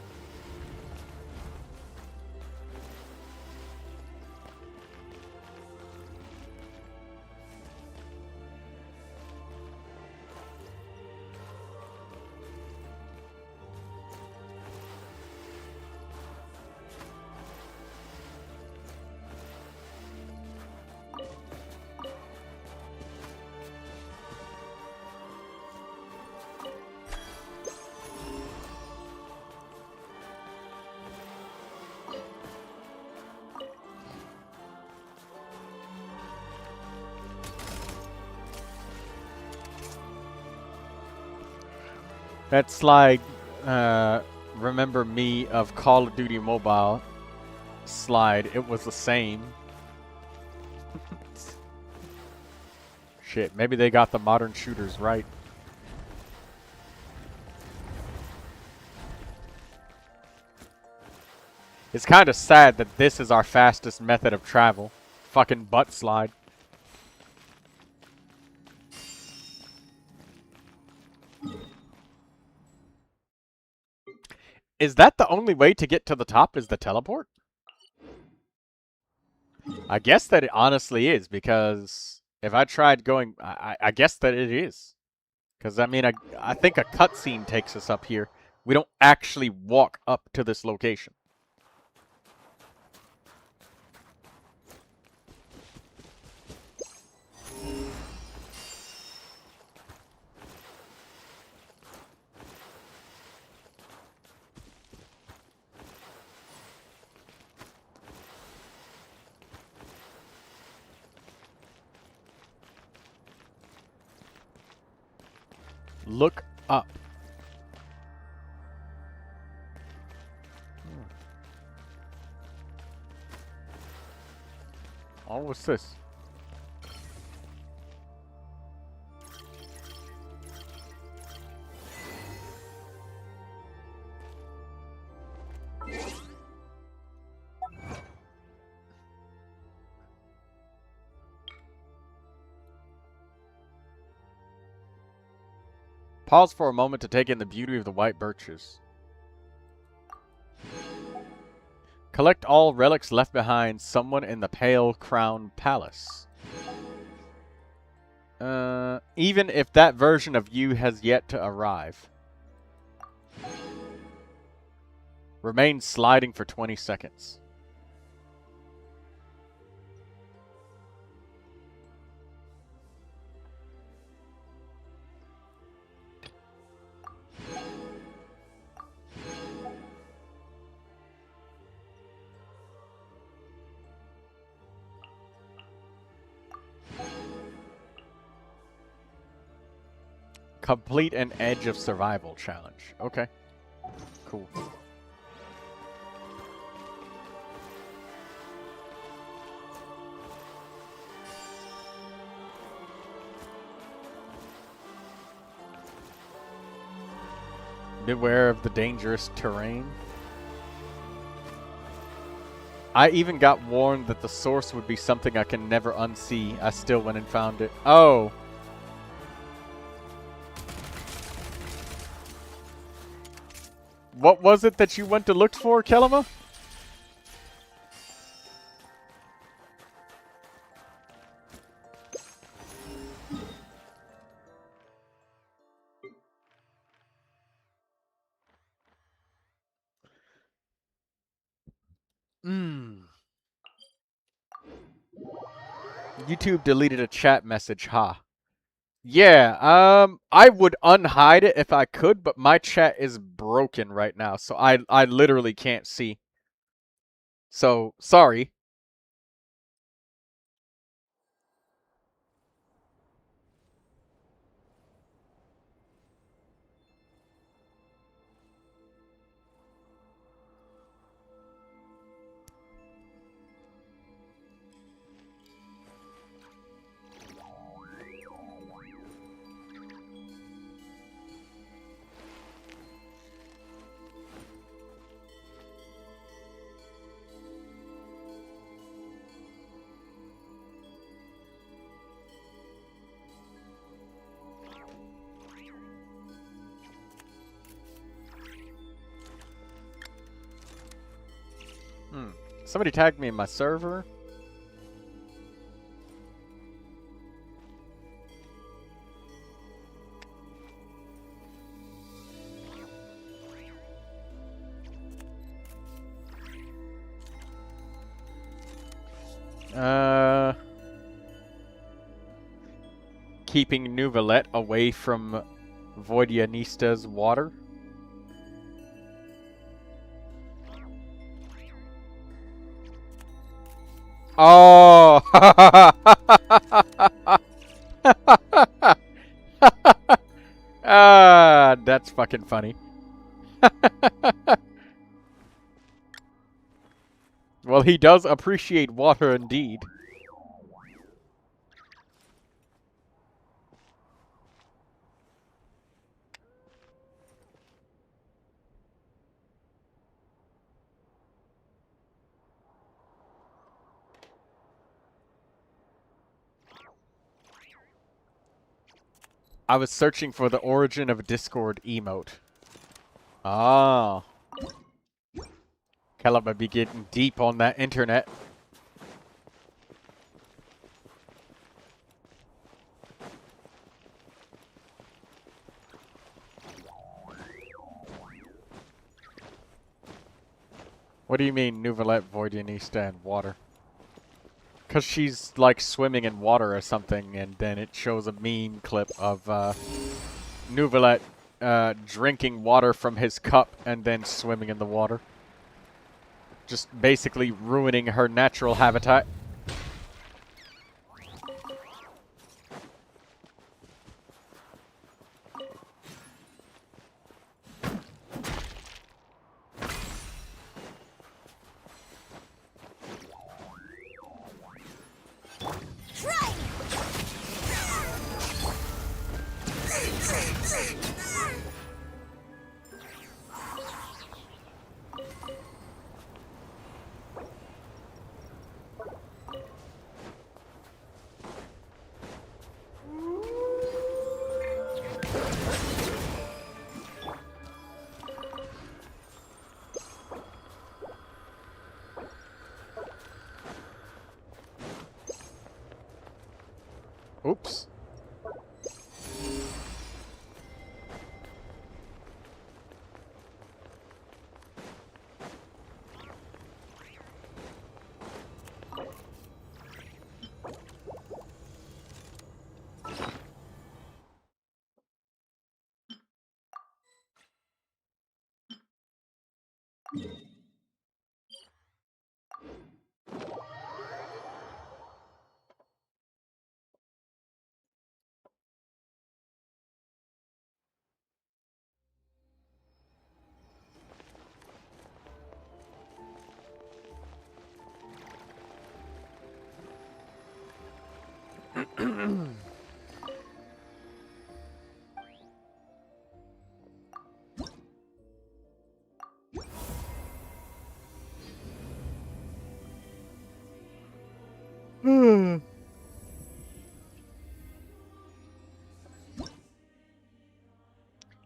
That's like, remember me of Call of Duty Mobile slide. It was the same. Shit, maybe they got the modern shooters right. It's kind of sad that this is our fastest method of travel. Fucking butt slide. Is that the only way to get to the top is the teleport? I guess that it honestly is, because if I tried going, I guess that it is. Because, I mean, I think a cutscene takes us up here. We don't actually walk up to this location. Look up. Oh, what's this? Pause for a moment to take in the beauty of the white birches. Collect all relics left behind someone in the Pale Crown Palace. Even if that version of you has yet to arrive. Remain sliding for 20 seconds. Complete an Edge of Survival challenge. Okay. Cool. Beware of the dangerous terrain. I even got warned that the source would be something I can never unsee. I still went and found it. Oh. What was it that you went to look for, Kelima? YouTube deleted a chat message, ha. Yeah, I would unhide it if I could, but my chat is broken right now, so I literally can't see. So, sorry. Somebody tagged me in my server. Keeping Neuvilette away from Voidianista's water. Oh! Ah, that's fucking funny. Well, he does appreciate water indeed. I was searching for the origin of a Discord emote. Ah. Caleb be getting deep on that internet. What do you mean, Neuvilette, Voidionista, and water? Because she's, like, swimming in water or something, and then it shows a meme clip of, Neuvilette, drinking water from his cup and then swimming in the water. Just basically ruining her natural habitat. Oops.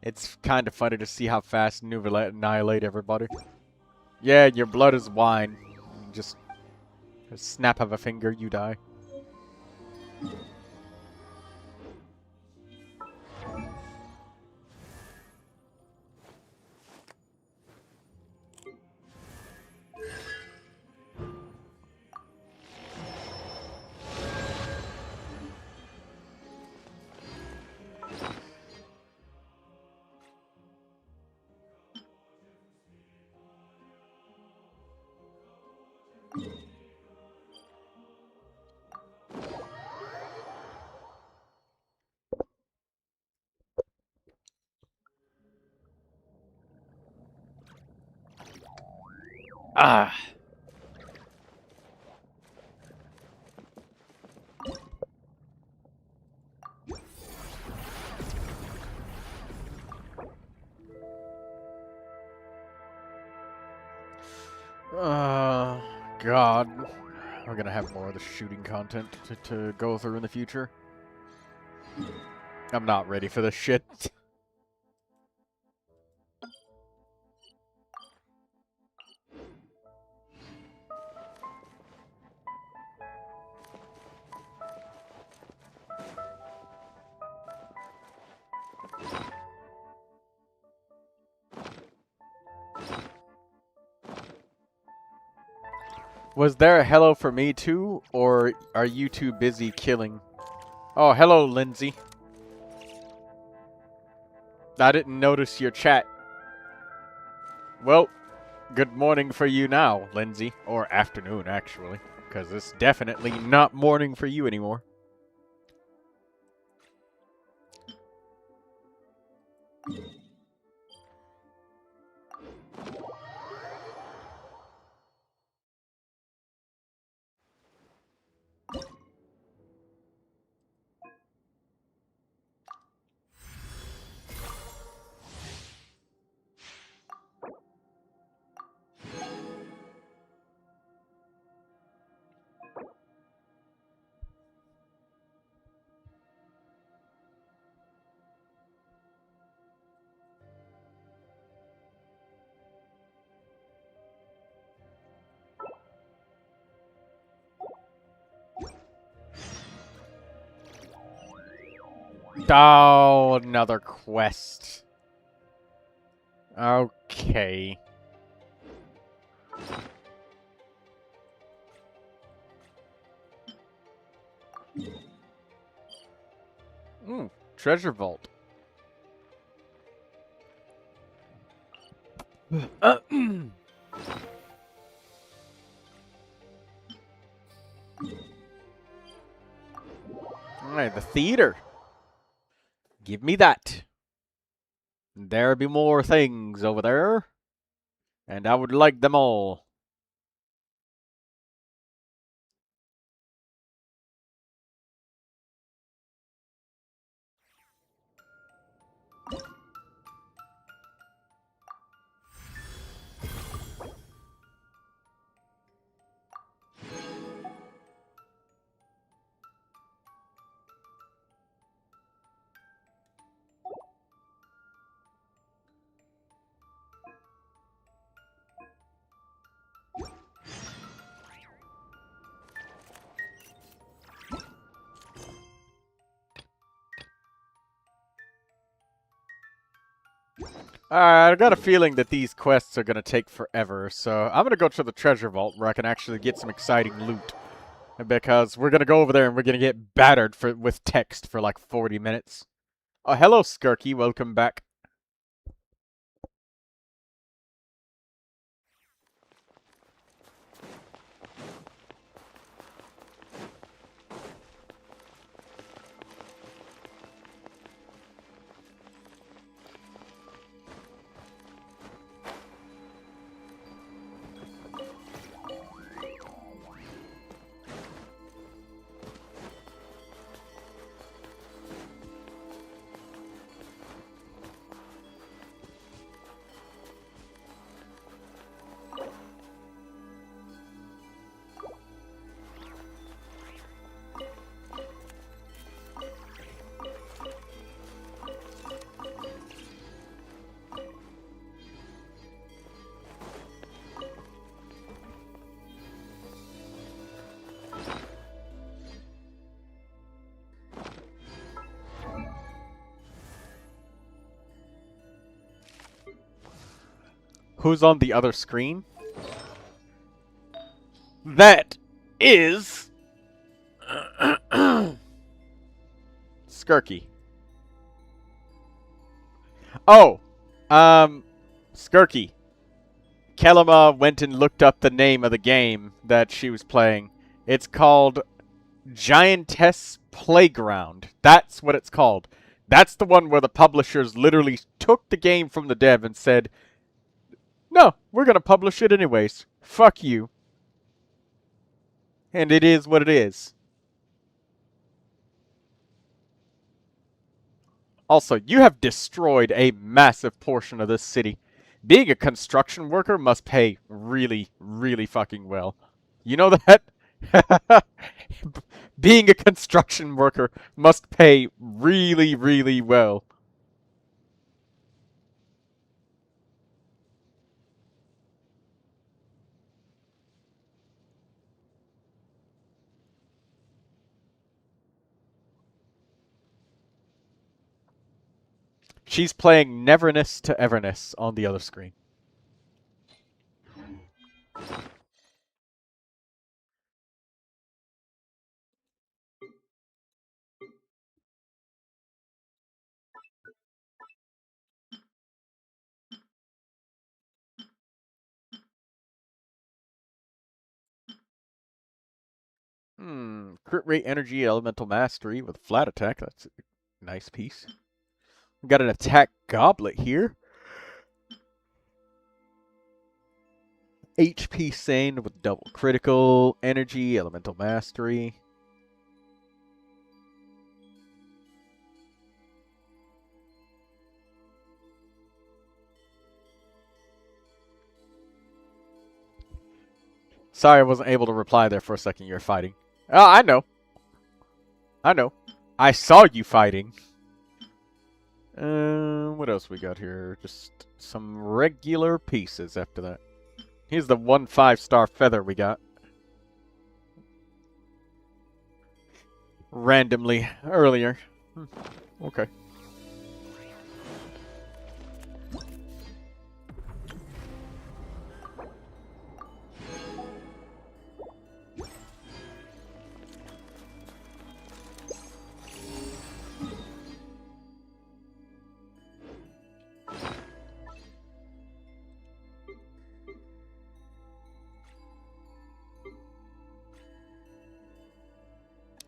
It's kind of funny to see how fast Neuvilette annihilate everybody. Yeah, your blood is wine. Just a snap of a finger, you die. Ah. God. We're gonna have more of the shooting content to go through in the future. I'm not ready for this shit. Was there a hello for me too, or are you too busy killing? Oh, hello, Lindsay. I didn't notice your chat. Well, good morning for you now, Lindsay. Or afternoon, actually. Because it's definitely not morning for you anymore. Oh, another quest. Okay. Treasure vault. Alright, the theater. Give me that. There be more things over there. And I would like them all. Alright, I got a feeling that these quests are going to take forever, so I'm going to go to the treasure vault where I can actually get some exciting loot. Because we're going to go over there and we're going to get battered with text for like 40 minutes. Oh, hello, Skirky. Welcome back. Who's on the other screen? That is... Skirky. Oh! Skirky. Kelima went and looked up the name of the game that she was playing. It's called Giantess Playground. That's what it's called. That's the one where the publishers literally took the game from the dev and said, no, we're going to publish it anyways. Fuck you. And it is what it is. Also, you have destroyed a massive portion of this city. Being a construction worker must pay really, really fucking well. You know that? Being a construction worker must pay really, really well. She's playing Neverness to Everness on the other screen. Crit rate, energy, elemental mastery with flat attack. That's a nice piece. We got an attack goblet here. HP Sane with double critical, energy, elemental mastery. Sorry I wasn't able to reply there for a second. You're fighting. Oh, I know. I know. I saw you fighting. What else we got here? Just some regular pieces after that. Here's the 1 5-star feather we got. Randomly earlier. Okay.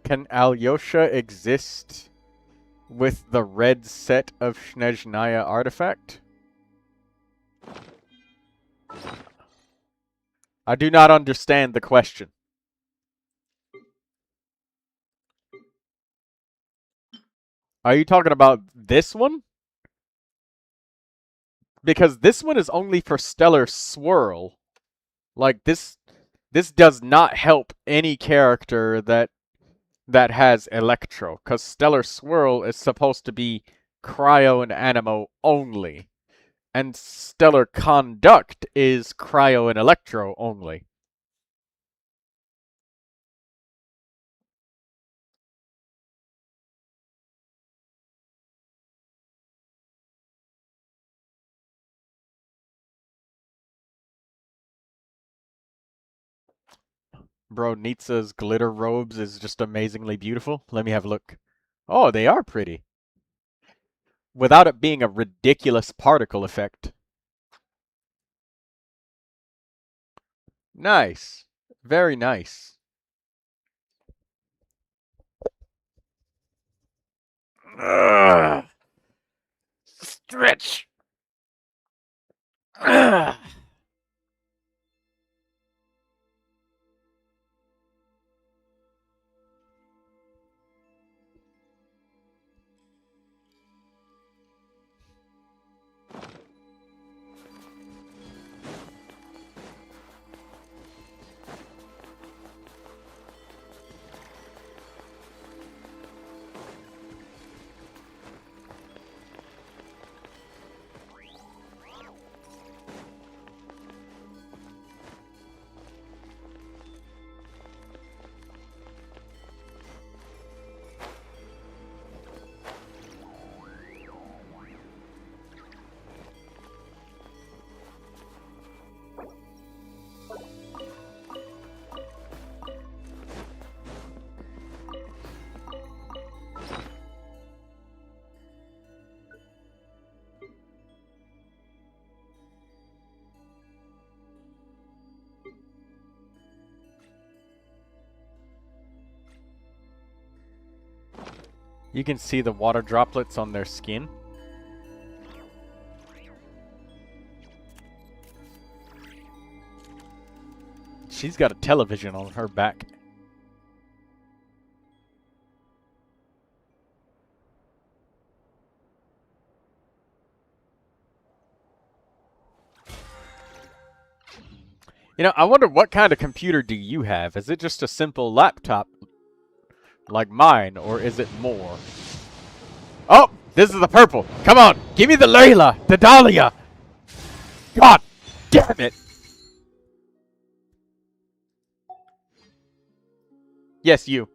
Can Alyosha exist with the red set of Snezhnaya artifact? I do not understand the question. Are you talking about this one? Because this one is only for Stellar Swirl. Like, this does not help any character that has Electro, because Stellar Swirl is supposed to be Cryo and Anemo only, and Stellar Conduct is Cryo and Electro only. Bro, Nitsa's glitter robes is just amazingly beautiful. Let me have a look. Oh, they are pretty. Without it being a ridiculous particle effect. Nice. Very nice. Ugh. Stretch. Ugh. You can see the water droplets on their skin. She's got a television on her back. You know, I wonder what kind of computer do you have? Is it just a simple laptop like mine, or is it more? Oh, this is the purple. Come on, give me the Layla, the Dahlia. God damn it. Yes, you.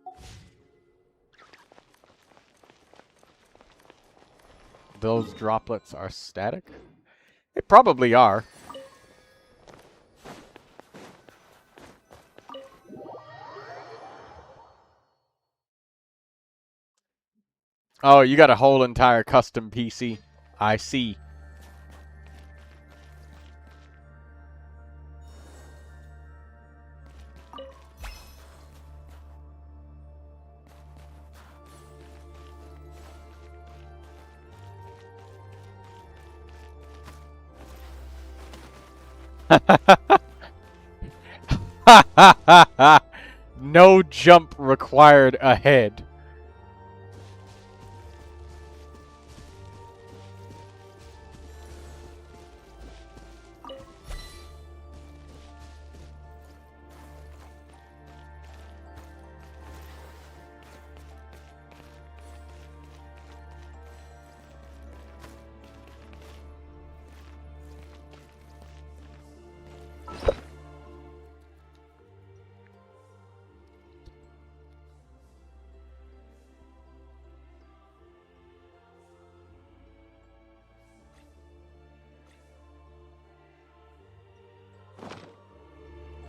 Those droplets are static? They probably are. Oh, you got a whole entire custom PC. I see. No jump required ahead.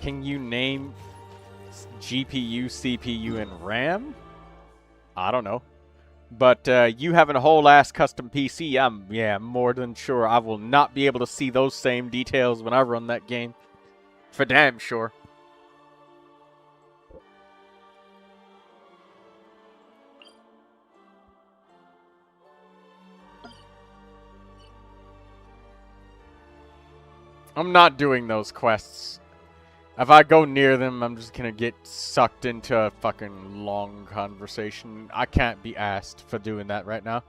Can you name GPU, CPU, and RAM? I don't know. But you having a whole ass custom PC, I'm more than sure I will not be able to see those same details when I run that game. For damn sure. I'm not doing those quests. If I go near them, I'm just gonna get sucked into a fucking long conversation. I can't be asked for doing that right now.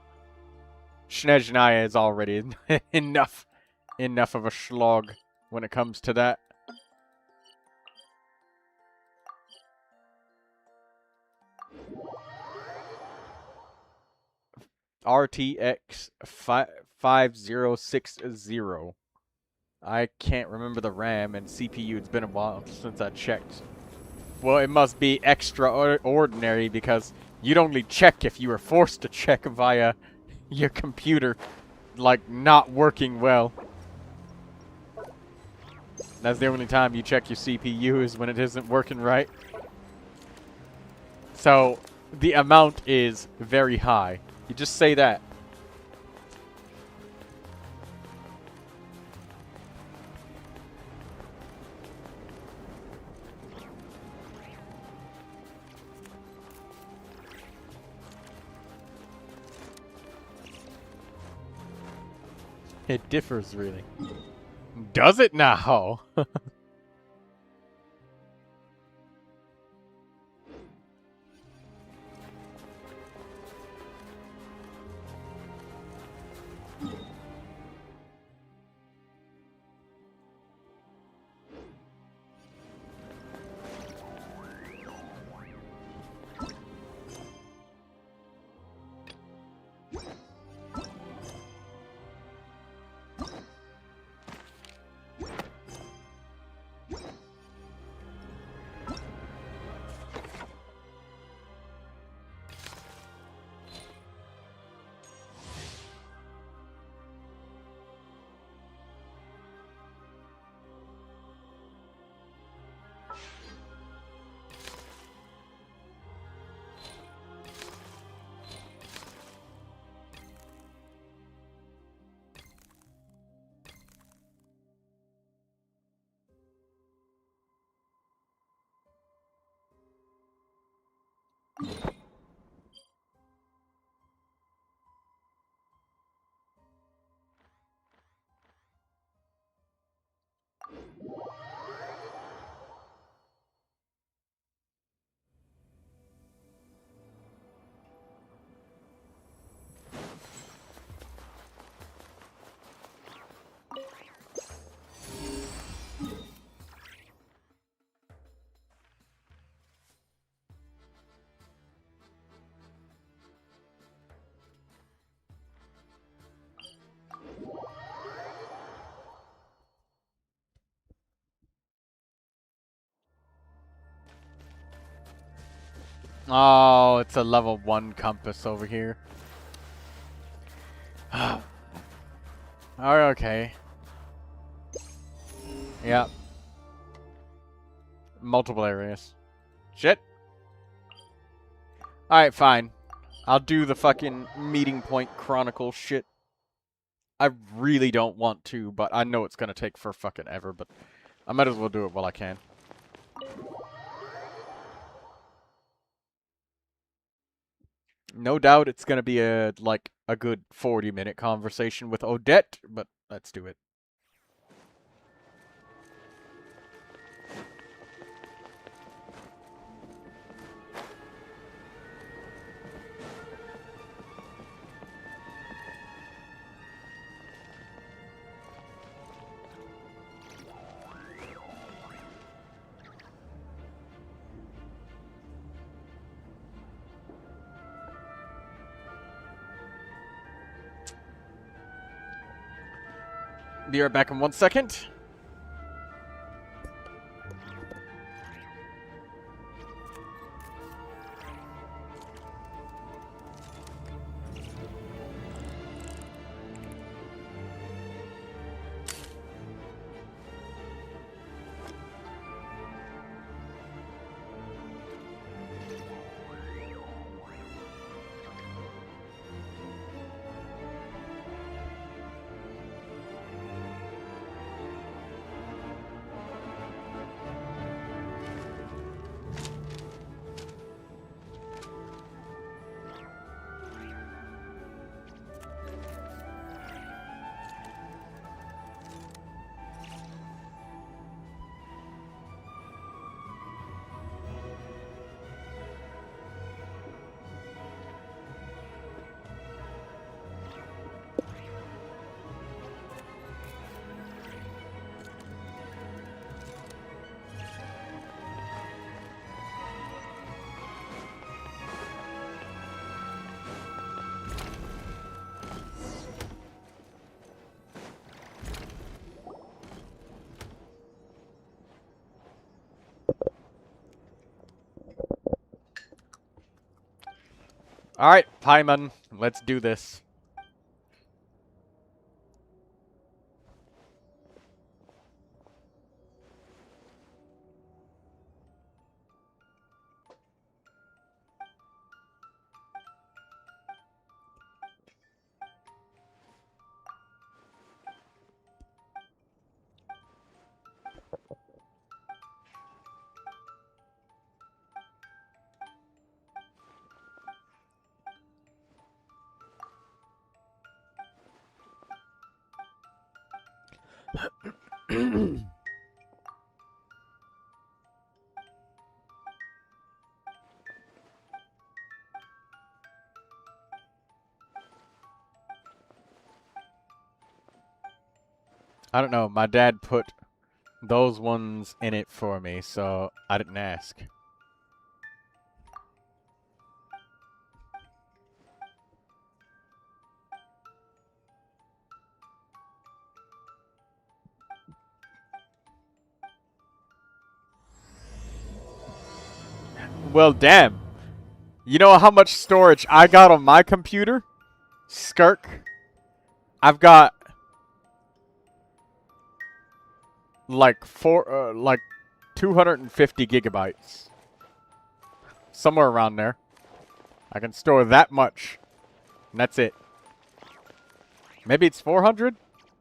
Snezhnaya is already enough of a slog when it comes to that. RTX 5060. I can't remember the RAM and CPU. It's been a while since I checked. Well, it must be extraordinary because you'd only check if you were forced to check via your computer, like, not working well. That's the only time you check your CPU is when it isn't working right. So, the amount is very high. You just say that. It differs, really. Does it now? Oh, it's a level 1 compass over here. Oh, okay. Yep. Multiple areas. Shit. Alright, fine. I'll do the fucking meeting point chronicle shit. I really don't want to, but I know it's gonna take for fucking ever, but I might as well do it while I can. No doubt it's gonna be a good 40-minute conversation with Odette, but let's do it. Be right back in 1 second. Alright, Paimon, let's do this. I don't know, my dad put those ones in it for me, so I didn't ask. Well, damn. You know how much storage I got on my computer? Skirk. I've got like 250 gigabytes. Somewhere around there. I can store that much. And that's it. Maybe it's 400,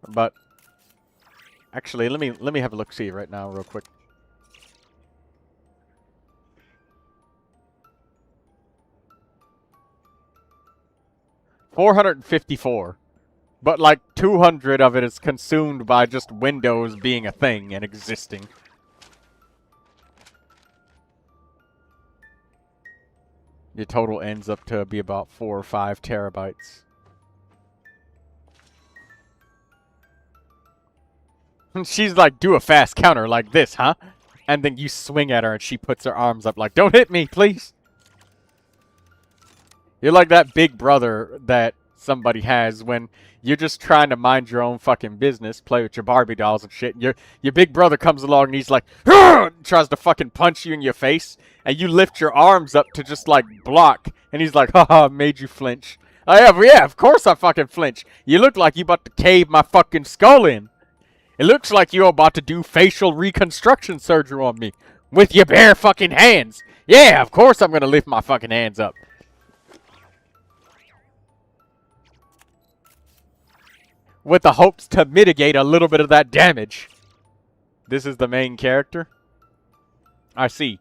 but actually let me have a look see right now real quick. $454. But like 200 of it is consumed by just Windows being a thing and existing. Your total ends up to be about 4 or 5 terabytes. She's like, do a fast counter like this, huh? And then you swing at her and she puts her arms up like, don't hit me, please. You're like that big brother that somebody has when you're just trying to mind your own fucking business, play with your Barbie dolls and shit. And your big brother comes along and he's like, tries to fucking punch you in your face. And you lift your arms up to just like block. And he's like, haha, made you flinch. Oh, yeah, of course I fucking flinch. You look like you about to cave my fucking skull in. It looks like you're about to do facial reconstruction surgery on me. With your bare fucking hands. Yeah, of course I'm gonna lift my fucking hands up. With the hopes to mitigate a little bit of that damage. This is the main character? I see.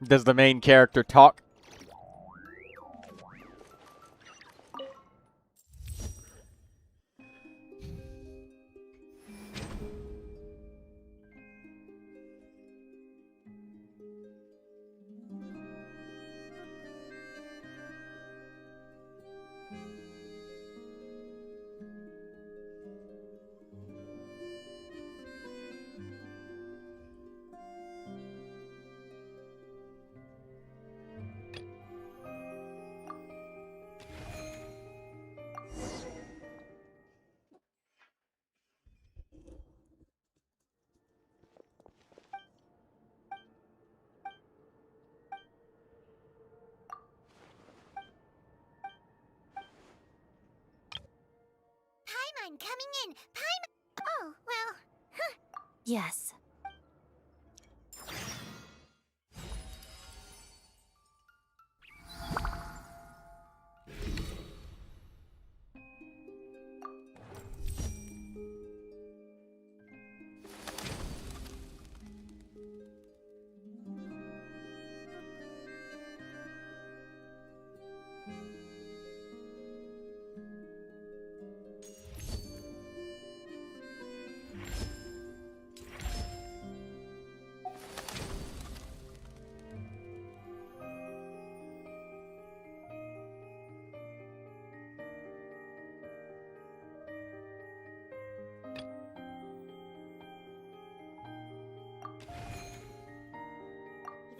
Does the main character talk? coming in. Oh, well. Yes.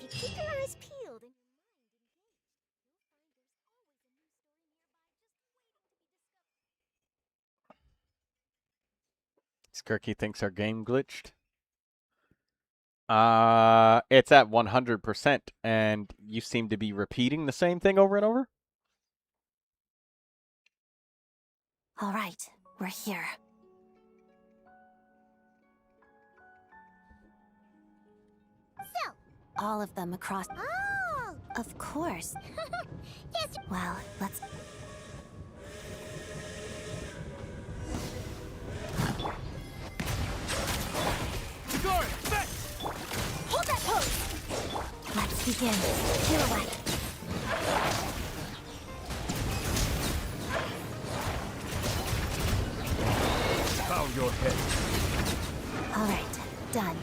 If you keep your eyes peeled and your mind engaged, you'll find there's always a new story nearby just waiting to be discovered. Skirky thinks our game glitched. It's at 100%, and you seem to be repeating the same thing over and over? All right, we're here. So, All of them across. oh, Of course. yes. Well, let's. Durin, fetch! Hold that pose. Let's begin. You're away. Bow your head. All right, done.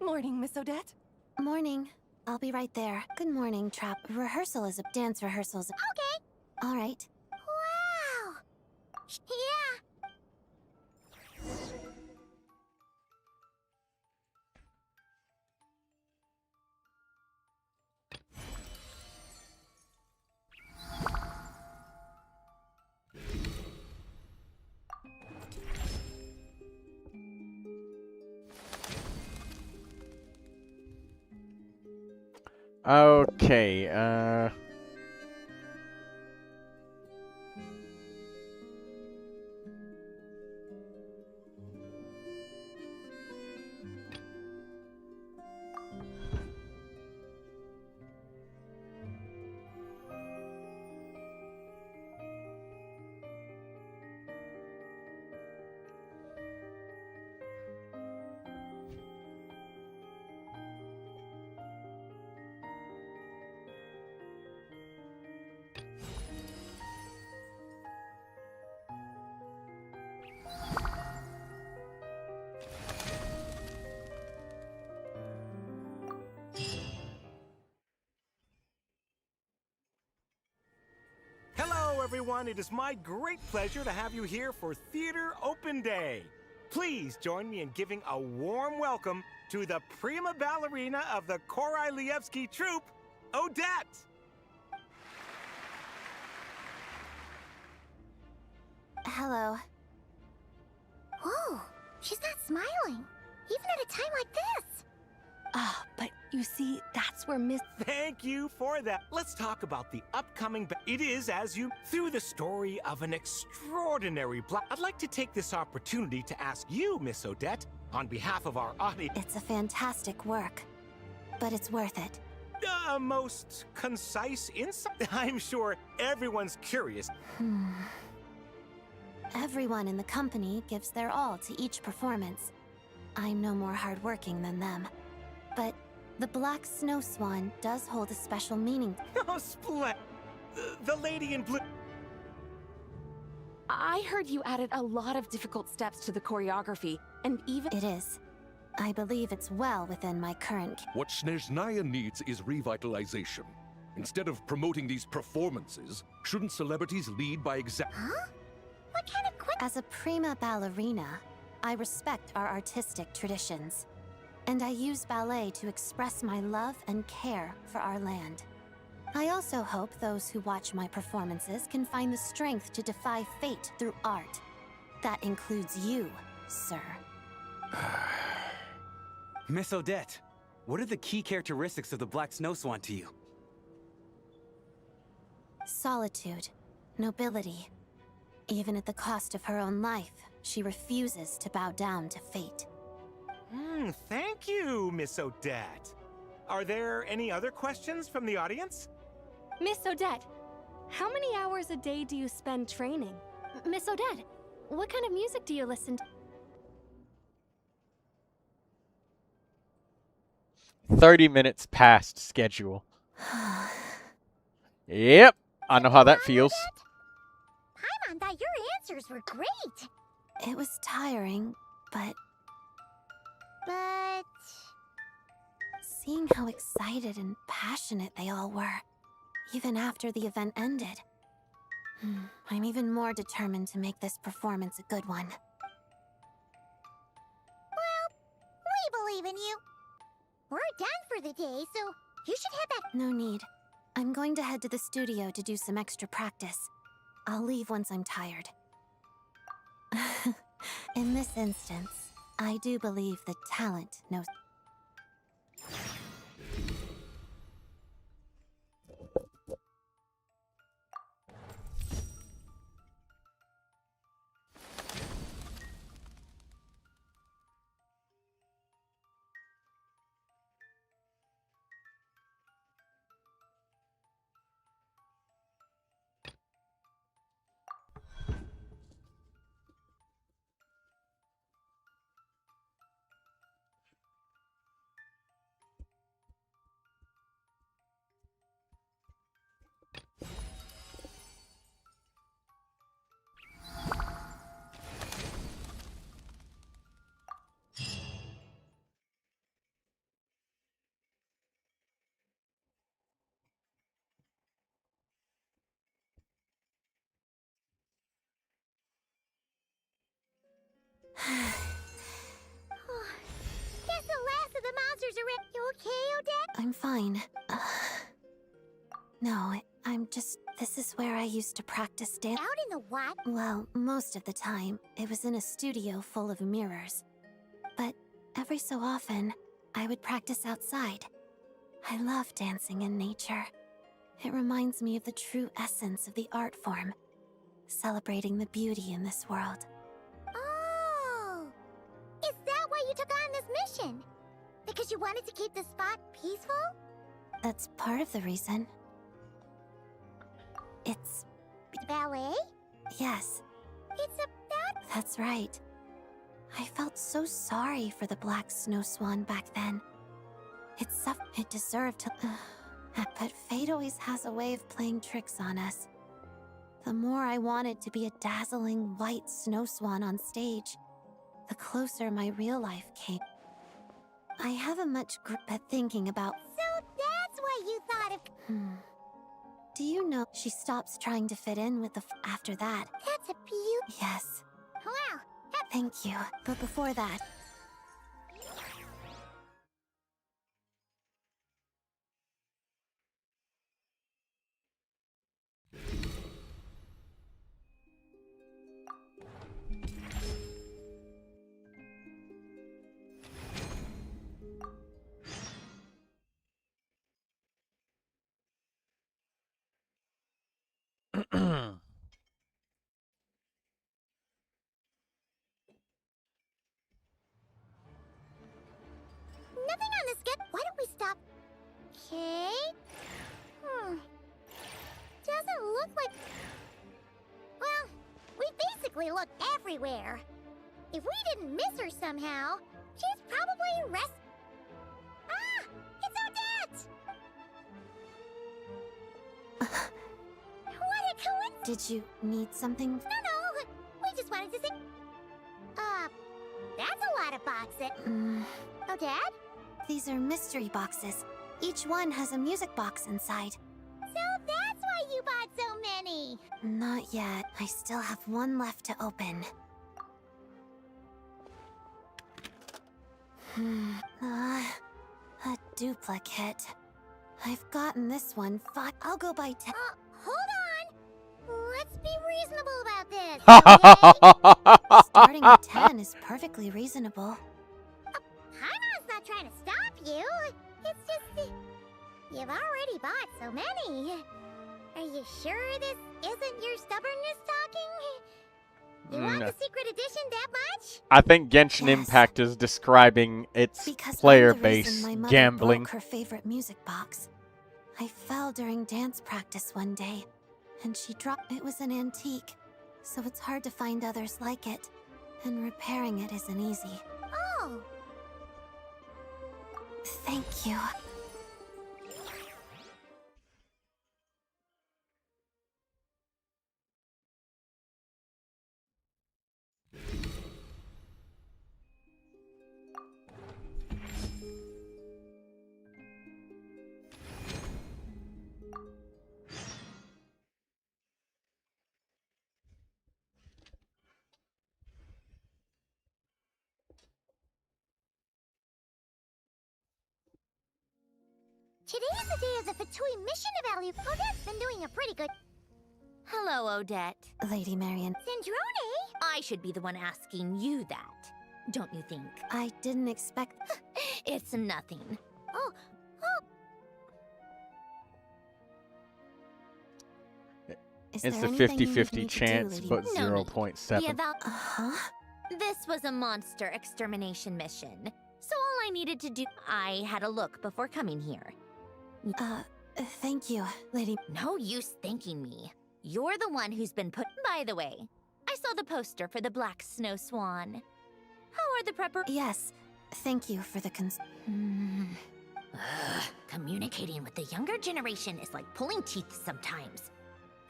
Morning, Miss Odette. Morning. I'll be right there. Good morning, Trap. Rehearsal is a dance rehearsals. Okay. All right. Wow. Yeah. Okay, Hello, everyone. It is my great pleasure to have you here for Theater Open Day. Please join me in giving a warm welcome to the prima ballerina of the Korylevsky troupe, Odette. Hello. Whoa, she's not smiling, even at a time like this. Ah, but you see, that's where Miss... Thank you for that. Let's talk about the upcoming... It is, as you... Through the story of an extraordinary black... I'd like to take this opportunity to ask you, Miss Odette, on behalf of our audience... It's a fantastic work, but it's worth it. Most concise insight. I'm sure everyone's curious. Everyone in the company gives their all to each performance. I'm no more hardworking than them. But the Black Snow Swan does hold a special meaning. Oh, splendid. The lady in blue. I heard you added a lot of difficult steps to the choreography, and even— It is. I believe it's well within my current— What Snezhnaya needs is revitalization. Instead of promoting these performances, shouldn't celebrities lead by example? Huh? What kind of As a prima ballerina, I respect our artistic traditions, and I use ballet to express my love and care for our land. I also hope those who watch my performances can find the strength to defy fate through art. That includes you, sir. Miss Odette, what are the key characteristics of the Black Snow Swan to you? Solitude, nobility. Even at the cost of her own life, she refuses to bow down to fate. Thank you, Miss Odette. Are there any other questions from the audience? Miss Odette, how many hours a day do you spend training? Miss Odette, what kind of music do you listen to? 30 minutes past schedule. Yep, I know how that feels. Paimon thought your answers were great. It was tiring, but seeing how excited and passionate they all were, even after the event ended, I'm even more determined to make this performance a good one. Well, we believe in you. We're done for the day, so you should head back. No need. I'm going to head to the studio to do some extra practice. I'll leave once I'm tired. In this instance, I do believe that talent knows. Guess the last of the monsters are in. You okay, Odette? I'm fine. No, I'm just... This is where I used to practice dance. Out in the what? Well, most of the time, it was in a studio full of mirrors. But every so often, I would practice outside. I love dancing in nature. It reminds me of the true essence of the art form, celebrating the beauty in this world. Oh! Is that why you took on this mission? Because you wanted to keep the spot peaceful? That's part of the reason. It's... Ballet? Yes. It's about... That's right. I felt so sorry for the Black Snow Swan back then. It deserved to... But fate always has a way of playing tricks on us. The more I wanted to be a dazzling white snow swan on stage, the closer my real life came. I haven't much grip at thinking about... So that's why you thought of... Do you know she stops trying to fit in with the after that? That's a beauty. Yes. Wow. Thank you. But before that... Nothing on the skip. Why don't we stop? Okay. Doesn't look like... Well, we basically looked everywhere. If we didn't miss her somehow, she's probably It's Odette! Did you need something? No, we just wanted to say... that's a lot of boxes. Oh, Dad? These are mystery boxes. Each one has a music box inside. So that's why you bought so many! Not yet. I still have one left to open. A duplicate. I've gotten this one. I'll go buy 10. Hold on! Let's be reasonable about this, okay? Starting at 10 is perfectly reasonable. Hana's not trying to stop you. It's just... you've already bought so many. Are you sure this isn't your stubbornness talking? You want the secret edition that much? I think Genshin Impact is describing its player base gambling. Broke her favorite music box. I fell during dance practice one day, and she dropped. It was an antique, so it's hard to find others like it, and repairing it isn't easy. Oh. Thank you. Today's the day of the Fatui mission evaluation. Odette's been doing a pretty good... Hello, Odette. Lady Marian. Zandrone? I should be the one asking you that, don't you think? I didn't expect... It's nothing. Oh. Is It's there a anything you need 50-50 me to chance, do, but Lady? No need. 0.7. This was a monster extermination mission, so all I needed to do... I had a look before coming here. Thank you, Lady... No use thanking me. You're the one who's been put... By the way, I saw the poster for the Black Snow Swan. How are the prepper... Yes, thank you for the Communicating with the younger generation is like pulling teeth sometimes.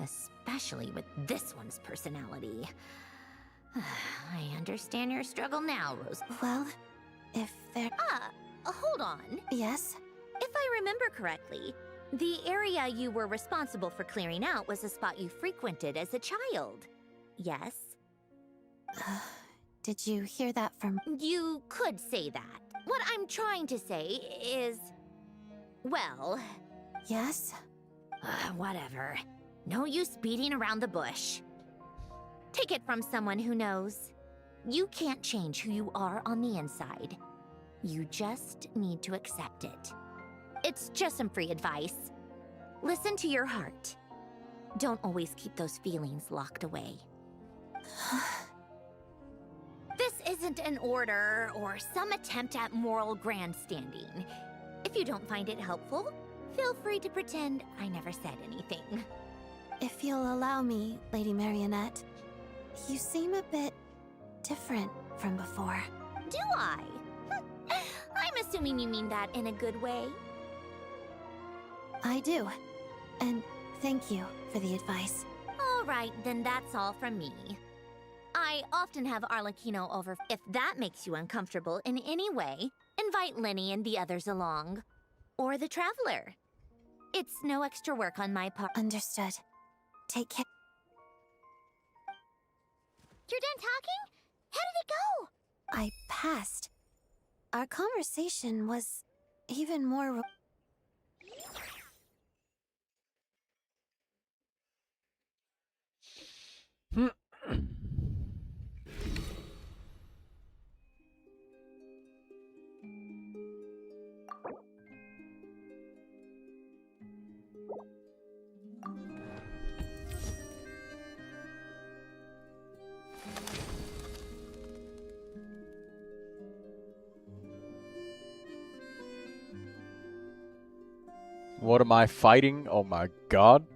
Especially with this one's personality. I understand your struggle now, Rose. Well, if there... Hold on. Yes? If I remember correctly, the area you were responsible for clearing out was a spot you frequented as a child. Yes? Did you hear that from... You could say that. What I'm trying to say is... Well... Yes? Whatever. No use beating around the bush. Take it from someone who knows. You can't change who you are on the inside. You just need to accept it. It's just some free advice. Listen to your heart. Don't always keep those feelings locked away. This isn't an order or some attempt at moral grandstanding. If you don't find it helpful, feel free to pretend I never said anything. If you'll allow me, Lady Marionette, you seem a bit different from before. Do I? I'm assuming you mean that in a good way. I do. And thank you for the advice. All right, then that's all from me. I often have Arlecchino over. If that makes you uncomfortable in any way, invite Lenny and the others along. Or the Traveler. It's no extra work on my part. Understood. Take care. You're done talking? How did it go? I passed. Our conversation was even more... What am I fighting? Oh my god.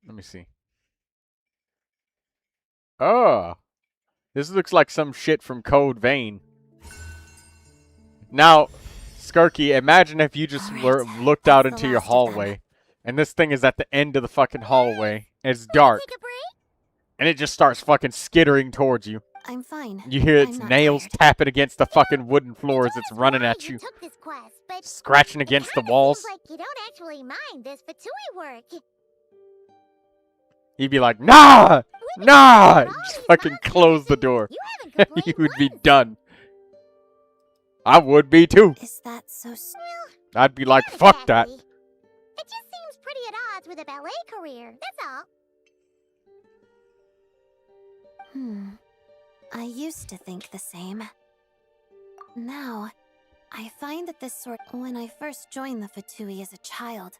Let me see. Oh, this looks like some shit from Code Vein. Now, Skarky, imagine if you just looked out into your hallway, and this thing is at the end of the fucking hallway, and it's dark, and it just starts fucking skittering towards you. I'm fine. You hear its nails tapping against the fucking wooden floor as it's running at you, scratching against the walls. Like you don't actually mind this Fatui work. You'd be like, nah! Nah! Just fucking close the door. You would be done. I would be too. Is that so? I'd be like, fuck that. It just seems pretty at odds with a ballet career, that's all. I used to think the same. Now, I find that this sort... When I first joined the Fatui as a child,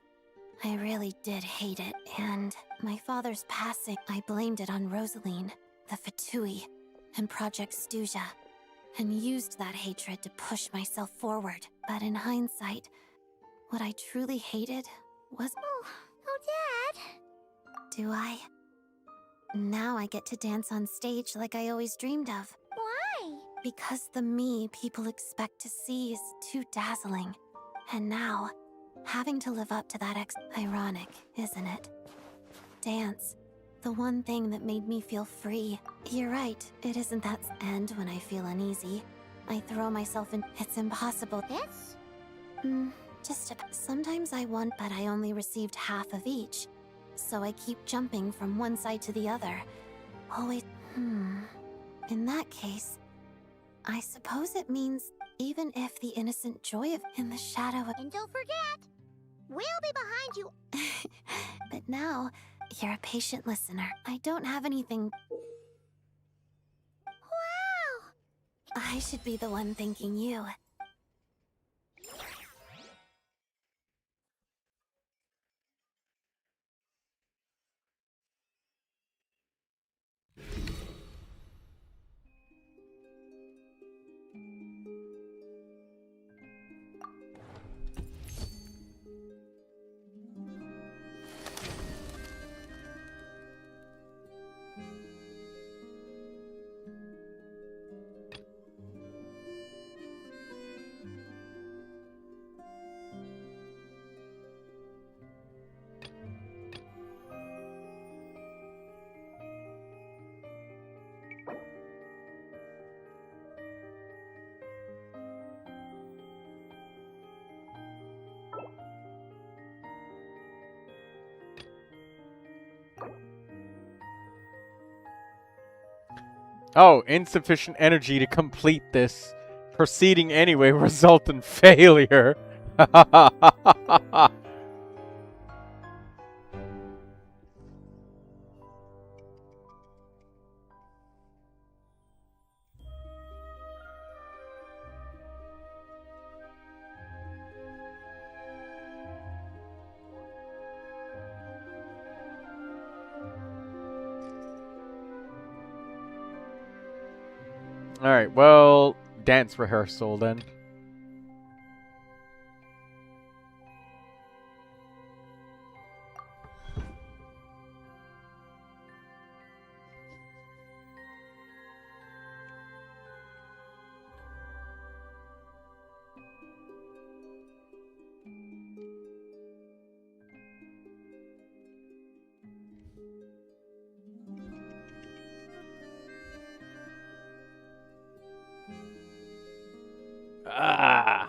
I really did hate it, and my father's passing, I blamed it on Rosaline, the Fatui, and Project Stuja, and used that hatred to push myself forward. But in hindsight, what I truly hated was... Oh, Dad! Do I? Now I get to dance on stage like I always dreamed of. Why? Because the me people expect to see is too dazzling. And now, having to live up to that ironic, isn't it? Dance. The one thing that made me feel free. You're right, it isn't that end when I feel uneasy. I throw myself in. It's impossible. This? Sometimes I want, but I only received half of each. So I keep jumping from one side to the other. Always. In that case, I suppose it means even if the innocent joy of in the shadow of. And don't forget, we'll be behind you. But now, you're a patient listener. I don't have anything. Wow! I should be the one thanking you. Oh, insufficient energy to complete this. Proceeding anyway result in failure. Alright, well, dance rehearsal then. Ah.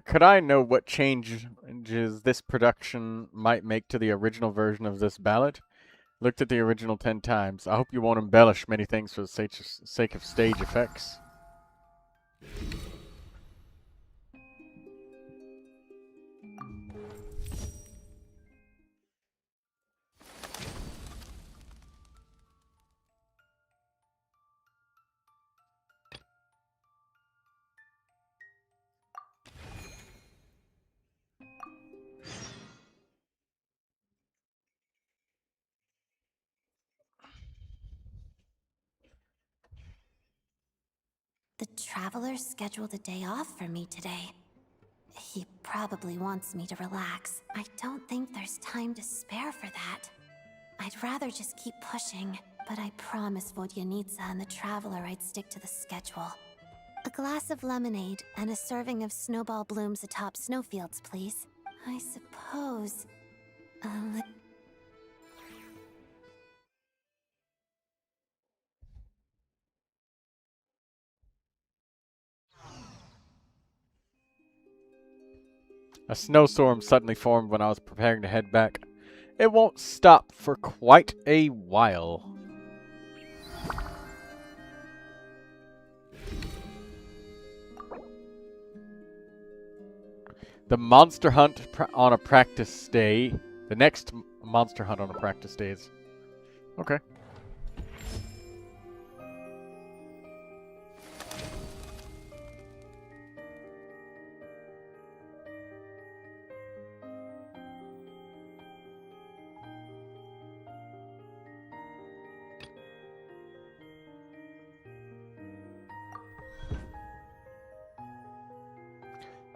Could I know what changed changes this production might make to the original version of this ballad. Looked at the original 10 times. I hope you won't embellish many things for the sake of stage effects. The Traveler scheduled a day off for me today. He probably wants me to relax. I don't think there's time to spare for that. I'd rather just keep pushing, but I promised Vodyanica and the Traveler I'd stick to the schedule. A glass of lemonade and a serving of snowball blooms atop snowfields, please. I suppose... A snowstorm suddenly formed when I was preparing to head back. It won't stop for quite a while. The monster hunt on a practice day. The next monster hunt on a practice day is... Okay.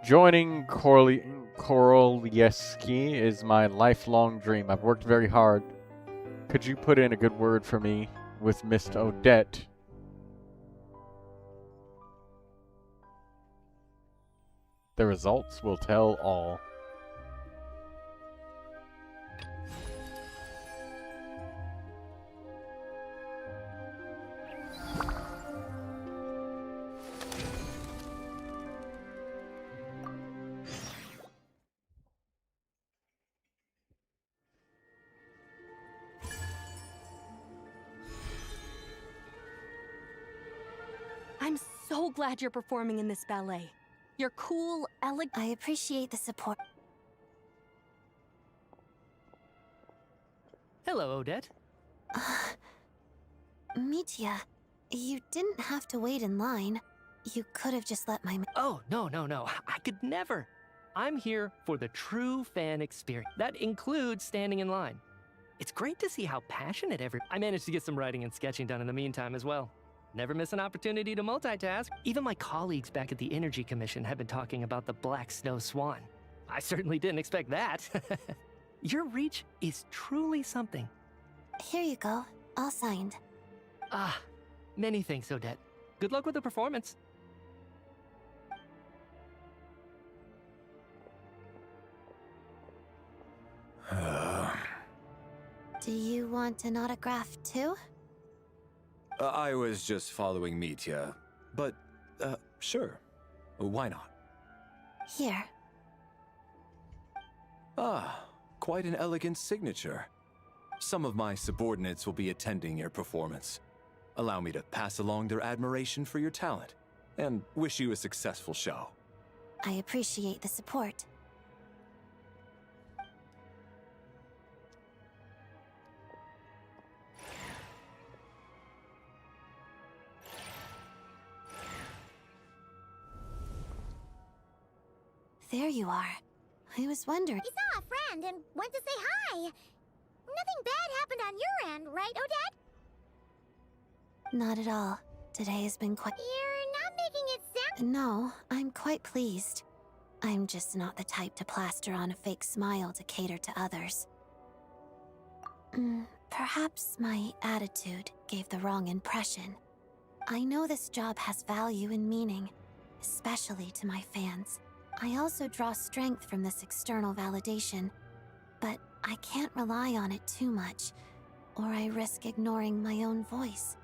Joining Korolyeski is my lifelong dream. I've worked very hard. Could you put in a good word for me with Miss Odette? The results will tell all. I'm so glad you're performing in this ballet. You're cool, elegant. I appreciate the support. Hello, Odette. Mitya, you didn't have to wait in line. You could have just let my... Oh, no. I could never. I'm here for the true fan experience. That includes standing in line. It's great to see how passionate I managed to get some writing and sketching done in the meantime as well. Never miss an opportunity to multitask. Even my colleagues back at the Energy Commission have been talking about the Black Snow Swan. I certainly didn't expect that. Your reach is truly something. Here you go. All signed. Ah, many thanks, Odette. Good luck with the performance. Do you want an autograph too? I was just following Mitya, but, sure. Why not? Here. Ah, quite an elegant signature. Some of my subordinates will be attending your performance. Allow me to pass along their admiration for your talent, and wish you a successful show. I appreciate the support. There you are. I was wondering... You saw a friend and went to say hi. Nothing bad happened on your end, right, Odette? Not at all. Today has been quite... You're not making it sound... No, I'm quite pleased. I'm just not the type to plaster on a fake smile to cater to others. Perhaps my attitude gave the wrong impression. I know this job has value and meaning, especially to my fans. I also draw strength from this external validation, but I can't rely on it too much, or I risk ignoring my own voice.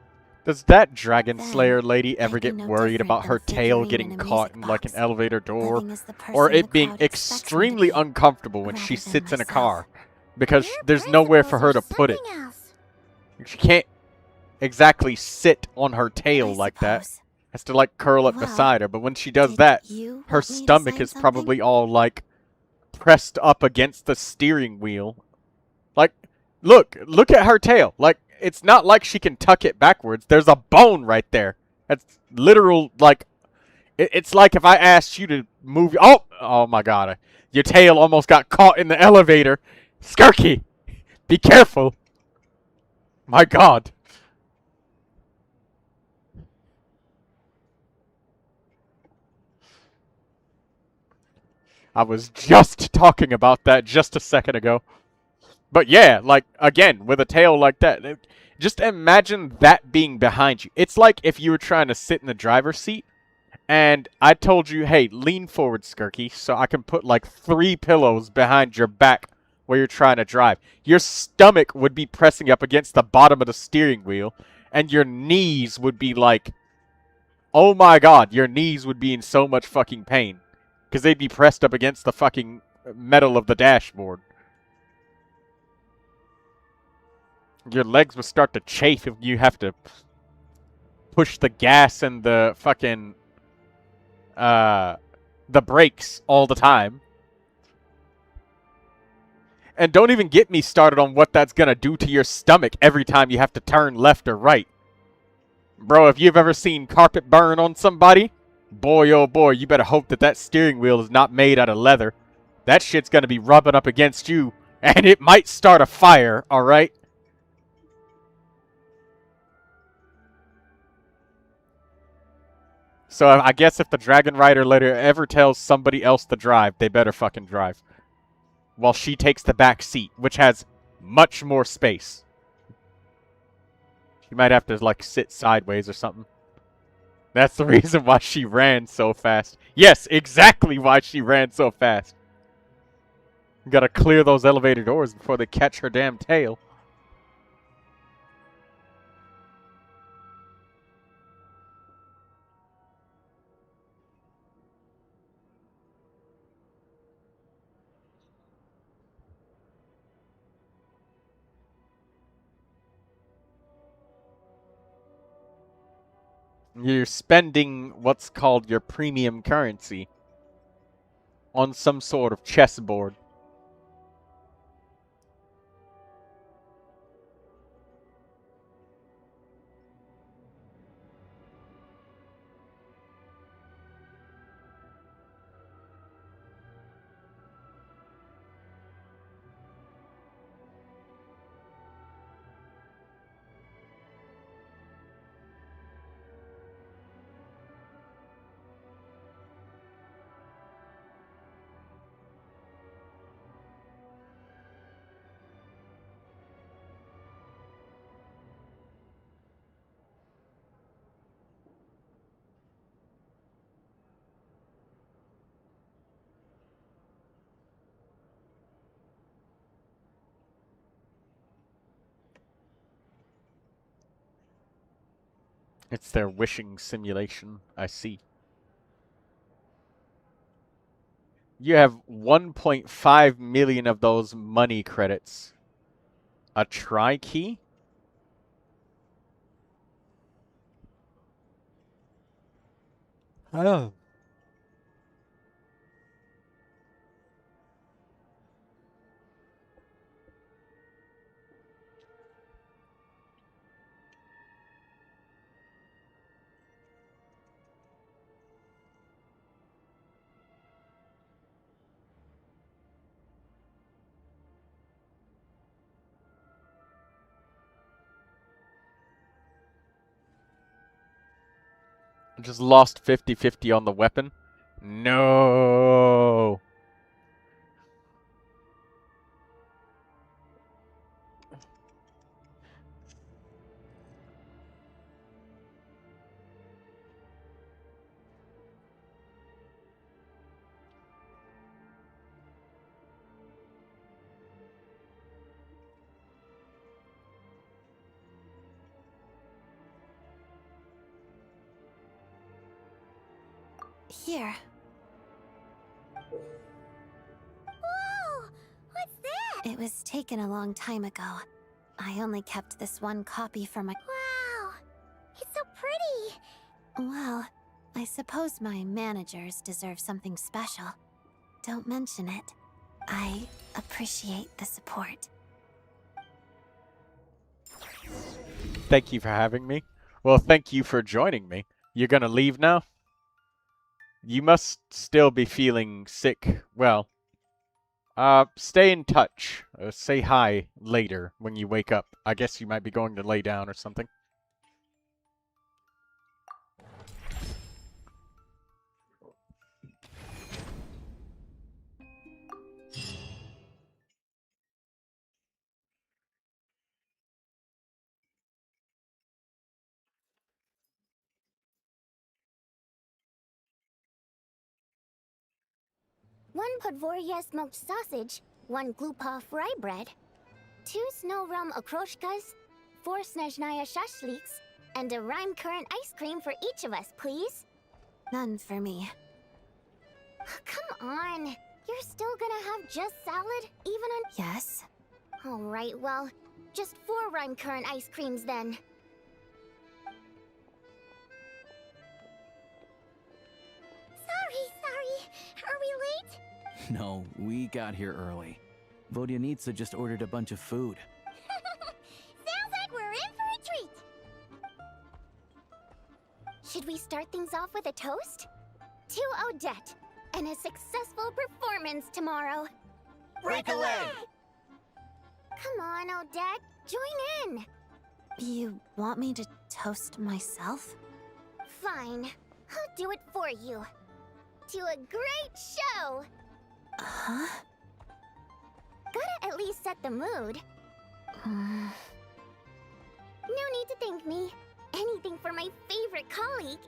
Does that Dragon Then, Slayer lady ever I'd be get no worried different about than her a tail figurine getting in a caught music in like an box, elevator door? living as the Or person the it being crowd expects me to extremely be, uncomfortable when rather she than sits in a myself. car? Because there's nowhere for her to put it. She can't exactly sit on her tail like that. Has to like curl up Well, beside her, but when she does did that, you her want me to stomach sign is something? probably all like pressed up against the steering wheel. Like, look at her tail. Like, it's not like she can tuck it backwards. There's a bone right there. That's literal, like, it's like if I asked you to move. Oh my god. Your tail almost got caught in the elevator. Skirky, be careful. My god. I was just talking about that just a second ago. But yeah, like, again, with a tail like that, just imagine that being behind you. It's like if you were trying to sit in the driver's seat, and I told you, hey, lean forward, Skirky, so I can put like 3 pillows behind your back where you're trying to drive. Your stomach would be pressing up against the bottom of the steering wheel, and your knees would be like, oh my god, your knees would be in so much fucking pain. Because they'd be pressed up against the fucking metal of the dashboard. Your legs would start to chafe if you have to push the gas and the fucking, the brakes all the time. And don't even get me started on what that's gonna do to your stomach every time you have to turn left or right. Bro, if you've ever seen carpet burn on somebody, boy oh boy, you better hope that that steering wheel is not made out of leather. That shit's gonna be rubbing up against you, and it might start a fire, alright? So I guess if the Dragon Rider later ever tells somebody else to drive, they better fucking drive. While she takes the back seat, which has much more space. She might have to, like, sit sideways or something. That's the reason why she ran so fast. Yes, exactly why she ran so fast. Gotta clear those elevator doors before they catch her damn tail. You're spending what's called your premium currency on some sort of chessboard. It's their wishing simulation, I see. You have 1.5 million of those money credits. A tri-key? Oh. Just lost 50-50 on the weapon. No. Here. Whoa! What's that? It was taken a long time ago. I only kept this one copy for my... Wow! It's so pretty! Well, I suppose my managers deserve something special. Don't mention it. I appreciate the support. Thank you for having me. Well, thank you for joining me. You're gonna leave now? You must still be feeling sick. Well, stay in touch. Say hi later when you wake up. I guess you might be going to lay down or something. One Podvorya smoked sausage, one Glupa fry bread, 2 snow rum okroshkas, 4 Snežhnaya shashliks, and a rime currant ice cream for each of us, please. None for me. Come on, you're still gonna have just salad, even on... Yes? Alright, well, just 4 rime currant ice creams then. Sorry, are we late? No, we got here early. Vodyanitsa just ordered a bunch of food. Sounds like we're in for a treat! Should we start things off with a toast? To Odette, and a successful performance tomorrow. Break a leg! Come on, Odette, join in! You want me to toast myself? Fine, I'll do it for you. To a great show! Huh? Gotta at least set the mood. No need to thank me. Anything for my favorite colleague.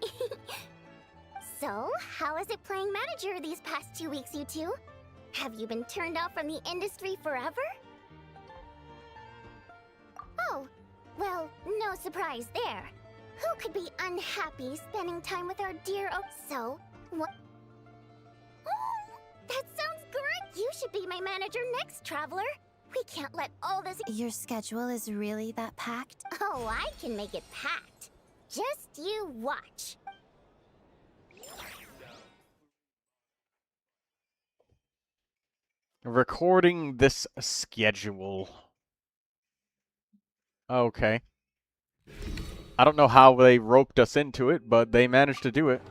So, how is it playing manager these past 2 weeks, you two? Have you been turned off from the industry forever? Oh, well, no surprise there. Who could be unhappy spending time with our dear So, what? Oh, that sounds great! You should be my manager next, Traveler. We can't let all this... Your schedule is really that packed? Oh, I can make it packed. Just you watch. Recording this schedule. Okay. I don't know how they roped us into it, but they managed to do it.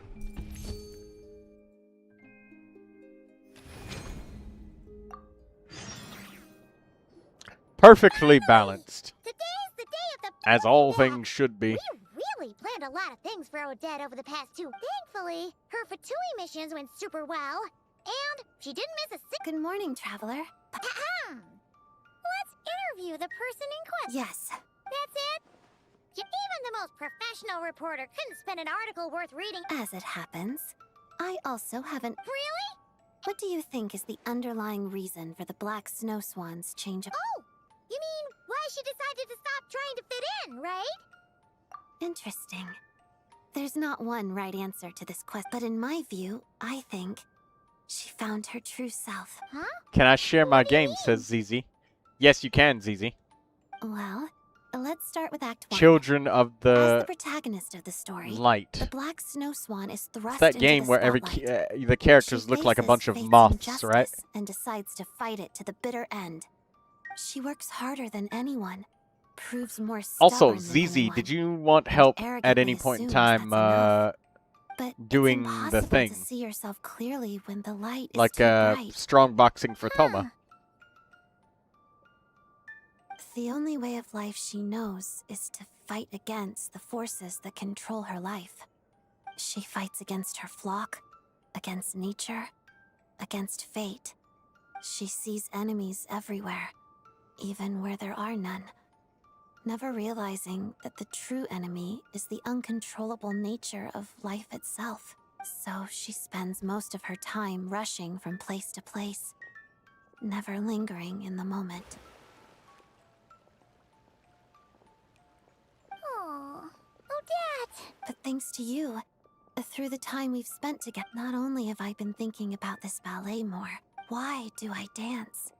Perfectly balanced. Today's the day of the... As all things should be. We really planned a lot of things for Odette over the past 2. Thankfully, her Fatui missions went super well. And she didn't miss a Good morning, Traveler. Let's interview the person in question. Yes. That's it? Even the most professional reporter couldn't spend an article worth reading. As it happens, I also haven't... Really? What do you think is the underlying reason for the Black Snow Swan's change of... Oh! You mean why she decided to stop trying to fit in, right? Interesting. There's not one right answer to this question, but in my view, I think she found her true self. Huh? Can I share my game, says Zizi. Yes, you can, Zizi. Well, let's start with Act 1. Children of As the the protagonist of the story, Light. the Black Snow Swan is thrust It's that into game the where every spotlight. the characters She look like a faces bunch of fate's moths, injustice right? and decides to fight it to the bitter end. She works harder than anyone, proves more stubborn Also, than Zizi, anyone, did you want help at arrogantly any point in assumes time that's but doing it's the impossible thing? to see yourself clearly when the light is Like too bright. strong boxing for Toma. The only way of life she knows is to fight against the forces that control her life. She fights against her flock, against nature, against fate. She sees enemies everywhere, even where there are none, never realizing that the true enemy is the uncontrollable nature of life itself. So she spends most of her time rushing from place to place, never lingering in the moment. Oh, Odette! But thanks to you, Through the time we've spent together, not only have I been thinking about this ballet more, why do I dance?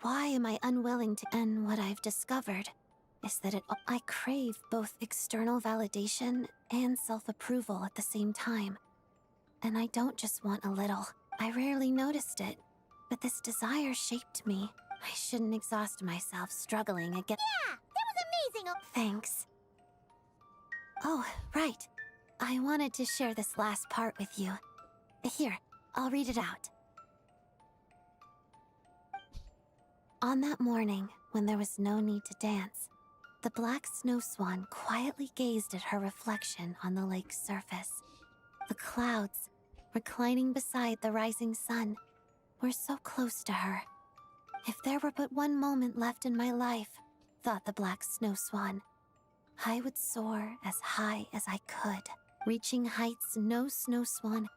Why am I unwilling to? And what I've discovered is that I crave both external validation and self-approval at the same time. And I don't just want a little. I rarely noticed it, but this desire shaped me. I shouldn't exhaust myself struggling again. Yeah, that was amazing. Thanks. Oh, right. I wanted to share this last part with you. Here, I'll read it out. On that morning, when there was no need to dance, the black snow swan quietly gazed at her reflection on the lake's surface. The clouds, reclining beside the rising sun, were so close to her. If there were but one moment left in my life, thought the black snow swan, I would soar as high as I could, reaching heights no snow swan.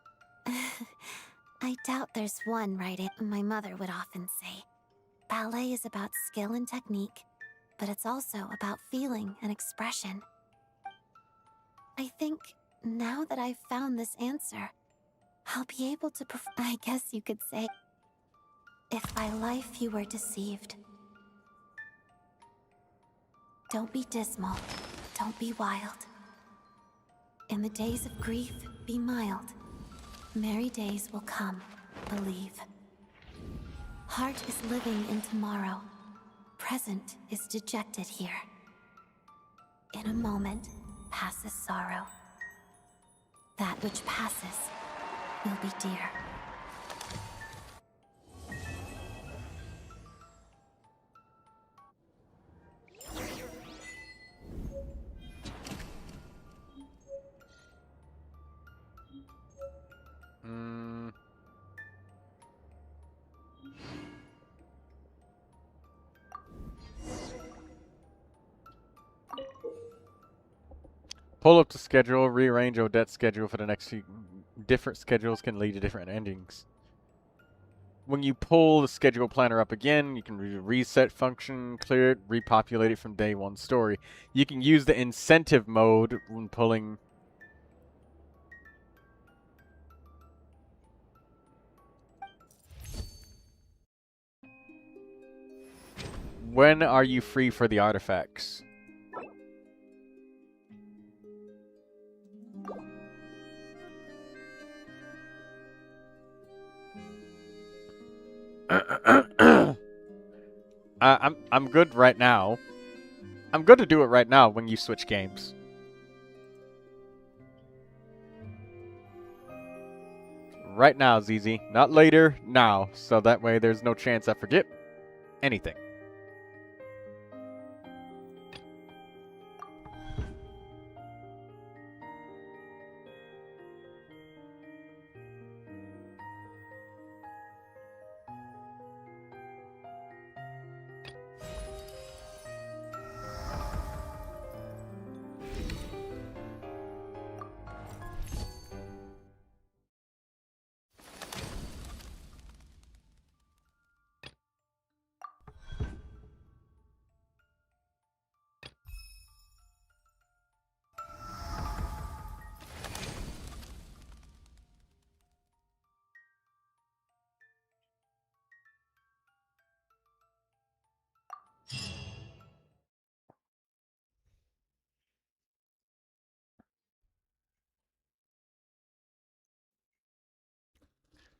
I doubt there's one, right? My mother would often say. Ballet is about skill and technique, but it's also about feeling and expression. I think now that I've found this answer, I'll be able to I guess you could say, if by life you were deceived, don't be dismal, don't be wild. In the days of grief, be mild. Merry days will come, believe. Heart is living in tomorrow. Present is dejected here. In a moment passes sorrow. That which passes will be dear. Pull up the schedule, rearrange Odette's schedule for the next few. Different schedules can lead to different endings. When you pull the schedule planner up again, you can reset function, clear it, repopulate it from day one story. You can use the incentive mode when pulling. When are you free for the artifacts? I'm good right now. I'm good to do it right now when you switch games. Right now, ZZ. Not later, now. So that way there's no chance I forget anything.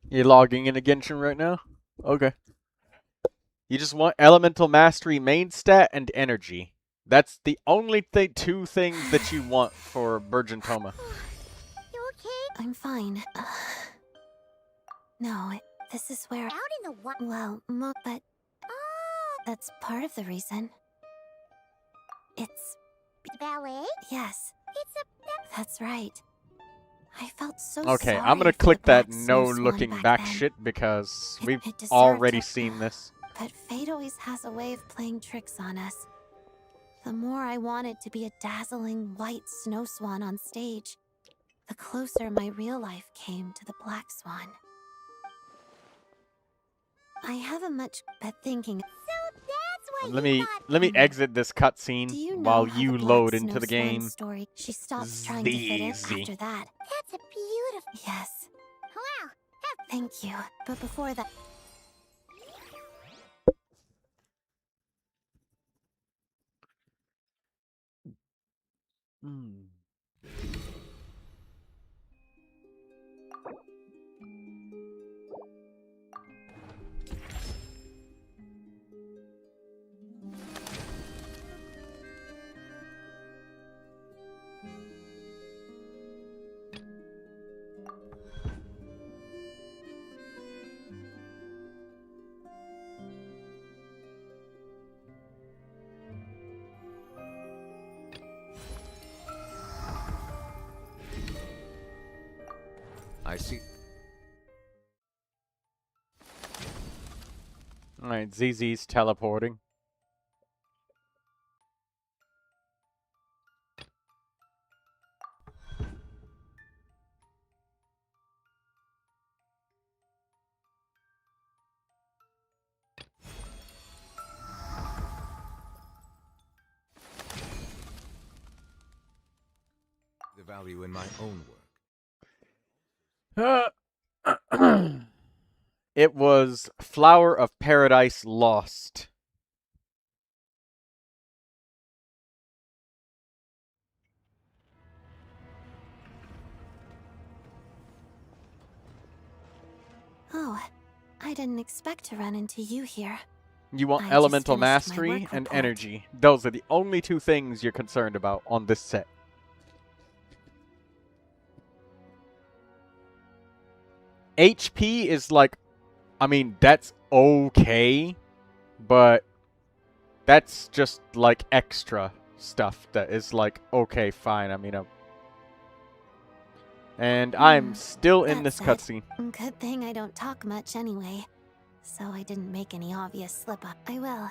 You're logging into Genshin right now? Okay. You just want Elemental Mastery main stat and energy. That's the only two things that you want for Virgin Toma. You okay? I'm fine. No, this is where... Out in the what? Well, but... That's part of the reason. It's... Ballet? Yes. It's a... That's right. I felt so Okay, sorry I'm gonna for click the black that snow no swan looking back back then. shit because we've It deserved already it. seen this. But fate always has a way of playing tricks on us. The more I wanted to be a dazzling white snow swan on stage, the closer my real life came to the black swan. I haven't much but thinking. So that's Let me exit this cutscene while you load into the game. Story. She stops trying to fit in Easy. after that. That's a beautiful. Yes. Wow. Thank you. But before that, I see. Alright, ZZ's teleporting. The value in my own work. It was Flower of Paradise Lost. oh, I didn't expect to run into you here. You want I just elemental finished my mastery work and report. energy. Those are the only two things you're concerned about on this set. HP is like, I mean, that's okay, but that's just like extra stuff that is like, okay, fine. I mean, and I'm still in this That's it. cutscene. Good thing I don't talk much anyway. So I didn't make any obvious slip-up. I will.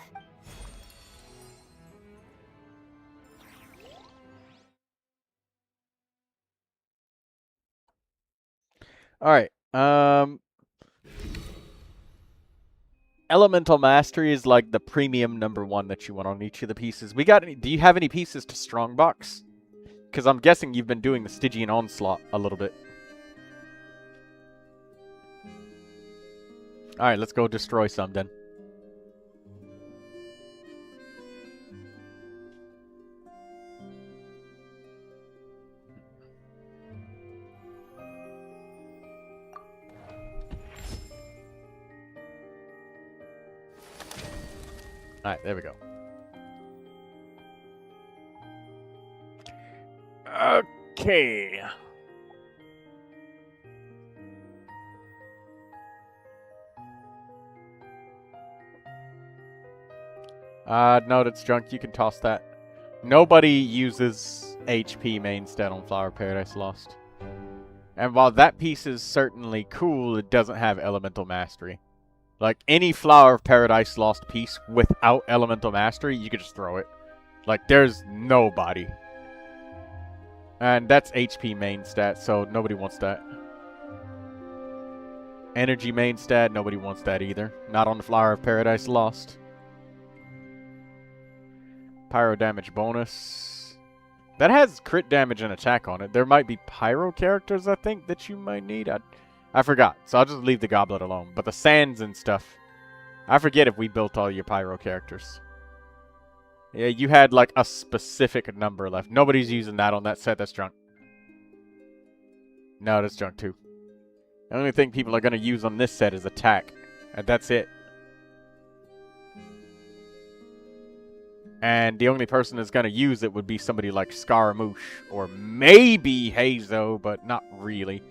All right. Elemental Mastery is like the premium #1 that you want on each of the pieces. We got any? Do you have any pieces to Strongbox? Because I'm guessing you've been doing the Stygian Onslaught a little bit. Alright, let's go destroy some then. Alright, there we go. Okay. No, that's junk. You can toss that. Nobody uses HP main stat on Flower of Paradise Lost. And while that piece is certainly cool, it doesn't have Elemental Mastery. Like, any Flower of Paradise Lost piece without Elemental Mastery, you could just throw it. Like, there's nobody. And that's HP main stat, so nobody wants that. Energy main stat, nobody wants that either. Not on the Flower of Paradise Lost. Pyro damage bonus. That has crit damage and attack on it. There might be pyro characters, I think, that you might need. I forgot, so I'll just leave the goblet alone. But the sands and stuff, I forget if we built all your pyro characters. Yeah, you had like a specific number left. Nobody's using that on that set. That's junk. No, that's junk too. The only thing people are going to use on this set is attack. And that's it. And the only person that's going to use it would be somebody like Scaramouche. Or maybe Hazo, but not really.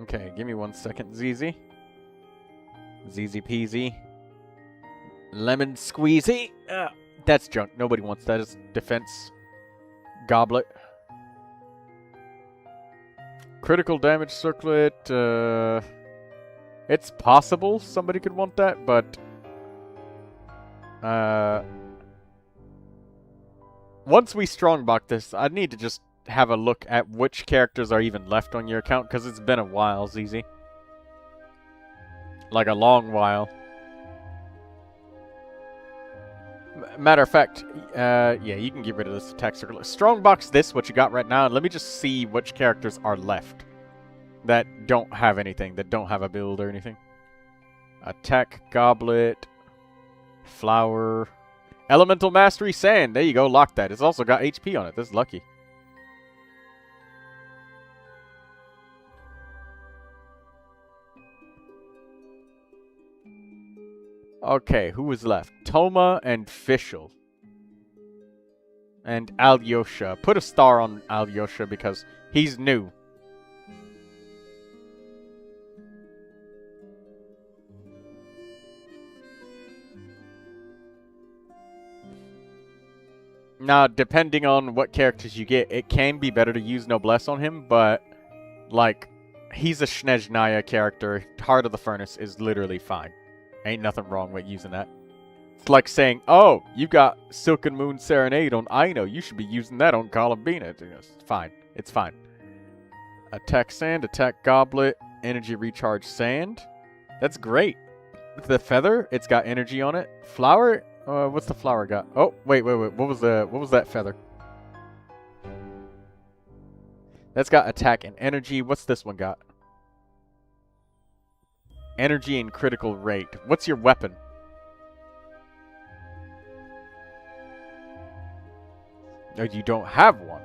Okay, give me 1 second, ZZ. ZZ peasy. Lemon squeezy. That's junk. Nobody wants that as defense. Goblet. Critical damage circlet. It's possible somebody could want that, but once we strongbox this, I need to just have a look at which characters are even left on your account, because it's been a while, ZZ. Like a long while. Matter of fact, yeah, you can get rid of this attack circle. Strongbox this, what you got right now, and let me just see which characters are left that don't have anything, that don't have a build or anything. Attack, Goblet, Flower, Elemental Mastery, Sand. There you go, lock that. It's also got HP on it. That's lucky. Okay, who was left? Toma and Fischl. And Alyosha. Put a star on Alyosha because he's new. Now, depending on what characters you get, it can be better to use Noblesse on him, but, like, he's a Snezhnaya character. Heart of the Furnace is literally fine. Ain't nothing wrong with using that. It's like saying, oh, you got Silken Moon Serenade on Aino. You should be using that on Columbina. It's fine. It's fine. Attack Sand, Attack Goblet, Energy Recharge Sand. That's great. The Feather, it's got energy on it. Flower, what's the flower got? Oh, wait. What was that feather? That's got attack and energy. What's this one got? Energy and critical rate. What's your weapon? Oh, you don't have one.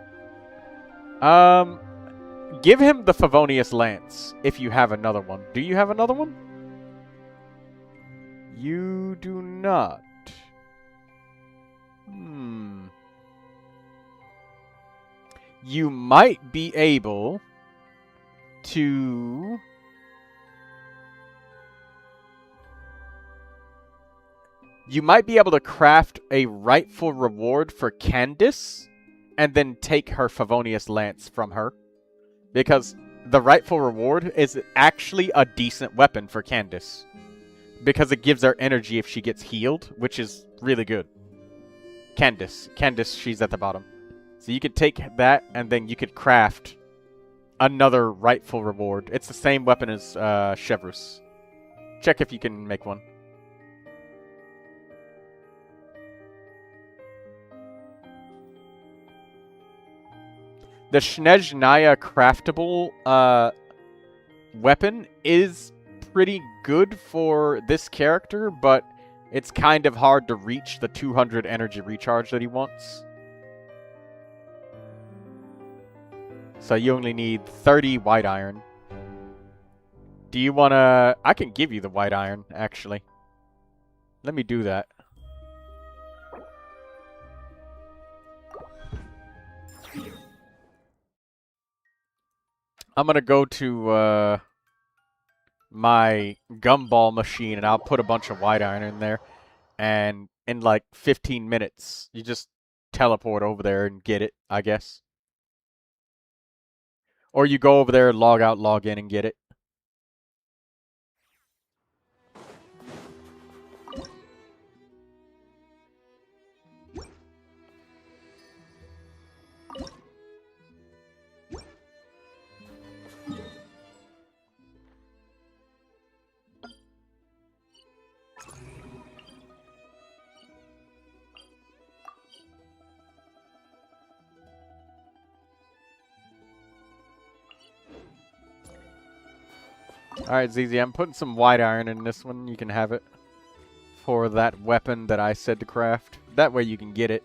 Give him the Favonius Lance if you have another one. Do you have another one? You do not. You might be able to... You might be able to craft a rightful reward for Candace and then take her Favonius Lance from her. Because the rightful reward is actually a decent weapon for Candace. Because it gives her energy if she gets healed, which is really good. Candace, she's at the bottom. So you could take that and then you could craft another rightful reward. It's the same weapon as Chevrus. Check if you can make one. The Snezhnaya craftable weapon is pretty good for this character, but it's kind of hard to reach the 200 energy recharge that he wants. So you only need 30 white iron. Do you want to... I can give you the white iron, actually. Let me do that. I'm going to go to my gumball machine and I'll put a bunch of white iron in there. And in like 15 minutes, you just teleport over there and get it, I guess. Or you go over there, log out, log in, and get it. Alright, ZZ, I'm putting some white iron in this one. You can have it for that weapon that I said to craft. That way you can get it.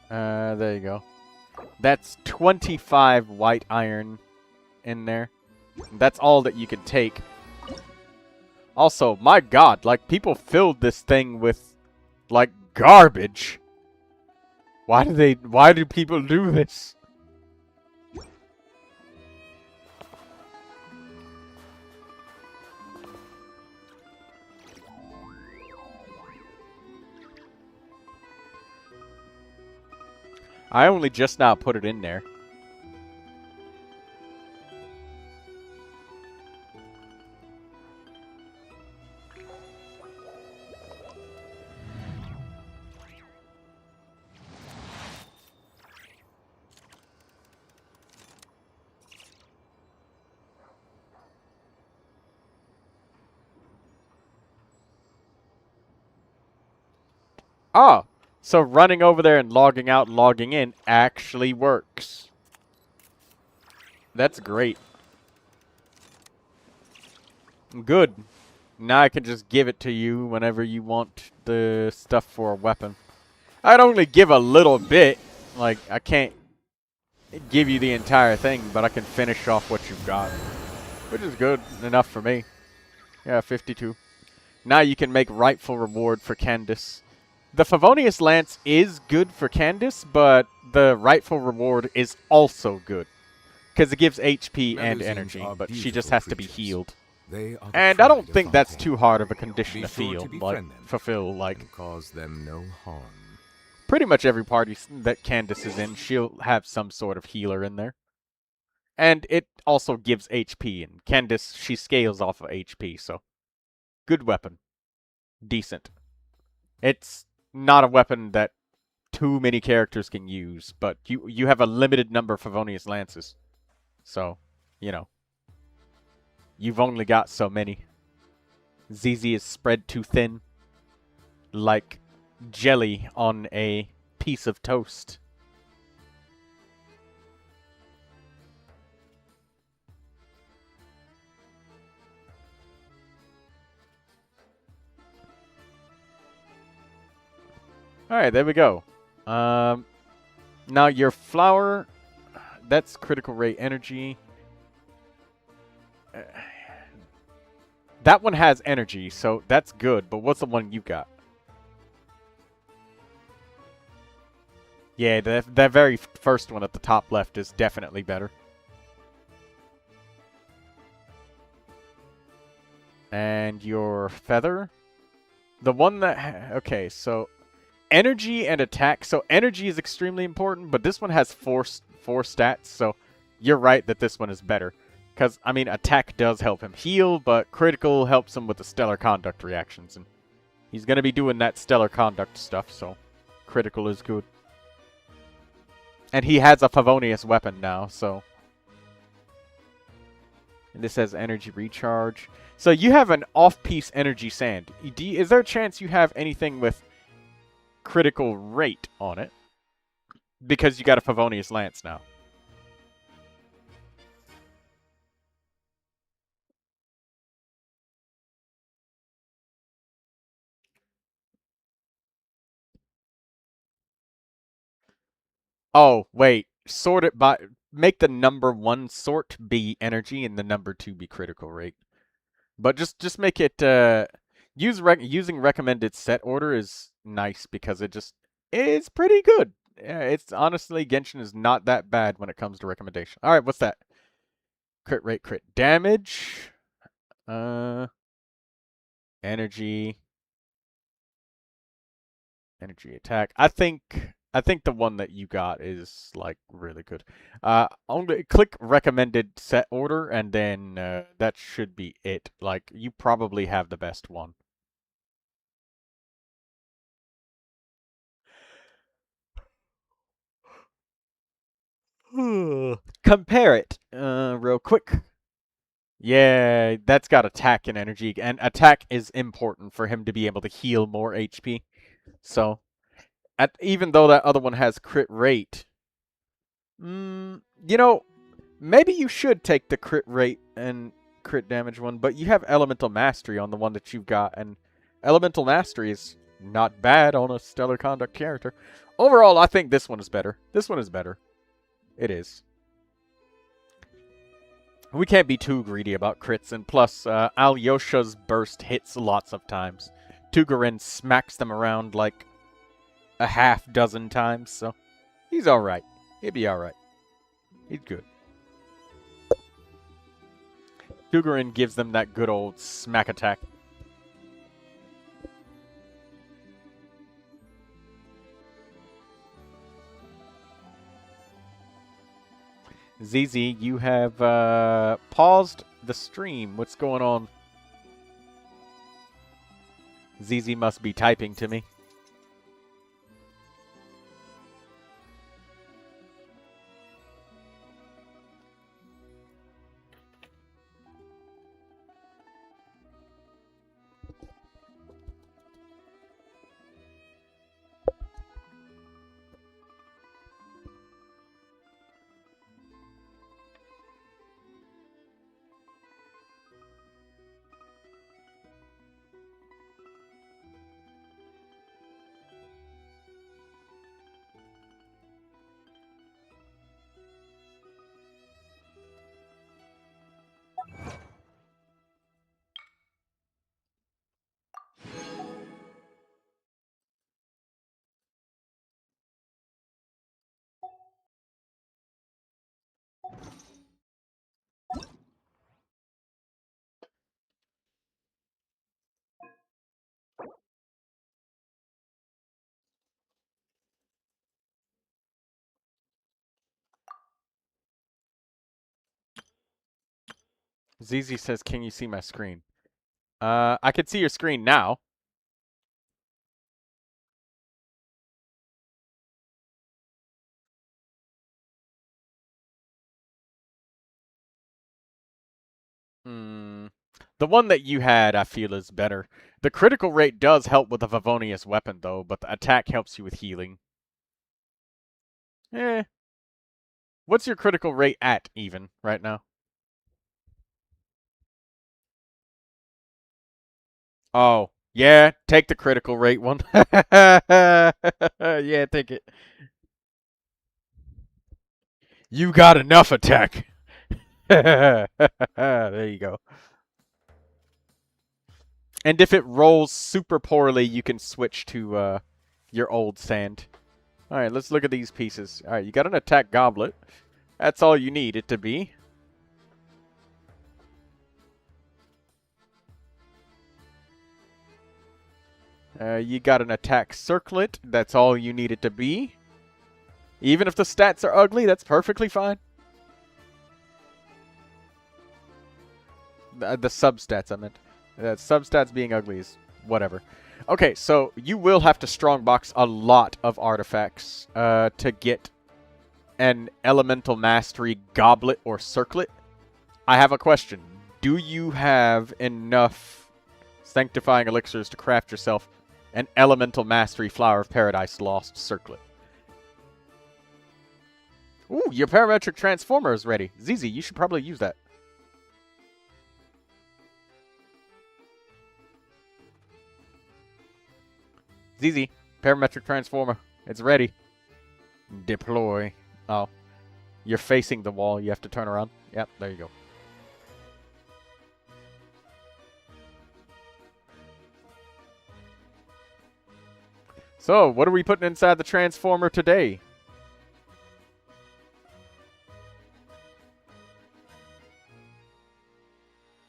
There you go. That's 25 white iron in there. That's all that you can take. Also, my god, like, people filled this thing with, like, garbage. Why do people do this? I only just now put it in there. Oh, so running over there and logging out and logging in actually works. That's great. Good. Now I can just give it to you whenever you want the stuff for a weapon. I'd only give a little bit. Like, I can't give you the entire thing, but I can finish off what you've got. Which is good enough for me. Yeah, 52. Now you can make rightful reward for Candace. The Favonius Lance is good for Candace, but the rightful reward is also good. Because it gives HP and energy, but she just has to be healed. And I don't think that's too hard of a condition to fulfill, like, cause them no harm. Pretty much every party that Candace is in, she'll have some sort of healer in there. And it also gives HP, and Candace, she scales off of HP, so good weapon. Decent. It's not a weapon that too many characters can use, but you have a limited number of Favonius Lances. So, you know. You've only got so many. ZZ is spread too thin. Like jelly on a piece of toast. Alright, there we go. Now your flower, that's critical rate energy. That one has energy, so that's good, but what's the one you got? Yeah, that very first one at the top left is definitely better. And your feather? The one that... Okay, so... Energy and attack. So energy is extremely important, but this one has four stats, so you're right that this one is better. Because, I mean, attack does help him heal, but critical helps him with the stellar conduct reactions. And he's going to be doing that stellar conduct stuff, so critical is good. And he has a Favonius weapon now, so... And this has energy recharge. So you have an off-piece energy sand. Is there a chance you have anything with critical rate on it? Because you got a Favonius Lance now. Oh, wait. Sort it by... Make the number 1 sort be energy and the number 2 be critical rate. But just make it... using recommended set order is nice because it just... It's pretty good. It's honestly, Genshin is not that bad when it comes to recommendation. Alright, what's that? Crit rate, crit damage. Energy. Energy attack. I think the one that you got is, like, really good. Only click recommended set order, and then that should be it. Like, you probably have the best one. Compare it real quick. Yeah, that's got attack and energy, and attack is important for him to be able to heal more HP. So, even though that other one has crit rate, you know, maybe you should take the crit rate and crit damage one, but you have Elemental Mastery on the one that you've got, and Elemental Mastery is not bad on a Stellar Conduct character. Overall, I think this one is better. This one is better. It is. We can't be too greedy about crits, and plus, Alyosha's burst hits lots of times. Tugurin smacks them around like a half dozen times, so he's alright. He'll be alright. He's good. Tugurin gives them that good old smack attack. ZZ, you have paused the stream. What's going on? ZZ must be typing to me. ZZ says, can you see my screen? I can see your screen now. The one that you had, I feel, is better. The critical rate does help with a Favonius weapon, though, but the attack helps you with healing. Eh. What's your critical rate at, even, right now? Oh, yeah, take the critical rate one. Yeah, take it. You got enough attack. There you go. And if it rolls super poorly, you can switch to your old sand. Alright, let's look at these pieces. Alright, you got an attack goblet. That's all you need it to be. You got an attack circlet. That's all you need it to be. Even if the stats are ugly, that's perfectly fine. The substats, I meant. Substats being ugly is whatever. Okay, so you will have to strongbox a lot of artifacts to get an elemental mastery goblet or circlet. I have a question. Do you have enough sanctifying elixirs to craft yourself an elemental mastery flower of paradise lost circlet? Ooh, your parametric transformer is ready. ZZ, you should probably use that. ZZ, parametric transformer. It's ready. Deploy. Oh. You're facing the wall. You have to turn around. Yep, there you go. So, what are we putting inside the transformer today?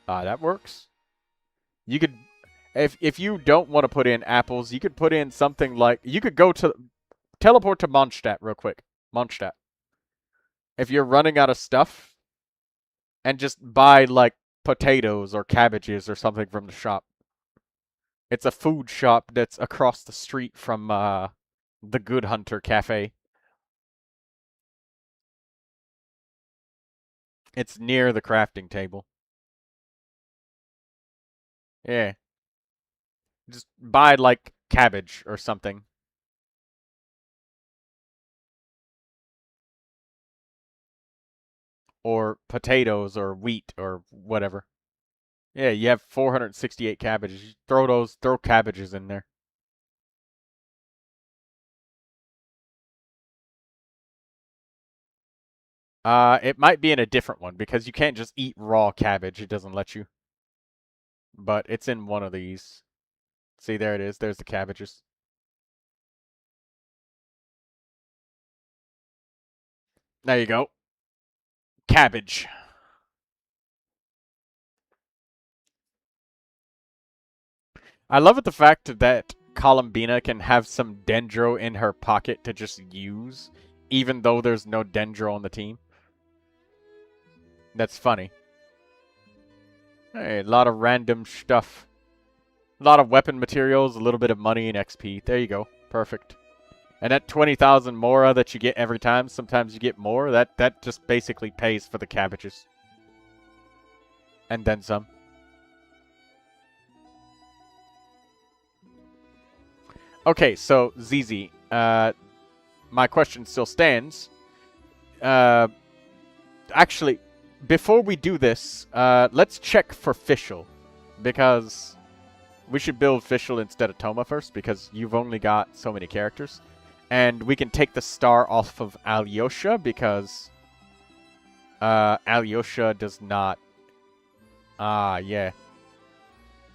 That works. You could, if you don't want to put in apples, you could put in something like, you could go to, teleport to Mondstadt real quick. Mondstadt. If you're running out of stuff, and just buy, like, potatoes or cabbages or something from the shop. It's a food shop that's across the street from, the Good Hunter Cafe. It's near the crafting table. Yeah. Just buy, like, cabbage or something. Or potatoes or wheat or whatever. Yeah, you have 468 cabbages. You throw cabbages in there. It might be in a different one because you can't just eat raw cabbage. It doesn't let you. But it's in one of these. See, there it is. There's the cabbages. There you go. Cabbage. I love it the fact that Columbina can have some Dendro in her pocket to just use, even though there's no Dendro on the team. That's funny. Hey, a lot of random stuff. A lot of weapon materials, a little bit of money and XP. There you go. Perfect. And that 20,000 mora that you get every time, sometimes you get more, that just basically pays for the cabbages. And then some. Okay, so ZZ, my question still stands. Actually, before we do this, let's check for Fischl, because we should build Fischl instead of Toma first, because you've only got so many characters. And we can take the star off of Alyosha, because Alyosha does not... yeah.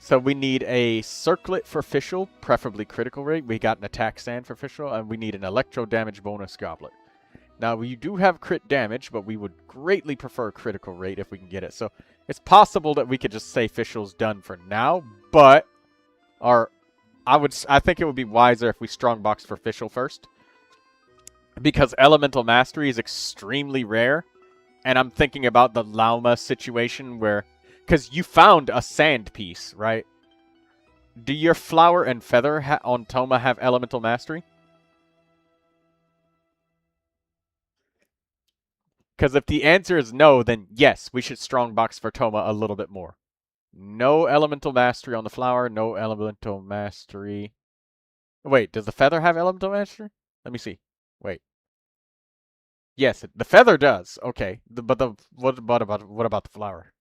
So we need a circlet for Fischl, preferably critical rate. We got an attack stand for Fischl, and we need an electro damage bonus goblet. Now, we do have crit damage, but we would greatly prefer critical rate if we can get it. So it's possible that we could just say Fischl's done for now, but I think it would be wiser if we strongbox for Fischl first, because elemental mastery is extremely rare, and I'm thinking about the Lauma situation where... Because you found a sand piece, right? Do your flower and feather on Toma have elemental mastery? Because if the answer is no, then yes, we should strongbox for Toma a little bit more. No elemental mastery on the flower, no elemental mastery. Wait, does the feather have elemental mastery? Let me see. Wait. Yes, the feather does. Okay, what about the flower?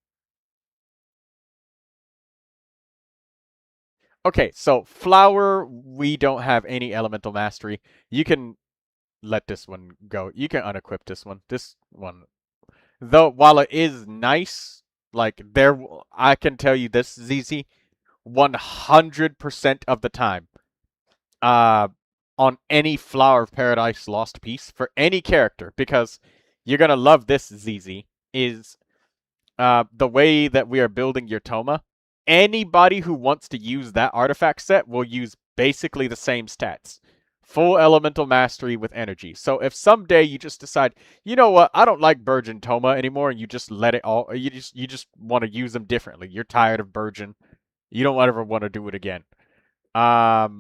Okay, so flower, we don't have any elemental mastery. You can let this one go. You can unequip this one. This one, though, while it is nice, like I can tell you this, ZZ, 100% of the time, on any Flower of Paradise Lost piece for any character, because you're gonna love this, ZZ, is the way that we are building your Toma. Anybody who wants to use that artifact set will use basically the same stats. Full elemental mastery with energy. So if someday you just decide, you know what, I don't like Burgeon Toma anymore, and you just let it all, you just want to use them differently. You're tired of Burgeon. You don't ever want to do it again. That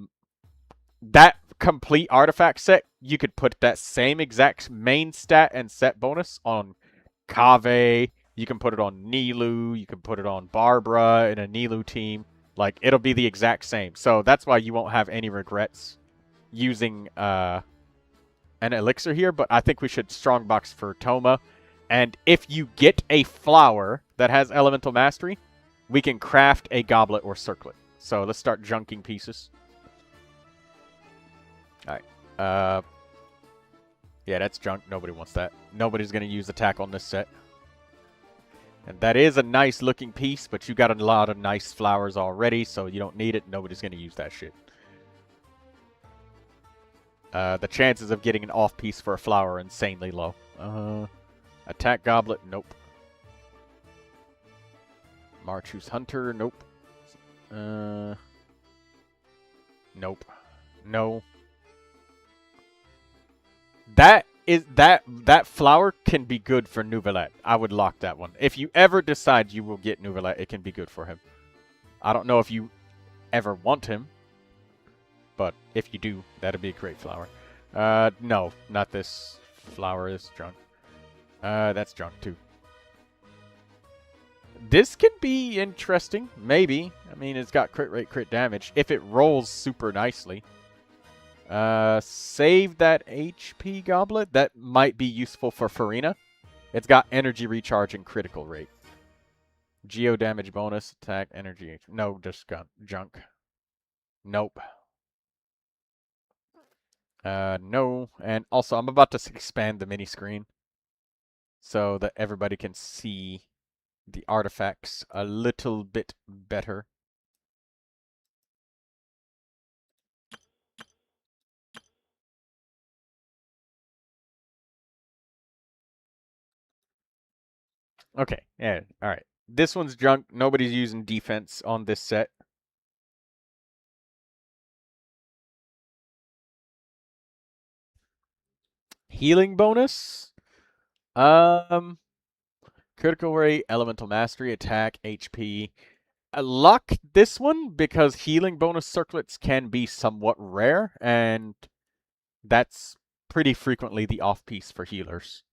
complete artifact set, you could put that same exact main stat and set bonus on Kaveh. You can put it on Nilou. You can put it on Barbara in a Nilou team. Like, it'll be the exact same. So that's why you won't have any regrets using an elixir here. But I think we should strongbox for Toma. And if you get a flower that has elemental mastery, we can craft a goblet or circlet. So let's start junking pieces. Alright. Yeah, that's junk. Nobody wants that. Nobody's going to use attack on this set. And that is a nice looking piece, but you got a lot of nice flowers already, so you don't need it. Nobody's going to use that shit. The chances of getting an off piece for a flower are insanely low. Attack goblet, nope. Marchu's Hunter, nope. Nope. No. That flower can be good for Neuvilette. I would lock that one. If you ever decide you will get Neuvilette, it can be good for him. I don't know if you ever want him, but if you do, that'd be a great flower. No, not this flower is junk. That's junk too. This can be interesting, maybe. I mean, it's got crit rate, crit damage, if it rolls super nicely. Save that HP goblet. That might be useful for Farina. It's got energy recharge and critical rate. Geo damage bonus, attack, energy. No, just got junk. Nope. No. And also, I'm about to expand the mini screen so that everybody can see the artifacts a little bit better. Okay, yeah, alright. This one's junk. Nobody's using defense on this set. Healing bonus? Critical rate, elemental mastery, attack, HP. Luck this one because healing bonus circlets can be somewhat rare, and that's pretty frequently the off-piece for healers.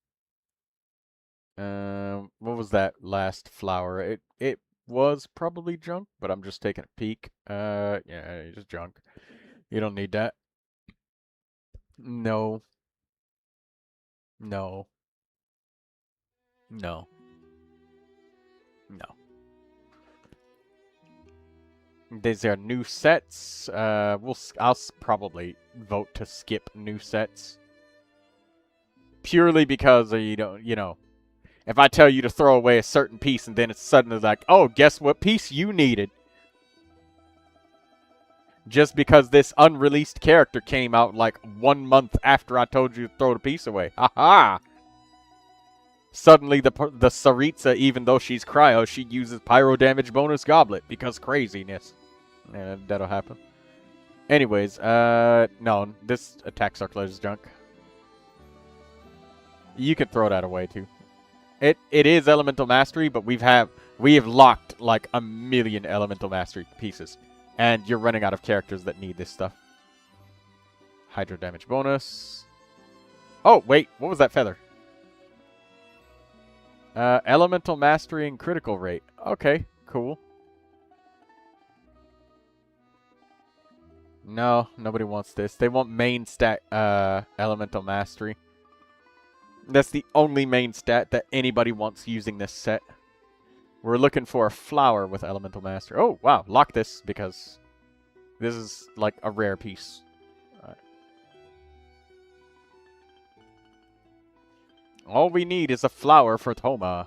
What was that last flower? It was probably junk, but I'm just taking a peek. Yeah, it's just junk. You don't need that. No. No. No. No. These are new sets. I'll probably vote to skip new sets. Purely because you know, if I tell you to throw away a certain piece and then it's suddenly like, oh, guess what piece you needed? Just because this unreleased character came out like 1 month after I told you to throw the piece away. Haha! Suddenly the Saritsa, even though she's cryo, she uses pyro damage bonus goblet because craziness. Yeah, that'll happen. Anyways, no, this attack circlet is junk. You could throw that away too. It is elemental mastery, but we have locked like 1,000,000 elemental mastery pieces, and you're running out of characters that need this stuff. Hydro damage bonus. Oh wait, what was that feather? Elemental mastery and critical rate. Okay, cool. No, nobody wants this. They want main stat elemental mastery. That's the only main stat that anybody wants using this set. We're looking for a flower with elemental mastery. Oh, wow. Lock this because this is like a rare piece. All we need is a flower for Thoma.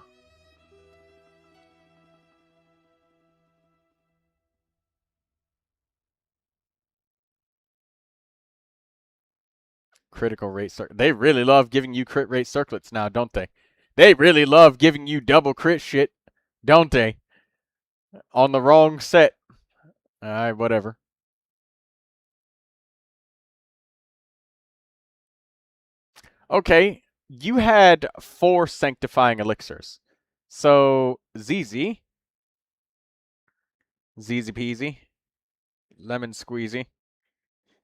Critical rate circlet. They really love giving you crit rate circlets now, don't they? They really love giving you double crit shit, don't they? On the wrong set. Alright, whatever. Okay, you had 4 sanctifying elixirs. So, ZZ peasy. Lemon squeezy.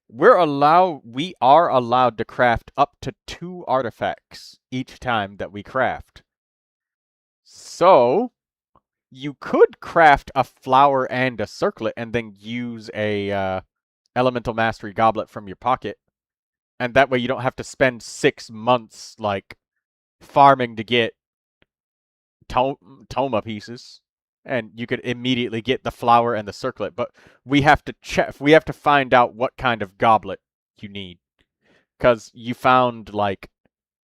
We are allowed to craft up to 2 artifacts each time that we craft. So, you could craft a flower and a circlet and then use a elemental mastery goblet from your pocket. And that way you don't have to spend 6 months, like, farming to get Thoma pieces. And you could immediately get the flower and the circlet, but we have to check. We have to find out what kind of goblet you need, because you found like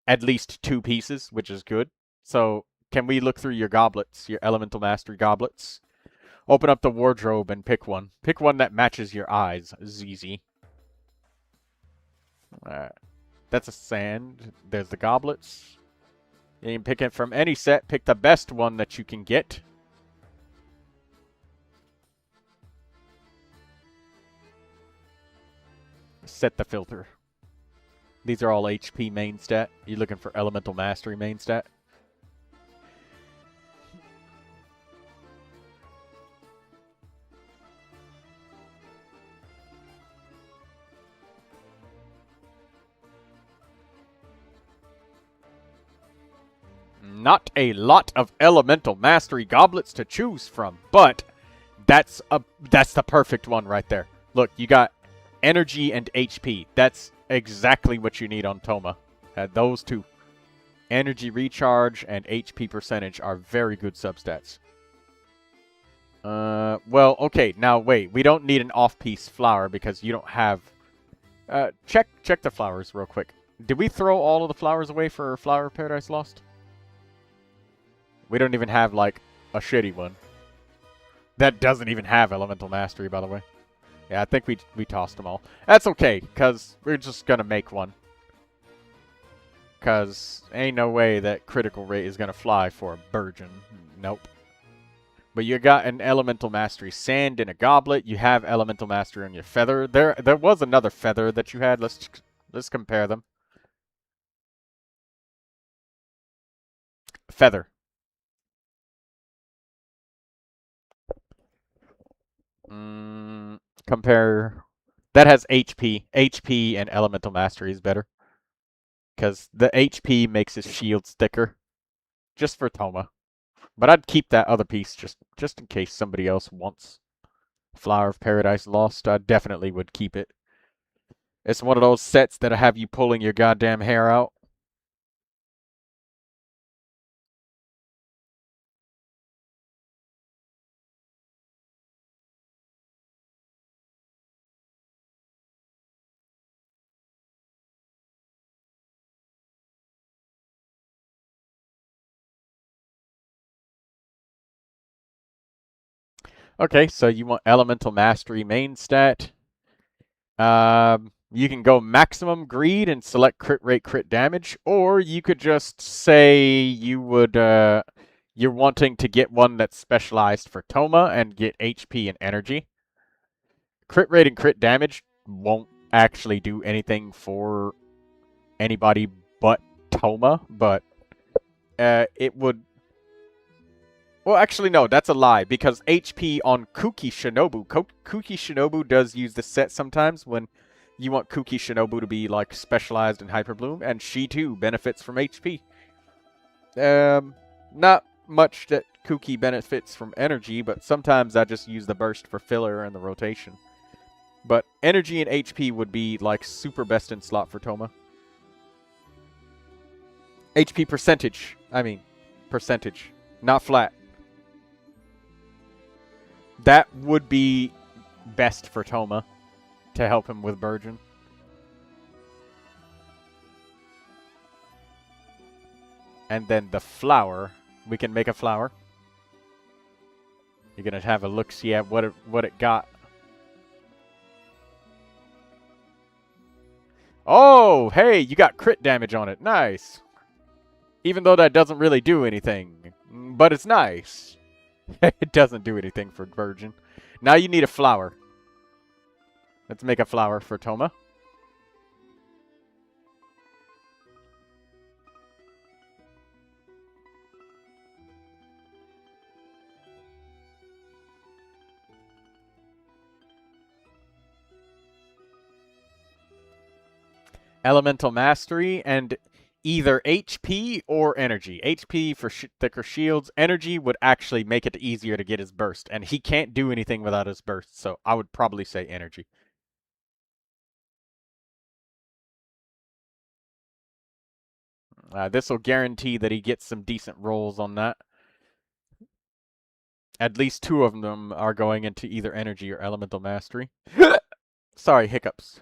at least 2 pieces, which is good. So can we look through your goblets, your elemental mastery goblets? Open up the wardrobe and pick one. Pick one that matches your eyes, ZZ. That's a sand. There's the goblets. You can pick it from any set. Pick the best one that you can get. Set the filter. These are all HP main stat. You're looking for elemental mastery main stat. Not a lot of elemental mastery goblets to choose from, but that's the perfect one right there. Look, you got energy and HP. That's exactly what you need on Thoma. Those 2. Energy recharge and HP percentage are very good substats. Well, okay, now wait. We don't need an off-piece flower because you don't have... check the flowers real quick. Did we throw all of the flowers away for Flower of Paradise Lost? We don't even have, like, a shitty one. That doesn't even have elemental mastery, by the way. Yeah, I think we tossed them all. That's okay, because we're just going to make one. Because ain't no way that critical rate is going to fly for a Burgeon. Nope. But you got an elemental mastery sand in a goblet. You have elemental mastery on your feather. There was another feather that you had. Let's compare them. Feather. Compare... That has HP. HP and Elemental Mastery is better. Because the HP makes his shields thicker. Just for Toma. But I'd keep that other piece just in case somebody else wants Flower of Paradise Lost. I definitely would keep it. It's one of those sets that'll have you pulling your goddamn hair out. Okay, so you want Elemental Mastery main stat. You can go maximum greed and select crit rate, crit damage, or you could just say you would, you're wanting to get one that's specialized for Toma and get HP and energy. Crit rate and crit damage won't actually do anything for anybody but Toma, but it would... Well, actually, no, that's a lie, because HP on Kuki Shinobu. Kuki Shinobu does use the set sometimes when you want Kuki Shinobu to be, like, specialized in Hyper Bloom, and she, too, benefits from HP. Not much that Kuki benefits from energy, but sometimes I just use the burst for filler and the rotation. But energy and HP would be, like, super best in slot for Toma. HP percentage. I mean, percentage. Not flat. That would be best for Toma to help him with Burgeon. And then the flower. We can make a flower. You're gonna have a look-see at what it got. Oh, hey, you got crit damage on it. Nice. Even though that doesn't really do anything. But it's nice. It doesn't do anything for Virgin. Now you need a flower. Let's make a flower for Toma. Elemental Mastery and either HP or energy. HP for thicker shields. Energy would actually make it easier to get his burst. And he can't do anything without his burst, so I would probably say energy. This will guarantee that he gets some decent rolls on that. At least 2 of them are going into either energy or elemental mastery. Sorry, hiccups.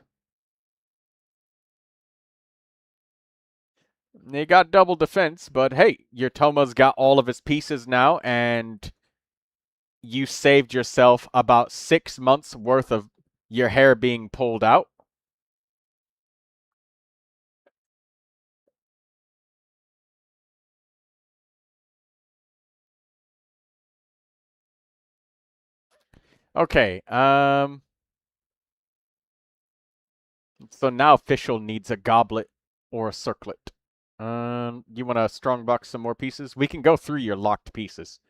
They got double defense, but hey, your Toma's got all of his pieces now, and you saved yourself about 6 months worth of your hair being pulled out. Okay, so now Fischl needs a goblet or a circlet. You want to strongbox some more pieces? We can go through your locked pieces.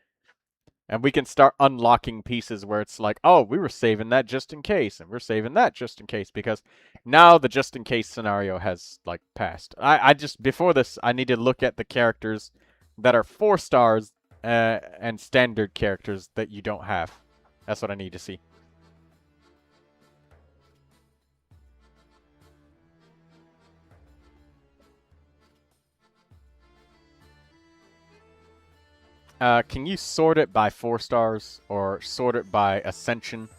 And we can start unlocking pieces where it's like, oh, we were saving that just in case, and we're saving that just in case, because now the just in case scenario has, like, passed. I just, before this, I need to look at the characters that are 4 stars and standard characters that you don't have. That's what I need to see. Can you sort it by 4 stars or sort it by Ascension?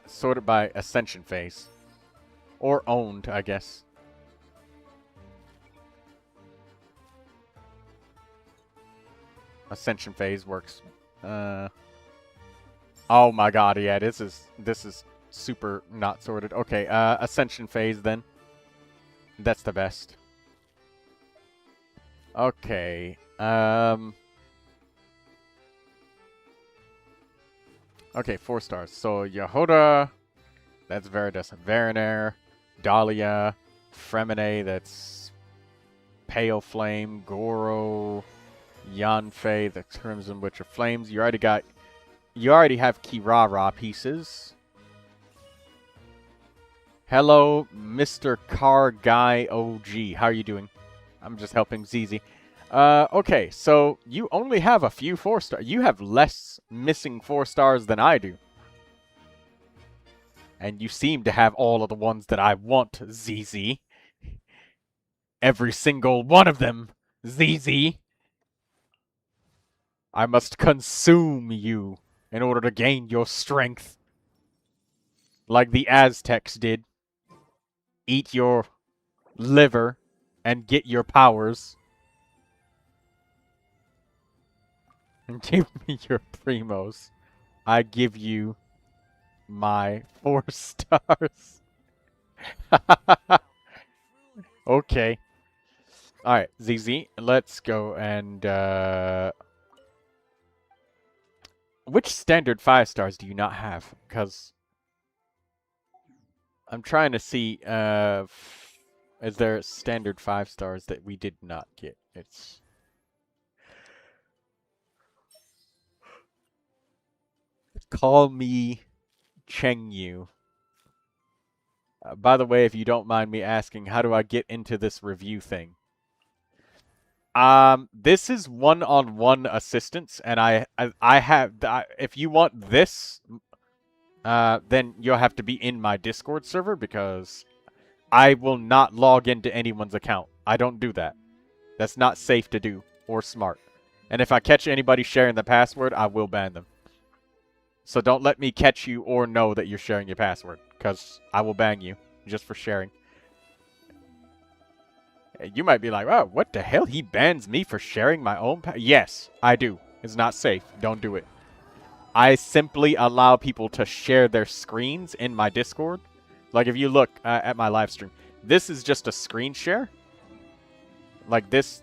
Sort it by Ascension phase. Or owned, I guess. Ascension phase works. Oh my god, yeah, this is super not sorted. Okay, Ascension phase then. That's the best. Okay, okay, 4 stars. So Yehoda, that's Veritas and Varinair. Dahlia, Fremine, that's Pale Flame, Goro, Yanfei, the Crimson Witch of Flames. You already have Kirara pieces. Hello, Mr. Car Guy OG. How are you doing? I'm just helping ZZ. Okay, so you only have a few 4-star. You have less missing 4 stars than I do. And you seem to have all of the ones that I want, ZZ. Every single one of them, ZZ. I must consume you in order to gain your strength. Like the Aztecs did. Eat your liver and get your powers. And give me your primos. I give you my 4 stars. Okay. Alright, ZZ, let's go and, which standard 5 stars do you not have? Because I'm trying to see, is there standard 5 stars that we did not get? It's... Call me Chengyu. By the way, if you don't mind me asking, how do I get into this review thing? This is one-on-one assistance, and I have... if you want this, then you'll have to be in my Discord server, because I will not log into anyone's account. I don't do that. That's not safe to do, or smart. And if I catch anybody sharing the password, I will ban them. So don't let me catch you or know that you're sharing your password, because I will ban you just for sharing. You might be like, oh, what the hell? He bans me for sharing my own Yes, I do. It's not safe. Don't do it. I simply allow people to share their screens in my Discord. Like if you look at my live stream, this is just a screen share. Like this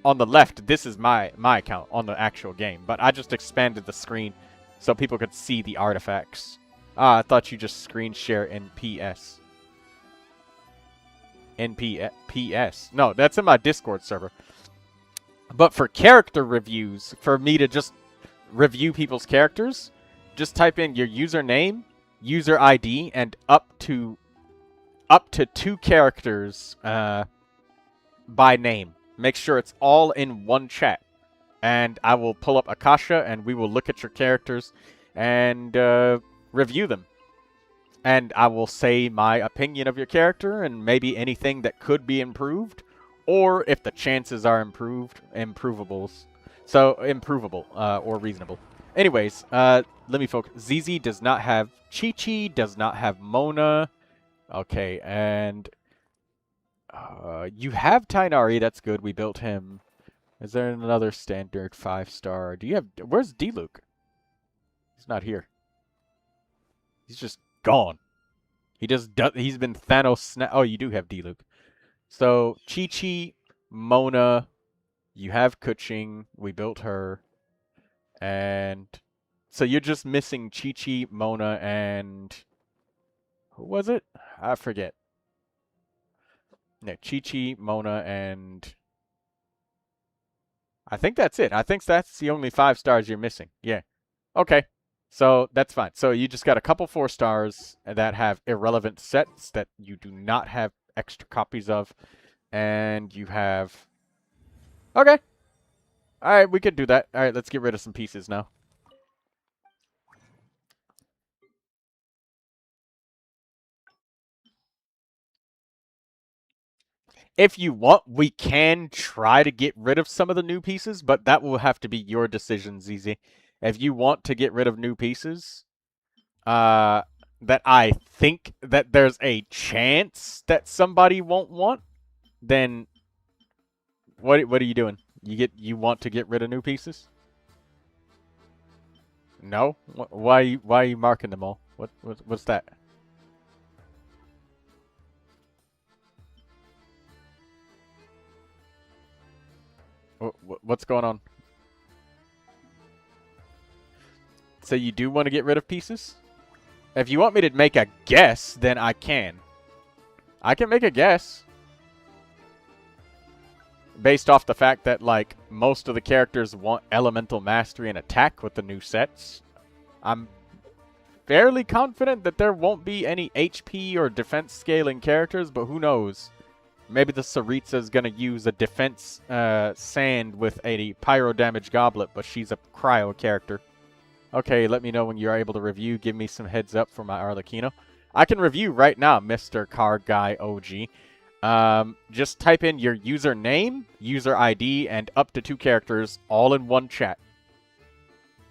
on the left, this is my account on the actual game. But I just expanded the screen so people could see the artifacts. Ah, I thought you just screen share in PS. In PS. No, that's in my Discord server. But for character reviews, for me to just review people's characters, just type in your username, user ID, and up to 2 characters by name. Make sure it's all in one chat. And I will pull up Akasha, and we will look at your characters and review them. And I will say my opinion of your character and maybe anything that could be improved. Or if the chances are improvables. So, improvable or reasonable. Anyways, let me focus. ZZ does not have Chi-Chi, does not have Mona. Okay, and you have Tainari, that's good. We built him. Is there another standard 5-star? Do you have... Where's D-Luke? He's not here. He's just gone. He's been Thanos... Oh, you do have D-Luke. So, Chi-Chi, Mona, you have Kuching. We built her. And... So you're just missing Chi-Chi, Mona, and... Who was it? I forget. No, Chi-Chi, Mona, and... I think that's it. I think that's the only 5 stars you're missing. Yeah. Okay. So that's fine. So you just got a couple 4 stars that have irrelevant sets that you do not have extra copies of. And you have... Okay. Alright, we can do that. Alright, let's get rid of some pieces now. If you want, we can try to get rid of some of the new pieces, but that will have to be your decision, ZZ. If you want to get rid of new pieces, that I think that there's a chance that somebody won't want, then what are you doing? You want to get rid of new pieces? No? Why are you marking them all? What's that? What's going on? So you do want to get rid of pieces? If you want me to make a guess, then I can. I can make a guess. Based off the fact that, like, most of the characters want elemental mastery and attack with the new sets. I'm fairly confident that there won't be any HP or defense scaling characters, but who knows? Maybe the Saritsa is going to use a defense sand with a pyro damage goblet, but she's a cryo character. Okay, let me know when you're able to review. Give me some heads up for my Arlecchino. I can review right now, Mr. Car Guy OG. Just type in your username, user ID, and up to 2 characters all in one chat.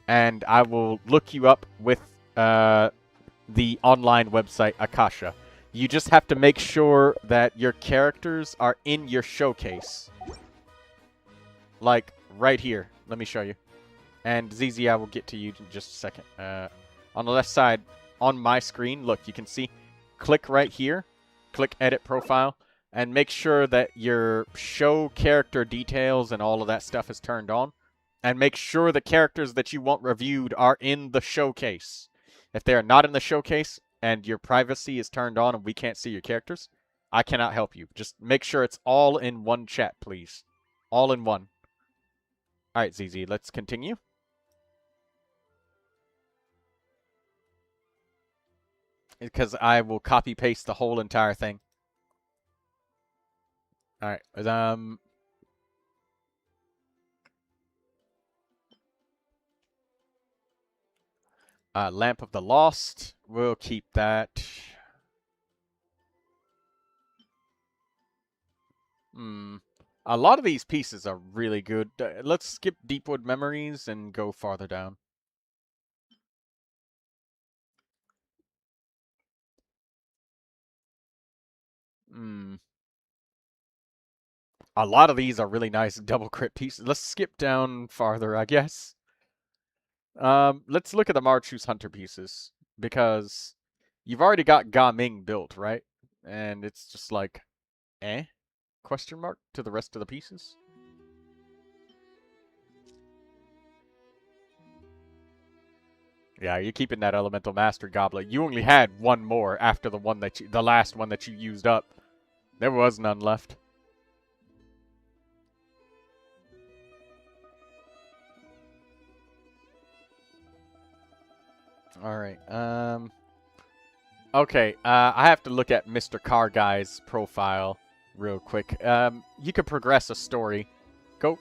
And I will look you up with the online website Akasha. You just have to make sure that your characters are in your showcase. Like, right here. Let me show you. And ZZ, I will get to you in just a second. On the left side, on my screen, look, you can see. Click right here. Click Edit Profile. And make sure that your show character details and all of that stuff is turned on. And make sure the characters that you want reviewed are in the showcase. If they are not in the showcase, and your privacy is turned on and we can't see your characters, I cannot help you. Just make sure it's all in one chat, please. All in one. Alright, ZZ, let's continue. Because I will copy-paste the whole entire thing. Alright, Lamp of the Lost. We'll keep that. A lot of these pieces are really good. Let's skip Deepwood Memories and go farther down. A lot of these are really nice double crit pieces. Let's skip down farther, I guess. Let's look at the Marchu's Hunter pieces, because you've already got Ga Ming built, right? And it's just like, question mark to the rest of the pieces. Yeah, you're keeping that Elemental Master Goblet. You only had one more after the one that the last one that you used up. There was none left. Alright, okay, I have to look at Mr. Car Guy's profile real quick. You could progress a story. Go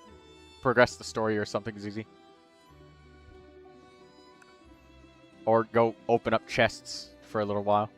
progress the story or something, ZZ. Or go open up chests for a little while.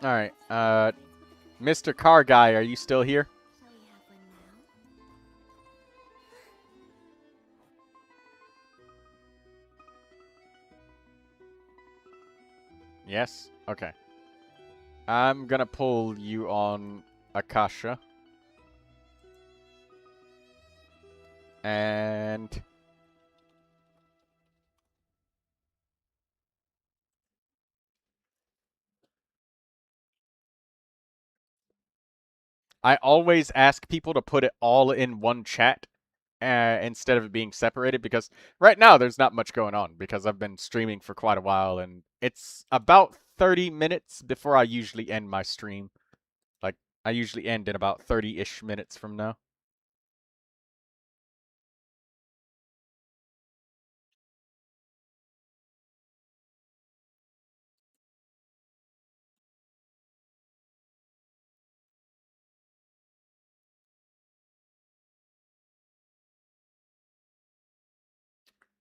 Alright, Mr. Car Guy, are you still here? Yes? Okay. I'm gonna pull you on Akasha. And I always ask people to put it all in one chat instead of it being separated, because right now there's not much going on because I've been streaming for quite a while and it's about 30 minutes before I usually end my stream. Like, I usually end in about 30-ish minutes from now.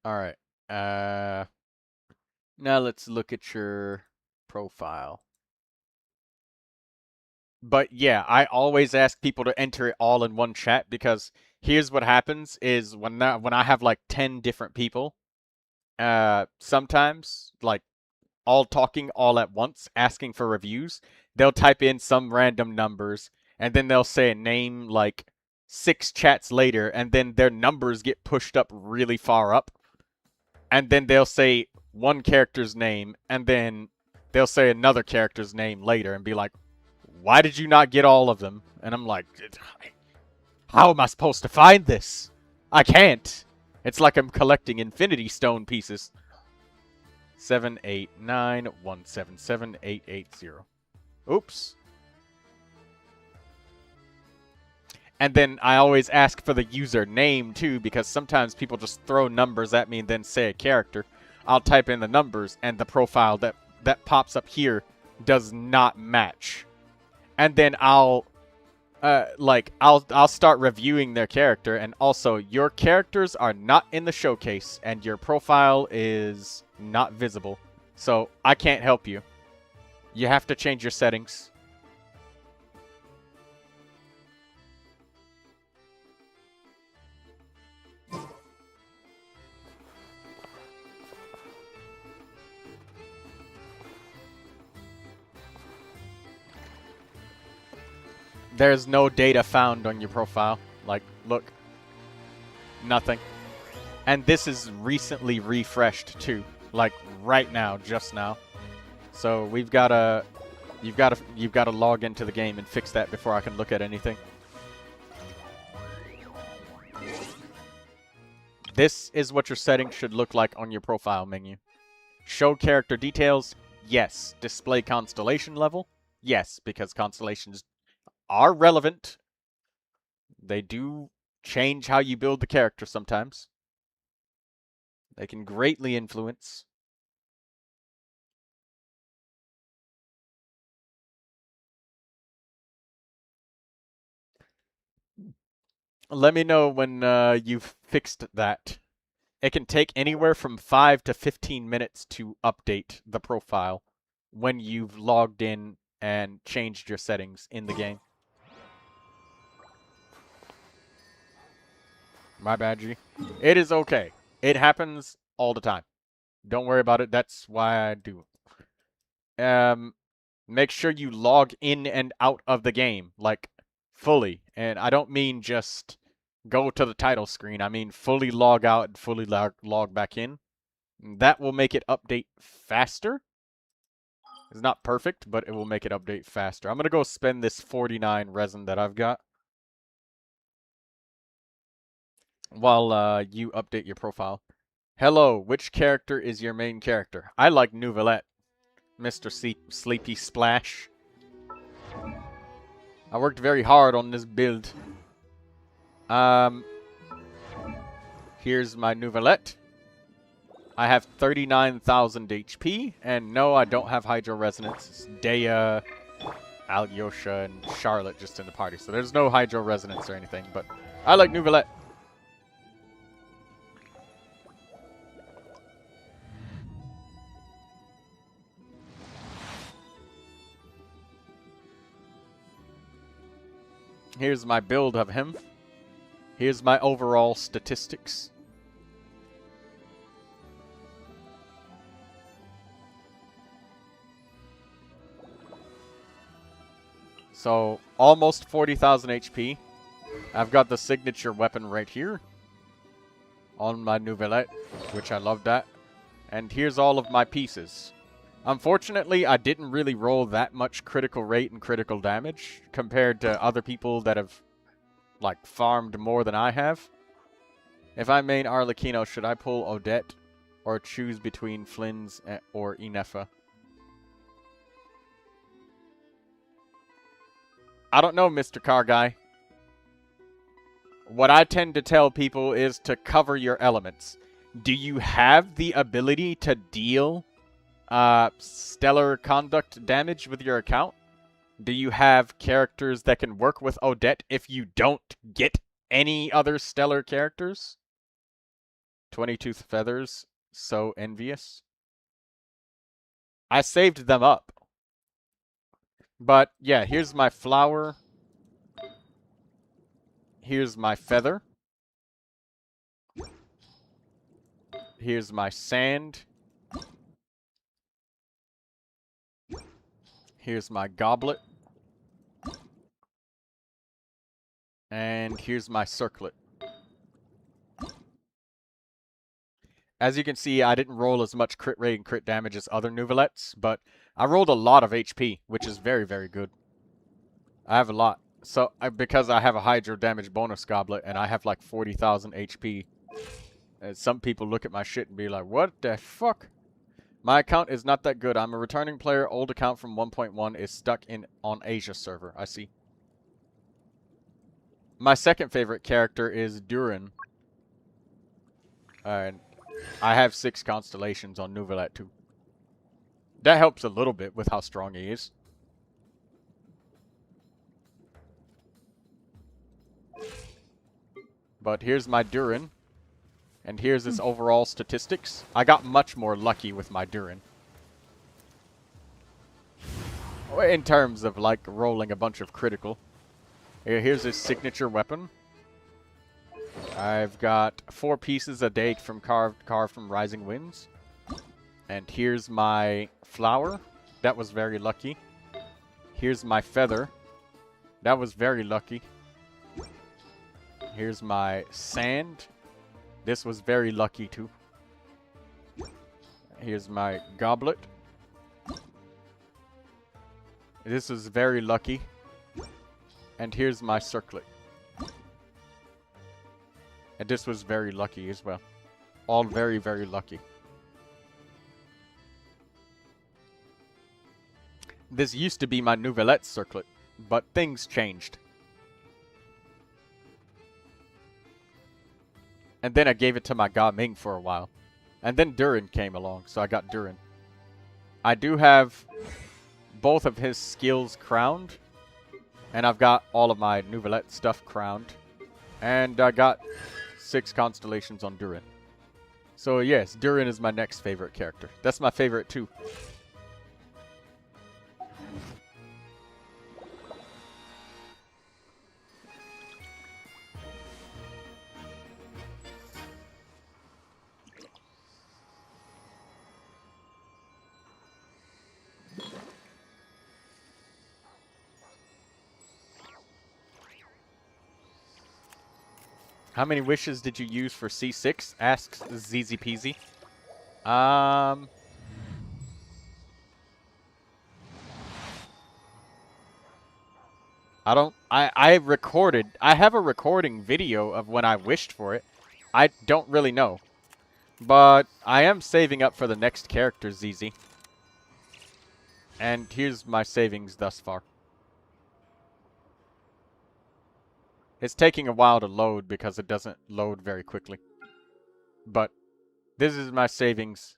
Alright. Now let's look at your profile. But yeah, I always ask people to enter it all in one chat, because here's what happens is when I have like 10 different people, sometimes, like, all talking all at once, asking for reviews, they'll type in some random numbers, and then they'll say a name like 6 chats later, and then their numbers get pushed up really far up. And then they'll say one character's name, and then they'll say another character's name later and be like, why did you not get all of them? And I'm like, how am I supposed to find this? I can't. It's like I'm collecting Infinity Stone pieces. 789177880. Oops. And then I always ask for the user name too, because sometimes people just throw numbers at me and then say a character. I'll type in the numbers and the profile that pops up here does not match. And then I'll start reviewing their character, and also your characters are not in the showcase and your profile is not visible. So I can't help you. You have to change your settings. There's no data found on your profile. Like, look. Nothing. And this is recently refreshed too. Like right now, just now. So we've gotta you've gotta log into the game and fix that before I can look at anything. This is what your settings should look like on your profile menu. Show character details, yes. Display constellation level, yes, because constellations are relevant. They do change how you build the character sometimes. They can greatly influence. Let me know when you've fixed that. It can take anywhere from 5 to 15 minutes to update the profile when you've logged in and changed your settings in the game. My bad, G. It is okay. It happens all the time. Don't worry about it. That's why I do it. Make sure you log in and out of the game, like, fully. And I don't mean just go to the title screen. I mean fully log out and fully log back in. That will make it update faster. It's not perfect, but it will make it update faster. I'm going to go spend this 49 resin that I've got while you update your profile. Hello, which character is your main character? I like Neuvilette, Mr. Sleepy Splash. I worked very hard on this build. Here's my Neuvilette. I have 39,000 HP, and no, I don't have Hydro Resonance. It's Dea, Alyosha, and Charlotte just in the party, so there's no Hydro Resonance or anything, but I like Neuvilette. Here's my build of him. Here's my overall statistics. So, almost 40,000 HP. I've got the signature weapon right here on my Neuvilette, which I love that. And here's all of my pieces. Unfortunately, I didn't really roll that much critical rate and critical damage compared to other people that have, like, farmed more than I have. If I main Arlecchino, should I pull Odette or choose between Flynn's or Inefa? I don't know, Mr. Car Guy. What I tend to tell people is to cover your elements. Do you have the ability to deal stellar conduct damage with your account? Do you have characters that can work with Odette if you don't get any other stellar characters? 22 feathers, so envious. I saved them up. But yeah, here's my flower. Here's my feather. Here's my sand. Here's my goblet. And here's my circlet. As you can see, I didn't roll as much crit rate and crit damage as other Neuvilettes, but I rolled a lot of HP, which is very, very good. I have a lot. So, because I have a hydro damage bonus goblet, and I have like 40,000 HP, some people look at my shit and be like, what the fuck? My account is not that good. I'm a returning player. Old account from 1.1 is stuck on Asia server. I see. My second favorite character is Durin. And I have 6 constellations on Neuvilette too. That helps a little bit with how strong he is. But here's my Durin. And here's his overall statistics. I got much more lucky with my Durin. In terms of, like, rolling a bunch of critical. Here's his signature weapon. I've got 4 pieces a day from carved from Rising Winds. And here's my flower. That was very lucky. Here's my feather. That was very lucky. Here's my sand. This was very lucky too. Here's my goblet. This is very lucky. And here's my circlet. And this was very lucky as well. All very, very lucky. This used to be my Neuvilette circlet, but things changed. And then I gave it to my God Ming for a while. And then Durin came along, so I got Durin. I do have both of his skills crowned. And I've got all of my Neuvilette stuff crowned. And I got 6 constellations on Durin. So yes, Durin is my next favorite character. That's my favorite too. How many wishes did you use for C6? Asks ZZ Peasy. I have a recording video of when I wished for it. I don't really know. But I am saving up for the next character, ZZ. And here's my savings thus far. It's taking a while to load because it doesn't load very quickly. But this is my savings.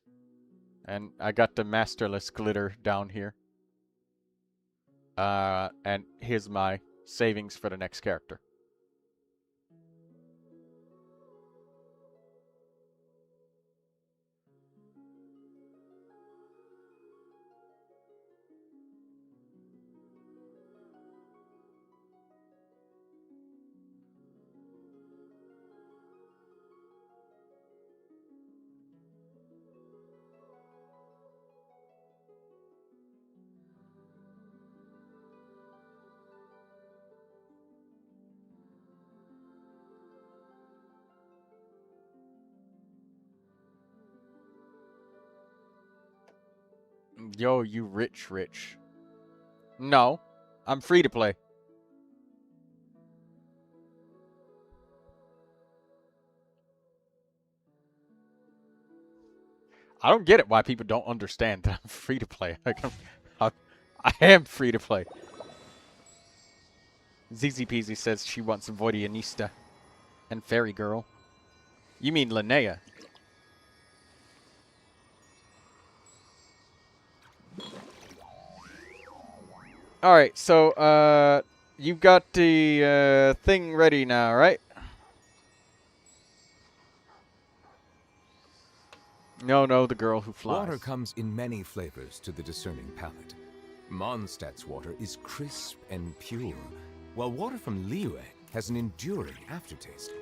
And I got the Masterless Glitter down here. And here's my savings for the next character. Yo, you rich. No, I'm free to play. I don't get it why people don't understand that I'm free to play. Like, I am free to play. ZZ Peasy says she wants a Voidianista and Fairy Girl. You mean Linnea? Alright, so, you've got the, thing ready now, right? No, the girl who flies. Water comes in many flavors to the discerning palate. Mondstadt's water is crisp and pure, while water from Liyue has an enduring aftertaste.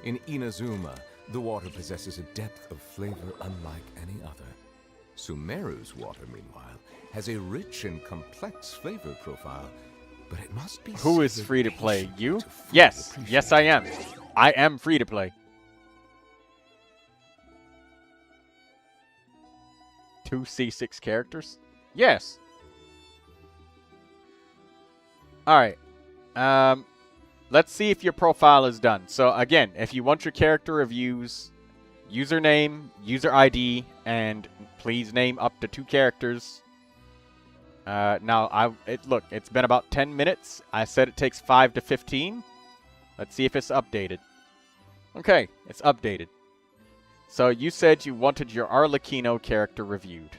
In Inazuma, the water possesses a depth of flavor unlike any other. Sumeru's water, meanwhile, has a rich and complex flavor profile, but it must be Who is savored free to play? patiently You? to fully Yes. appreciate Yes, I its am. taste. I am free to play. 2 C6 characters? Yes. Alright. Let's see if your profile is done. So again, if you want your character reviews, username, user ID, and please name up to 2 characters. Now, look, it's been about 10 minutes. I said it takes 5 to 15. Let's see if it's updated. Okay, it's updated. So you said you wanted your Arlecchino character reviewed.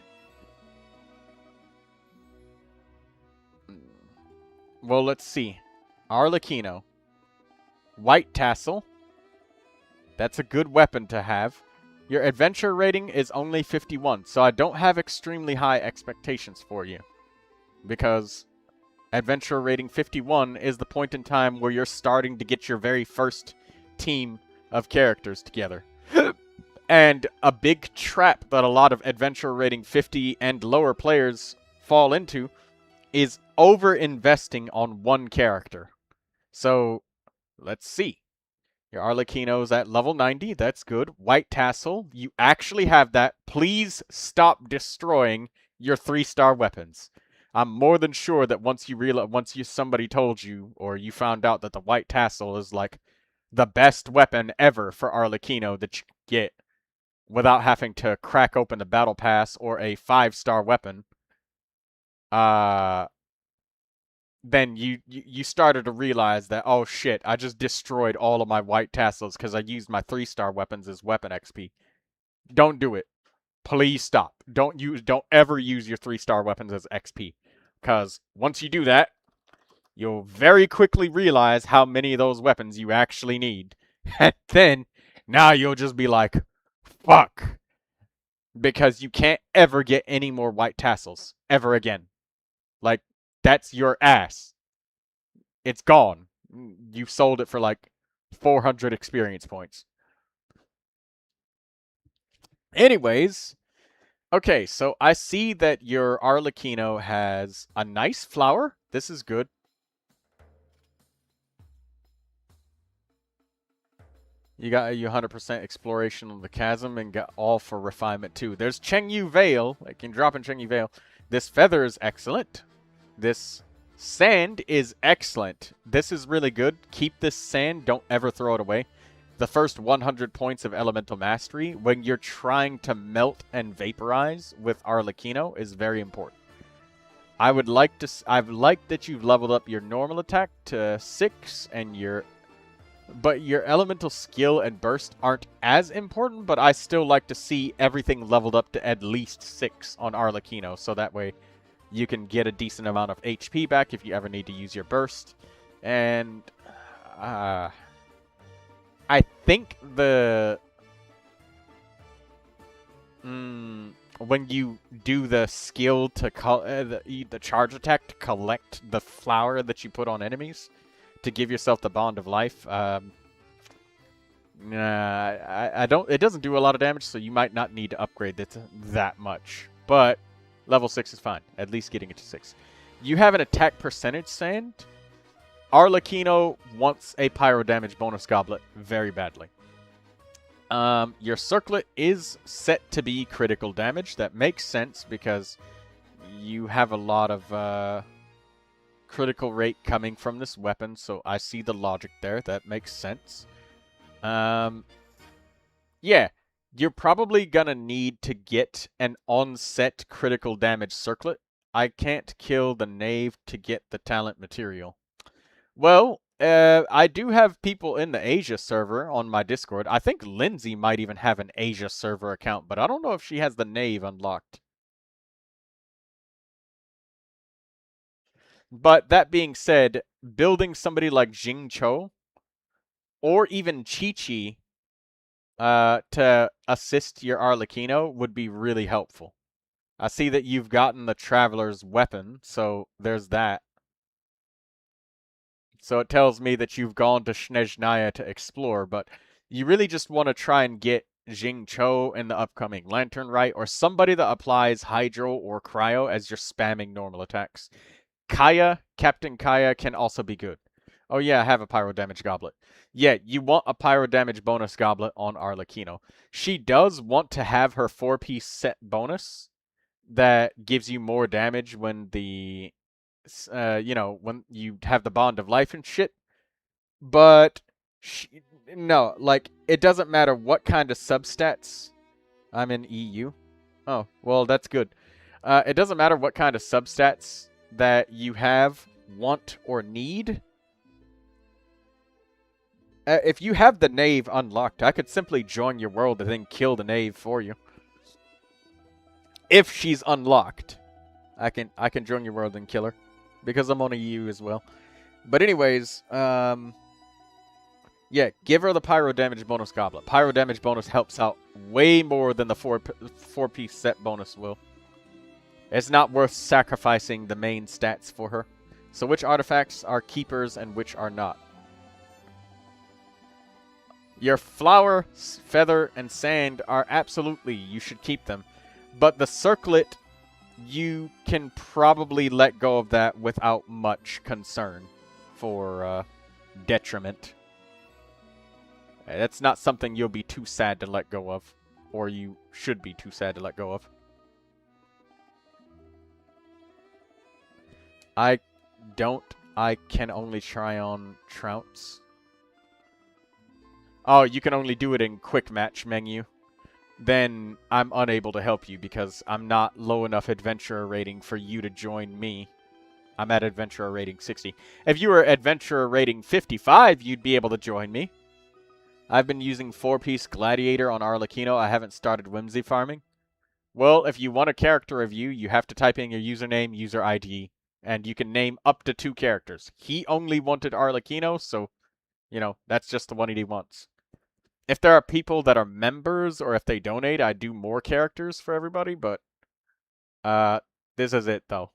Well, let's see. Arlecchino. White Tassel. That's a good weapon to have. Your adventure rating is only 51, so I don't have extremely high expectations for you. Because adventure rating 51 is the point in time where you're starting to get your very first team of characters together. And a big trap that a lot of adventure rating 50 and lower players fall into is over-investing on one character. So, let's see. Your Arlecchino's at level 90. That's good. White Tassel. You actually have that. Please stop destroying your 3-star weapons. I'm more than sure that once somebody told you or you found out that the White Tassel is like the best weapon ever for Arlecchino that you can get without having to crack open the battle pass or a 5-star weapon, then you started to realize that, oh shit, I just destroyed all of my White Tassels because I used my 3-star weapons as weapon XP. Don't do it. Please stop. Don't ever use your 3-star weapons as XP. Because once you do that, you'll very quickly realize how many of those weapons you actually need. And then, now you'll just be like, fuck. Because you can't ever get any more White Tassels. Ever again. Like, that's your ass. It's gone. You've sold it for like 400 experience points. Anyways, okay, so I see that your Arlecchino has a nice flower. This is good. You got your 100% exploration on the chasm and got all for refinement too. There's Chengyu Vale. I can drop in Chengyu Vale. This feather is excellent. This sand is excellent. This is really good. Keep this sand. Don't ever throw it away. The first 100 points of elemental mastery when you're trying to melt and vaporize with Arlecchino is very important. I've liked that you've leveled up your normal attack to 6 and but your elemental skill and burst aren't as important, but I still like to see everything leveled up to at least 6 on Arlecchino, so that way you can get a decent amount of HP back if you ever need to use your burst. And I think when you do the skill to the charge attack to collect the flower that you put on enemies to give yourself the bond of life, it doesn't do a lot of damage, so you might not need to upgrade it that much. But level 6 is fine, at least getting it to 6. You have an attack percentage sand. Arlecchino wants a pyro damage bonus goblet very badly. Your circlet is set to be critical damage. That makes sense because you have a lot of critical rate coming from this weapon, so I see the logic there. That makes sense. Yeah, you're probably gonna need to get an on-set critical damage circlet. I can't kill the knave to get the talent material. Well, I do have people in the Asia server on my Discord. I think Lindsay might even have an Asia server account, but I don't know if she has the knave unlocked. But that being said, building somebody like Jingcho or even Chi-Chi to assist your Arlecchino would be really helpful. I see that you've gotten the Traveler's Weapon, so there's that. So it tells me that you've gone to Snezhnaya to explore, but you really just want to try and get Jing Cho in the upcoming Lantern Rite, or somebody that applies Hydro or Cryo as you're spamming normal attacks. Kaya, Captain Kaya can also be good. Oh yeah, I have a Pyro Damage Goblet. Yeah, you want a Pyro Damage bonus goblet on Arlecchino. She does want to have her 4-piece set bonus that gives you more damage when the, when you have the Bond of Life and shit. But, no, like, it doesn't matter what kind of substats. I'm in EU. Oh, well, that's good. It doesn't matter what kind of substats that you have, want, or need. If you have the Knave unlocked, I could simply join your world and then kill the Knave for you. If she's unlocked, I can join your world and kill her, because I'm on a EU as well. But anyways, yeah, give her the Pyro Damage bonus goblet. Pyro Damage bonus helps out way more than the 4-piece set bonus will. It's not worth sacrificing the main stats for her. So which artifacts are keepers and which are not? Your flower, feather, and sand are absolutely, you should keep them. But the circlet, you can probably let go of that without much concern for detriment. That's not something you'll be too sad to let go of. Or you should be too sad to let go of. I can only try on Trounce. Oh, you can only do it in quick match menu. Then I'm unable to help you because I'm not low enough adventurer rating for you to join me. I'm at adventurer rating 60. If you were adventurer rating 55, you'd be able to join me. I've been using 4-piece Gladiator on Arlecchino. I haven't started Whimsy farming. Well, if you want a character review, you have to type in your username, user ID, and you can name up to 2 characters. He only wanted Arlecchino, so, that's just the one he wants. If there are people that are members, or if they donate, I do more characters for everybody, but this is it, though.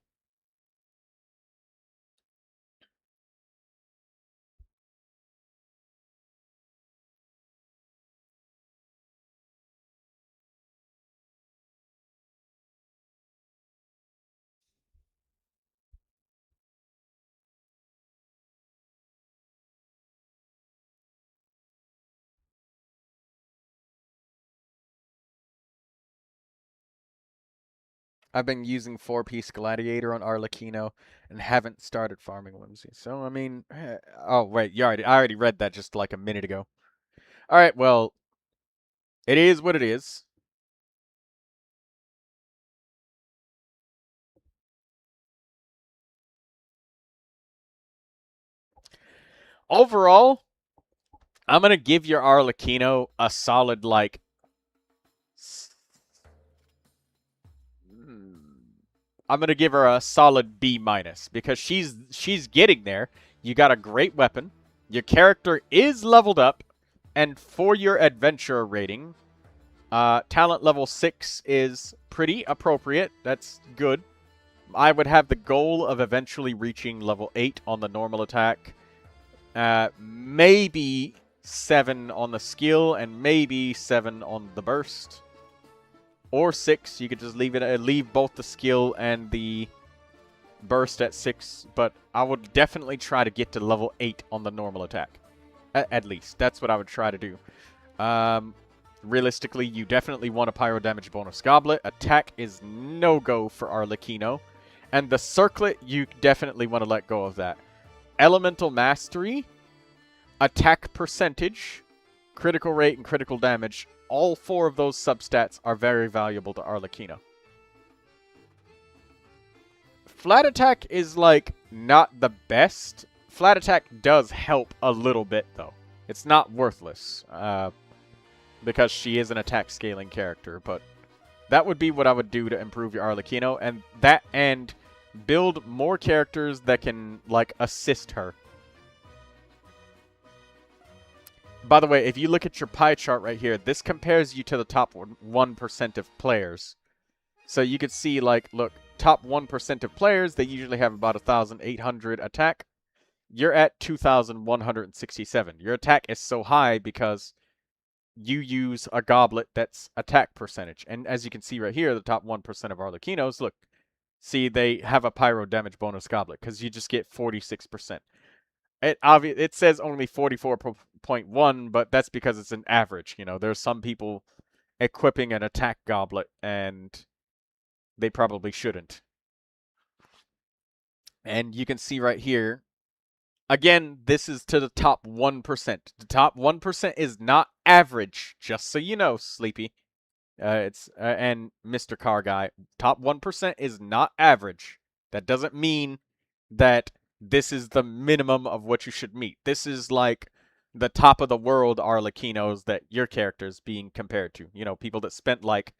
I've been using 4-piece Gladiator on Arlecchino and haven't started farming Whimsy. So, I mean... Oh, wait, I already read that just like a minute ago. Alright, well... It is what it is. Overall, I'm going to give your Arlecchino a solid, like... I'm going to give her a solid B-, because she's getting there. You got a great weapon. Your character is leveled up. And for your adventurer rating, talent level 6 is pretty appropriate. That's good. I would have the goal of eventually reaching level 8 on the normal attack. Maybe 7 on the skill, and maybe 7 on the burst. Or 6, you could just leave both the skill and the burst at 6, but I would definitely try to get to level 8 on the normal attack. At least, that's what I would try to do. Realistically, you definitely want a Pyro Damage bonus goblet. Attack is no-go for Arlecchino. And the circlet, you definitely want to let go of that. Elemental Mastery, attack percentage, critical rate, and critical damage. All 4 of those substats are very valuable to Arlecchino. Flat attack is, like, not the best. Flat attack does help a little bit, though. It's not worthless, because she is an attack scaling character, but that would be what I would do to improve your Arlecchino, and build more characters that can, like, assist her. By the way, if you look at your pie chart right here, this compares you to the top 1% of players. So you could see, like, look, top 1% of players, they usually have about 1,800 attack. You're at 2,167. Your attack is so high because you use a goblet that's attack percentage. And as you can see right here, the top 1% of Arlecchinos, look, see, they have a pyro damage bonus goblet because you just get 46%. It says only 44.1, but that's because it's an average. You know, there's some people equipping an attack goblet, and they probably shouldn't. And you can see right here, again, this is to the top 1%. The top 1% is not average, just so you know, Sleepy. And Mr. Car Guy, top 1% is not average. That doesn't mean that this is the minimum of what you should meet. This is like the top of the world Arlecchinos that your character's being compared to. You know, people that spent like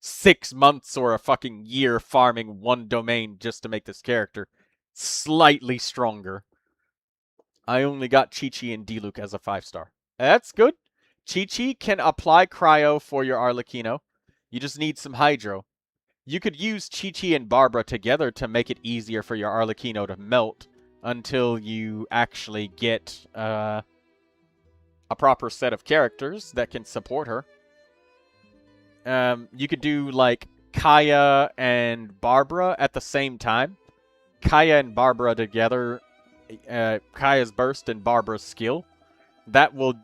6 months or a fucking year farming one domain just to make this character slightly stronger. I only got Chi-Chi and Diluc as a 5-star. That's good. Chi-Chi can apply cryo for your Arlecchino. You just need some hydro. You could use Chi-Chi and Barbara together to make it easier for your Arlecchino to melt until you actually get a proper set of characters that can support her. You could do like Kaya and Barbara at the same time. Kaya and Barbara together, Kaya's burst and Barbara's skill. That will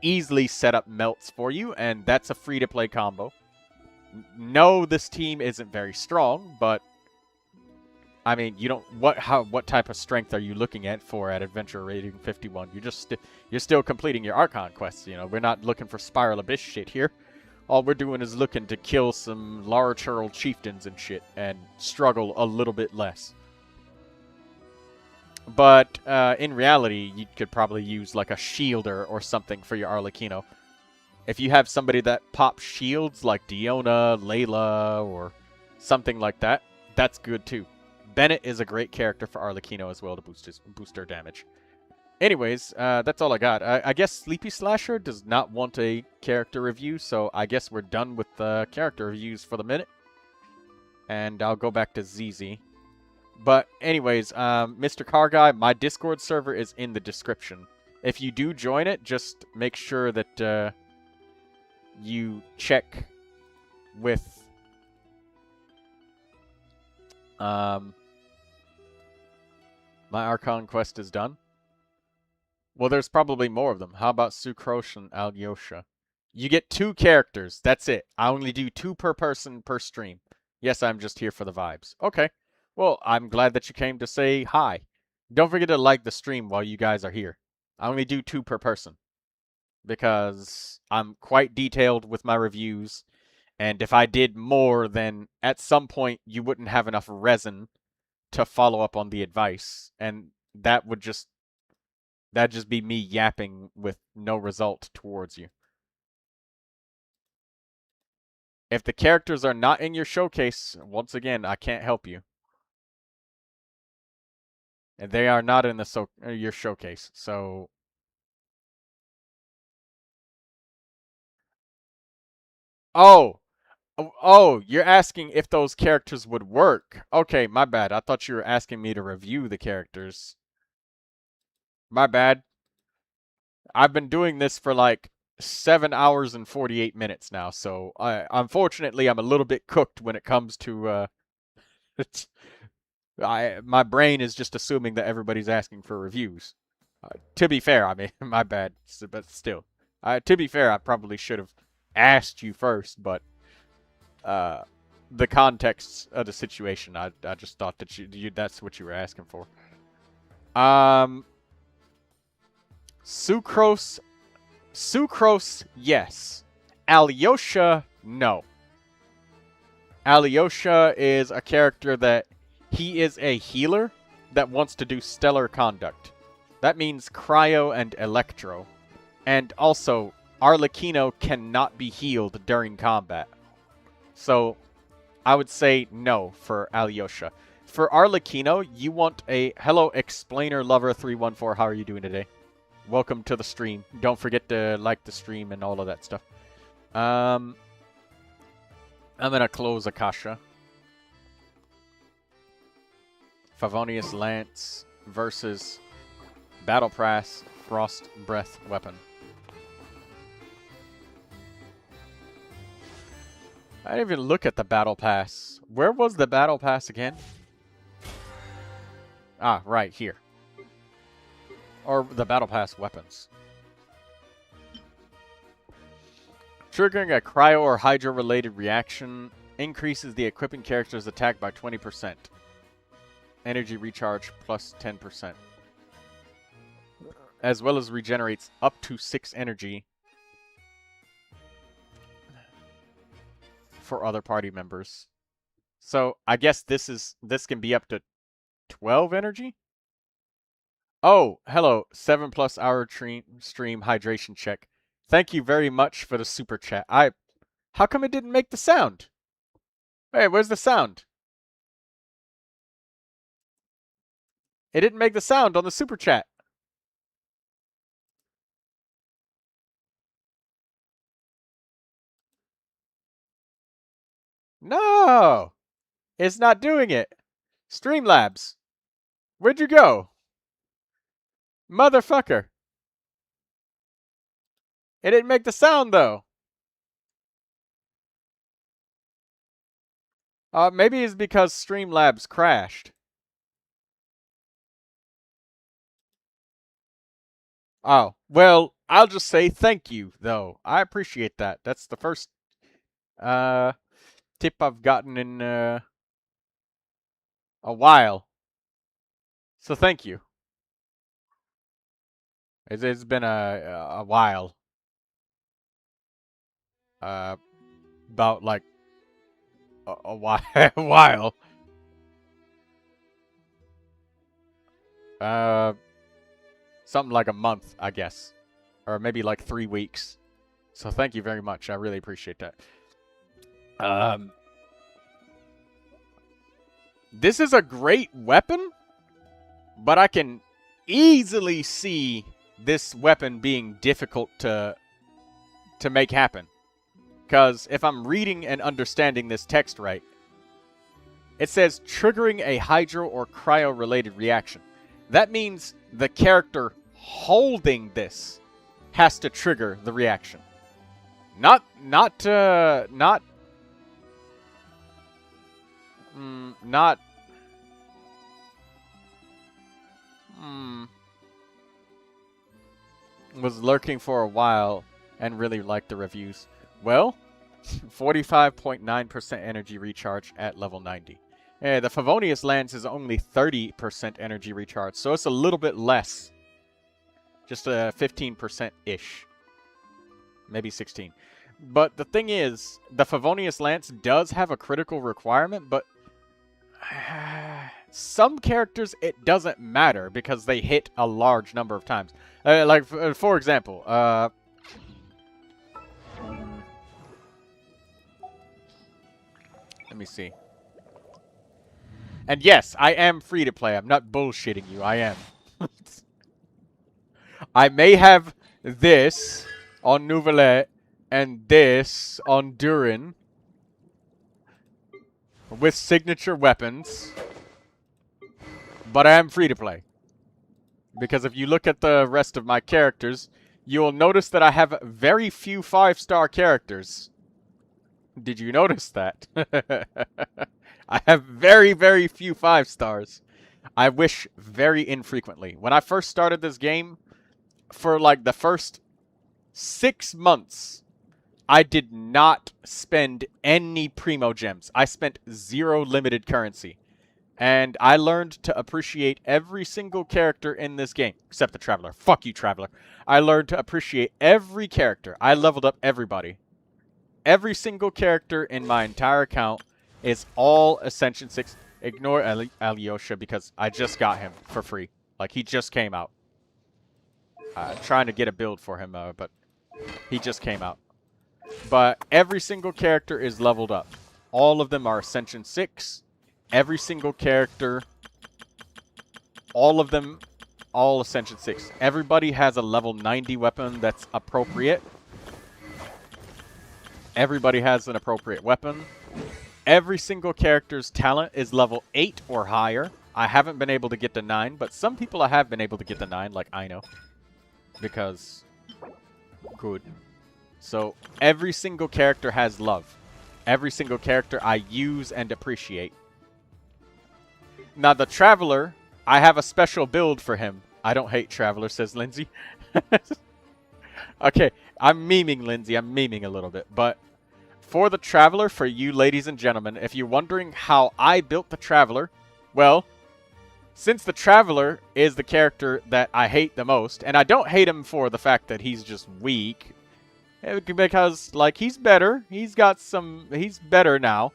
easily set up melts for you, and that's a free-to-play combo. No, this team isn't very strong, but I mean, you don't what type of strength are you looking at for at adventure rating 51? You're still completing your Archon quests, you know. We're not looking for Spiral Abyss shit here. All we're doing is looking to kill some large hurl chieftains and shit and struggle a little bit less. But in reality, you could probably use like a shielder or something for your Arlecchino. If you have somebody that pops shields like Diona, Layla, or something like that, that's good too. Bennett is a great character for Arlecchino as well to boost her damage. Anyways, that's all I got. I guess Sleepy Slasher does not want a character review, so I guess we're done with the character reviews for the minute. And I'll go back to ZZ. But anyways, Mr. Car Guy, my Discord server is in the description. If you do join it, just make sure that you check with my Archon quest is done. Well, there's probably more of them. How about Sucrose and Alyosha? You get 2 characters. That's it. I only do 2 per person per stream. Yes, I'm just here for the vibes. Okay. Well, I'm glad that you came to say hi. Don't forget to like the stream while you guys are here. I only do 2 per person, because I'm quite detailed with my reviews, and if I did more, then at some point you wouldn't have enough resin to follow up on the advice, and that'd just be me yapping with no result towards you. If the characters are not in your showcase, once again, I can't help you. And they are not in your showcase, so... Oh, you're asking if those characters would work. Okay, my bad. I thought you were asking me to review the characters. My bad. I've been doing this for like 7 hours and 48 minutes now, so unfortunately I'm a little bit cooked when it comes to my brain is just assuming that everybody's asking for reviews. To be fair, I mean, my bad, but still. To be fair, I probably should have asked you first, but the context of the situation, I just thought that that's what you were asking for. Sucrose, yes. Alyosha, no. Alyosha is a character that he is a healer that wants to do stellar conduct. That means cryo and electro. And also, Arlecchino cannot be healed during combat. So, I would say no for Alyosha. For Arlecchino, you want a... Hello, Explainer Lover 314. How are you doing today? Welcome to the stream. Don't forget to like the stream and all of that stuff. I'm gonna close Akasha. Favonius Lance versus Battle Press Frost Breath Weapon. I didn't even look at the battle pass. Where was the battle pass again? Ah, right here. Or the battle pass weapons. Triggering a cryo or hydro related reaction increases the equipping character's attack by 20%. Energy recharge plus 10%. As well as regenerates up to 6 energy for other party members. So I guess this can be up to 12 energy? Oh, hello. 7+ hour stream hydration check. Thank you very much for the super chat. How come it didn't make the sound? Hey, where's the sound? It didn't make the sound on the super chat. No! It's not doing it. Streamlabs. Where'd you go? Motherfucker. It didn't make the sound, though. Maybe it's because Streamlabs crashed. Oh, well, I'll just say thank you, though. I appreciate that. That's the first tip I've gotten in a while. So thank you. It's been a while. About like a while. Something like a month, I guess. Or maybe like 3 weeks. So thank you very much. I really appreciate that. This is a great weapon, but I can easily see this weapon being difficult to make happen. Because if I'm reading and understanding this text right, it says triggering a hydro or cryo related reaction. That means the character holding this has to trigger the reaction. Not was lurking for a while and really liked the reviews. Well, 45.9% energy recharge at level 90. The Favonius Lance is only 30% energy recharge, so it's a little bit less. Just a 15%-ish. Maybe 16. But the thing is, the Favonius Lance does have a critical requirement, but some characters it doesn't matter because they hit a large number of times. Like, for example, let me see. And yes, I am free to play. I'm not bullshitting you. I am. I may have this on Neuvilette and this on Durin with signature weapons, but I am free to play. Because if you look at the rest of my characters, you will notice that I have very few 5-star characters. Did you notice that? I have very, very few 5 stars. I wish very infrequently. When I first started this game, for like the first 6 months, I did not spend any Primogems. I spent 0 limited currency. And I learned to appreciate every single character in this game. Except the Traveler. Fuck you, Traveler. I learned to appreciate every character. I leveled up everybody. Every single character in my entire account is all Ascension 6. Ignore Alyosha because I just got him for free. Like, he just came out. Trying to get a build for him, but he just came out. But every single character is leveled up. All of them are Ascension 6. Every single character, all of them, all Ascension 6. Everybody has a level 90 weapon that's appropriate. Everybody has an appropriate weapon. Every single character's talent is level 8 or higher. I haven't been able to get to 9, but some people I have been able to get to 9, like I know. Because, good. So, every single character has love. every single character I use and appreciate. Now, the Traveler, I have a special build for him. I don't hate Traveler, says Lindsay. Okay, I'm memeing, Lindsay. I'm memeing a little bit. But for the Traveler, for you ladies and gentlemen, if you're wondering how I built the Traveler, well, since the Traveler is the character that I hate the most, and I don't hate him for the fact that he's just weak, because, like, he's better. He's better now.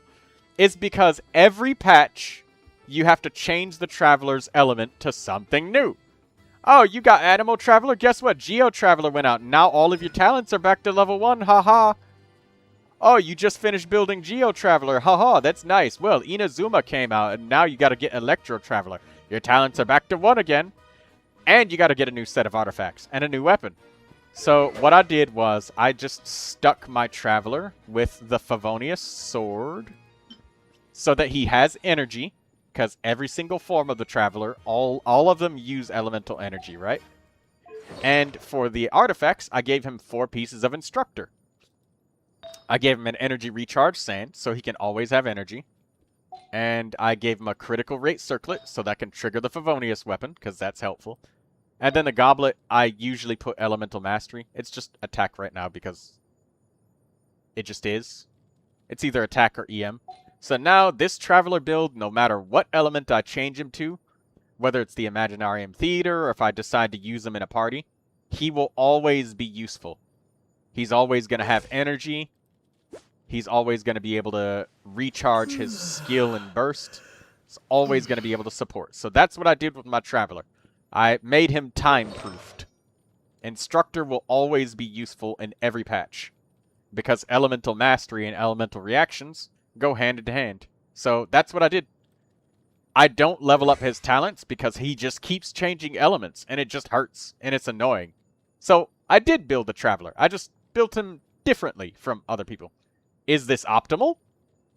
It's because every patch, you have to change the Traveler's element to something new. Oh, you got Animal Traveler? Guess what? Geo Traveler went out. Now all of your talents are back to level 1. Haha. Oh, you just finished building Geo Traveler. Haha, that's nice. Well, Inazuma came out, and now you got to get Electro Traveler. Your talents are back to 1 again. And you got to get a new set of artifacts and a new weapon. So what I did was I just stuck my Traveler with the Favonius Sword so that he has energy. Because every single form of the Traveler, all of them use elemental energy, right? And for the artifacts, I gave him 4 pieces of Instructor. I gave him an energy recharge sand, so he can always have energy. And I gave him a critical rate circlet, so that can trigger the Favonius weapon, because that's helpful. And then the goblet, I usually put elemental mastery. It's just attack right now, because it just is. It's either attack or EM. So now, this Traveler build, no matter what element I change him to, whether it's the Imaginarium Theater, or if I decide to use him in a party, he will always be useful. He's always going to have energy. He's always going to be able to recharge his skill and burst. He's always going to be able to support. So that's what I did with my Traveler. I made him time-proofed. Instructor will always be useful in every patch, because Elemental Mastery and Elemental Reactions go hand in hand. So that's what I did. I don't level up his talents because he just keeps changing elements and it just hurts and it's annoying. So I did build the Traveler. I just built him differently from other people. Is this optimal?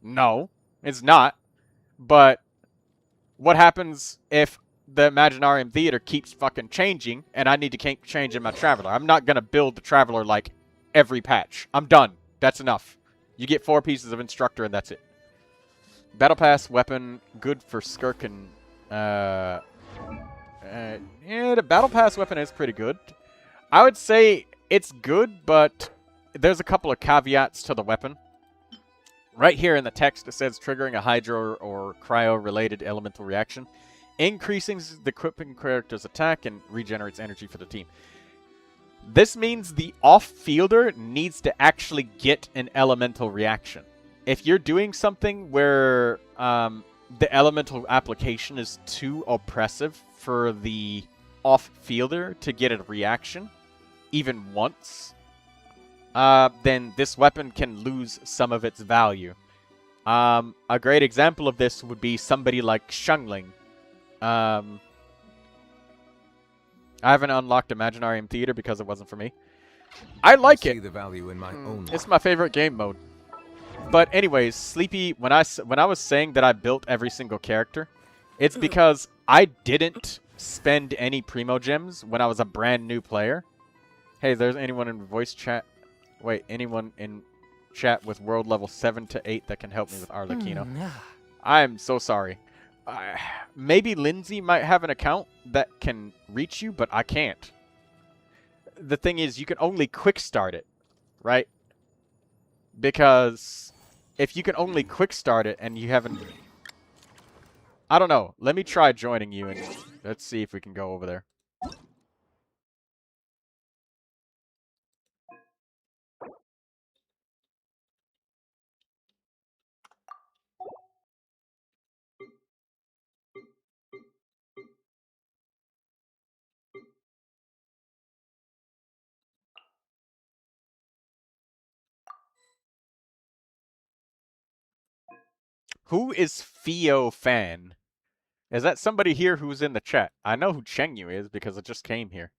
No, it's not. But what happens if the Imaginarium Theater keeps fucking changing and I need to keep changing my Traveler? I'm not going to build the Traveler like every patch. I'm done. That's enough. You get 4 pieces of Instructor, and that's it. Battle Pass weapon, good for Skirkin. Yeah, the Battle Pass weapon is pretty good. I would say it's good, but there's a couple of caveats to the weapon. Right here in the text, it says triggering a Hydro or Cryo-related elemental reaction. Increasing the equipping character's attack and regenerates energy for the team. This means the off-fielder needs to actually get an elemental reaction. If you're doing something where the elemental application is too oppressive for the off-fielder to get a reaction, even once, then this weapon can lose some of its value. A great example of this would be somebody like Xiangling. I haven't unlocked Imaginarium Theater because it wasn't for me. I like it. The value in my own it's my favorite game mode. But anyways, Sleepy, when I was saying that I built every single character, it's because I didn't spend any Primogems when I was a brand new player. Hey, there's anyone in voice chat? Wait, anyone in chat with world level 7 to 8 that can help me with Arlecchino? I'm so sorry. Maybe Lindsay might have an account that can reach you, but I can't. The thing is, you can only quick start it, right? Because if you can only quick start it and you haven't... I don't know. Let me try joining you and let's see if we can go over there. Who is Fio Fan? Is that somebody here who's in the chat? I know who Chengyu is because it just came here.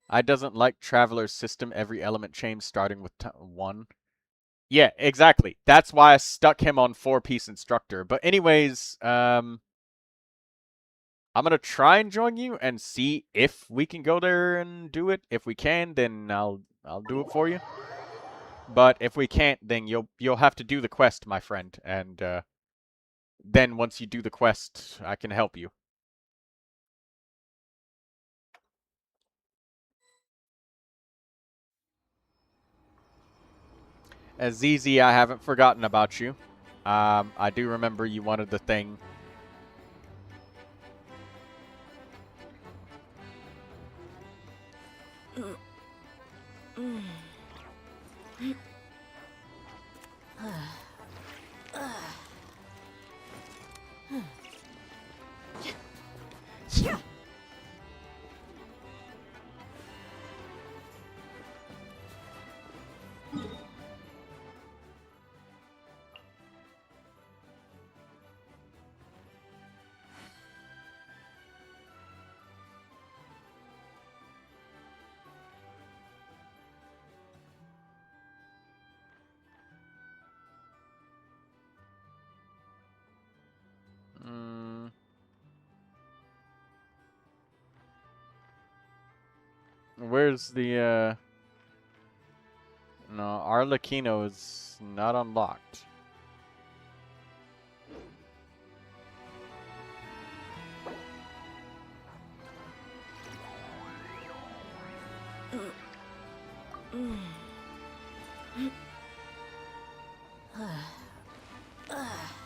I doesn't like Traveler's system, every element change starting with 1. Yeah, exactly. That's why I stuck him on 4-piece Instructor. But anyways, I'm gonna try and join you and see if we can go there and do it. If we can, then I'll do it for you. But if we can't, then you'll have to do the quest, my friend, and then once you do the quest, I can help you. Azizi, I haven't forgotten about you. I do remember you wanted the thing. Where's the, No, Arlecchino is not unlocked.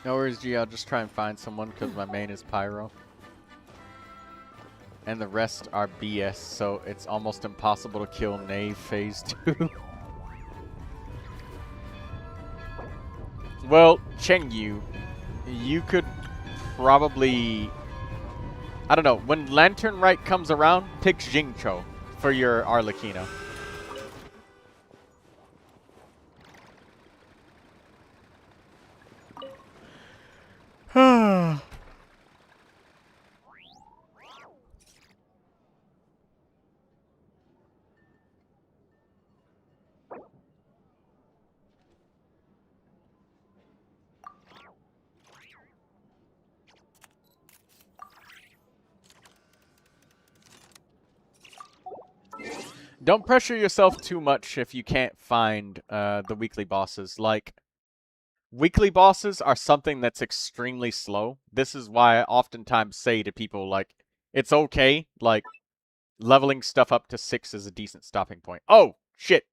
No worries, G. I'll just try and find someone because my main is Pyro. And the rest are BS, so it's almost impossible to kill Knave Phase 2. Well, Chengyu, you could probably... I don't know, when Lantern Rite comes around, pick Jingcho for your Arlecchino. Don't pressure yourself too much if you can't find the weekly bosses. Like, weekly bosses are something that's extremely slow. This is why I oftentimes say to people, like, it's okay. Like, leveling stuff up to 6 is a decent stopping point. Oh, shit.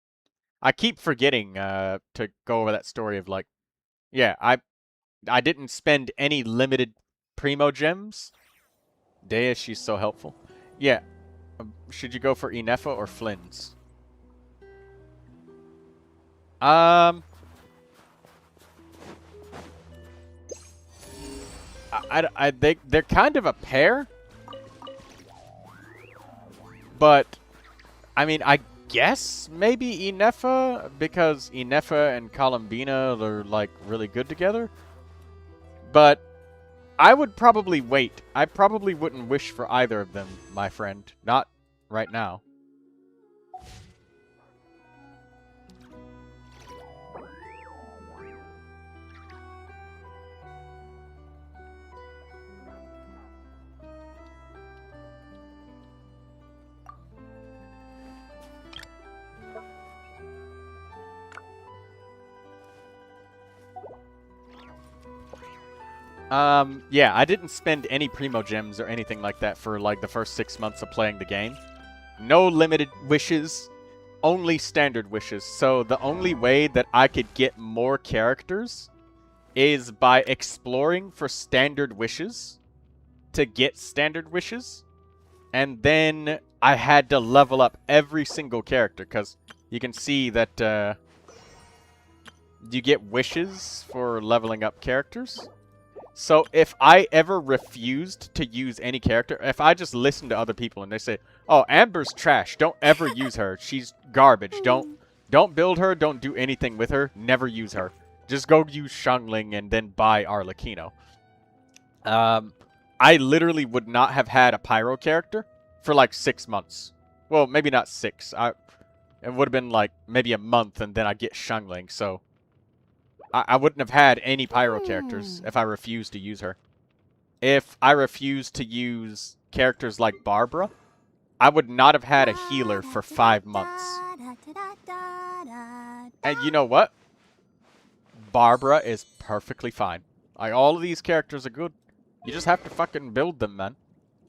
I keep forgetting to go over that story of, like, yeah, I didn't spend any limited Primogems. Dea, she's so helpful. Yeah. Should you go for Inefa or Flynn's? They're kind of a pair. But, I mean, I guess maybe Inefa, because Inefa and Columbina are, like, really good together. But I would probably wait. I probably wouldn't wish for either of them, my friend. Not right now. Yeah, I didn't spend any Primogems or anything like that for, like, the first 6 months of playing the game. No limited wishes, only standard wishes. So the only way that I could get more characters is by exploring for standard wishes to get standard wishes. And then I had to level up every single character, because you can see that you get wishes for leveling up characters. So if I ever refused to use any character, if I just listened to other people and they say, "Oh, Amber's trash. Don't ever use her. She's garbage. Don't build her. Don't do anything with her. Never use her. Just go use Xiangling and then buy Arlecchino." I literally would not have had a Pyro character for like 6 months. Well, maybe not 6. It would have been like maybe a month, and then I get Xiangling. So I wouldn't have had any Pyro characters if I refused to use her. if I refused to use characters like Barbara, I would not have had a healer for 5 months. And you know what? Barbara is perfectly fine. Like, all of these characters are good. You just have to fucking build them, man.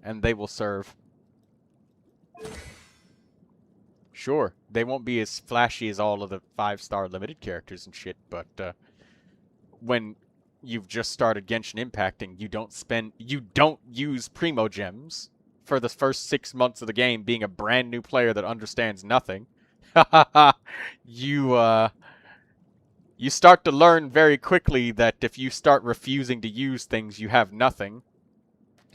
And they will serve. Sure, they won't be as flashy as all of the 5-star limited characters and shit, but when you've just started Genshin Impacting, you don't use Primogems for the first 6 months of the game, being a brand new player that understands nothing. You start to learn very quickly that if you start refusing to use things, you have nothing.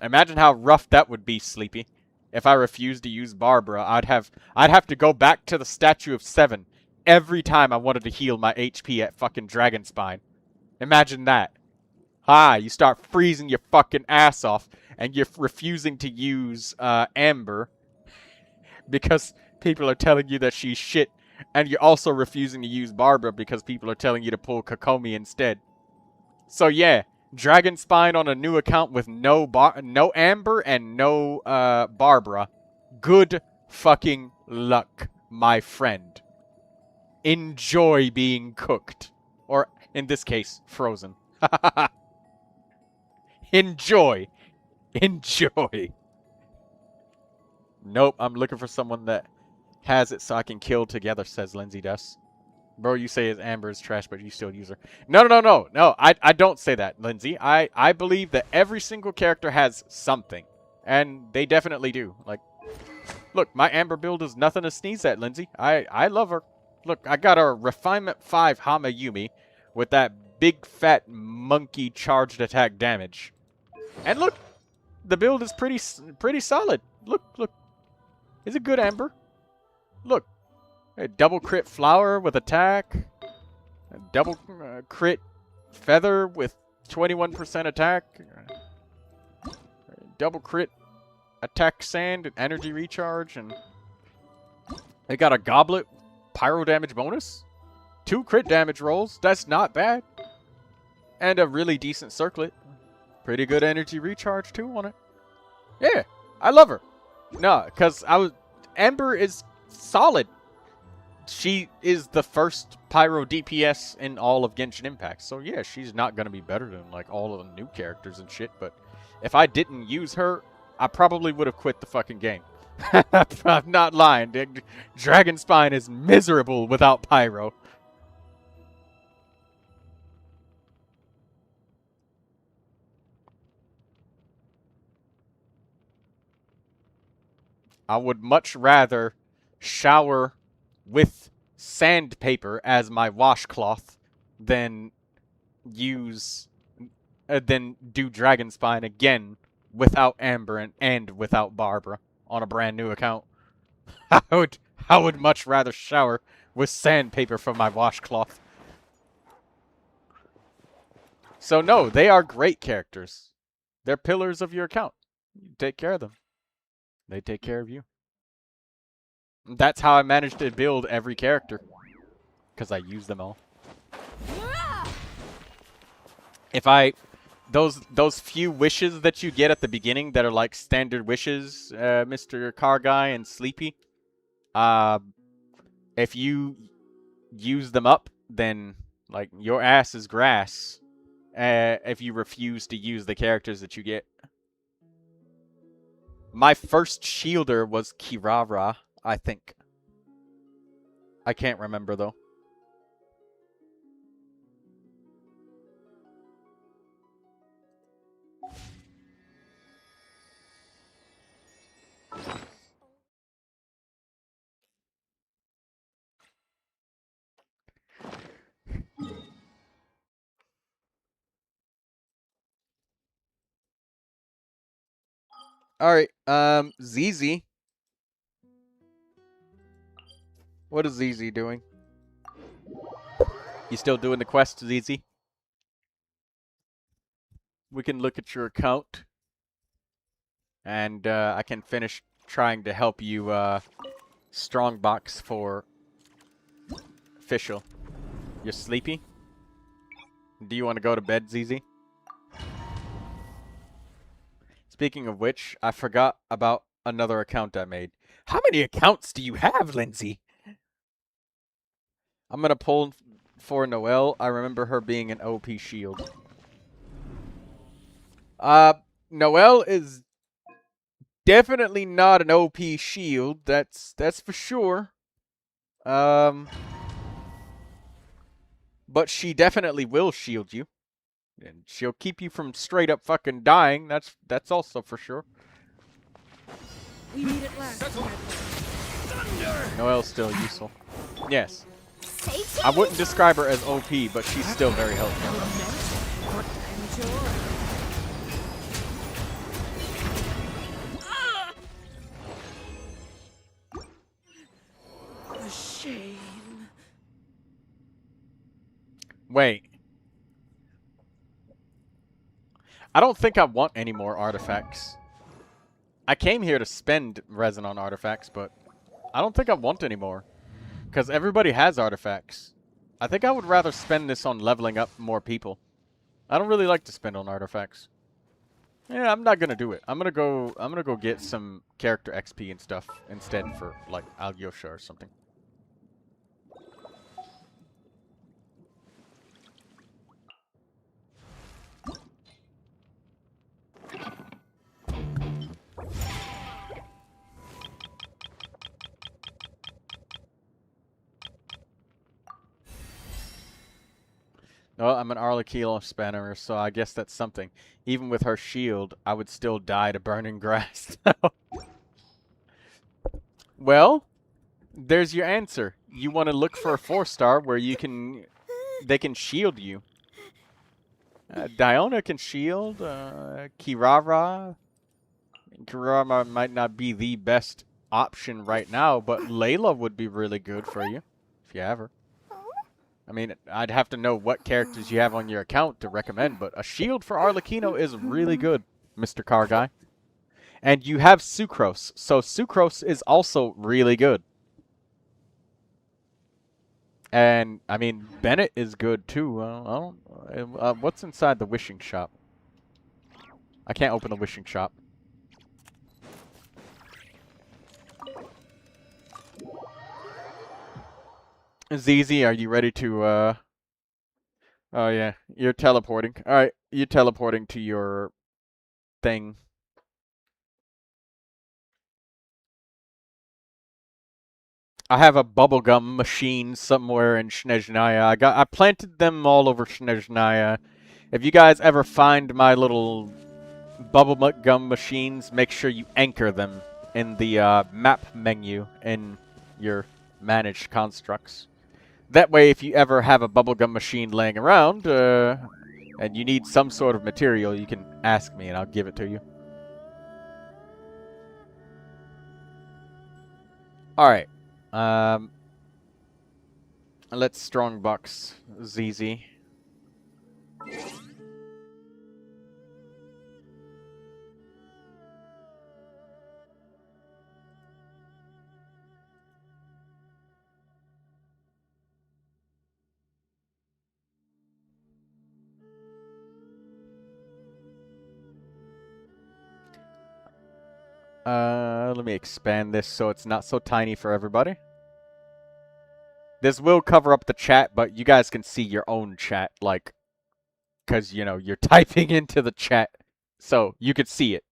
Imagine how rough that would be, Sleepy. If I refused to use Barbara, I'd have to go back to the Statue of 7 every time I wanted to heal my HP at fucking Dragon Spine. Imagine that. You start freezing your fucking ass off, and you're refusing to use Amber because people are telling you that she's shit, and you're also refusing to use Barbara because people are telling you to pull Kokomi instead. So yeah, Dragon Spine on a new account with no Amber and no Barbara. Good fucking luck, my friend. Enjoy being cooked. Or, in this case, frozen. Enjoy. Enjoy. Nope, I'm looking for someone that has it so I can kill together, says Lindsay Duss. Bro, you say Amber is trash, but you still use her. No, I don't say that, Lindsay. I believe that every single character has something. And they definitely do. Like, look, my Amber build is nothing to sneeze at, Lindsay. I love her. Look, I got a Refinement 5 Hama-Yumi with that big fat monkey charged attack damage. And look, the build is pretty solid. Look. It's a good Amber. Look. A double crit flower with attack. A double crit feather with 21% attack. Double crit attack sand and energy recharge. And they got a goblet pyro damage bonus. 2 crit damage rolls. That's not bad. And a really decent circlet. Pretty good energy recharge too on it. Yeah, I love her. No, because Amber is solid. She is the first pyro DPS in all of Genshin Impact. So yeah, she's not going to be better than like all of the new characters and shit. But if I didn't use her, I probably would have quit the fucking game. I'm not lying. Dragon Spine is miserable without pyro. I would much rather shower with sandpaper as my washcloth than do Dragon Spine again without Amber and without Barbara on a brand new account. I would much rather shower with sandpaper for my washcloth. So no, they are great characters. They're pillars of your account. You take care of them. They take care of you. That's how I managed to build every character. Because I use them all. If those few wishes that you get at the beginning that are like standard wishes, Mr. Car Guy and Sleepy, if you use them up, then like your ass is grass. If you refuse to use the characters that you get. My first shielder was Kirara, I think. I can't remember, though. Alright, ZZ. What is ZZ doing? You still doing the quest, ZZ? We can look at your account. And, I can finish trying to help you, strongbox for official. You're sleepy? Do you want to go to bed, ZZ? Speaking of which, I forgot about another account I made. How many accounts do you have, Lindsay? I'm gonna pull for Noelle. I remember her being an OP shield. Noelle is definitely not an OP shield. That's for sure. But she definitely will shield you. And she'll keep you from straight up fucking dying. That's also for sure. We need it last. Noelle's still useful. Yes. I wouldn't describe her as OP, but she's still very helpful. A shame. Wait. I don't think I want any more artifacts. I came here to spend resin on artifacts, but I don't think I want any more. Because everybody has artifacts. I think I would rather spend this on leveling up more people. I don't really like to spend on artifacts. Yeah, I'm not gonna do it. I'm gonna go get some character XP and stuff instead for like Alyosha or something. No, I'm an Arlecchino spanner, so I guess that's something. Even with her shield, I would still die to burning grass. Well, there's your answer. You want to look for a 4-star where they can shield you. Diona can shield. Kirara might not be the best option right now, but Layla would be really good for you if you have her. I mean, I'd have to know what characters you have on your account to recommend, but a shield for Arlecchino is really good, Mr. Car Guy. And you have Sucrose, so Sucrose is also really good. And, I mean, Bennett is good, too. What's inside the wishing shop? I can't open the wishing shop. ZZ, are you ready to, Oh, yeah. You're teleporting. Alright, you're teleporting to your thing. I have a bubblegum machine somewhere in Snezhnaya. I planted them all over Snezhnaya. If you guys ever find my little bubblegum machines, make sure you anchor them in the map menu in your managed constructs. That way, if you ever have a bubblegum machine laying around, and you need some sort of material, you can ask me and I'll give it to you. Alright. Let's strongbox ZZ. Let me expand this so it's not so tiny for everybody. This will cover up the chat, but you guys can see your own chat, like, because, you know, you're typing into the chat, so you could see it.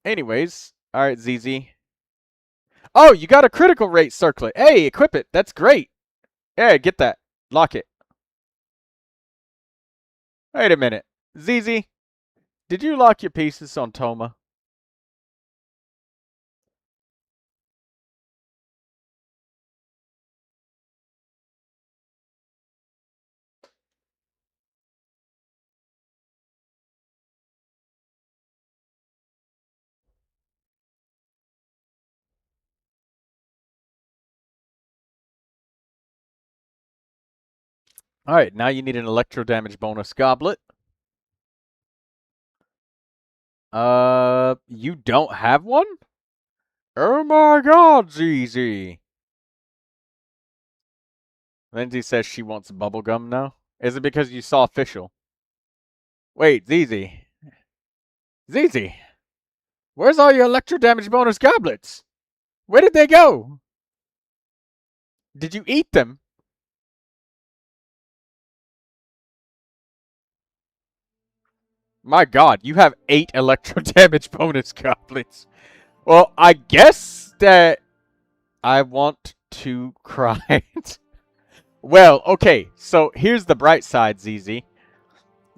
Anyways, alright, ZZ. Oh, you got a critical rate circlet. Hey, equip it. That's great. Yeah, get that. Lock it. Wait a minute. ZZ, did you lock your pieces on Toma? Alright, now you need an electro damage bonus goblet. You don't have one? Oh my god, ZZ. Lindsay says she wants bubblegum now. Is it because you saw official? Wait, ZZ. ZZ, where's all your electro damage bonus goblets? Where did they go? Did you eat them? My god, you have 8 electro damage bonus goblets. Well, I guess that I want to cry. Well, okay, so here's the bright side, ZZ.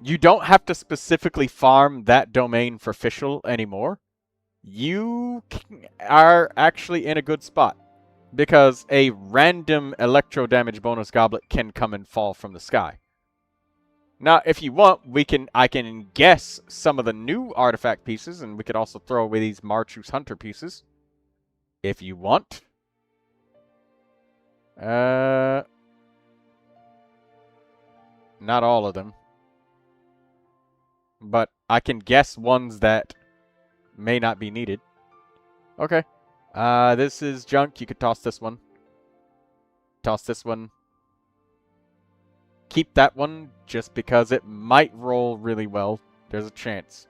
You don't have to specifically farm that domain for Fischl anymore. You are actually in a good spot. Because a random electro damage bonus goblet can come and fall from the sky. Now, if you want, I can guess some of the new artifact pieces, and we could also throw away these Marchus Hunter pieces. If you want. Not all of them. But I can guess ones that may not be needed. Okay. This is junk. You could toss this one. Toss this one. Keep that one just because it might roll really well. There's a chance.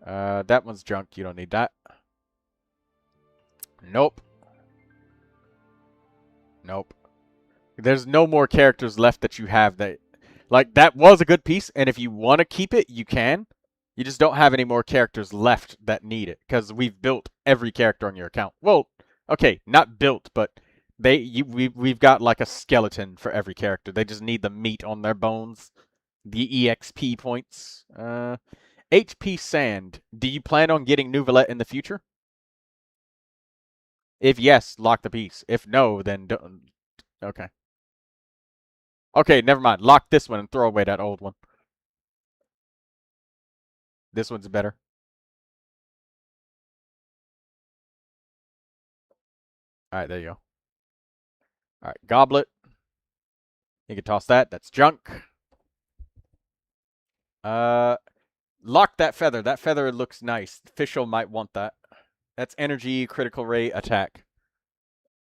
That one's junk. You don't need that. Nope. Nope. There's no more characters left that you have that... Like, that was a good piece, and if you want to keep it, you can. You just don't have any more characters left that need it, because we've built every character on your account. Well, okay, not built, but... We've got like a skeleton for every character. They just need the meat on their bones. The EXP points. HP Sand. Do you plan on getting Neuvilette in the future? If yes, lock the piece. If no, then don't. Okay. Okay, never mind. Lock this one and throw away that old one. This one's better. Alright, there you go. Alright, Goblet. You can toss that. That's junk. Lock that feather. That feather looks nice. Fischl might want that. That's energy, critical rate, attack.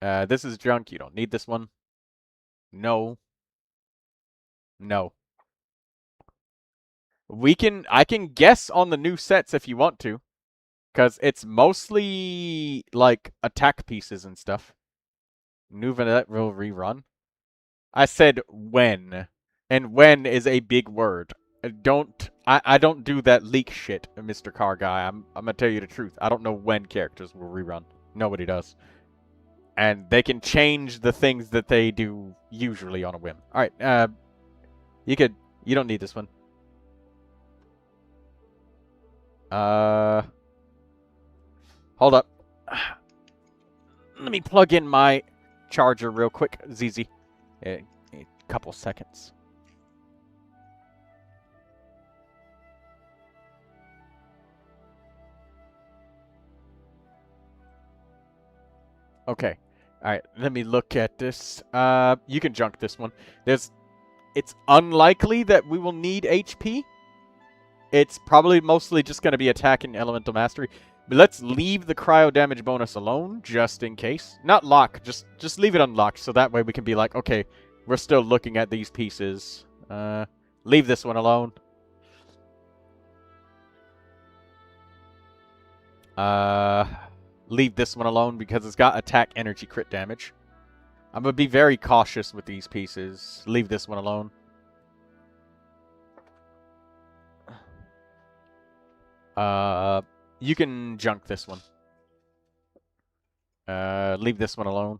This is junk. You don't need this one. No. No. I can guess on the new sets if you want to. Because it's mostly, like, attack pieces and stuff. Neuvilette will rerun. I said when. And when is a big word. I don't do that leak shit, Mr. Car Guy. I'm gonna tell you the truth. I don't know when characters will rerun. Nobody does. And they can change the things that they do usually on a whim. Alright, you don't need this one. Hold up. Let me plug in my charger real quick, ZZ. A couple seconds. Okay. Alright, let me look at this. You can junk this one. It's unlikely that we will need HP. It's probably mostly just going to be attack and elemental mastery. But let's leave the cryo damage bonus alone, just in case. Not lock, just leave it unlocked, so that way we can be like, okay, we're still looking at these pieces. Leave this one alone. Leave this one alone because it's got attack, energy, crit damage. I'm going to be very cautious with these pieces. Leave this one alone. You can junk this one. Leave this one alone.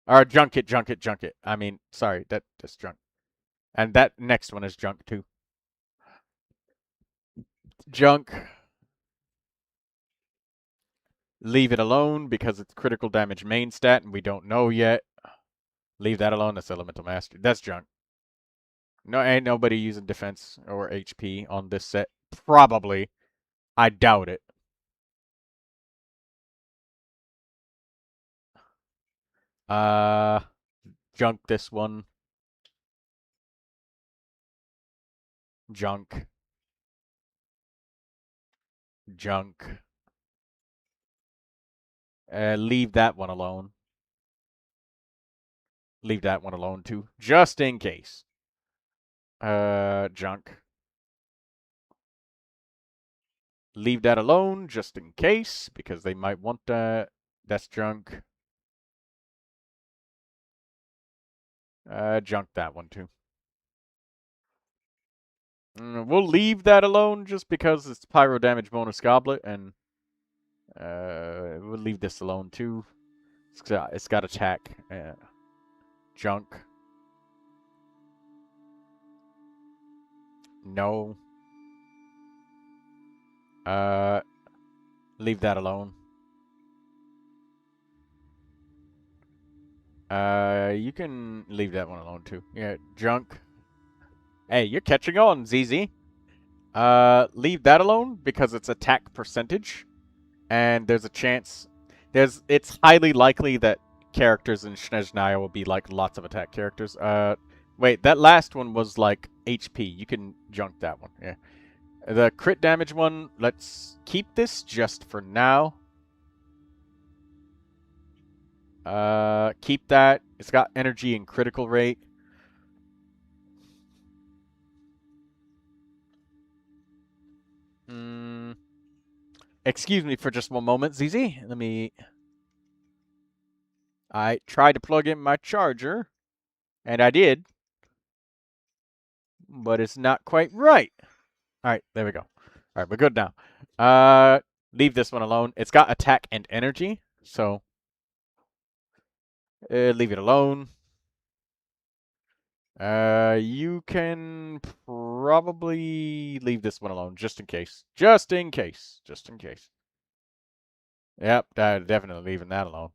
Or junk it. I mean, sorry, that's junk. And that next one is junk too. Junk. Leave it alone because it's critical damage main stat and we don't know yet. Leave that alone. That's elemental mastery. That's junk. No, ain't nobody using defense or HP on this set. Probably. I doubt it. Junk this one. Junk. Junk. Leave that one alone. Leave that one alone too, just in case. Junk. leave that alone just in case, because they might want that. That's junk. Junk that one too. We'll leave that alone just because it's pyro damage bonus goblet, and we'll leave this alone too. It's got attack. Junk. No. Leave that alone. You can leave that one alone too. Yeah, junk. Hey, you're catching on, ZZ. Leave that alone because it's attack percentage, and there's a chance. It's highly likely that characters in Snezhnaya will be like lots of attack characters. Wait, that last one was like HP. You can junk that one. Yeah. The crit damage one, let's keep this just for now. Keep that. It's got energy and critical rate. Excuse me for just one moment, ZZ. I tried to plug in my charger, and I did, but it's not quite right. All right, there we go. All right, we're good now. Leave this one alone. It's got attack and energy, so leave it alone. You can probably leave this one alone, just in case. Just in case. Just in case. Yep, definitely leaving that alone.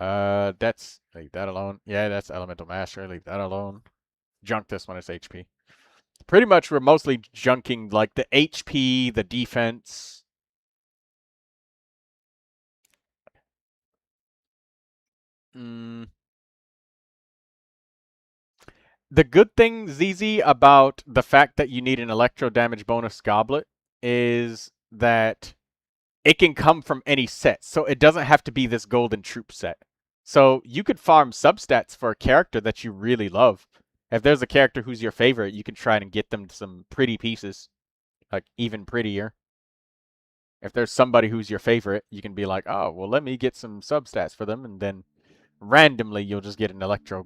Leave that alone. Yeah, that's Elemental Mastery. Leave that alone. Junk this one. It's HP. Pretty much, we're mostly junking like the HP, the defense. The good thing, ZZ, about the fact that you need an electro damage bonus goblet is that it can come from any set. So it doesn't have to be this golden troop set. So you could farm substats for a character that you really love. If there's a character who's your favorite, you can try and get them some pretty pieces. Like, even prettier. If there's somebody who's your favorite, you can be like, oh, well, let me get some substats for them, and then randomly you'll just get an electro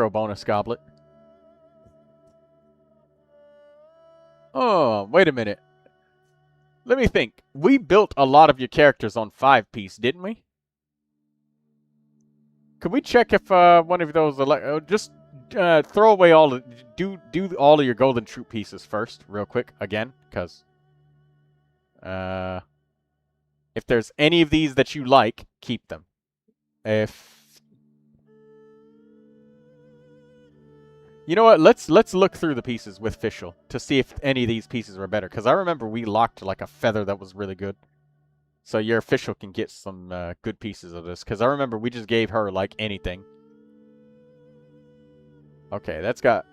bonus goblet. Oh, wait a minute. Let me think. We built a lot of your characters on 5-piece, didn't we? Could we check if one of those just throw away all the do all of your golden troop pieces first, real quick, again, because if there's any of these that you like, keep them. You know what? Let's look through the pieces with Fischl to see if any of these pieces were better, because I remember we locked like a feather that was really good. So your Fischl can get some good pieces of this, because I remember we just gave her like anything. Okay, that's got...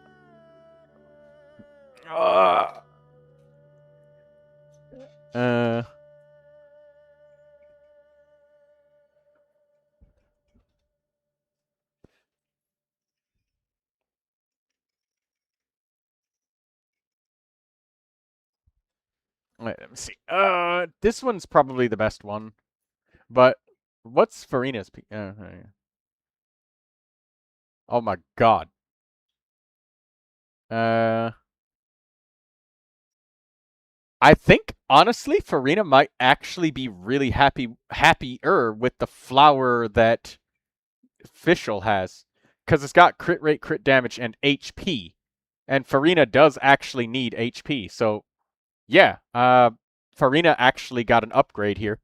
Let me see. This one's probably the best one. But what's Farina's oh my god. I think, honestly, Farina might actually be really happier with the flower that Fischl has. Because it's got crit rate, crit damage, and HP. And Farina does actually need HP. So, yeah. Farina actually got an upgrade here.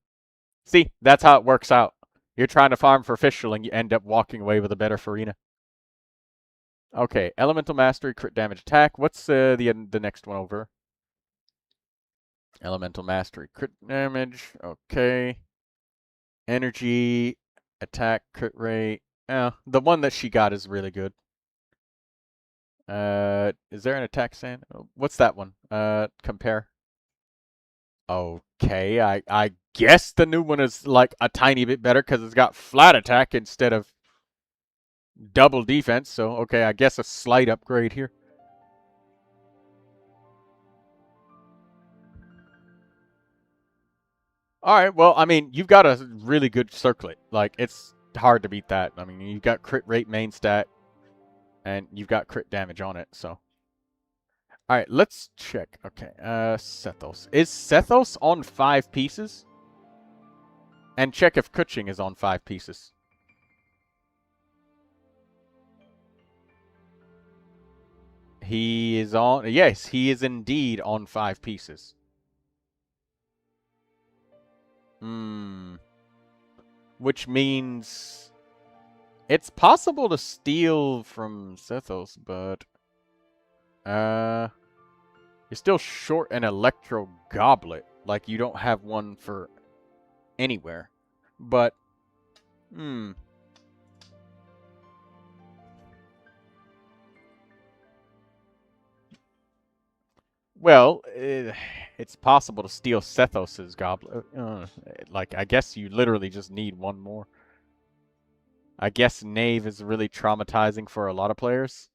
See, that's how it works out. You're trying to farm for Fischl and you end up walking away with a better Farina. Okay, Elemental Mastery, crit damage attack. What's the next one over? Elemental Mastery, crit damage. Okay. Energy, attack, crit rate. The one that she got is really good. Is there an attack stand? What's that one? Compare. Okay, I guess the new one is like a tiny bit better because it's got flat attack instead of double defense. So, okay, I guess a slight upgrade here. Alright, well, I mean, you've got a really good circlet. Like, it's hard to beat that. I mean, you've got crit rate main stat, and you've got crit damage on it, so. Alright, let's check. Okay, Sethos. Is Sethos on 5 pieces? And check if Kuching is on 5 pieces. He is on... Yes, he is indeed on 5 pieces. Which means... It's possible to steal from Sethos, but... You're still short an Electro Goblet. Like, you don't have one for anywhere. But... Well, it's possible to steal Sethos's goblet. Like, I guess you literally just need one more. I guess Knave is really traumatizing for a lot of players.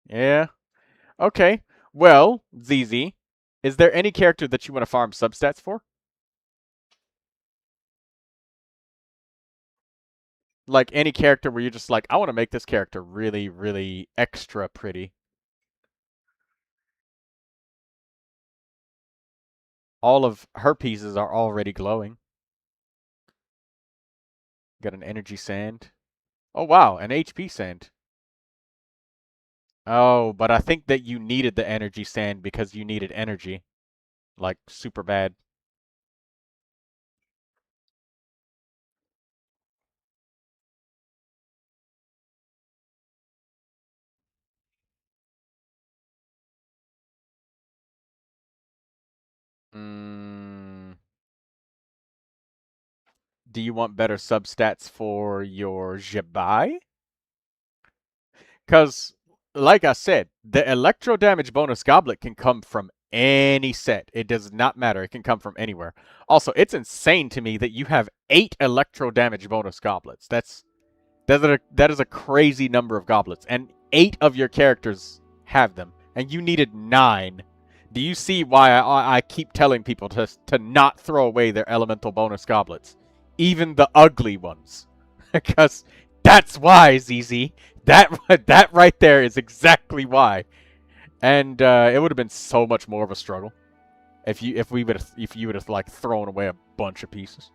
Yeah. Okay. Well, ZZ, is there any character that you want to farm substats for? Like, any character where you're just like, I want to make this character really, really extra pretty. All of her pieces are already glowing. Got an energy sand. Oh, wow, an HP sand. Oh, but I think that you needed the energy sand because you needed energy. Like, super bad. Do you want better substats for your Jibai? Because, like I said, the electro damage bonus goblet can come from any set. It does not matter. It can come from anywhere. Also, it's insane to me that you have 8 electro damage bonus goblets. That is a crazy number of goblets. And 8 of your characters have them. And you needed 9. Do you see why I keep telling people to not throw away their elemental bonus goblets? Even the ugly ones. Because that's why, ZZ. That right there is exactly why. And it would have been so much more of a struggle if you would have like thrown away a bunch of pieces.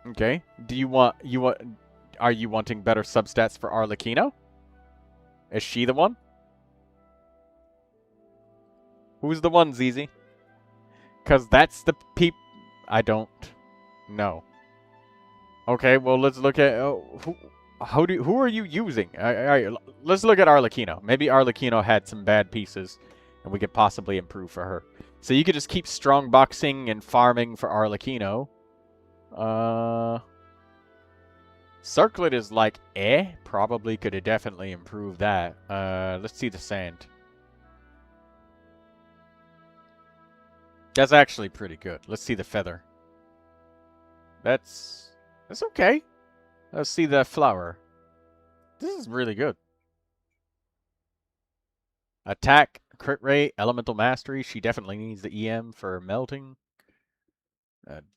Okay. Are you wanting better substats for Arlecchino? Is she the one? Who's the one, ZZ? Because that's the I don't know. Okay, well, let's look at... who are you using? Alright, let's look at Arlecchino. Maybe Arlecchino had some bad pieces, and we could possibly improve for her. So you could just keep strong boxing and farming for Arlecchino. Circlet is like, probably could have definitely improved that. Let's see the sand. That's actually pretty good. Let's see the feather. That's okay. Let's see the flower. This is really good. Attack, crit rate, elemental mastery. She definitely needs the EM for melting.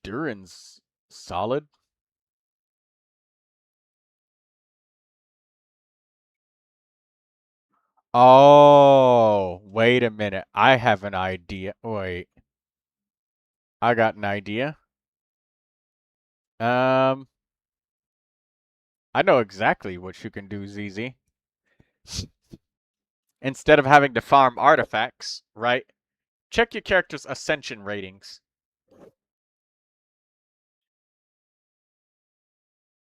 Durin's solid. Oh, wait a minute. I have an idea. Wait. I got an idea. I know exactly what you can do, ZZ. Instead of having to farm artifacts, right? Check your character's ascension ratings.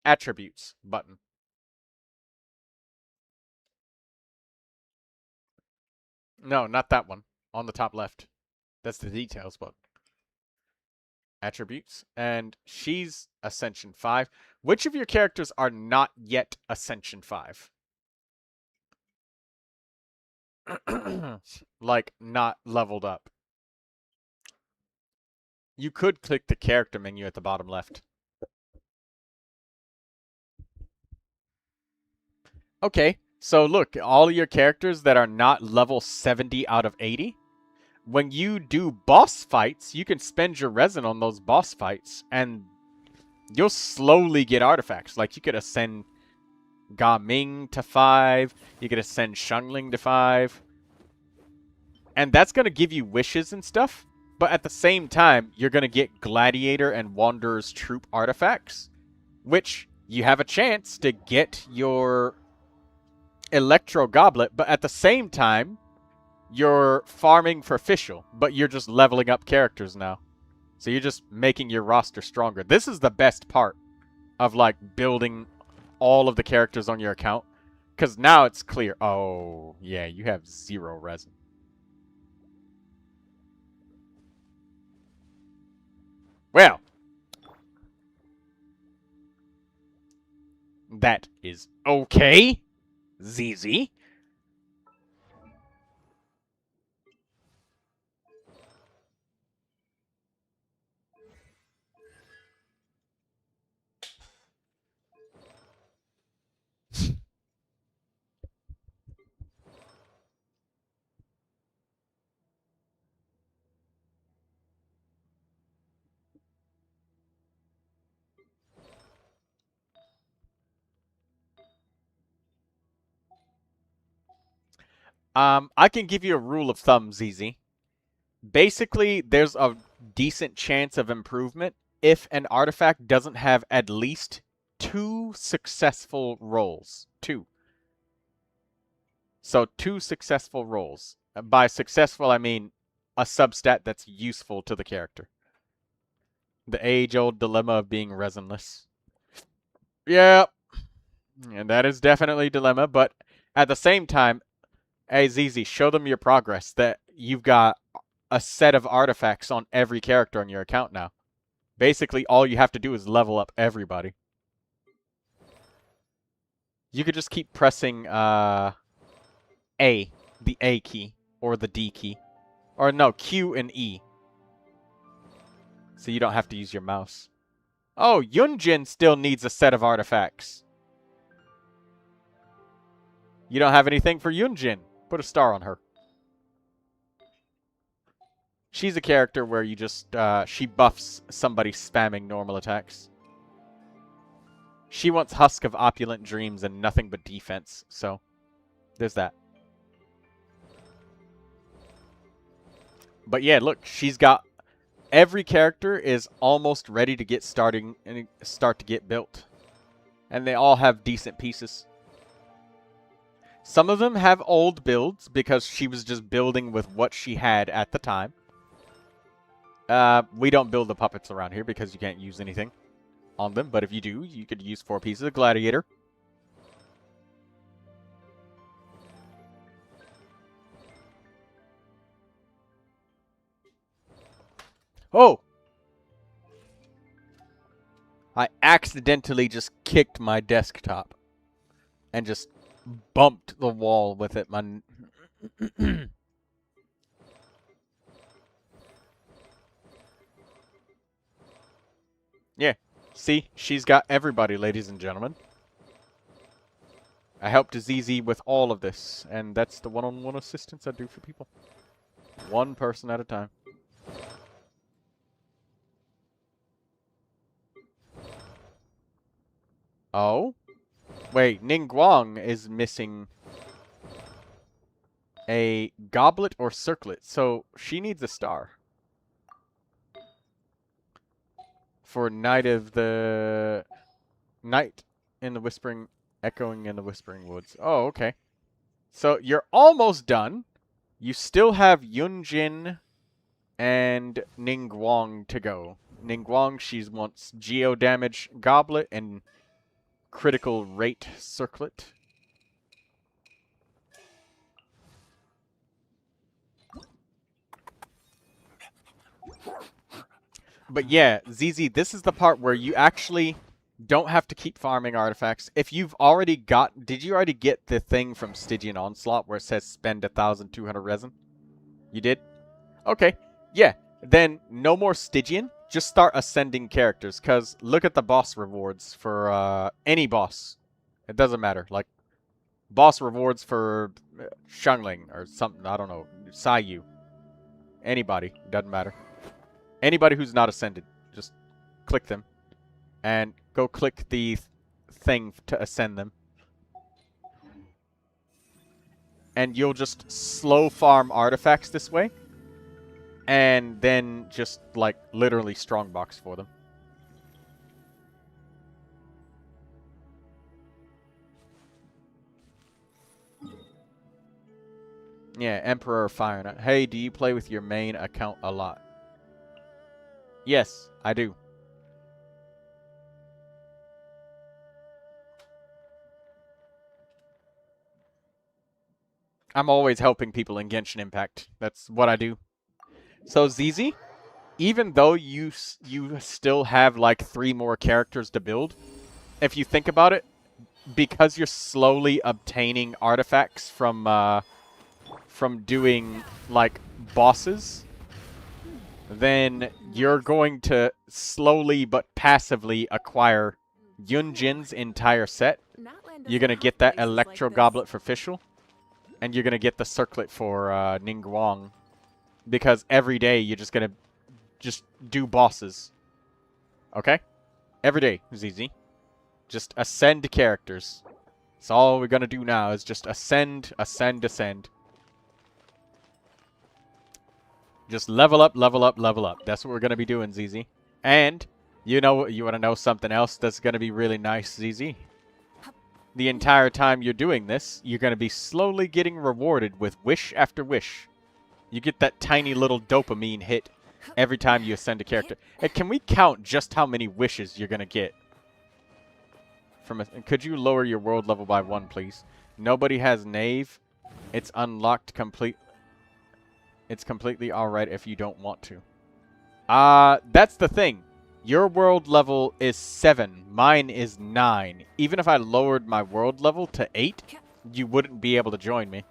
Attributes button. No, not that one. On the top left. That's the details button. Attributes. And she's Ascension 5. Which of your characters are not yet Ascension 5? Like, not leveled up. You could click the character menu at the bottom left. Okay, So look, all of your characters that are not level 70 out of 80, when you do boss fights, you can spend your resin on those boss fights, and you'll slowly get artifacts. Like, you could ascend Gaming to 5, you could ascend Shungling to 5, and that's going to give you wishes and stuff, but at the same time, you're going to get Gladiator and Wanderer's Troop artifacts, which you have a chance to get your Electro Goblet, but at the same time, you're farming for Fischl, but you're just leveling up characters now. So you're just making your roster stronger. This is the best part of, like, building all of the characters on your account, because now it's clear. Oh, yeah, you have 0 resin. Well, that is okay, ZZ. I can give you a rule of thumb, ZZ. Basically, there's a decent chance of improvement if an artifact doesn't have at least 2 successful rolls. 2. So 2 successful rolls. By successful, I mean a substat that's useful to the character. The age-old dilemma of being resinless. Yeah, and that is definitely a dilemma, but at the same time, hey, ZZ, show them your progress, that you've got a set of artifacts on every character on your account now. Basically, all you have to do is level up everybody. You could just keep pressing the A key, or the D key. Or no, Q and E. So you don't have to use your mouse. Oh, Yunjin still needs a set of artifacts. You don't have anything for Yunjin. Put a star on her. She's a character where you just, she buffs somebody spamming normal attacks. She wants Husk of Opulent Dreams and nothing but defense, so there's that. But yeah, look, she's got, every character is almost ready to get starting and start to get built. And they all have decent pieces. Some of them have old builds because she was just building with what she had at the time. We don't build the puppets around here because you can't use anything on them. But if you do, you could use 4 pieces of Gladiator. Oh! I accidentally just kicked my desktop. And just bumped the wall with it. Yeah. See? She's got everybody, ladies and gentlemen. I helped ZZ with all of this. And that's the one-on-one assistance I do for people. One person at a time. Oh? Wait, Ningguang is missing a goblet or circlet, so she needs a star. For Night in the Whispering, Echoing in the Whispering Woods. Oh, okay. So you're almost done. You still have Yunjin and Ningguang to go. Ningguang, she wants Geo Damage Goblet and Critical Rate Circlet. But yeah, ZZ, this is the part where you actually don't have to keep farming artifacts. If you've already got... Did you already get the thing from Stygian Onslaught where it says spend 1,200 resin? You did? Okay. Yeah. Then no more Stygian. Just start ascending characters. Because look at the boss rewards for any boss. It doesn't matter. Like, Boss rewards for Xiangling or something. I don't know. Saiyu. Anybody. Doesn't matter. Anybody who's not ascended. Just click them. And go click the thing to ascend them. And you'll just slow farm artifacts this way. And then just, like, literally strongbox for them. Yeah, Emperor Fire Knight. Hey, do you play with your main account a lot? Yes, I do. I'm always helping people in Genshin Impact. That's what I do. So, ZZ, even though you still have, like, 3 more characters to build, if you think about it, because you're slowly obtaining artifacts from doing, like, bosses, then you're going to slowly but passively acquire Yunjin's entire set. You're going to get that Electro Goblet for Fischl, and you're going to get the Circlet for Ningguang, because every day you're just going to just do bosses. Okay? Every day, ZZ. Just ascend characters. That's all we're going to do now is just ascend, ascend, ascend. Just level up, level up, level up. That's what we're going to be doing, ZZ. And, you know, you want to know something else that's going to be really nice, ZZ? The entire time you're doing this, you're going to be slowly getting rewarded with wish after wish. You get that tiny little dopamine hit every time you ascend a character. Hey, can we count just how many wishes you're going to get? Could you lower your world level by 1, please? Nobody has Knave. It's unlocked complete. It's completely alright if you don't want to. That's the thing. Your world level is 7. Mine is 9. Even if I lowered my world level to 8, you wouldn't be able to join me.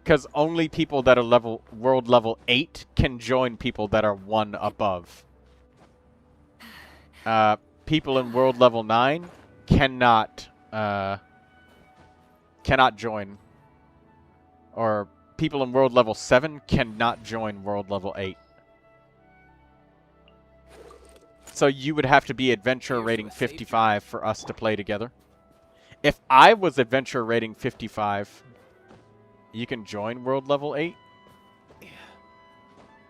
Because only people that are world level 8 can join people that are 1 above. People in world level 9 cannot join. Or people in world level 7 cannot join world level 8. So you would have to be adventure rating 55 for us to play together. If I was adventure rating 55, you can join world level 8?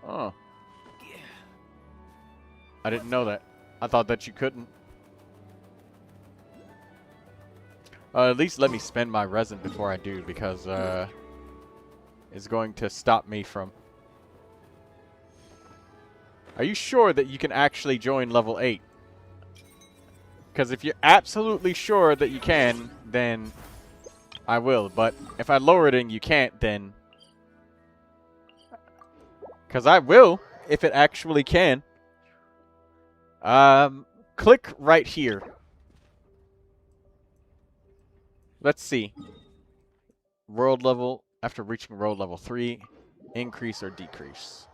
Oh. I didn't know that. I thought that you couldn't. At least let me spend my resin before I do, because it's going to stop me from... Are you sure that you can actually join level 8? Because if you're absolutely sure that you can, then I will. But if I lower it and you can't, then... Because I will, if it actually can. Click right here. Let's see. World level, after reaching world level 3, increase or decrease.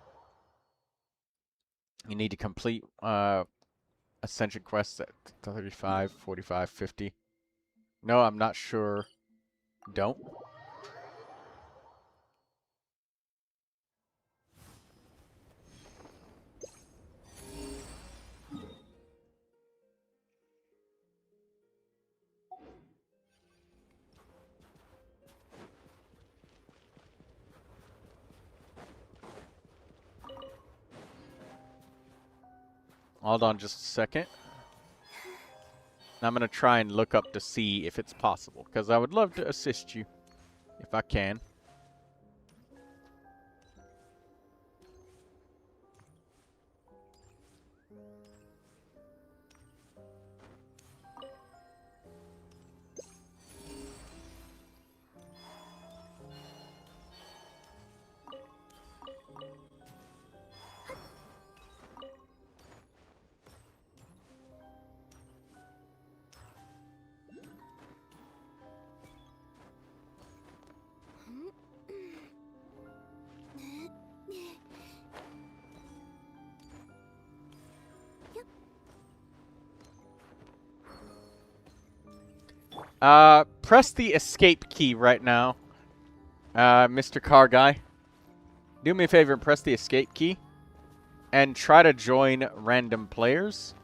You need to complete Ascension quests at 35, 45, 50. No, I'm not sure. Don't. Hold on just a second. I'm going to try and look up to see if it's possible, because I would love to assist you if I can. press the escape key right now. Mr. Car Guy. Do me a favor and press the escape key. And try to join random players.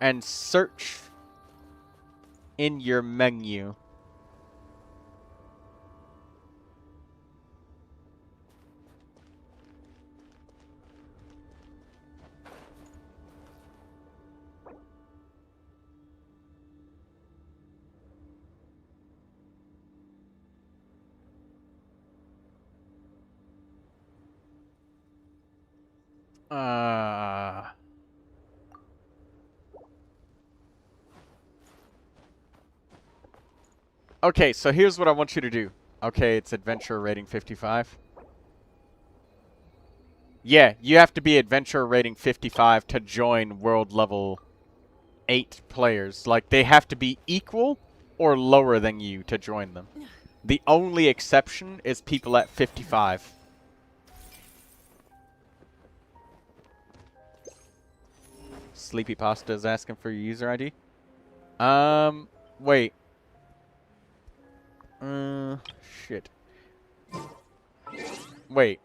And search in your menu. Okay, so here's what I want you to do. Okay, it's adventure rating 55. Yeah, you have to be adventure rating 55 to join world level 8 players. Like, they have to be equal or lower than you to join them. The only exception is people at 55. Sleepy Pasta is asking for your user ID. Wait. Shit. Wait.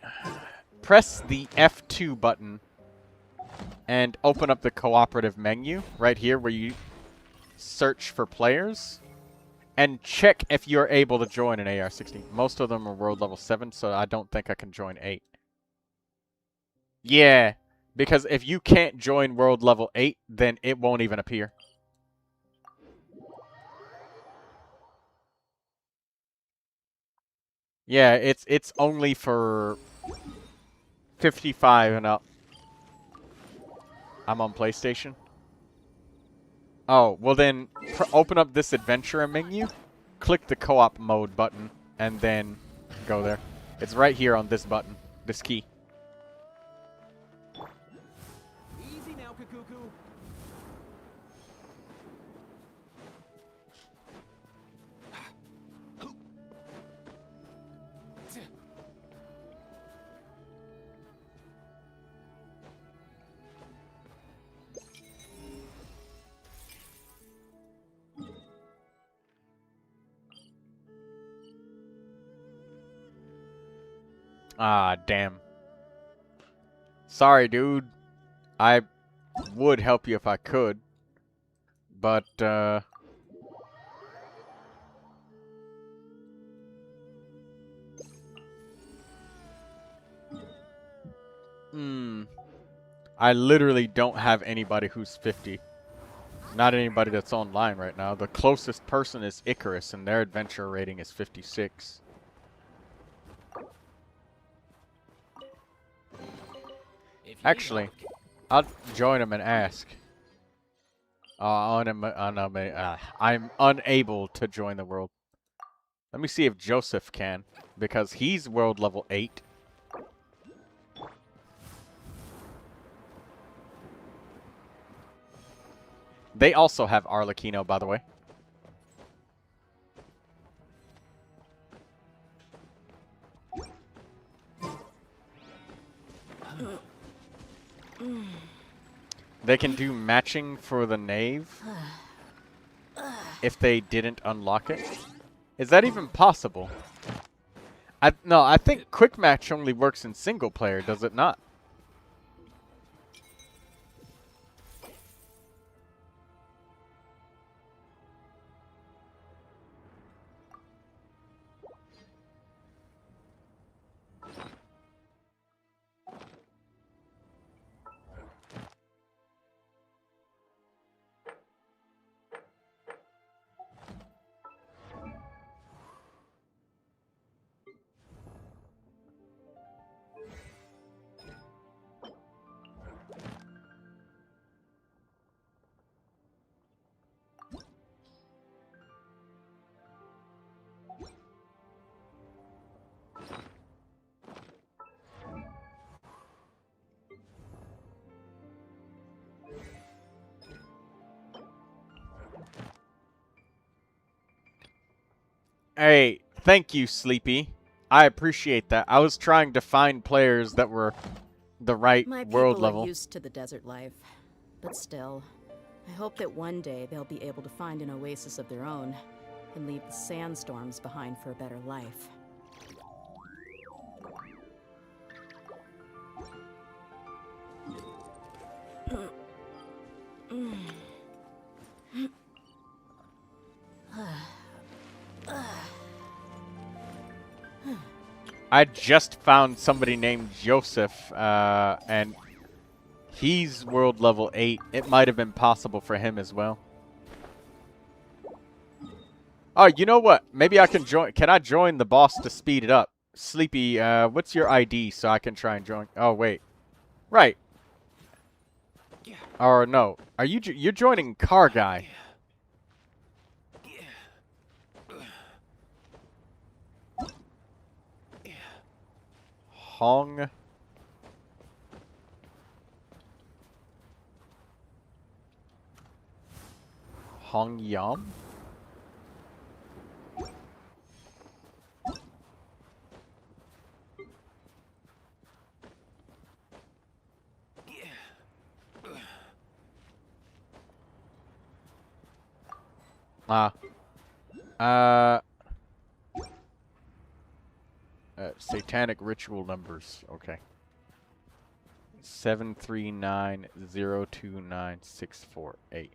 Press the F2 button and open up the cooperative menu right here where you search for players and check if you're able to join an AR-16. Most of them are world level 7, so I don't think I can join 8. Yeah, because if you can't join world level 8, then it won't even appear. Yeah, it's only for 55 and up. I'm on PlayStation. Oh, well then, open up this adventure menu, click the co-op mode button, and then go there. It's right here on this button, this key. Easy now, Kakuku. Ah, damn. Sorry, dude. I would help you if I could. But, I literally don't have anybody who's 50. Not anybody that's online right now. The closest person is Icarus, and their adventure rating is 56. Actually, I'll join him and ask. I'm unable to join the world. Let me see if Joseph can, because he's world level 8. They also have Arlecchino, by the way. They can do matching for the Knave if they didn't unlock it. Is that even possible? No, I think quick match only works in single player, does it not? Hey, thank you, Sleepy. I appreciate that. I was trying to find players that were the right world level. My people are used to the desert life, but still, I hope that one day they'll be able to find an oasis of their own. and leave the sandstorms behind for a better life. I just found somebody named Joseph, and he's world level 8. It might have been possible for him as well. Oh, you know what? Maybe I can join. Can I join the boss to speed it up? Sleepy, what's your ID so I can try and join? Oh, wait. Right. Or no. Are you you're joining Car Guy? Hong Yam? Satanic ritual numbers. Okay. 739029648.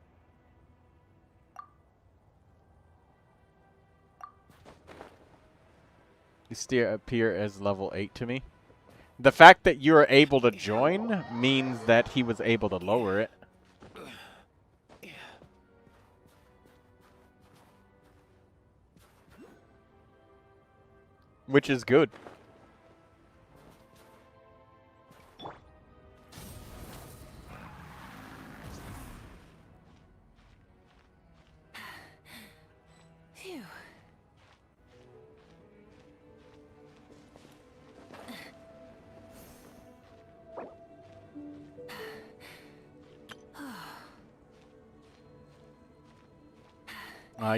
You still appear as level 8 to me. The fact that you're able to join means that he was able to lower it. Which is good. Phew.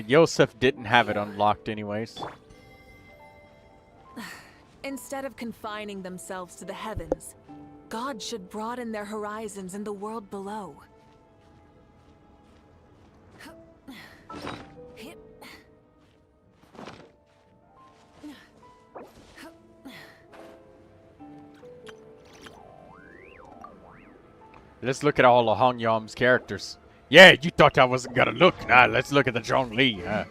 Yosef didn't have it unlocked anyways. Instead of confining themselves to the heavens, God should broaden their horizons in the world below. Let's look at all of Hong Yam's characters. Yeah, you thought I wasn't gonna look. Nah, let's look at the Zhongli.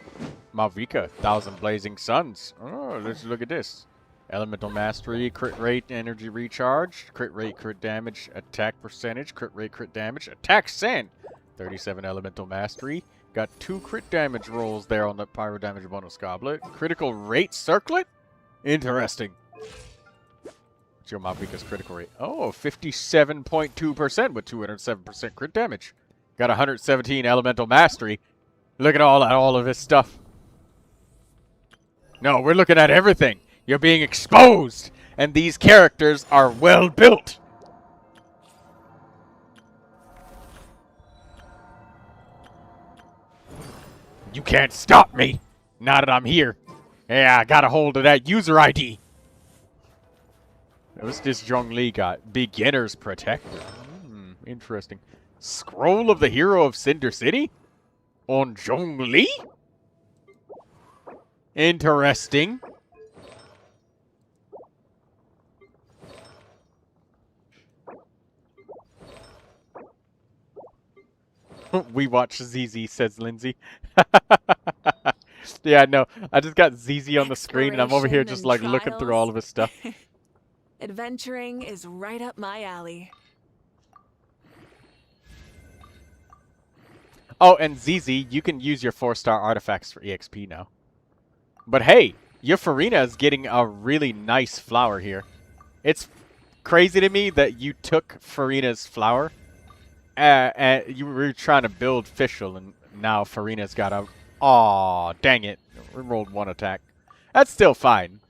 Malvika, 1,000 Blazing Suns. Oh, let's look at this. Elemental Mastery, crit rate, energy recharge, crit rate, crit damage, attack percentage, crit rate, crit damage, attack send. 37 Elemental Mastery. Got 2 crit damage rolls there on the Pyro Damage bonus goblet. Critical rate circlet? Interesting. What's your Malvika's critical rate? Oh, 57.2% with 207% crit damage. Got 117 Elemental Mastery. Look at all of his stuff. No, we're looking at everything. You're being exposed, and these characters are well built. You can't stop me, now that I'm here. Yeah, I got a hold of that user ID. What's this Zhongli got? Beginner's Protector. Interesting. Scroll of the Hero of Cinder City? On Zhongli? Interesting. We watch ZZ, says Lindsay. Yeah, no. I just got ZZ on the screen, and I'm over here just like looking through all of his stuff. Adventuring is right up my alley. Oh, and ZZ, you can use your 4-star artifacts for EXP now. But hey, your Farina is getting a really nice flower here. It's crazy to me that you took Farina's flower. You were trying to build Fischl, and now Farina's got a... Aw, dang it. We rolled 1 attack. That's still fine.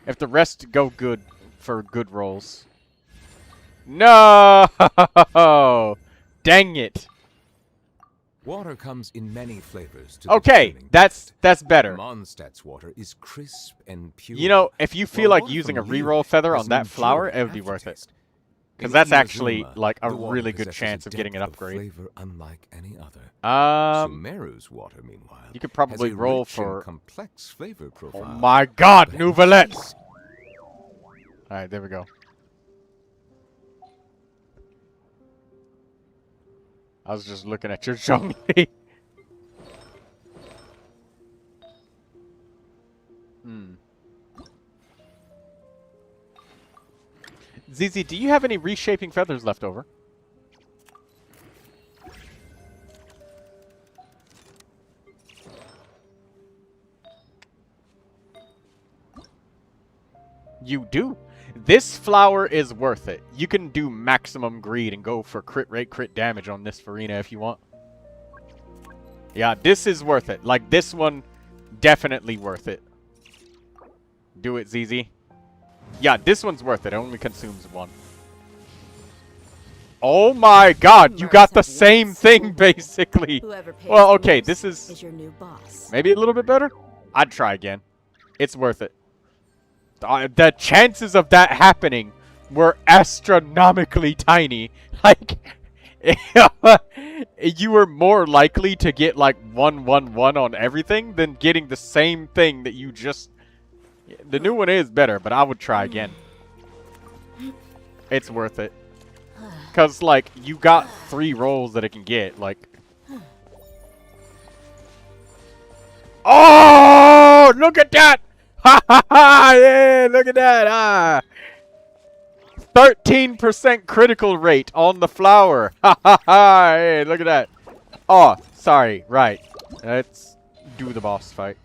If the rest go good for good rolls. No! Dang it. Water comes in many flavors. Okay, that's better. Mondstadt's water is crisp and pure. You know, if you feel like using a reroll feather on that flower, it would be worth it. Because In that's actually Inazuma, like a the water really good possesses chance a of getting an depth of upgrade. Flavor unlike any other. Sumeru's water, meanwhile, You could probably has a roll rich and for. complex flavor Oh profile. my God, but Neuvilette! All right, there we go. I was just looking at your Zhongli. ZZ, do you have any reshaping feathers left over? You do. This flower is worth it. You can do maximum greed and go for crit rate, crit damage on this Farina if you want. Yeah, this is worth it. Like, this one, definitely worth it. Do it, ZZ. Yeah, this one's worth it. It only consumes one. Oh my God, you got the same thing, basically. Well, okay, this is your new boss. maybe a little bit better. I'd try again. It's worth it. The chances of that happening were astronomically tiny. Like, you were more likely to get like 1-1-1 on everything than getting the same thing that you just... The new one is better, but I would try again. It's worth it. Because, like, you got 3 rolls that it can get, like... Oh! Look at that! Ha ha ha! Yeah, look at that! Ah! 13% critical rate on the flower! Ha ha ha! Hey, look at that! Oh, sorry, right. Let's do the boss fight.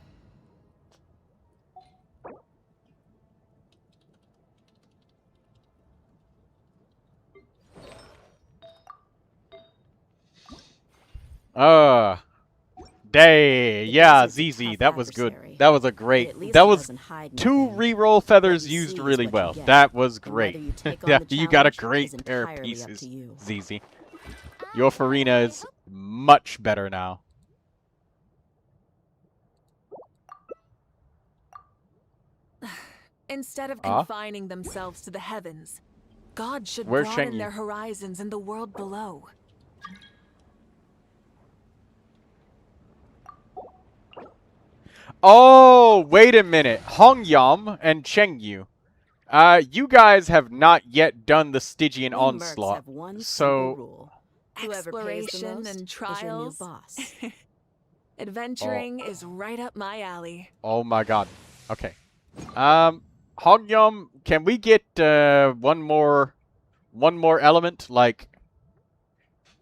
Yeah, ZZ, that was good. That was a great. That was 2 reroll feathers used really well. That was great. Yeah, you got a great pair of pieces, ZZ. Your Farina is much better now. Instead of confining themselves to the heavens, God should broaden their horizons in the world below. Oh, wait a minute. Hongyam and Chengyu. You guys have not yet done the Stygian onslaught. So Exploration and trials. Adventuring is right up my alley. Oh my God. Okay. Hongyam, can we get one more element, like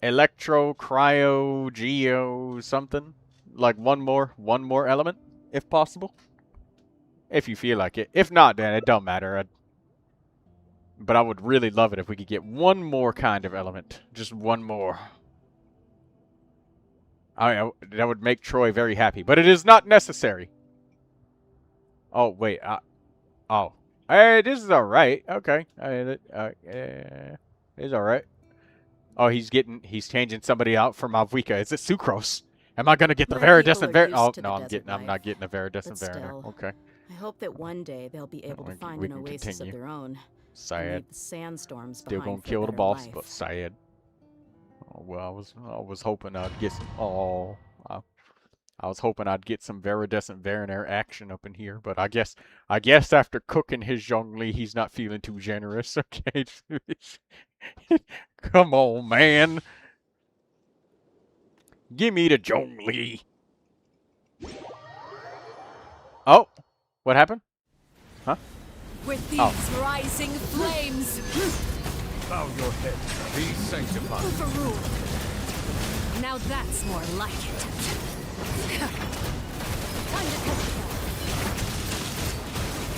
electro, cryo, geo, something? Like one more element, if possible. If you feel like it. If not, then it don't matter. But I would really love it if we could get one more kind of element. Just one more. That would make Troy very happy. But it is not necessary. Oh, wait. Oh. Hey, this is alright. Okay. It's alright. Oh, he's changing somebody out for Mavwika. Is it Sucrose? Am I gonna get the Veridescent Veriner? Oh, no, I'm not getting a Veridescent Veriner. Okay. I hope that one day they'll be able to find an oasis of their own. Sad. The sandstorms still gonna kill the boss, but sad. Oh, well, I was hoping I'd get some. Oh, I was hoping I'd get some Veridescent Veriner action up in here, but I guess after cooking his Zhongli, he's not feeling too generous. Okay. Come on, man. Give me the Zhongli. Oh, what happened? Huh? With these rising flames, bow your head. Be sanctified. Overruled. Now that's more like it.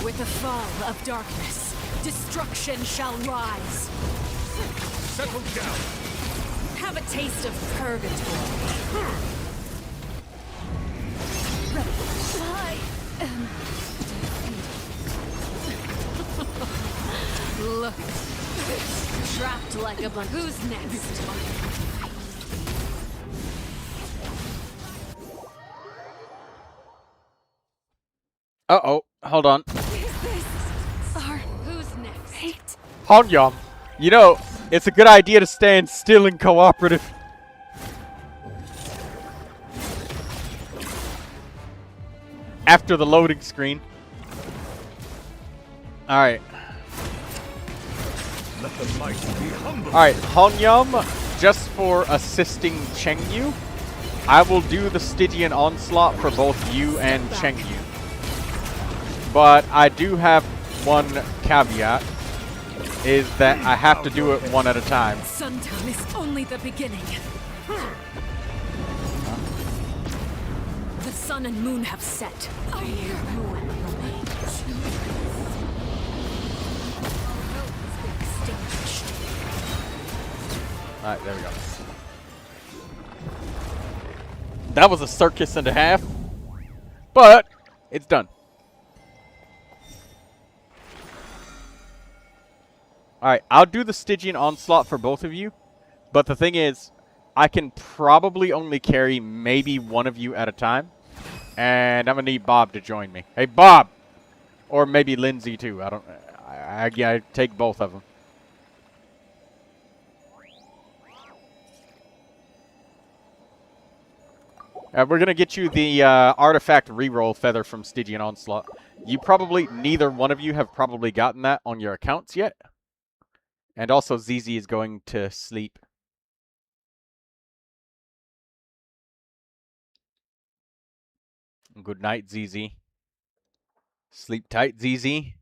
With the fall of darkness, destruction shall rise. Settle down. Have a taste of purgatory. I am look, trapped like a bun. Who's next? Uh-oh, hold on. Who's next? Hongyam. You know, it's a good idea to stand still in cooperative. After the loading screen. Alright. Alright, Hongyum, just for assisting Chengyu, I will do the Stygian Onslaught for both you and Chengyu. But I do have one caveat, is that I have to do it one at a time. Suntown is only the beginning. The sun and moon have set. I hear you. Alright, there we go. That was a circus and a half. But, it's done. Alright, I'll do the Stygian Onslaught for both of you. But the thing is, I can probably only carry maybe one of you at a time. And I'm gonna need Bob to join me. Hey, Bob! Or maybe Lindsay, too. I take both of them. We're going to get you the artifact reroll feather from Stygian Onslaught. You probably, neither one of you have probably gotten that on your accounts yet. And also ZZ is going to sleep. Good night, ZZ. Sleep tight, ZZ.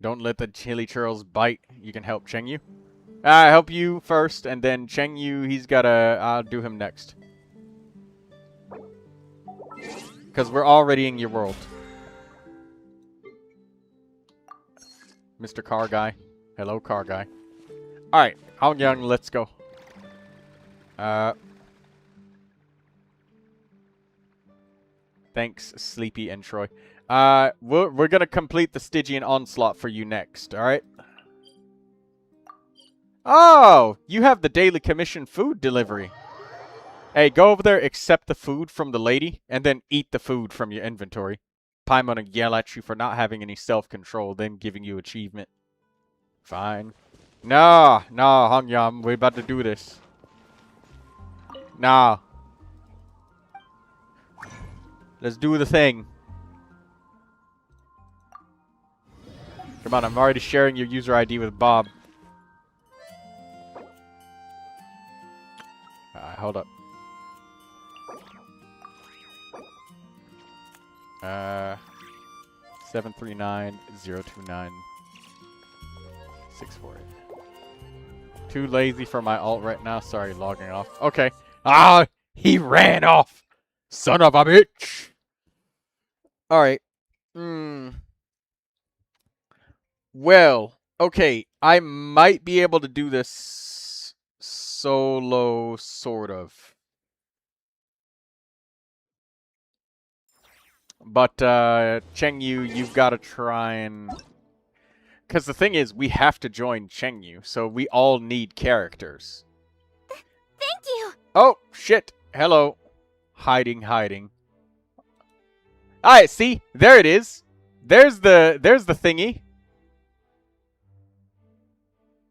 Don't let the chili churls bite. You can help Chengyu. I help you first, and then Chengyu, he's got to... I'll do him next. Because we're already in your world. Mr. Car Guy. Hello, Car Guy. Alright, Hongyang, let's go. Thanks, Sleepy and Troy. We're going to complete the Stygian Onslaught for you next, alright? Oh! You have the daily commission food delivery. Hey, go over there, accept the food from the lady, and then eat the food from your inventory. Paimon will yell at you for not having any self-control, then giving you achievement. Fine. No, Hongyam, we're about to do this. No. Let's do the thing. Come on, I'm already sharing your user ID with Bob. Hold up. 739-029-648. Too lazy for my alt right now. Sorry, logging off. Okay. Ah, he ran off. Son of a bitch. All right. Well, okay. I might be able to do this solo, sort of. But, Chengyu, you've got to try and... Because the thing is, we have to join Chengyu, so we all need characters. Thank you! Oh, shit. Hello. Hiding. Alright, see? There it is. There's the thingy.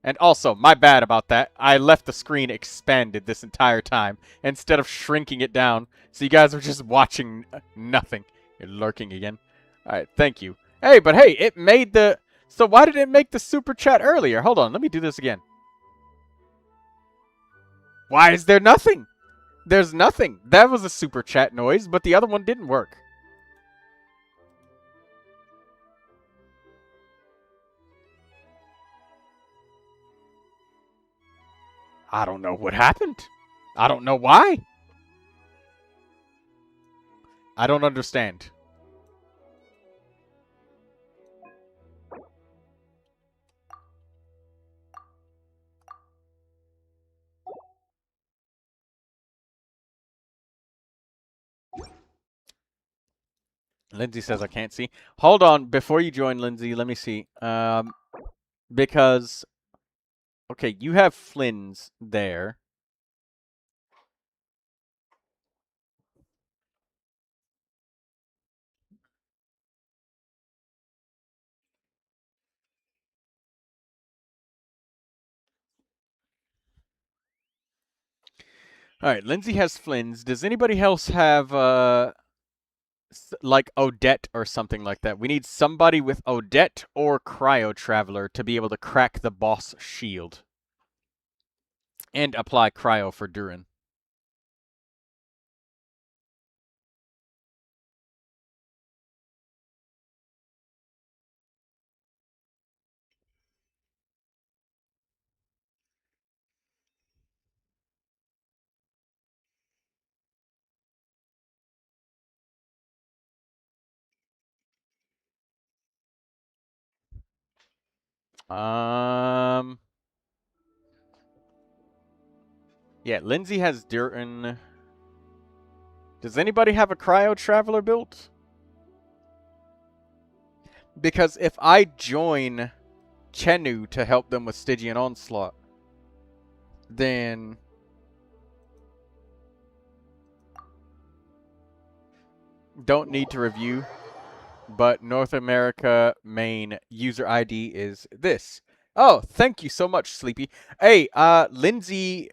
And also, my bad about that. I left the screen expanded this entire time, instead of shrinking it down, so you guys are just watching nothing. You're lurking again. Alright, thank you. Hey, but hey, it made the... So why did it make the super chat earlier? Hold on, let me do this again. Why is there nothing? There's nothing. That was a super chat noise, but the other one didn't work. I don't know what happened. I don't know why. I don't understand. Lindsay says I can't see. Hold on, before you join, Lindsay, let me see. Because, okay, you have Flynn's there. Alright, Lindsay has Flins. Does anybody else have, like Odette or something like that? We need somebody with Odette or Cryo Traveler to be able to crack the boss shield. And apply Cryo for Durin. Yeah, Lindsay has Durin. Does anybody have a Cryo Traveler built? Because if I join Chenu to help them with Stygian Onslaught, then don't need to review, but North America main user ID is this. Oh, thank you so much, Sleepy. Hey, Lindsay,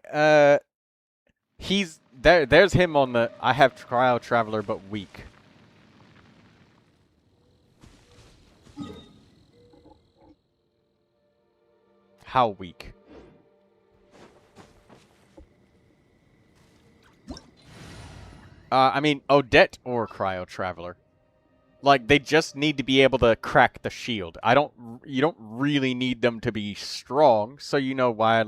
he's there. There's him on the I have Cryo Traveler but weak. How weak? I mean, Odette or Cryo Traveler. Like, they just need to be able to crack the shield. You don't really need them to be strong, so you know why I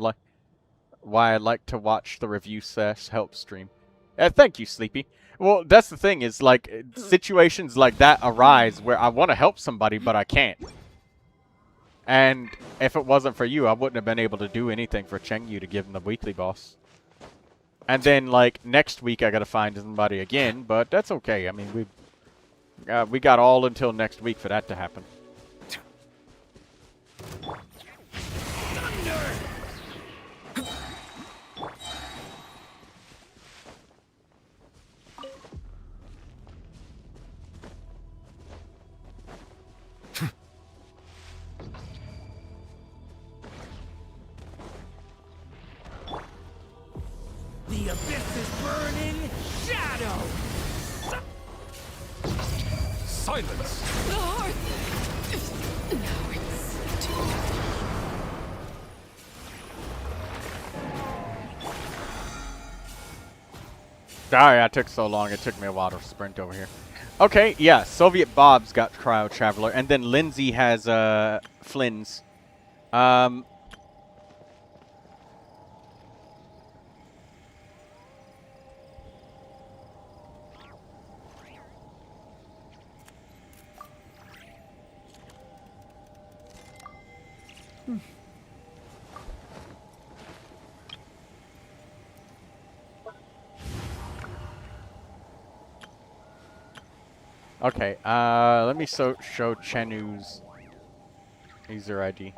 like to watch the review help stream. Thank you, Sleepy. Well, that's the thing is, like, situations like that arise where I want to help somebody, but I can't. And if it wasn't for you, I wouldn't have been able to do anything for Chengyu to give him the weekly boss. And then, like, next week I gotta find somebody again, but that's okay. I mean, we got all until next week for that to happen. The abyss is burning shadow! Silence! Lord! Now it's too late. Sorry, I took so long. It took me a while to sprint over here. Okay, yeah, Soviet Bob's got Cryo Traveler, and then Lindsay has Flynn's. Okay, let me show Chenu's user ID.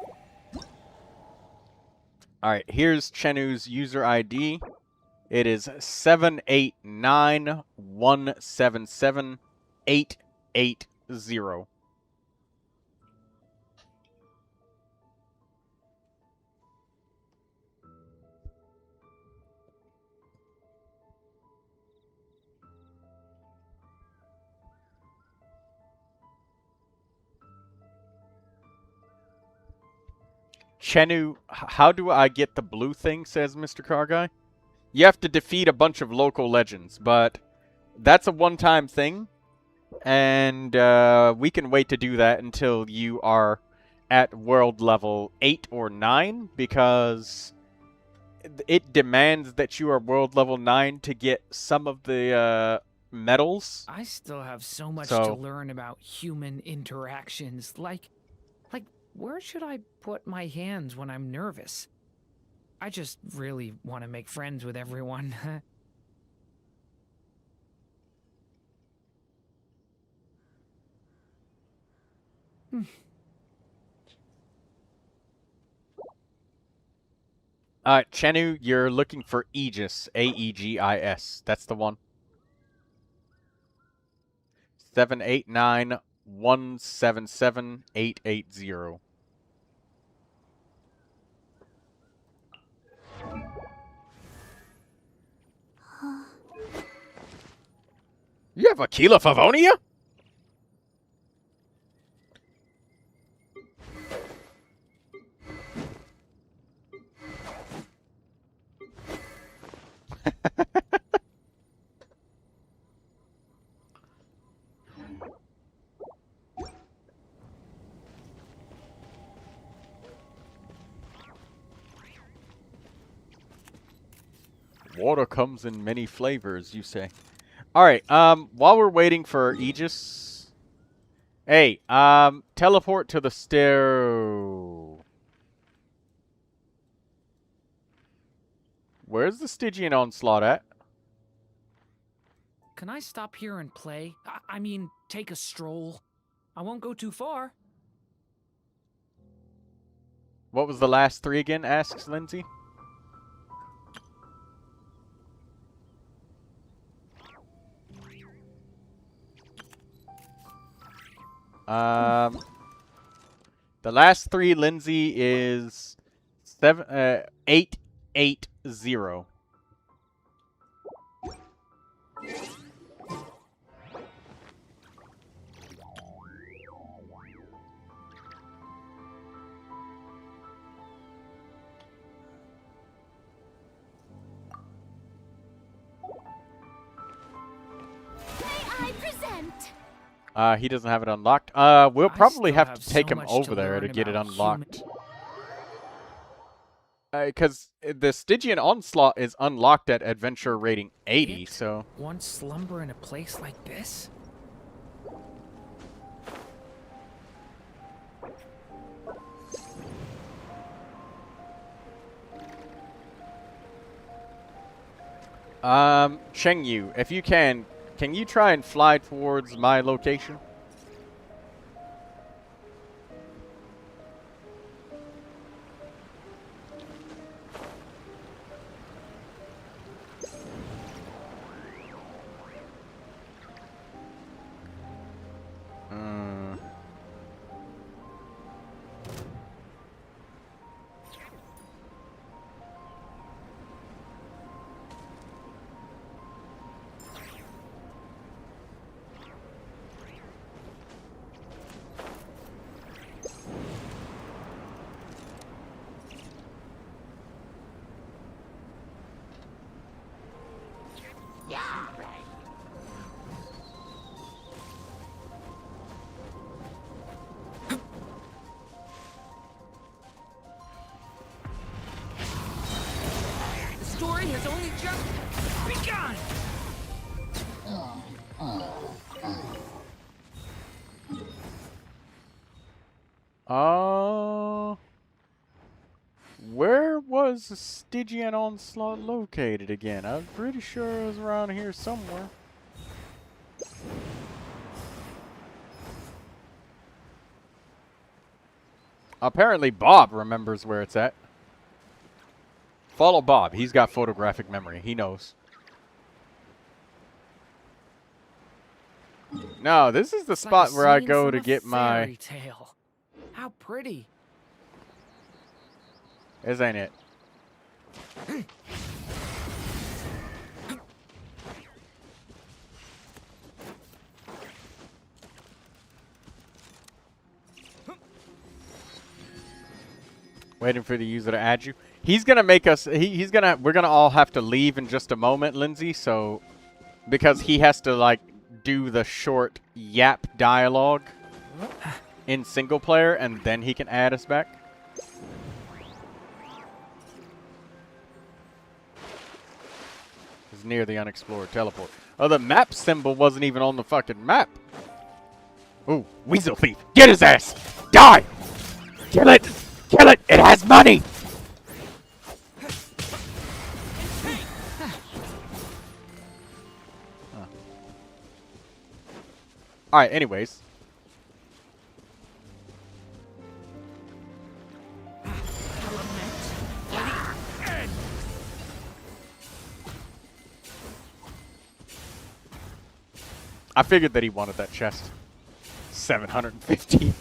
Alright, here's Chenu's user ID. It is 789177880. Chenu, how do I get the blue thing, says Mr. Car Guy. You have to defeat a bunch of local legends, but that's a one-time thing. And we can wait to do that until you are at world level 8 or 9, because it demands that you are world level 9 to get some of the medals. I still have so much to learn about human interactions. Like, where should I put my hands when I'm nervous? I just really want to make friends with everyone. Chenu, you're looking for Aegis. A-E-G-I-S. That's the one. 789177880. Aquila Favonia? Water comes in many flavors, you say. Alright, while we're waiting for Aegis... Hey, teleport to the stair... Where's the Stygian Onslaught at? Can I stop here and play? I mean, take a stroll. I won't go too far. What was the last three again, asks Lindsay. The last three, Lindsay, is 880. He doesn't have it unlocked. We'll probably have to take him over there to get it unlocked. Because the Stygian Onslaught is unlocked at adventure rating 80, so... One slumber in a place like this? Chengyu, if you can you try and fly towards my location? Has only just begun. Where was the Stygian Onslaught located again? I'm pretty sure it was around here somewhere. Apparently Bob remembers where it's at. Follow Bob. He's got photographic memory. He knows. No, this is the spot where I go to get my... Fairy tale. How pretty. This ain't it. Waiting for the user to add you. He's gonna make us. We're gonna all have to leave in just a moment, Lindsay. So, because he has to like do the short yap dialogue in single player, and then he can add us back. It's near the unexplored teleport. Oh, the map symbol wasn't even on the fucking map. Ooh, Weasel Thief! Get his ass! Die! Kill it! Kill it! It has money! Alright, anyways. I figured that he wanted that chest. 750.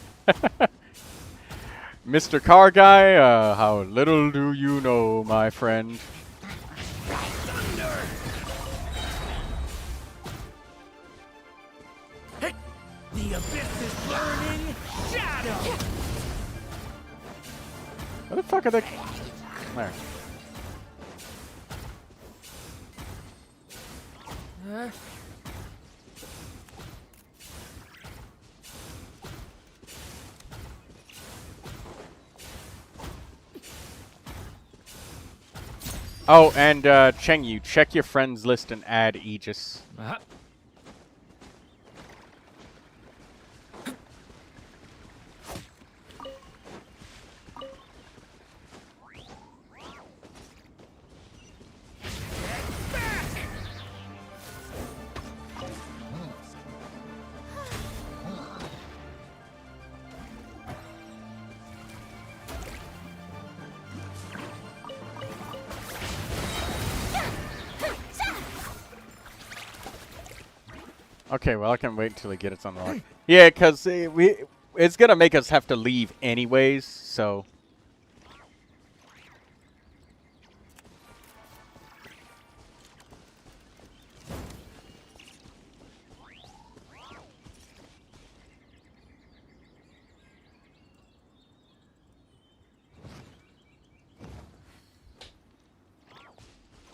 Mr. Car Guy, how little do you know, my friend. The abyss is burning shadow. What the fuck are they? There. Oh, and Cheng Yu, check your friends list and add Aegis. Okay, well I can wait until we get it unlocked. Yeah, because it's gonna make us have to leave anyways, so.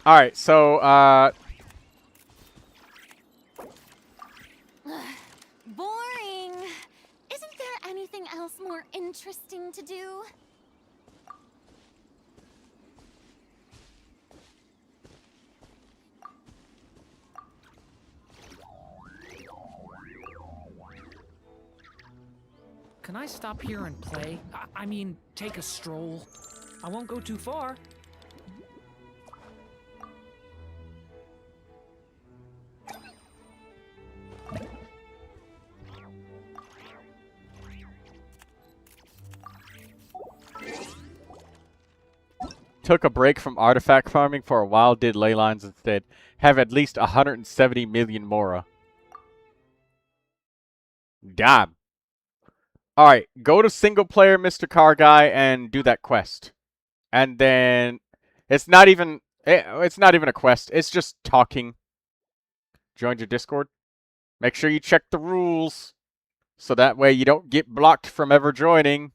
All right, so Boring. Isn't there anything else more interesting to do? Can I stop here and play? I mean, take a stroll. I won't go too far. took a break from artifact farming for a while, did ley lines instead. Have at least 170 million Mora. Damn. Alright, go to single player Mr. Car Guy and do that quest. And then it's not even a quest, it's just talking. Join your Discord. Make sure you check the rules so that way you don't get blocked from ever joining.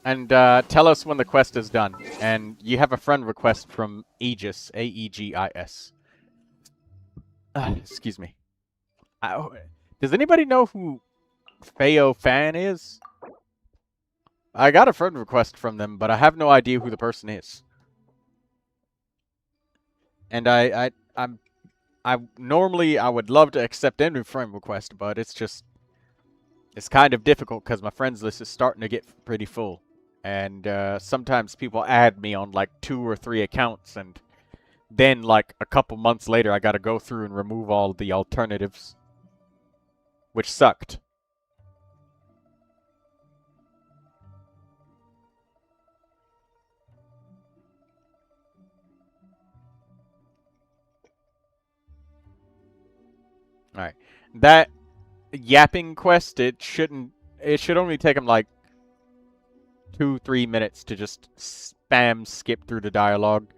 And tell us when the quest is done. And you have a friend request from Aegis, A-E-G-I-S. Excuse me. Does anybody know who Feo Fan is? I got a friend request from them, but I have no idea who the person is. And I normally I would love to accept any friend request, but it's kind of difficult because my friends list is starting to get pretty full. And sometimes people add me on like 2 or 3 accounts, and then like a couple months later I gotta go through and remove all the alternatives. Which sucked. Alright. That yapping quest, it should only take them like 2-3 minutes to just spam skip through the dialogue.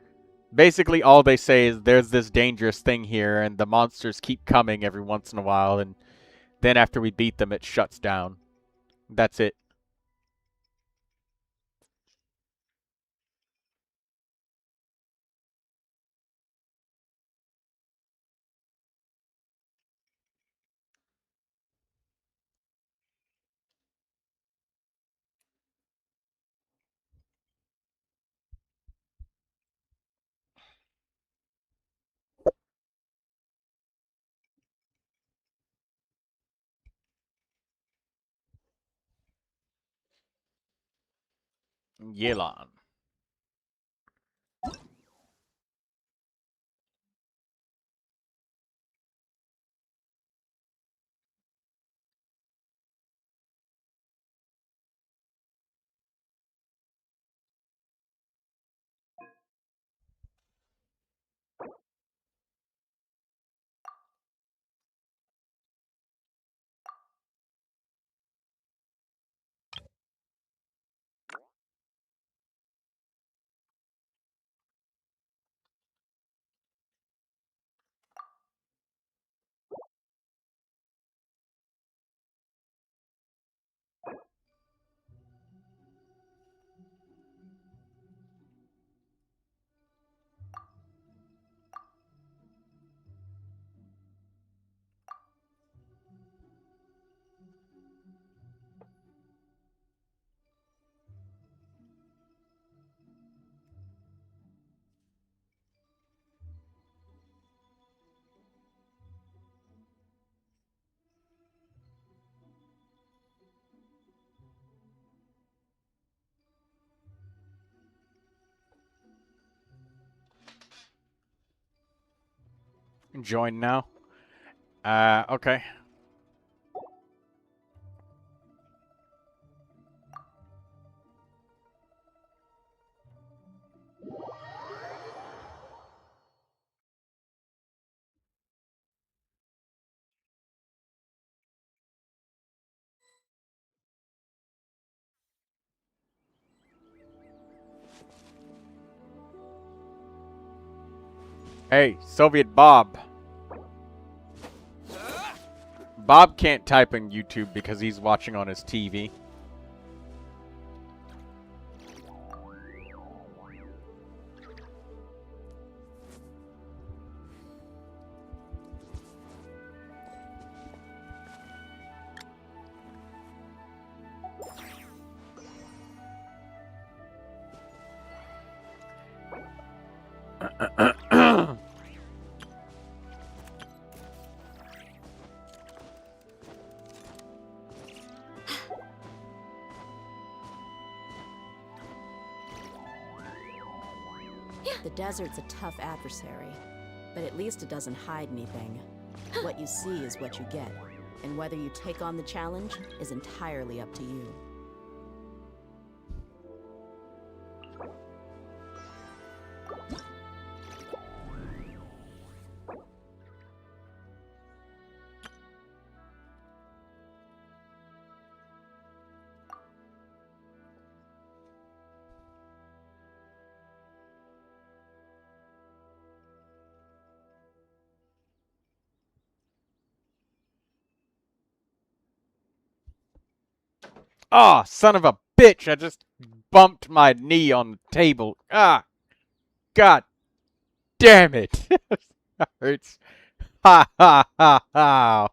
Basically, all they say is there's this dangerous thing here, and the monsters keep coming every once in a while, and then after we beat them, it shuts down. That's it. Yelan. Join now. Okay. Hey, Soviet Bob. Bob can't type in YouTube because he's watching on his TV. The desert's a tough adversary, but at least it doesn't hide anything. What you see is what you get, and whether you take on the challenge is entirely up to you. Ah, son of a bitch! I just bumped my knee on the table. Ah, God damn it! That hurts. Ha ha ha ha!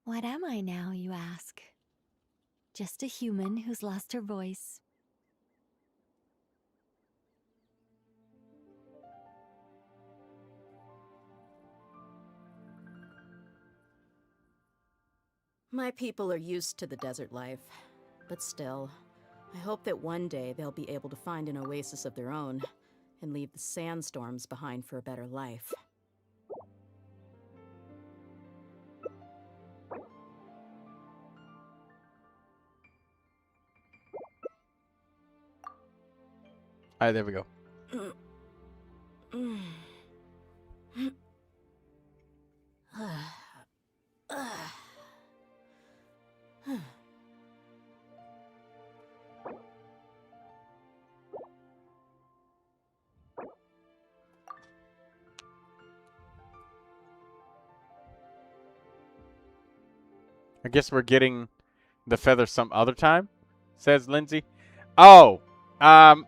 What am I now, you ask? Just a human who's lost her voice. My people are used to the desert life, but still, I hope that one day they'll be able to find an oasis of their own and leave the sandstorms behind for a better life. Alright, there we go. I guess we're getting the feather some other time, says Lindsay. Oh,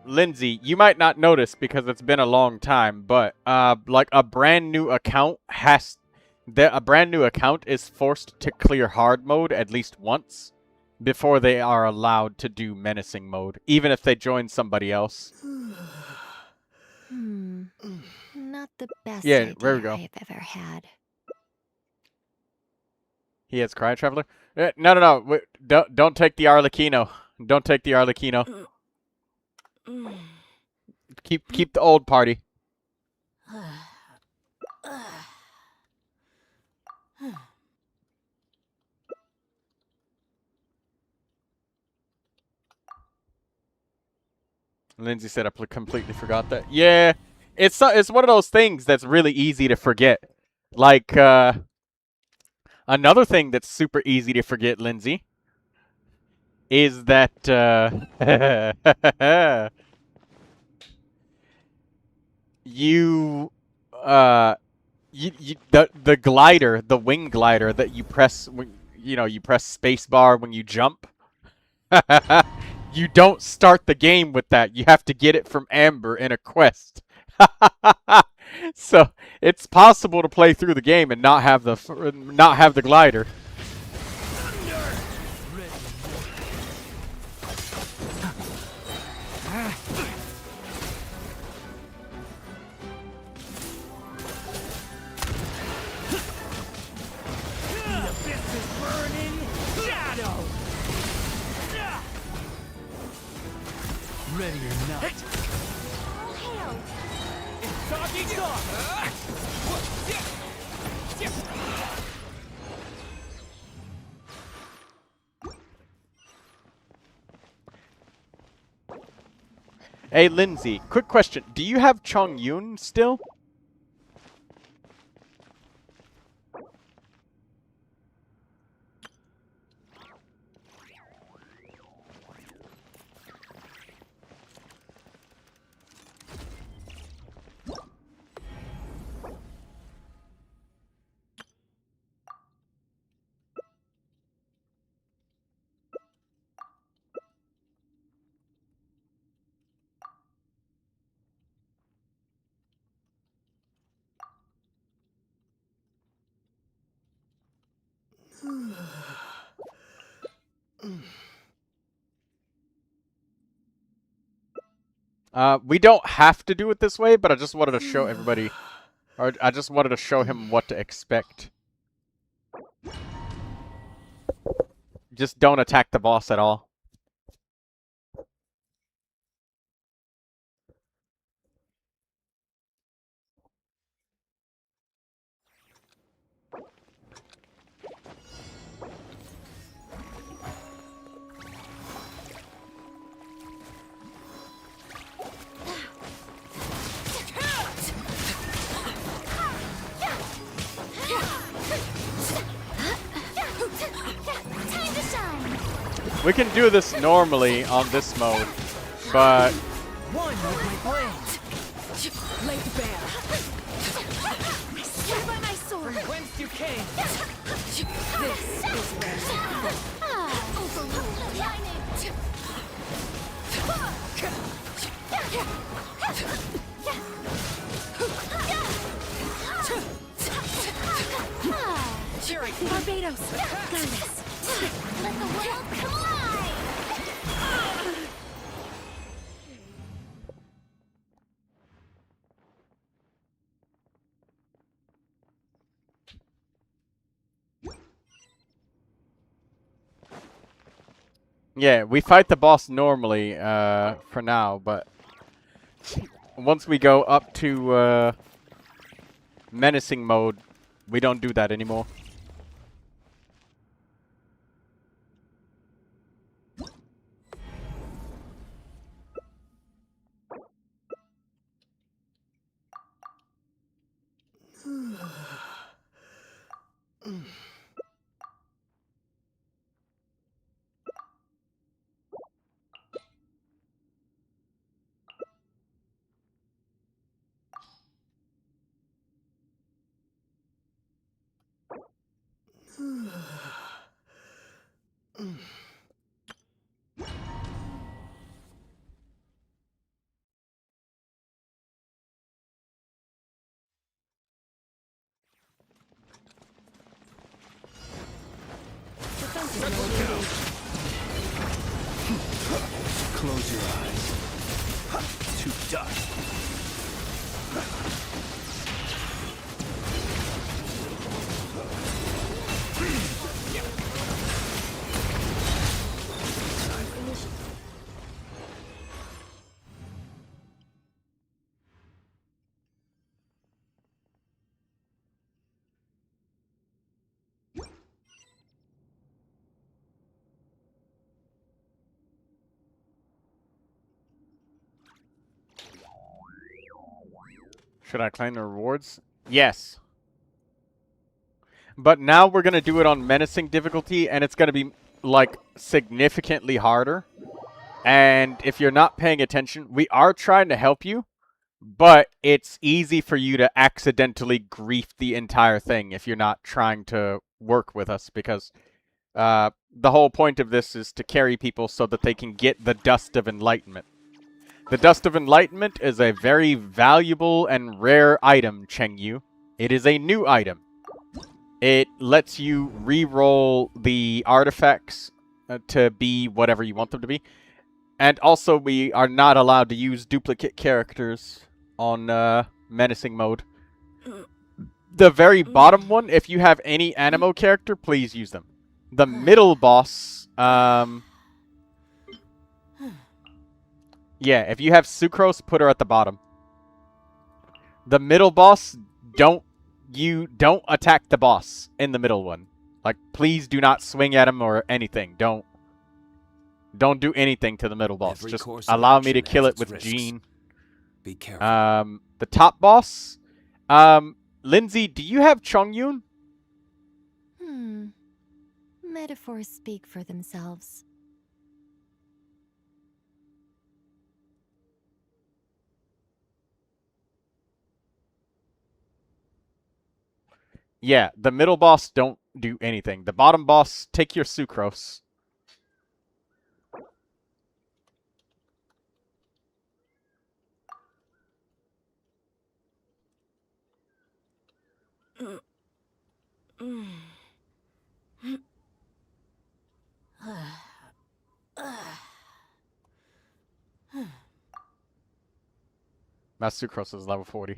Lindsay, you might not notice because it's been a long time, but like a brand new account is forced to clear hard mode at least once before they are allowed to do menacing mode, even if they join somebody else. Not the best Yeah, idea there we go. I've ever had. He has Cry Traveler? No. Wait, don't take the Arlecchino. Don't take the Arlecchino. Keep the old party. Lindsay said I completely forgot that. Yeah, it's one of those things that's really easy to forget. Like another thing that's super easy to forget, Lindsay, is that you the glider, the wing glider that you press when you press spacebar when you jump. You don't start the game with that. You have to get it from Amber in a quest. So it's possible to play through the game and not have the glider. Ready or not. Doggy dog! Hey, Lindsay, quick question. Do you have Chong Yun still? We don't have to do it this way, but I just wanted to show everybody, or I just wanted to show him what to expect. Just don't attack the boss at all. We can do this normally on this mode, but One with my blade. Laid bare. I swear by my sword. From whence you came. This is where overruled lightning. Barbados, got this. Let the world collide! yeah, we fight the boss normally for now, but once we go up to menacing mode, we don't do that anymore. Close your eyes. To dust. Should I claim the rewards? Yes. But now we're going to do it on menacing difficulty, and it's going to be, like, significantly harder. And if you're not paying attention, we are trying to help you, but it's easy for you to accidentally grief the entire thing if you're not trying to work with us, because the whole point of this is to carry people so that they can get the Dust of Enlightenment. The Dust of Enlightenment is a very valuable and rare item, Chengyu. It is a new item. It lets you re-roll the artifacts to be whatever you want them to be. And also, we are not allowed to use duplicate characters on menacing mode. The very bottom one, if you have any Animo character, please use them. The middle boss, yeah, if you have Sucrose, put her at the bottom. The middle boss, don't attack the boss in the middle one. Like, please do not swing at him or anything. Don't do anything to the middle boss. Just allow me to kill it with Jean. Be careful. The top boss, Lindsay, do you have Chongyun? Metaphors speak for themselves. Yeah, the middle boss don't do anything. The bottom boss, take your Sucrose. My Sucrose is level 40.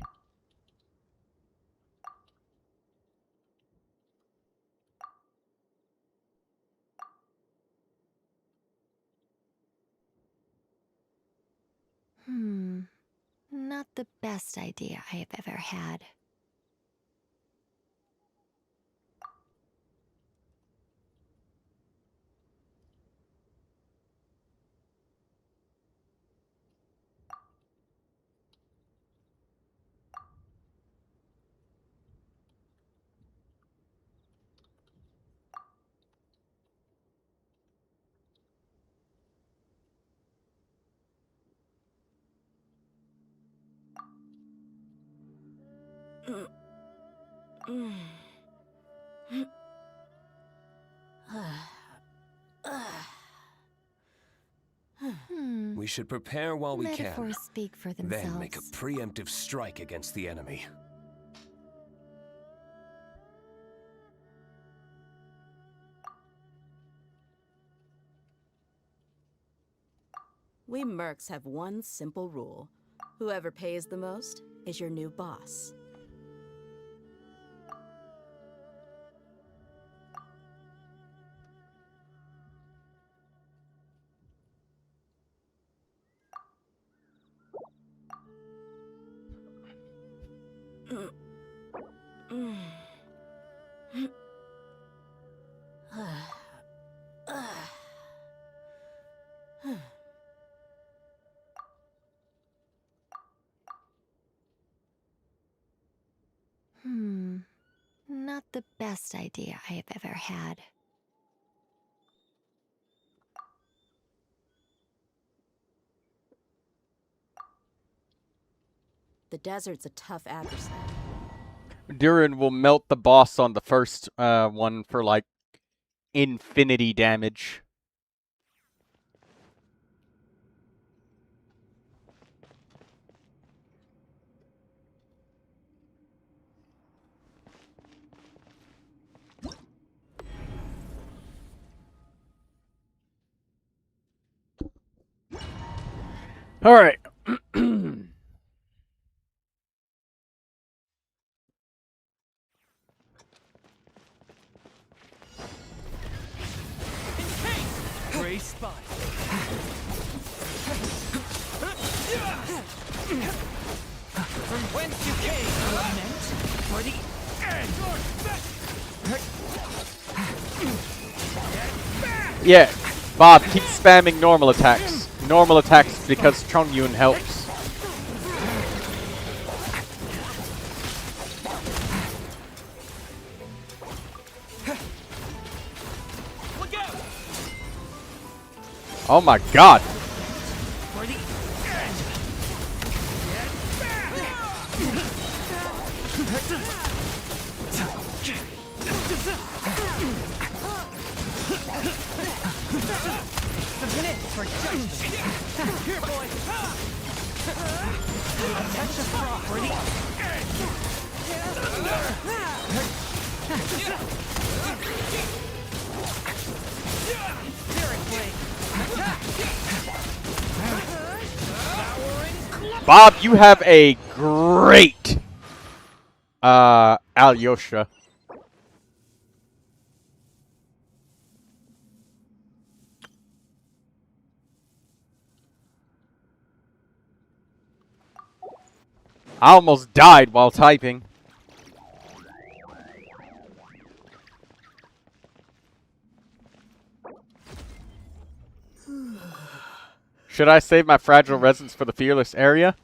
Not the best idea I have ever had. We should prepare while we can. Metaphors speak for themselves. Then make a preemptive strike against the enemy. We mercs have one simple rule. Whoever pays the most is your new boss. Not the best idea I have ever had. The desert's a tough adversary. Durin will melt the boss on the first one for, like, infinity damage. All right. Gray spy. From whence you came, lament for the end. Yeah, Bob, keep spamming normal attacks. Normal attacks because Chongyun helps. Oh my god. For the end. Here, boy. Catch a property. Bob, you have a great Alyosha. I almost died while typing. Should I save my fragile resins for the fearless area?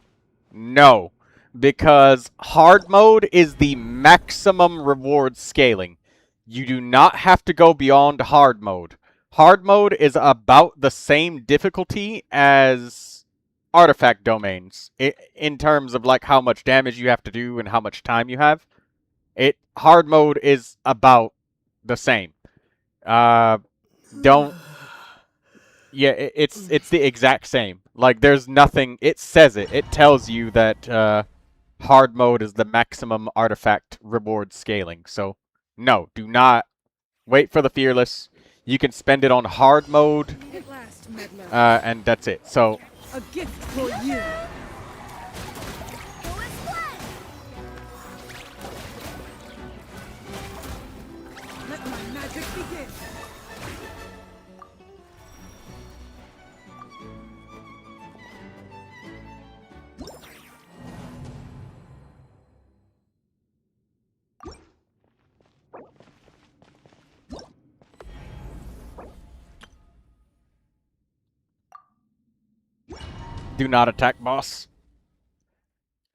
No, because hard mode is the maximum reward scaling. You do not have to go beyond hard mode. Hard mode is about the same difficulty as artifact domains in terms of like how much damage you have to do and how much time you have. Hard mode is about the same. Yeah, it's the exact same. Like, there's nothing... It says it. It tells you that hard mode is the maximum artifact reward scaling. So, no, do not wait for the fearless. You can spend it on hard mode, and that's it. So, A gift for you. Let my magic begin. do not attack boss.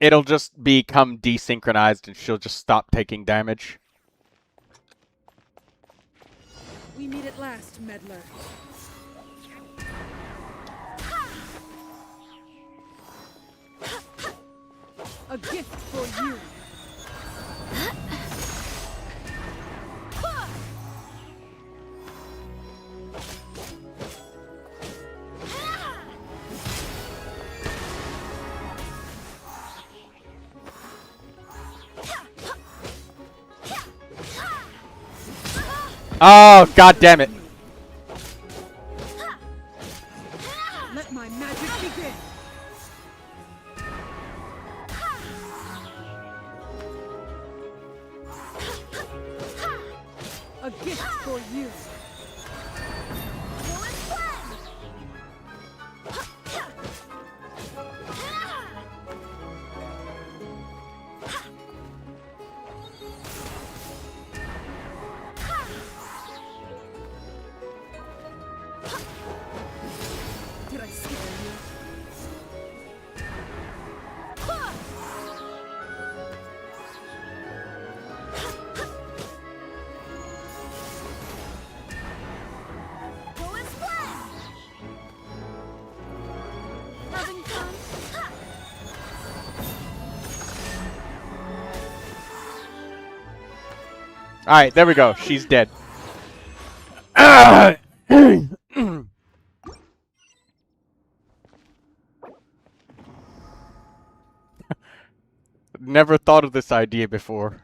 It'll just become desynchronized and she'll just stop taking damage. We meet at last, meddler. A gift for you. Oh, god damn it. Let my magic begin. A gift for you. Did I scare you? Alright, there we go. She's dead. Never thought of this idea before.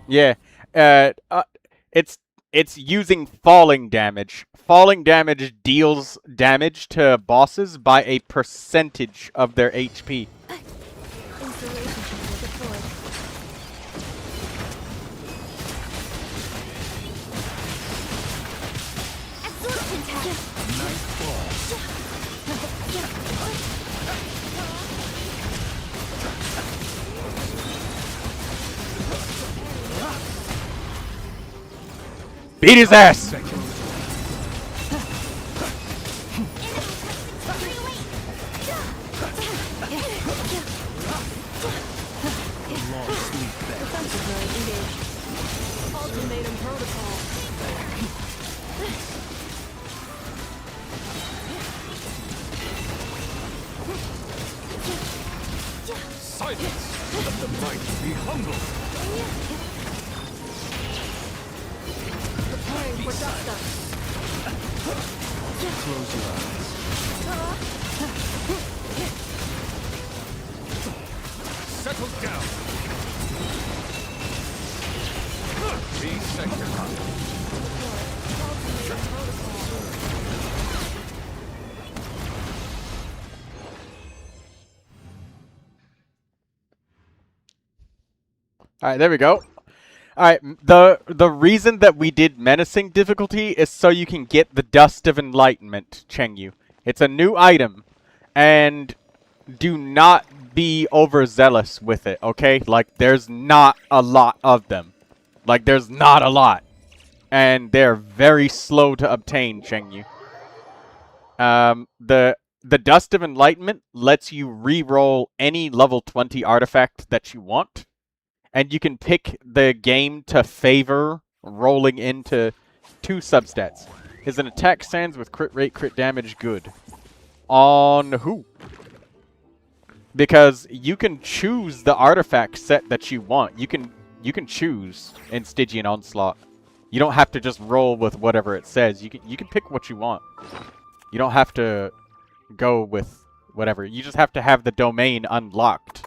Yeah, it's using falling damage. Falling damage deals damage to bosses by a percentage of their HP. Beat his ass! Ultimatum protocol. Silence! Let the mighty be humble! Preparing for dust-up. Close your eyes. Settle down! Reset your mind. Alright, there we go. Alright, the reason that we did menacing difficulty is so you can get the Dust of Enlightenment, Chengyu. It's a new item, and do not be overzealous with it, okay? Like, there's not a lot of them. Like, there's not a lot. And they're very slow to obtain, Chengyu. The Dust of Enlightenment lets you re-roll any level 20 artifact that you want. And you can pick the game to favor rolling into 2 substats. Is an attack sans with crit rate, crit damage good? On who? Because you can choose the artifact set that you want. You can choose in Stygian Onslaught. You don't have to just roll with whatever it says. You can pick what you want. You don't have to go with whatever. You just have to have the domain unlocked.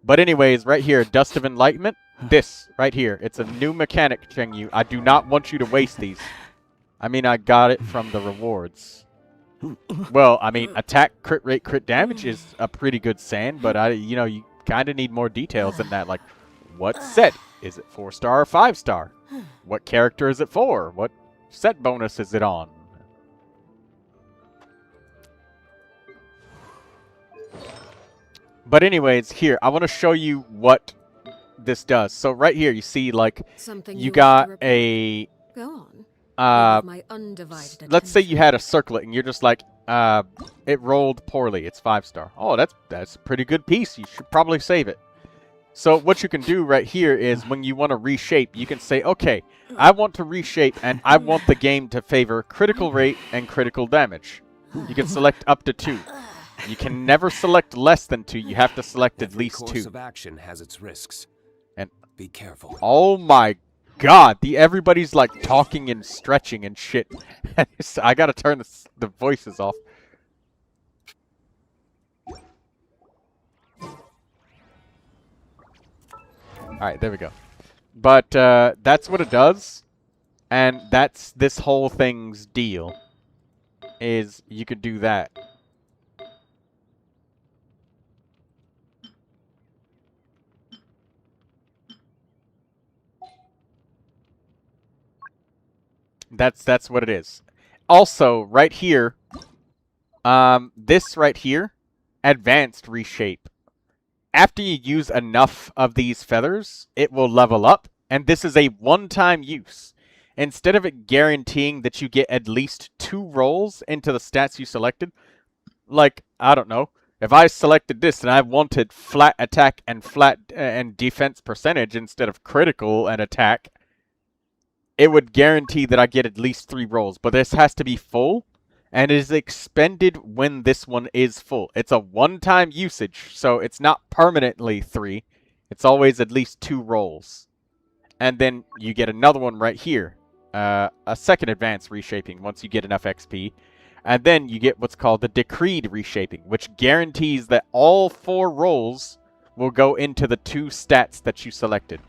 But anyways, right here, Dust of Enlightenment, this, right here. It's a new mechanic, Chengyu. I do not want you to waste these. I mean, I got it from the rewards. Well, I mean, attack, crit rate, crit damage is a pretty good sand, but you kind of need more details than that. Like, what set? Is it 4-star or 5-star? What character is it for? What set bonus is it on? But anyways, here, I want to show you what this does. So right here, you see, like, you got a... Go on. My undivided let's say you had a circlet, and you're just like, it rolled poorly. It's 5-star. Oh, that's a pretty good piece. You should probably save it. So what you can do right here is when you want to reshape, you can say, okay, I want to reshape, and I want the game to favor critical rate and critical damage. You can select up to 2. You can never select less than 2. You have to select at least 2. Course of action has its risks. And be careful. Oh my god, everybody's like talking and stretching and shit. I gotta turn the voices off. Alright, there we go. But that's what it does. And that's this whole thing's deal. Is you could do that. That's what it is. Also, right here, this right here, advanced reshape. After you use enough of these feathers, it will level up, and this is a one-time use. Instead of it guaranteeing that you get at least 2 rolls into the stats you selected, like, I don't know, if I selected this and I wanted flat attack and flat and defense percentage instead of critical and attack, it would guarantee that I get at least 3 rolls. But this has to be full, and it is expended when this one is full. It's a one-time usage, so it's not permanently 3. It's always at least 2 rolls. And then you get another one right here. A second advanced reshaping once you get enough XP. And then you get what's called the decreed reshaping, which guarantees that all 4 rolls will go into the 2 stats that you selected.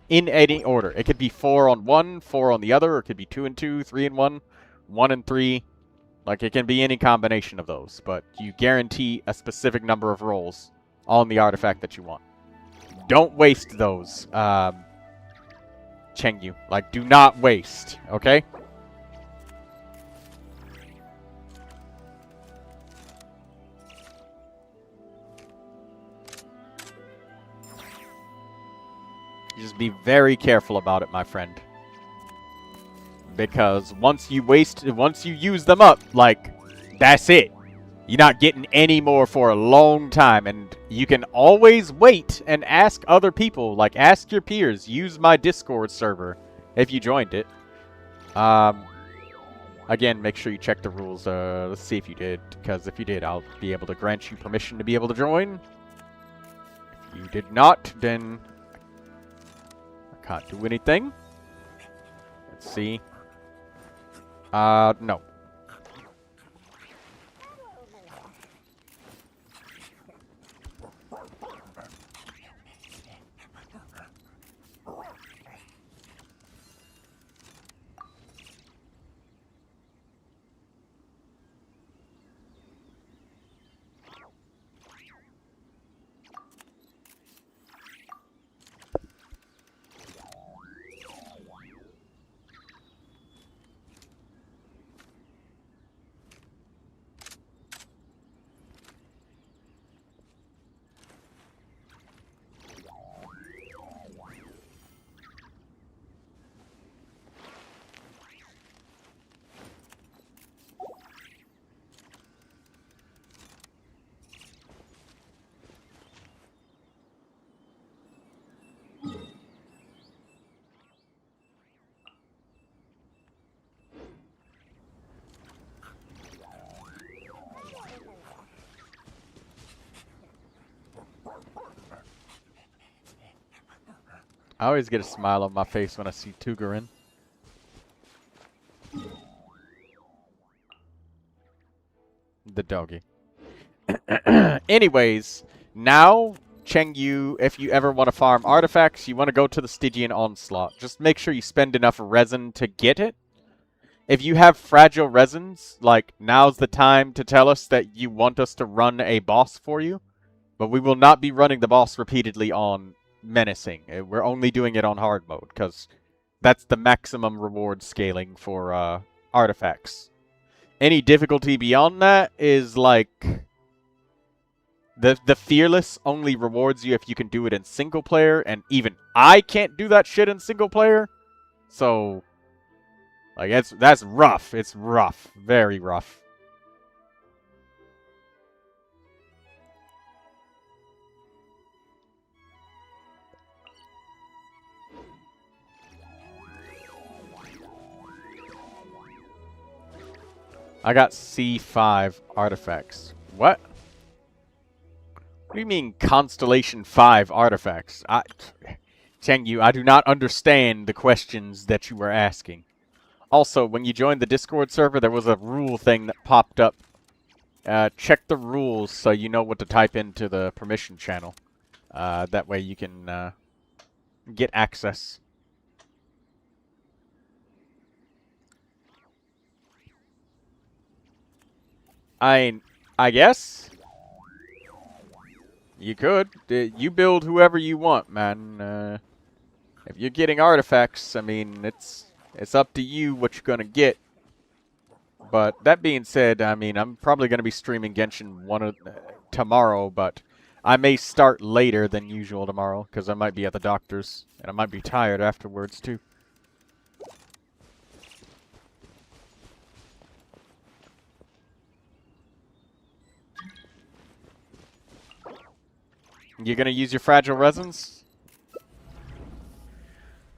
In any order. It could be 4 on one, 4 on the other, or it could be 2 and 2, 3 and 1, 1 and 3. Like, it can be any combination of those, but you guarantee a specific number of rolls on the artifact that you want. Don't waste those, Chengyu. Like, do not waste, okay? Just be very careful about it, my friend. because once you use them up, like, that's it. You're not getting any more for a long time, and you can always wait and ask other people, like ask your peers. Use my Discord server if you joined it. Again, make sure you check the rules. Let's see if you did, because if you did, I'll be able to grant you permission to be able to join. If you did not, then I can't do anything. Let's see. No. I always get a smile on my face when I see Durin. The doggy. Anyways, now, Chengyu, if you ever want to farm artifacts, you want to go to the Stygian Onslaught. Just make sure you spend enough resin to get it. If you have fragile resins, like, now's the time to tell us that you want us to run a boss for you. But we will not be running the boss repeatedly on menacing. We're only doing it on hard mode, because that's the maximum reward scaling for artifacts. Any difficulty beyond that is like the fearless only rewards you if you can do it in single player, and even I can't do that shit in single player. So like that's rough. It's rough. Very rough. I got C5 artifacts. What? What do you mean Constellation 5 artifacts? Chengyu, I do not understand the questions that you were asking. Also, when you joined the Discord server, there was a rule thing that popped up. Check the rules so you know what to type into the permission channel. That way you can get access. I guess you could. You build whoever you want, man. If you're getting artifacts, I mean, it's up to you what you're gonna get. But that being said, I mean, I'm probably gonna be streaming Genshin tomorrow, but I may start later than usual tomorrow because I might be at the doctor's and I might be tired afterwards too. You're gonna use your fragile resins?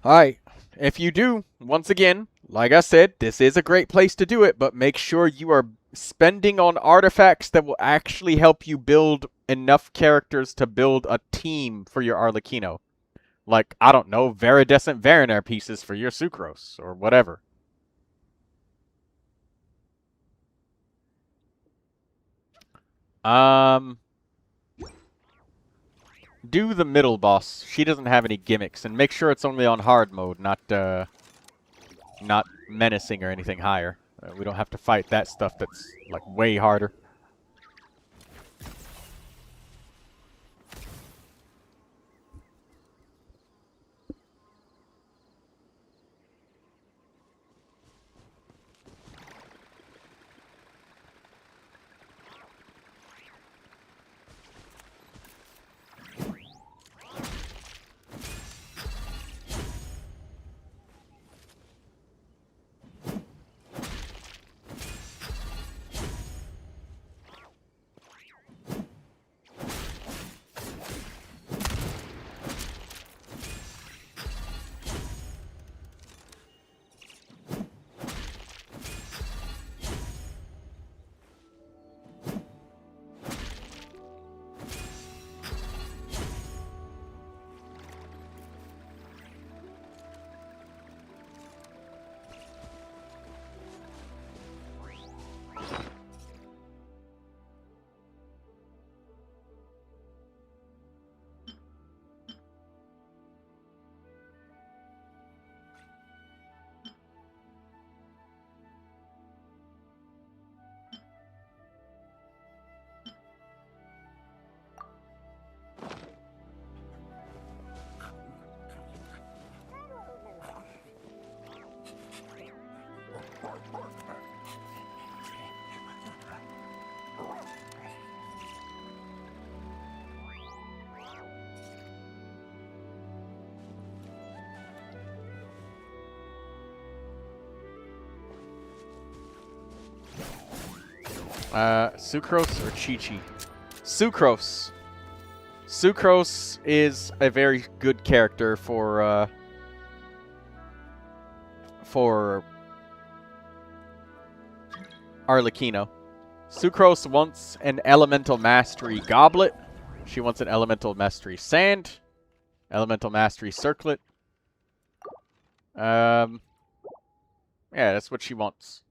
Alright, if you do, once again, like I said, this is a great place to do it, but make sure you are spending on artifacts that will actually help you build enough characters to build a team for your Arlecchino. Like, I don't know, Viridescent Varinair pieces for your Sucrose, or whatever. Do the middle boss. She doesn't have any gimmicks, and make sure it's only on hard mode, not menacing or anything higher. We don't have to fight that stuff that's like way harder. Sucrose or Chi-Chi? Sucrose. Sucrose is a very good character for Arlecchino. Sucrose wants an Elemental Mastery Goblet. She wants an Elemental Mastery Sand. Elemental Mastery Circlet. Yeah, that's what she wants.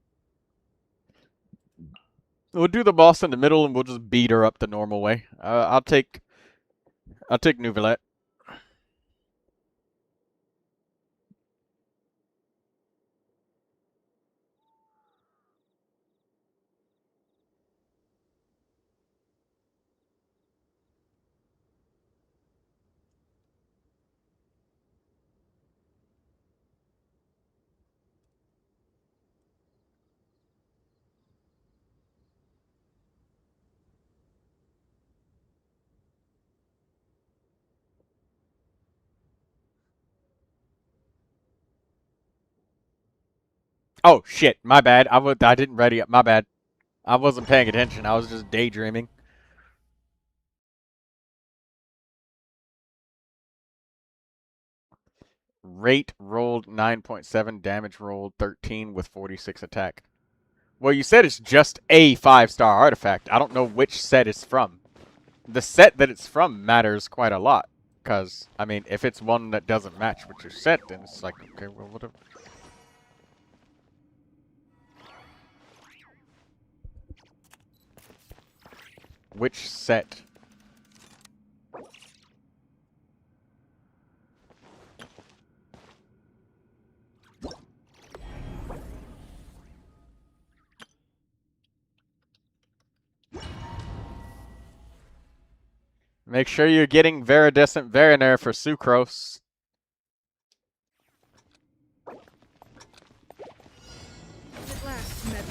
We'll do the boss in the middle and we'll just beat her up the normal way. I'll take Neuvilette. Oh shit, my bad. I didn't ready up. My bad. I wasn't paying attention. I was just daydreaming. Rate rolled 9.7, damage rolled 13 with 46 attack. Well, you said it's just a 5-star artifact. I don't know which set it's from. The set that it's from matters quite a lot. Because, I mean, if it's one that doesn't match with your set, then it's like, okay, well, whatever. Which set? Make sure you're getting Viridescent Veriner for Sucrose. At last, meddler.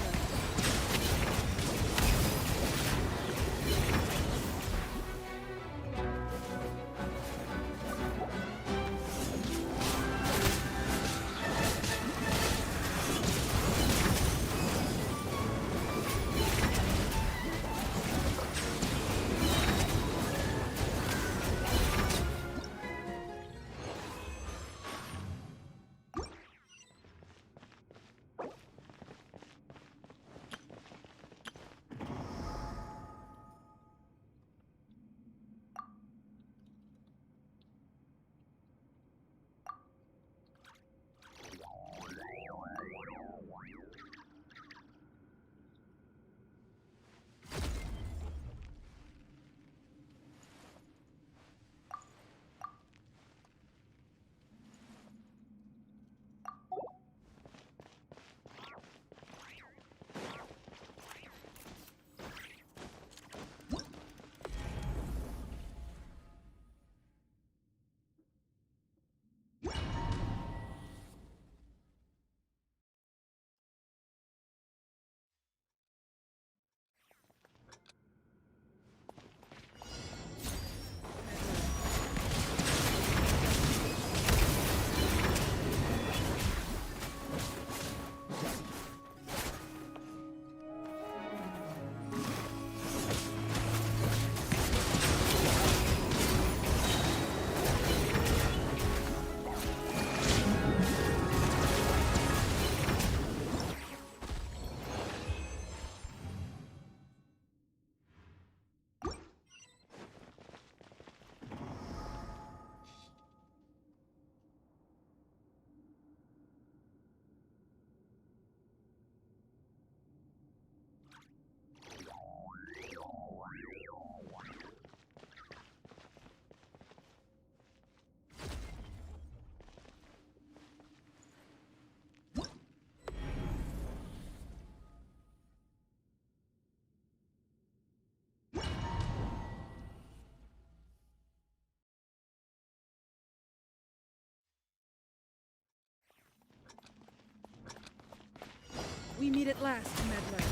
We meet at last, meddler.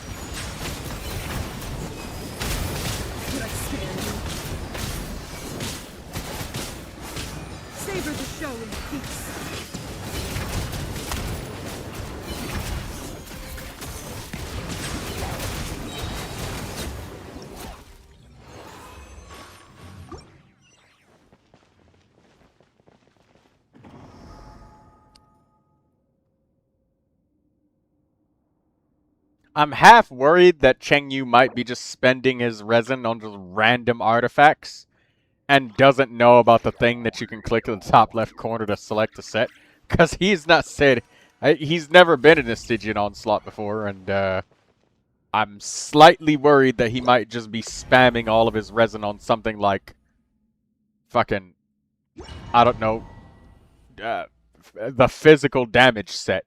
Could I stand you? Savor the show in peace. I'm half worried that Chengyu might be just spending his resin on just random artifacts and doesn't know about the thing that you can click in the top left corner to select a set. Because he's not said... he's never been in a Stygian Onslaught before, and I'm slightly worried that he might just be spamming all of his resin on something like... fucking... I don't know... the physical damage set.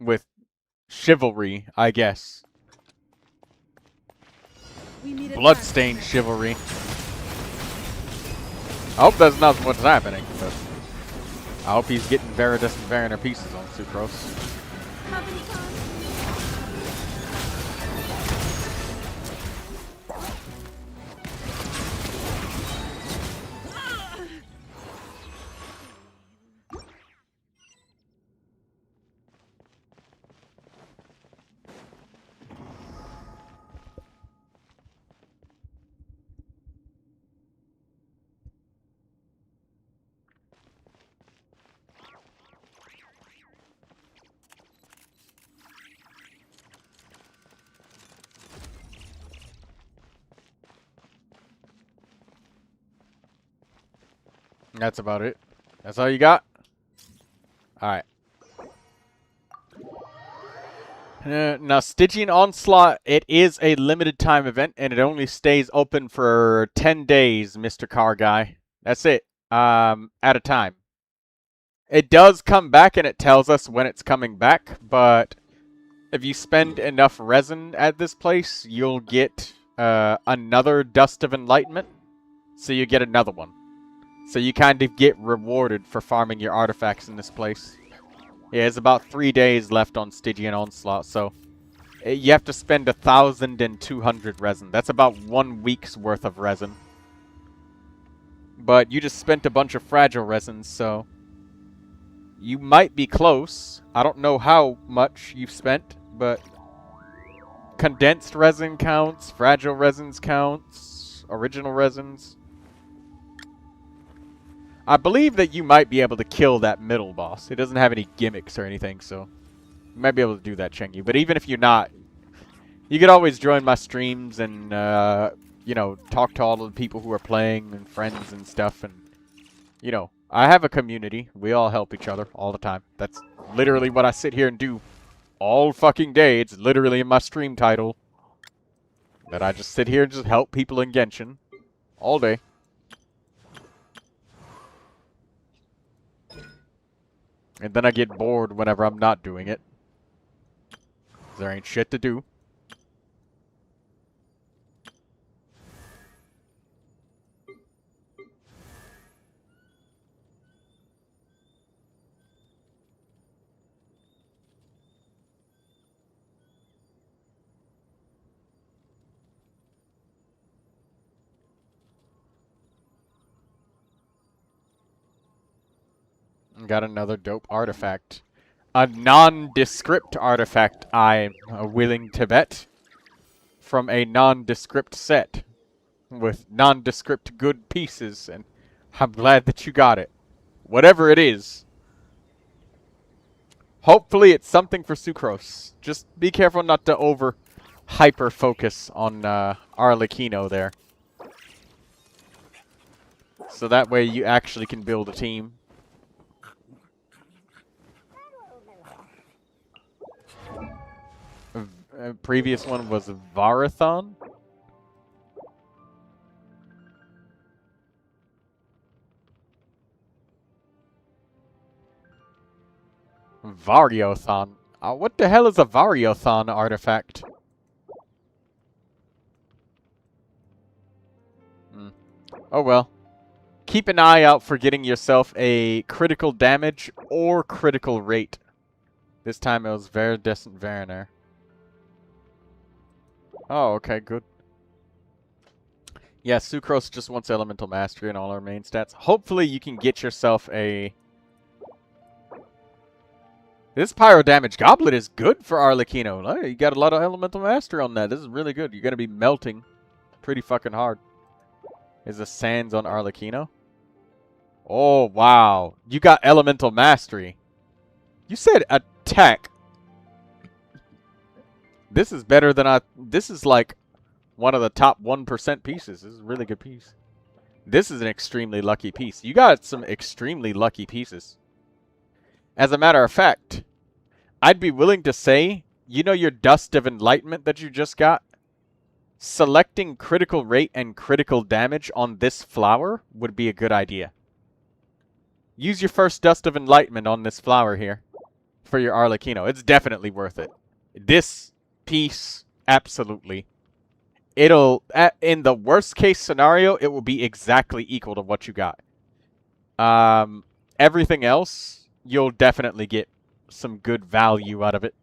With chivalry, I guess. Bloodstained chivalry. I hope that's not what's happening, but I hope he's getting Veridus and Variner pieces on Sucrose. That's about it. That's all you got? Alright. Now, Stygian Onslaught, it is a limited time event, and it only stays open for 10 days, Mr. Car Guy. That's it. At a time. It does come back, and it tells us when it's coming back, but if you spend enough resin at this place, you'll get another Dust of Enlightenment, so you get another one. So you kind of get rewarded for farming your artifacts in this place. Yeah, there's about 3 days left on Stygian Onslaught, so you have to spend 1,200 resin. That's about 1 week's worth of resin. But you just spent a bunch of fragile resins, so you might be close. I don't know how much you've spent, but condensed resin counts, fragile resins counts, original resins. I believe that you might be able to kill that middle boss. It doesn't have any gimmicks or anything, so you might be able to do that, Chengyu. But even if you're not, you could always join my streams and, you know, talk to all of the people who are playing and friends and stuff. And, you know, I have a community. We all help each other all the time. That's literally what I sit here and do all fucking day. It's literally in my stream title that I just sit here and just help people in Genshin all day. And then I get bored whenever I'm not doing it. There ain't shit to do. Got another dope artifact. A nondescript artifact, I'm willing to bet. From a nondescript set. With nondescript good pieces, and I'm glad that you got it. Whatever it is. Hopefully it's something for Sucrose. Just be careful not to hyper-focus on Arlecchino there. So that way you actually can build a team. Previous one was Varathon. Variothon. What the hell is a Variothon artifact? Oh well. Keep an eye out for getting yourself a critical damage or critical rate. This time it was Veridescent Variner. Oh, okay, good. Yeah, Sucrose just wants Elemental Mastery and all our main stats. Hopefully you can get yourself a... This Pyro Damage Goblet is good for Arlecchino. Oh, you got a lot of Elemental Mastery on that. This is really good. You're going to be melting pretty fucking hard. Is the Sands on Arlecchino? Oh, wow. You got Elemental Mastery. You said attack. This is better than this is like one of the top 1% pieces. This is a really good piece. This is an extremely lucky piece. You got some extremely lucky pieces. As a matter of fact, I'd be willing to say, you know your Dust of Enlightenment that you just got? Selecting critical rate and critical damage on this flower would be a good idea. Use your first Dust of Enlightenment on this flower here for your Arlecchino. It's definitely worth it. This piece, absolutely. It'll, in the worst case scenario, it will be exactly equal to what you got. Everything else, you'll definitely get some good value out of it.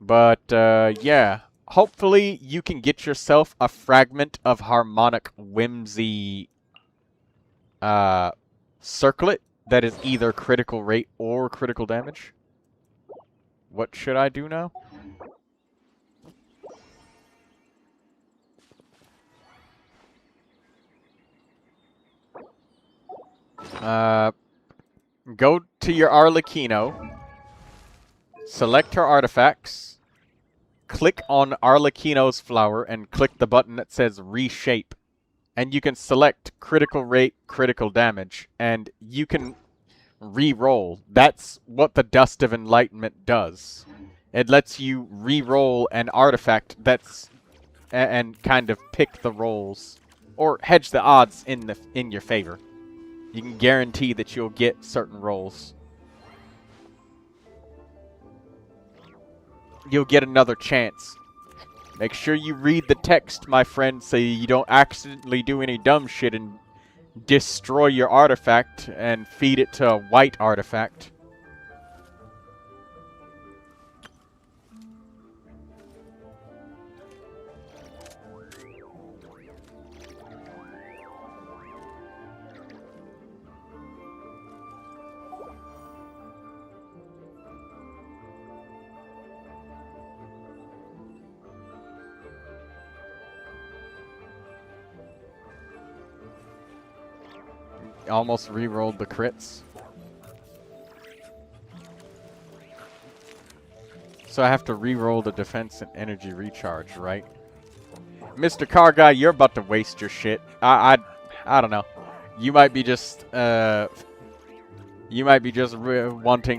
But, yeah. Hopefully, you can get yourself a fragment of Harmonic Whimsy circlet that is either critical rate or critical damage. What should I do now? Go to your Arlecchino, select her artifacts, click on Arlecchino's flower, and click the button that says Reshape. And you can select critical rate, critical damage, and you can re-roll. That's what the Dust of Enlightenment does. It lets you re-roll an artifact that's and kind of pick the rolls or hedge the odds in your favor. You can guarantee that you'll get certain rolls. You'll get another chance. Make sure you read the text, my friend, so you don't accidentally do any dumb shit and destroy your artifact and feed it to a white artifact. Almost re-rolled the crits. So I have to re-roll the defense and energy recharge, right? Mr. Car Guy, you're about to waste your shit. I don't know. You might be just wanting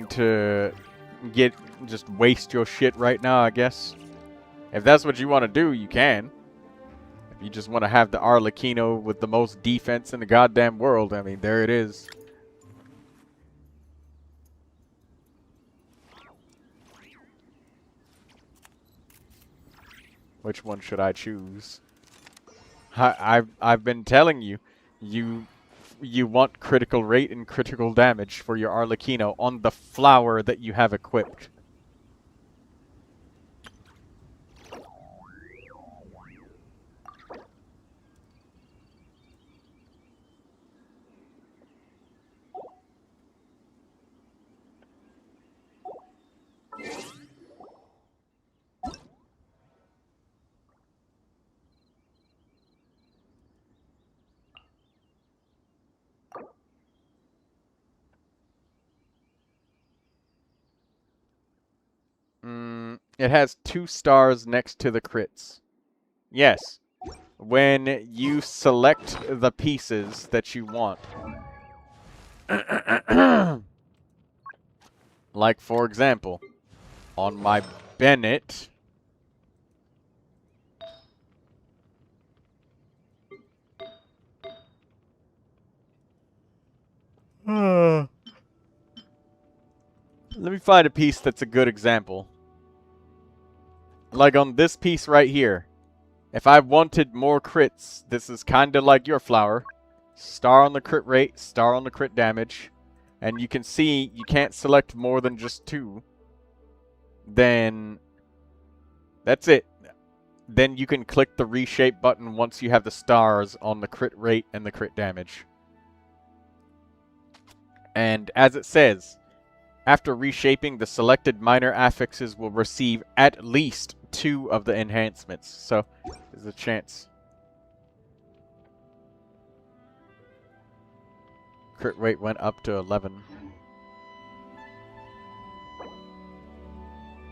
to just waste your shit right now, I guess. If that's what you want to do, you can. You just want to have the Arlecchino with the most defense in the goddamn world. I mean, there it is. Which one should I choose? I've been telling you, you want critical rate and critical damage for your Arlecchino on the flower that you have equipped. It has 2 stars next to the crits. Yes. When you select the pieces that you want. Like, for example, on my Bennett. Let me find a piece that's a good example. Like on this piece right here. If I wanted more crits, this is kind of like your flower. Star on the crit rate, star on the crit damage. And you can see you can't select more than just 2. Then that's it. Then you can click the reshape button once you have the stars on the crit rate and the crit damage. And as it says, after reshaping, the selected minor affixes will receive at least 2 of the enhancements. So, there's a chance. Crit rate went up to 11.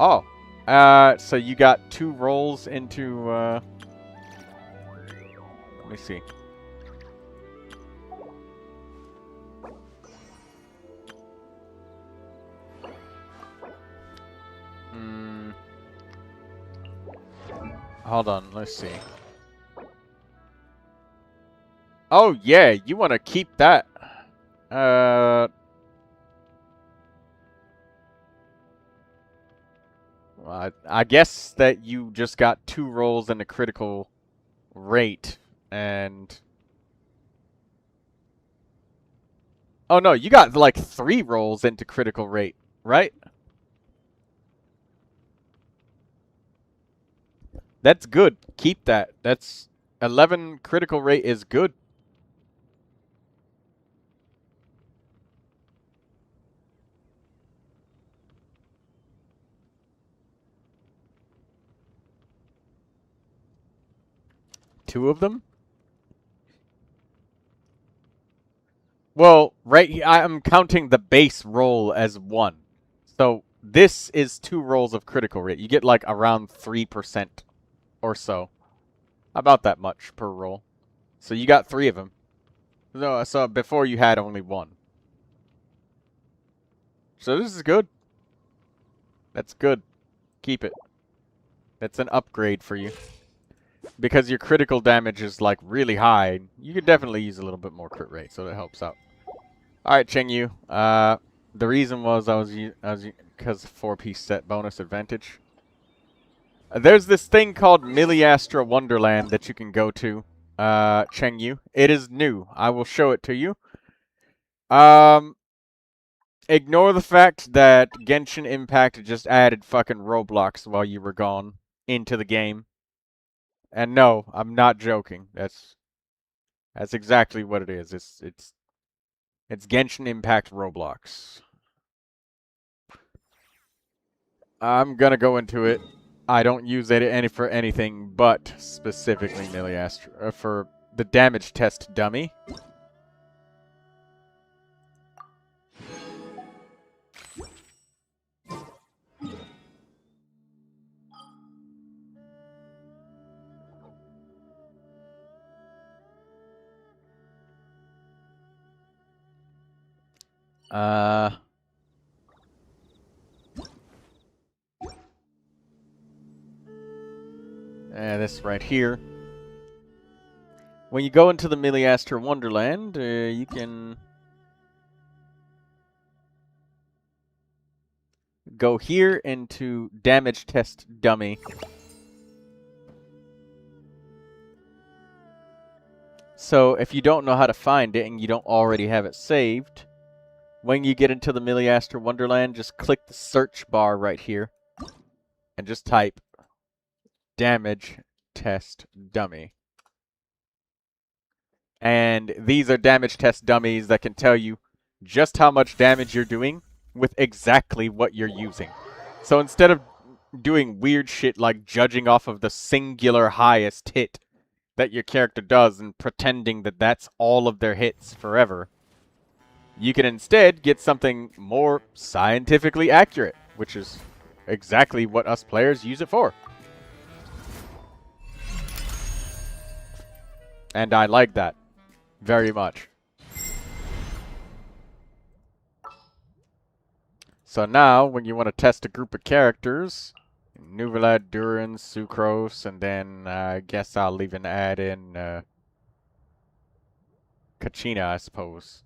Oh, So you got 2 rolls into, let me see. Hold on, let's see. Oh, yeah, you want to keep that. Well, I guess that you just got 2 rolls in the critical rate, and... Oh, no, you got, like, 3 rolls into critical rate, right? That's good. Keep that. That's 11 critical rate is good. Two of them? Well, right here, I'm counting the base roll as 1. So this is 2 rolls of critical rate. You get like around 3% or so. About that much per roll. So you got 3 of them. No, so before you had only 1. So this is good. That's good. Keep it. That's an upgrade for you. Because your critical damage is like really high, you could definitely use a little bit more crit rate, so that helps out. Alright, Chengyu. The reason was I was because 4-piece set bonus advantage. There's this thing called Miliastra Wonderland that you can go to, Chengyu. It is new. I will show it to you. Ignore the fact that Genshin Impact just added fucking Roblox while you were gone into the game. And no, I'm not joking. That's exactly what it is. It's Genshin Impact Roblox. I'm gonna go into it. I don't use it for anything but specifically Miliastra for the damage test dummy. This right here. When you go into the Miliastra Wonderland, you can go here into Damage Test Dummy. So if you don't know how to find it and you don't already have it saved, when you get into the Miliastra Wonderland, just click the search bar right here and just type Damage Test Dummy. And these are damage test dummies that can tell you just how much damage you're doing with exactly what you're using. So instead of doing weird shit like judging off of the singular highest hit that your character does and pretending that that's all of their hits forever, you can instead get something more scientifically accurate, which is exactly what us players use it for. And I like that very much. So now, when you want to test a group of characters, Neuvilette, Durin, Sucrose, and then I guess I'll even add in Kachina, I suppose.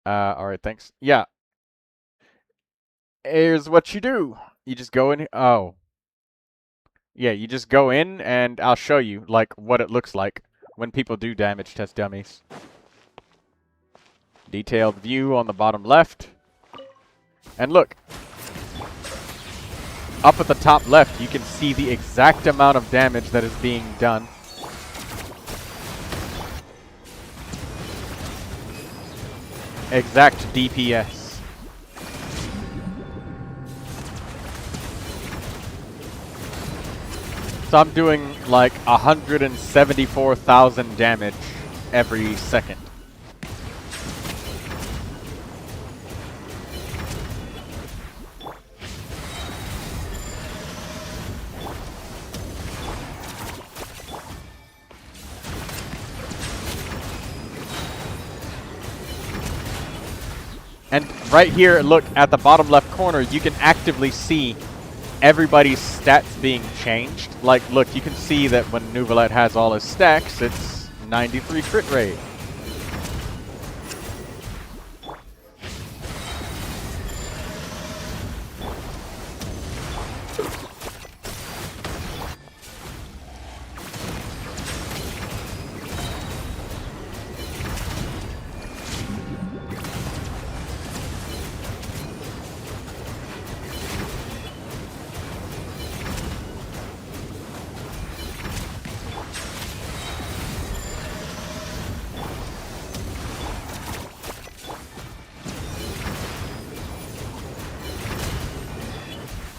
Alright, thanks. Yeah. Here's what you do. You just go in. Oh. Yeah, you just go in, and I'll show you, like, what it looks like when people do damage test dummies. Detailed view on the bottom left. And look. Up at the top left, you can see the exact amount of damage that is being done. Exact DPS. So I'm doing like 174,000 damage every second. right here, look, at the bottom left corner, you can actively see everybody's stats being changed. Like, look, you can see that when Neuvilette has all his stacks, it's 93 crit rate.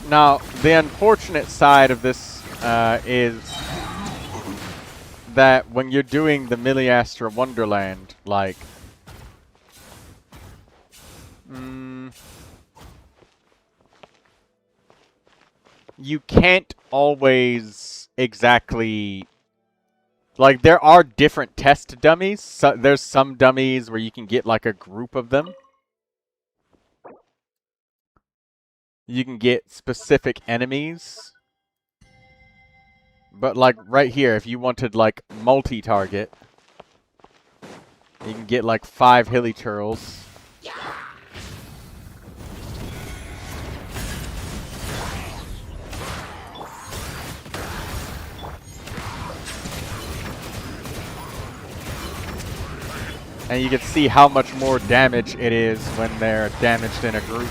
Now, the unfortunate side of this is that when you're doing the Miliastra Wonderland, like, you can't always exactly, like, there are different test dummies. So there's some dummies where you can get like a group of them. You can get specific enemies. But like right here, if you wanted like multi-target, you can get like 5 hilly churls. And you can see how much more damage it is when they're damaged in a group.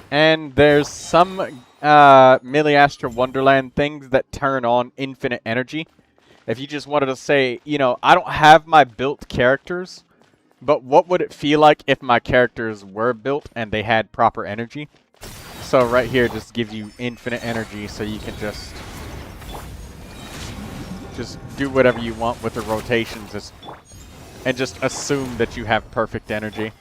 And there's some Miliastra Wonderland things that turn on infinite energy. If you just wanted to say, you know, I don't have my built characters, but what would it feel like if my characters were built and they had proper energy? So right here just gives you infinite energy, so you can just do whatever you want with the rotations and just assume that you have perfect energy.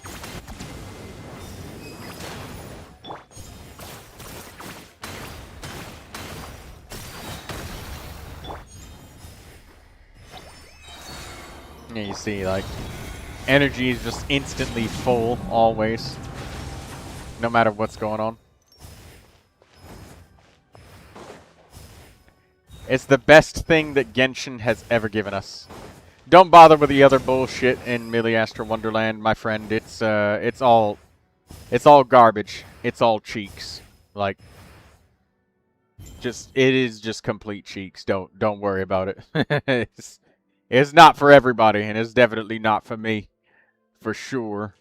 Yeah, you see, like, energy is just instantly full, always. No matter what's going on. It's the best thing that Genshin has ever given us. Don't bother with the other bullshit in Miliastra Wonderland, my friend. It's all garbage. It's all cheeks. Like, it is just complete cheeks. Don't worry about it. It's not for everybody, and it's definitely not for me. For sure.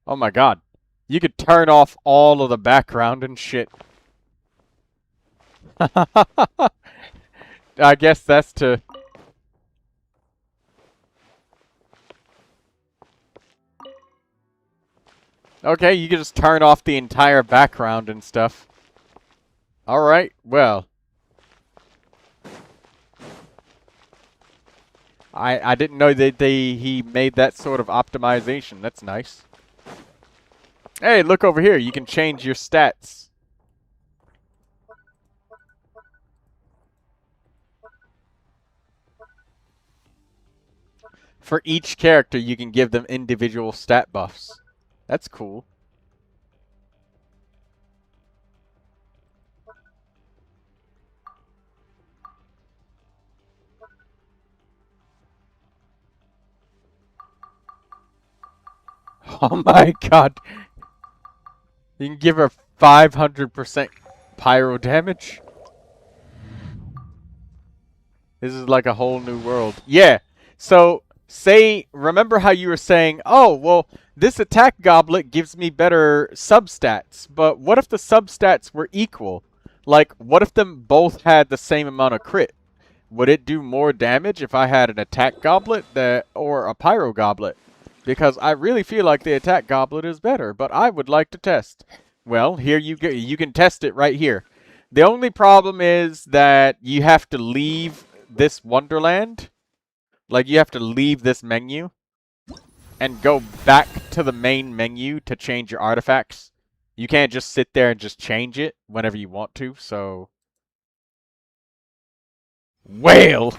Oh my god. You could turn off all of the background and shit. I guess that's to... Okay, you can just turn off the entire background and stuff. Alright, well. I didn't know that he made that sort of optimization. That's nice. Hey, look over here. You can change your stats. For each character, you can give them individual stat buffs. That's cool. Oh my god. You can give her 500% pyro damage? This is like a whole new world. Yeah. So, remember how you were saying, oh, well, this attack goblet gives me better substats. But what if the substats were equal? Like, what if them both had the same amount of crit? Would it do more damage if I had an attack goblet or a pyro goblet? Because I really feel like the attack goblet is better, but I would like to test. Well, here you go. You can test it right here. The only problem is that you have to leave this Wonderland. Like, you have to leave this menu and go back to the main menu to change your artifacts. You can't just sit there and just change it whenever you want to, so... Whale!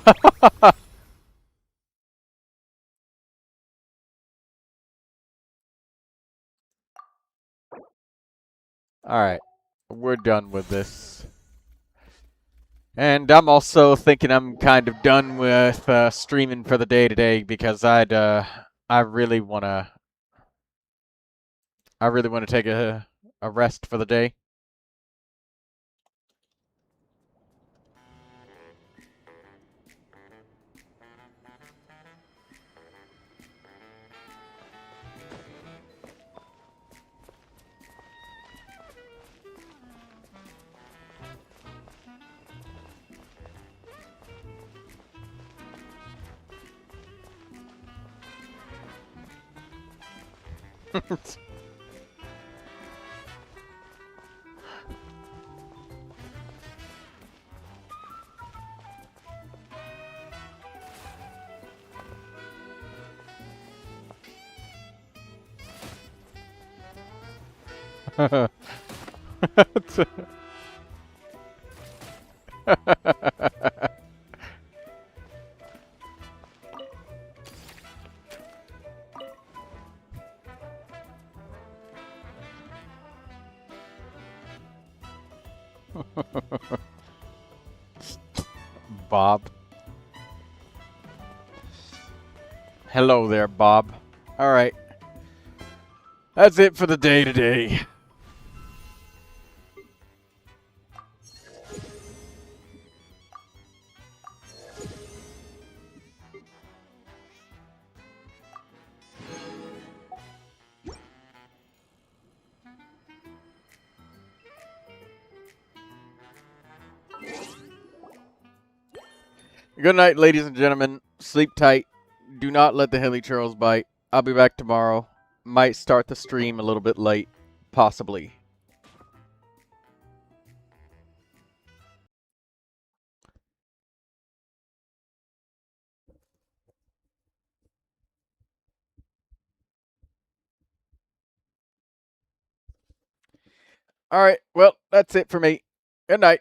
Alright, we're done with this. And I'm also thinking I'm kind of done with streaming for the day today because I really wanna take a rest for the day. Bob. Hello there, Bob. Alright. That's it for the day today. Good night, ladies and gentlemen. Sleep tight. Do not let the hilly churls bite. I'll be back tomorrow. Might start the stream a little bit late. Possibly. Alright, well, that's it for me. Good night.